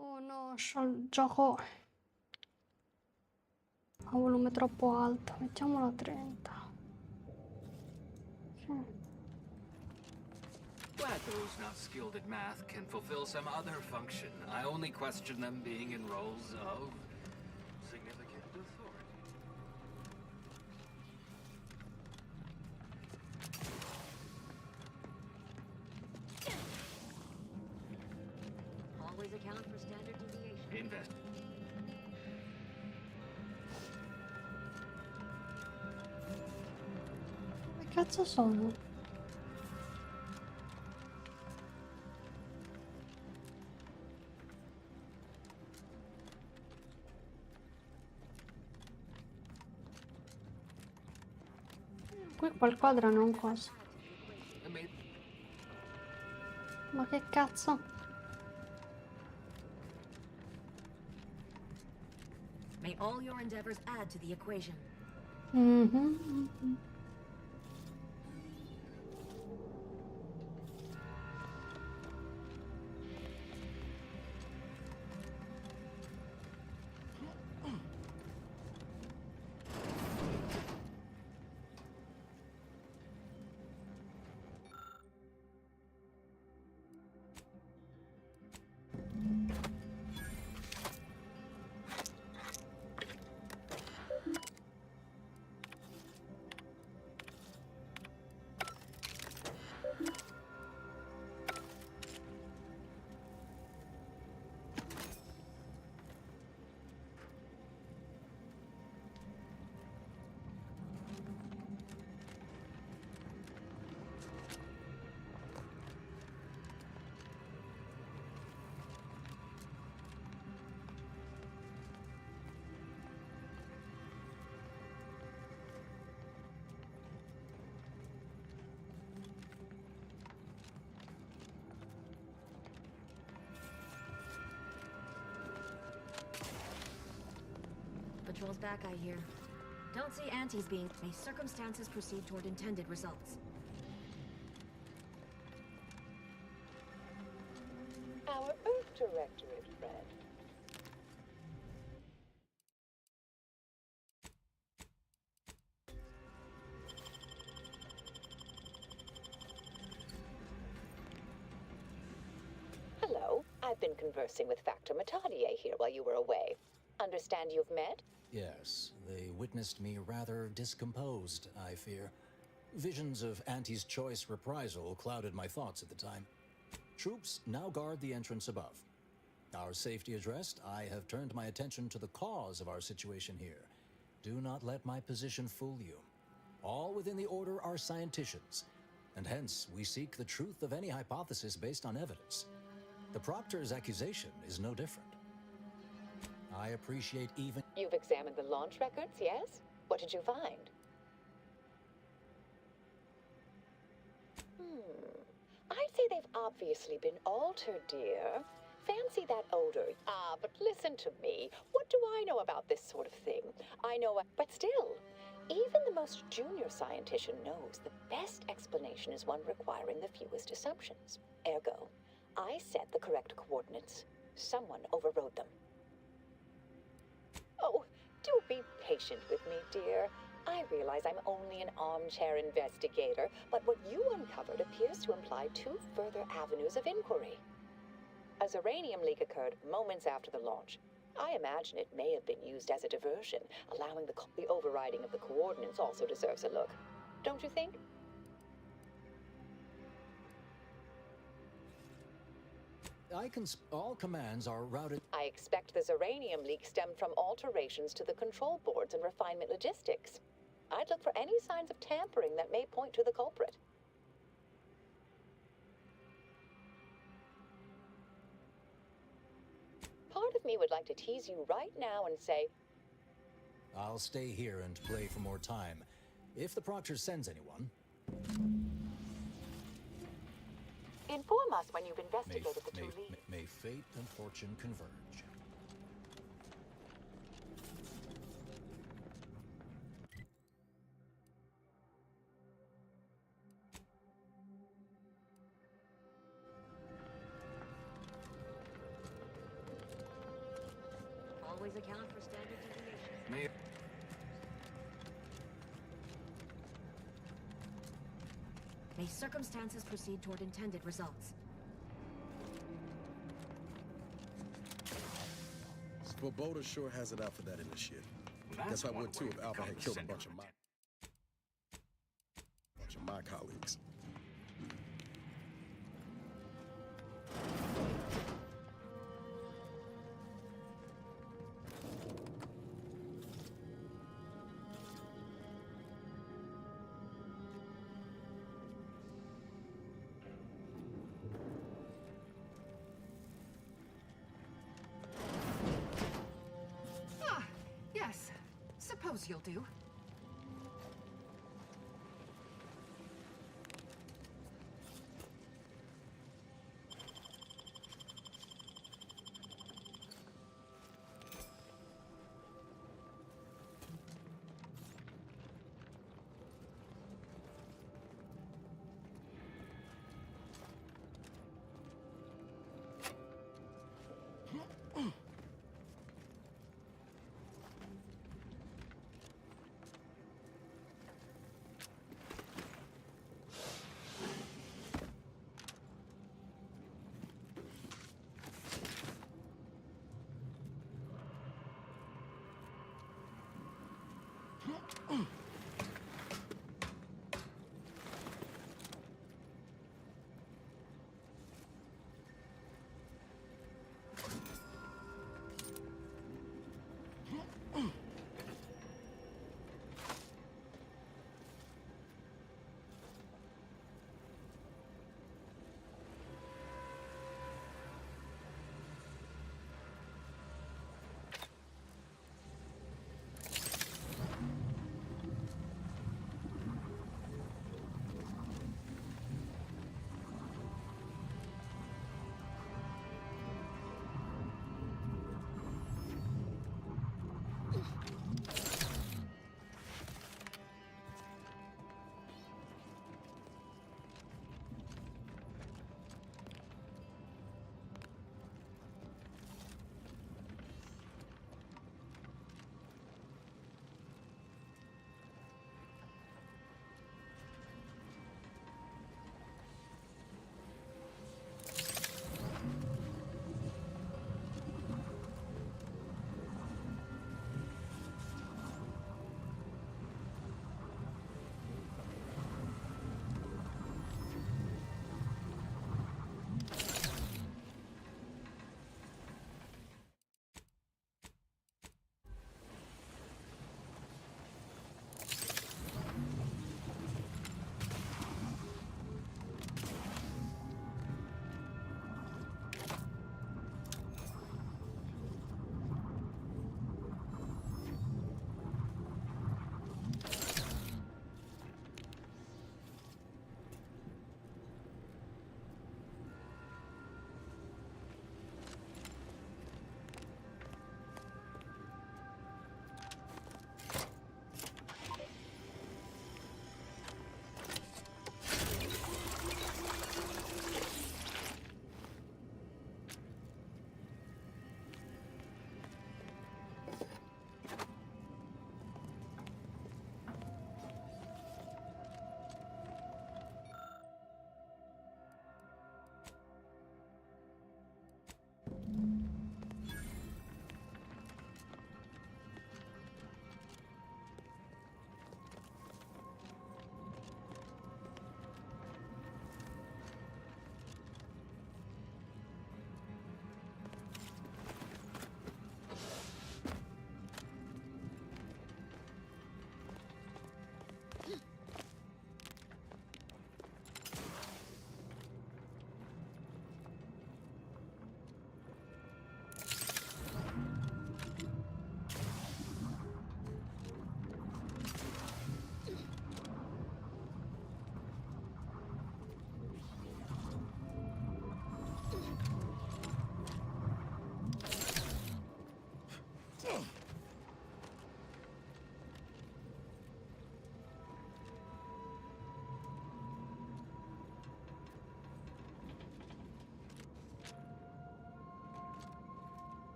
Speaker 7: Oh no, c'ho il gioco a volume troppo alto. Mettiamolo a 30. Sì.
Speaker 3: Glad those not skilled at math can fulfill some other function. I only question them being in roles of significant authority.
Speaker 4: account for standard deviation.
Speaker 3: Invest.
Speaker 7: Che cazzo sono? Qui qual quadro non coso. Ma che cazzo?
Speaker 4: May all your endeavors add to the equation.
Speaker 7: Mhm.
Speaker 4: Patrol's back, I hear. Don't see antis being... May circumstances proceed toward intended results.
Speaker 5: Our Earth Directorate, friend. Hello. I've been conversing with Factor Matadier here while you were away. Understand you've met?
Speaker 21: Yes, they witnessed me rather discomposed, I fear. Visions of Auntie's choice reprisal clouded my thoughts at the time. Troops now guard the entrance above. Our safety addressed, I have turned my attention to the cause of our situation here. Do not let my position fool you. All within the Order are scienticians, and hence we seek the truth of any hypothesis based on evidence. The Proctor's accusation is no different. I appreciate even...
Speaker 5: You've examined the launch records, yes? What did you find? I'd say they've obviously been altered, dear. Fancy that odor. Ah, but listen to me. What do I know about this sort of thing? I know, but still, even the most junior scientician knows the best explanation is one requiring the fewest assumptions. Ergo, I set the correct coordinates. Someone overrode them. Oh, do be patient with me, dear. I realize I'm only an armchair investigator, but what you uncovered appears to imply two further avenues of inquiry. A Zeranium leak occurred moments after the launch. I imagine it may have been used as a diversion, allowing the overriding of the coordinates also deserves a look. Don't you think?
Speaker 21: all commands are routed...
Speaker 5: I expect the Zeranium leak stemmed from alterations to the control boards and refinement logistics. I'd look for any signs of tampering that may point to the culprit. Part of me would like to tease you right now and say...
Speaker 21: I'll stay here and play for more time. If the Proctor sends anyone...
Speaker 5: Inform us when you've investigated the two leads.
Speaker 21: May fate and fortune converge.
Speaker 4: Always account for standard deviation. May circumstances proceed toward intended results.
Speaker 14: Svoboda sure has it out for that initiate. Guess I would too if Alpha had killed a bunch of my colleagues.
Speaker 25: you'll do.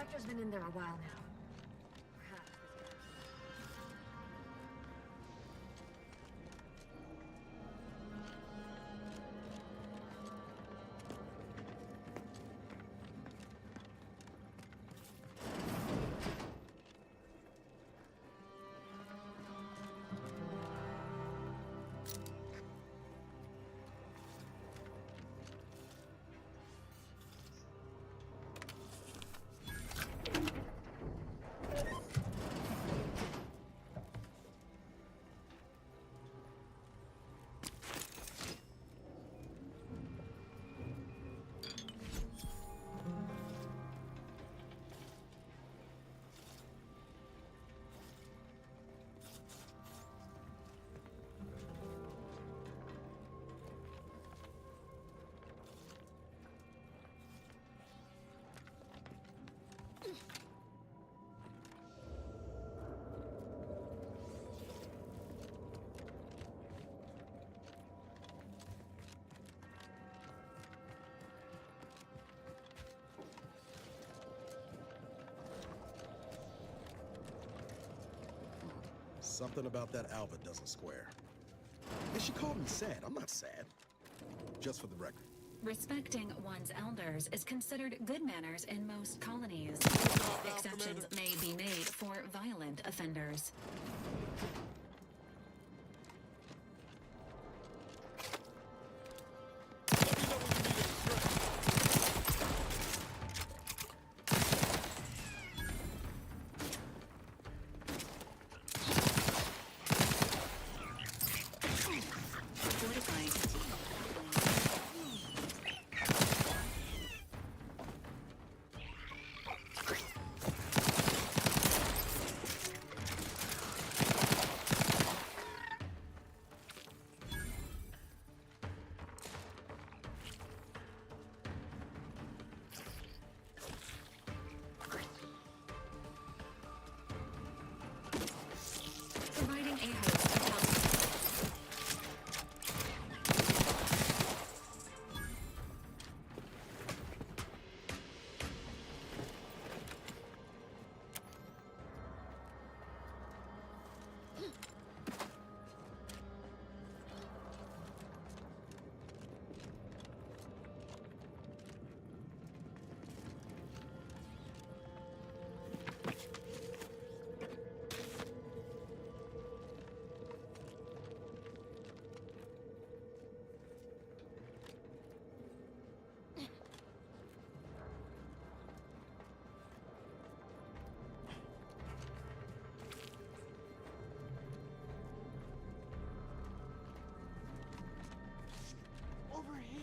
Speaker 4: Spectre's been in there a while now. Perhaps this guy.
Speaker 14: Something about that Albert doesn't square. And she called me sad. I'm not sad. Just for the record.
Speaker 12: Respecting one's elders is considered good manners in most colonies. Exceptions may be made for violent offenders. Providing a host of health.
Speaker 23: Over here.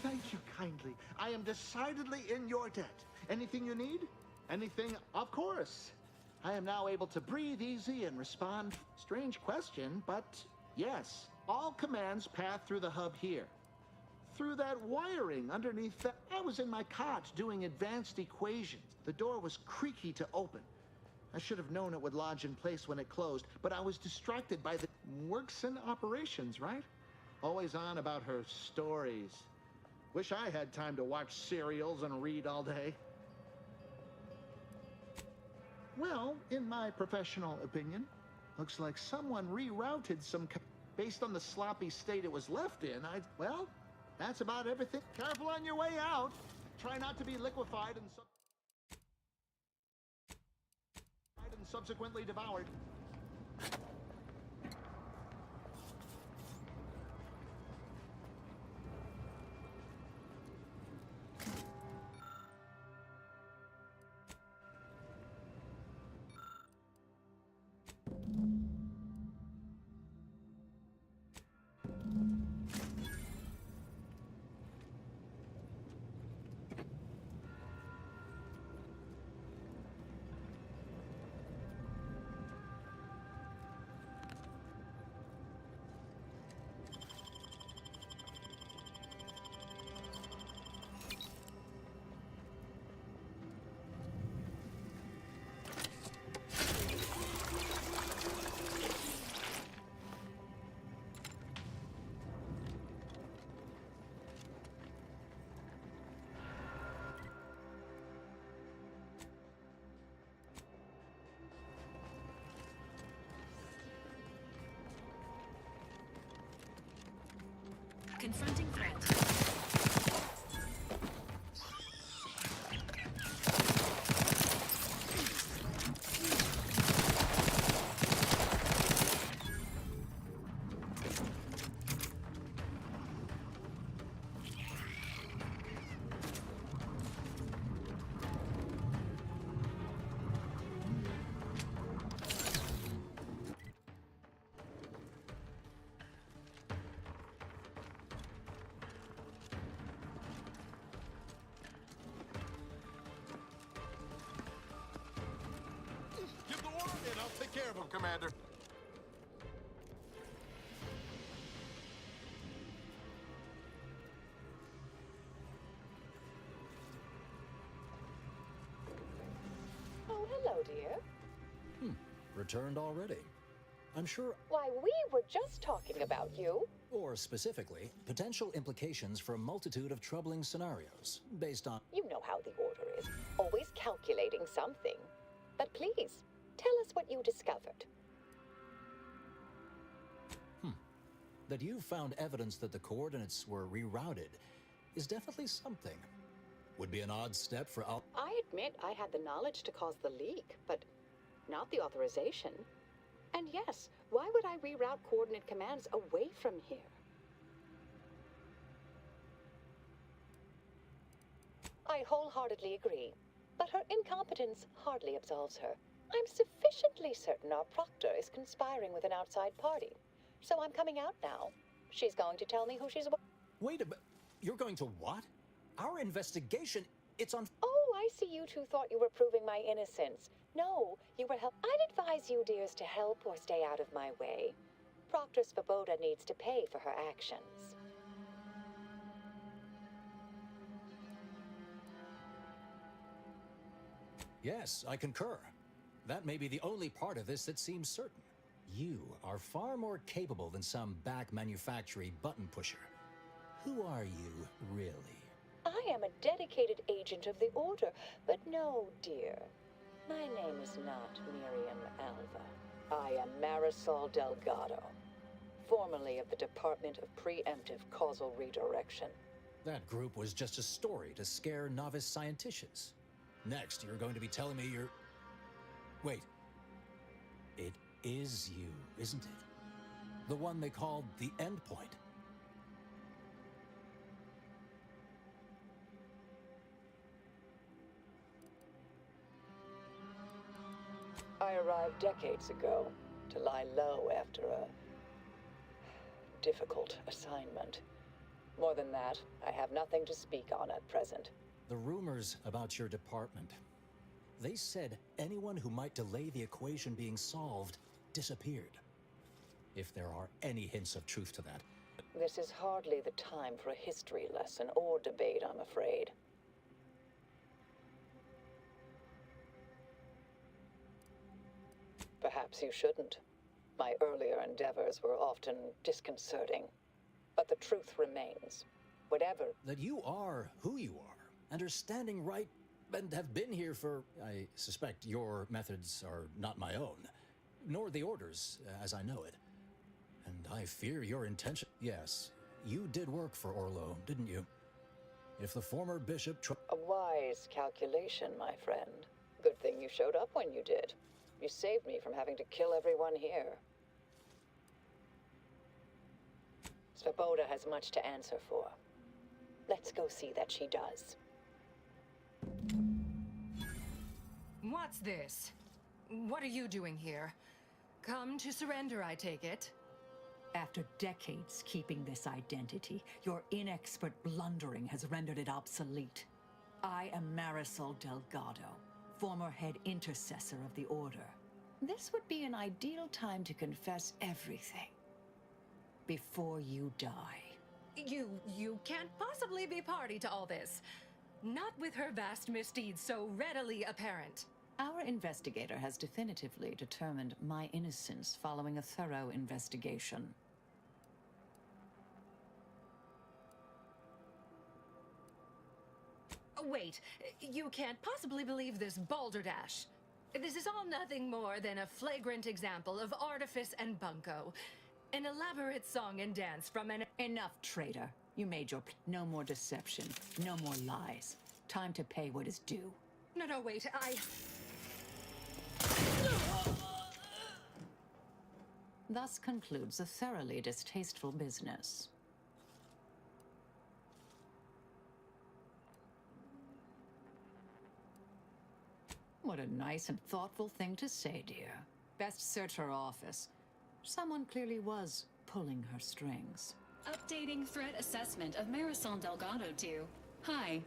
Speaker 22: Thank you kindly. I am decidedly in your debt. Anything you need? Anything? Of course. I am now able to breathe easy and respond. Strange question, but yes. All commands pass through the hub here. Through that wiring underneath that. I was in my cot doing advanced equations. The door was creaky to open. I should have known it would lodge in place when it closed, but I was distracted by the works and operations, right? Always on about her stories. Wish I had time to watch serials and read all day. Well, in my professional opinion, looks like someone rerouted some... Based on the sloppy state it was left in, well, that's about everything. Careful on your way out. Try not to be liquefied and... and subsequently devoured.
Speaker 12: Confronting threat.
Speaker 14: Give the order and I'll take care of him, Commander.
Speaker 5: Oh, hello, dear.
Speaker 21: Returned already. I'm sure.
Speaker 5: Why, we were just talking about you.
Speaker 21: Or specifically, potential implications for a multitude of troubling scenarios based on.
Speaker 5: You know how the order is. Always calculating something. But please, tell us what you discovered.
Speaker 21: That you found evidence that the coordinates were rerouted is definitely something. Would be an odd step for Al.
Speaker 5: I admit I had the knowledge to cause the leak, but not the authorization. And yes, why would I reroute coordinate commands away from here? I wholeheartedly agree, but her incompetence hardly absolves her. I'm sufficiently certain our proctor is conspiring with an outside party. So I'm coming out now. She's going to tell me who she's...
Speaker 21: Wait a minute. You're going to what? Our investigation, it's on...
Speaker 5: Oh, I see you two thought you were proving my innocence. No, you were I'd advise you, dears, to help or stay out of my way. Proctor Svoboda needs to pay for her actions.
Speaker 21: Yes, I concur. That may be the only part of this that seems certain. You are far more capable than some back manufactory button pusher. Who are you, really?
Speaker 5: I am a dedicated agent of the Order, but no, dear. My name is not Miriam Alva. I am Marisol Delgado, formerly of the Department of Preemptive Causal Redirection.
Speaker 21: That group was just a story to scare novice scienticians. Next, you're going to be telling me you're... Wait. It is you, isn't it? The one they called the Endpoint.
Speaker 5: I arrived decades ago to lie low after a difficult assignment. More than that, I have nothing to speak on at present.
Speaker 21: The rumors about your department. They said anyone who might delay the equation being solved disappeared. If there are any hints of truth to that.
Speaker 5: This is hardly the time for a history lesson or debate, I'm afraid. Perhaps you shouldn't. My earlier endeavors were often disconcerting. But the truth remains. Whatever...
Speaker 21: That you are who you are, and are standing right, and have been here for... I suspect your methods are not my own, nor the Order's, as I know it. And I fear your intention... Yes, you did work for Orlo, didn't you? If the former bishop...
Speaker 5: A wise calculation, my friend. Good thing you showed up when you did. You saved me from having to kill everyone here. Svoboda has much to answer for. Let's go see that she does.
Speaker 25: What's this? What are you doing here? Come to surrender, I take it?
Speaker 6: After decades keeping this identity, your inexpert blundering has rendered it obsolete. I am Marisol Delgado, former head intercessor of the Order. This would be an ideal time to confess everything. Before you die.
Speaker 25: You can't possibly be party to all this. Not with her vast misdeeds so readily apparent.
Speaker 6: Our investigator has definitively determined my innocence following a thorough investigation.
Speaker 25: Wait, you can't possibly believe this balderdash. This is all nothing more than a flagrant example of artifice and bunco. An elaborate song and dance from an—
Speaker 6: Enough, traitor. You made your— No more deception. No more lies. Time to pay what is due.
Speaker 25: No, wait,
Speaker 6: Thus concludes a thoroughly distasteful business. What a nice and thoughtful thing to say, dear. Best search her office. Someone clearly was pulling her strings.
Speaker 12: Updating threat assessment of Marisol Delgado to Hi.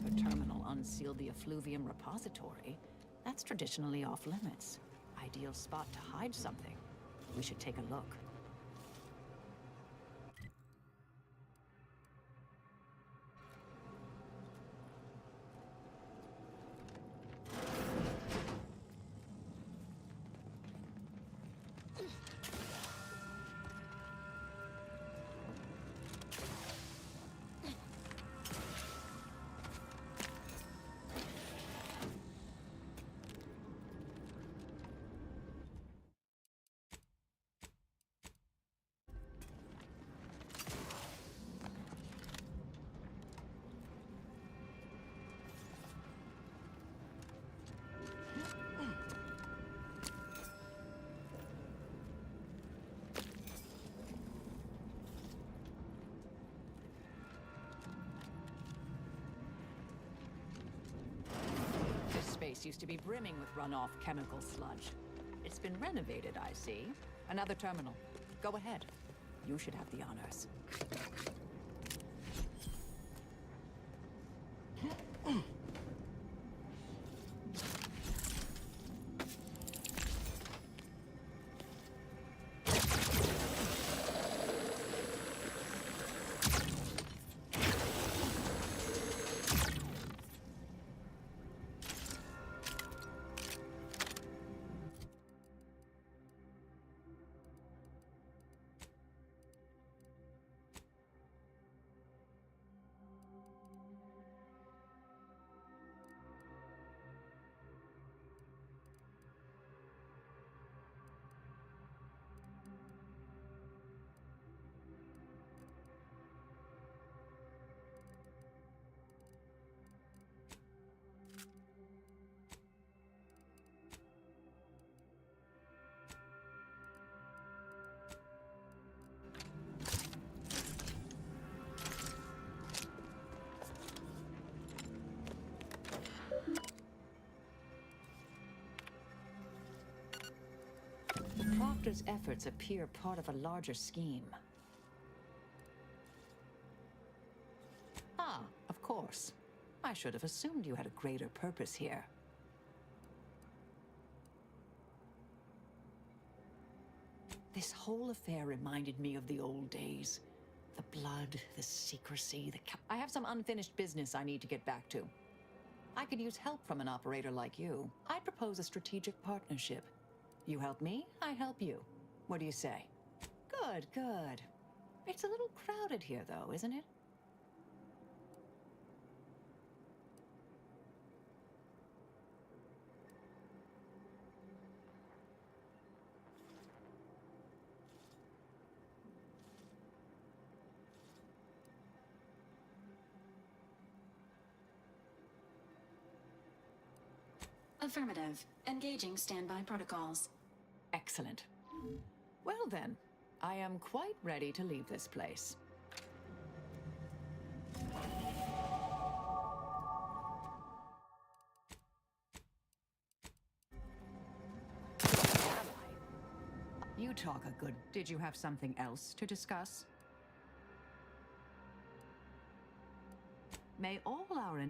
Speaker 6: The terminal unsealed the effluvium repository. That's traditionally off limits. Ideal spot to hide something. We should take a look. Used to be brimming with runoff chemical sludge. It's been renovated, I see. Another terminal. Go ahead. You should have the honors. Proctor's efforts appear part of a larger scheme. Ah, of course. I should have assumed you had a greater purpose here. This whole affair reminded me of the old days. The blood, the secrecy, I have some unfinished business I need to get back to. I could use help from an operator like you. I'd propose a strategic partnership. You help me, I help you. What do you say? Good, good. It's a little crowded here, though, isn't it?
Speaker 12: Affirmative. Engaging standby protocols.
Speaker 6: Excellent. Well then, I am quite ready to leave this place. You talk a good... Did you have something else to discuss? May all our...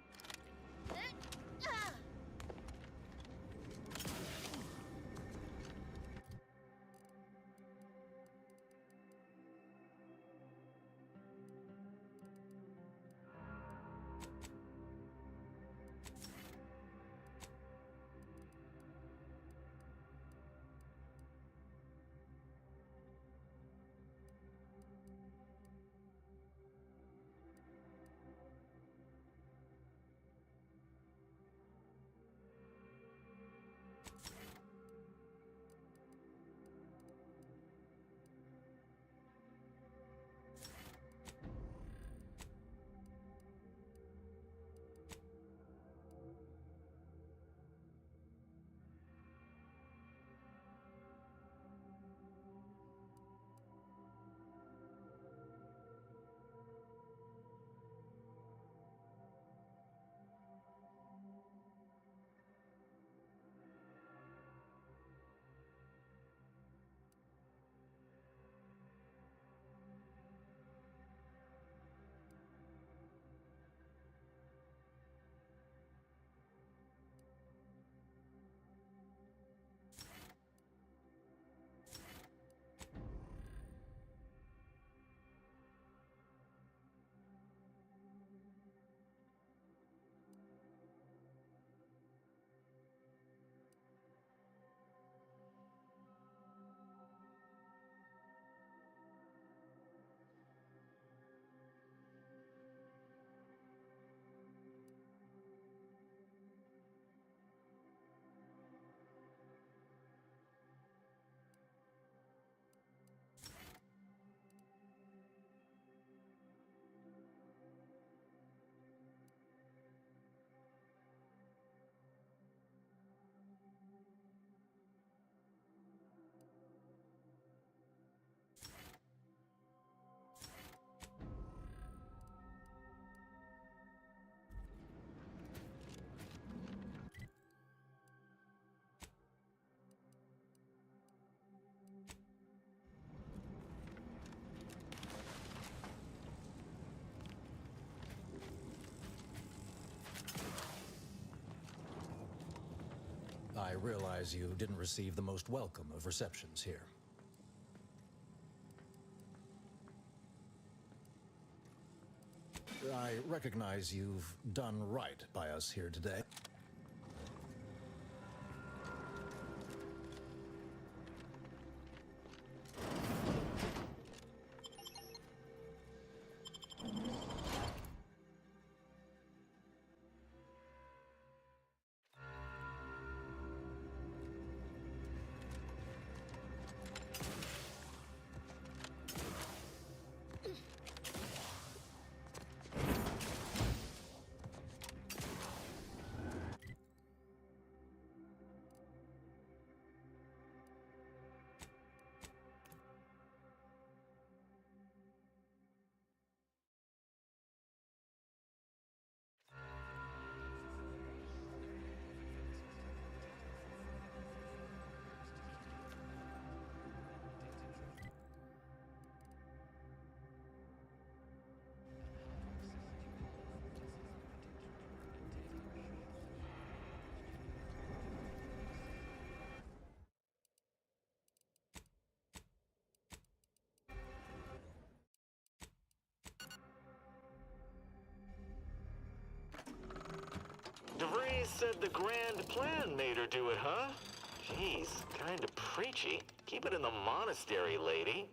Speaker 21: I realize you didn't receive the most welcome of receptions here. I recognize you've done right by us here today.
Speaker 1: said the grand plan made her do it, huh? Jeez, kinda preachy. Keep it in the monastery, lady.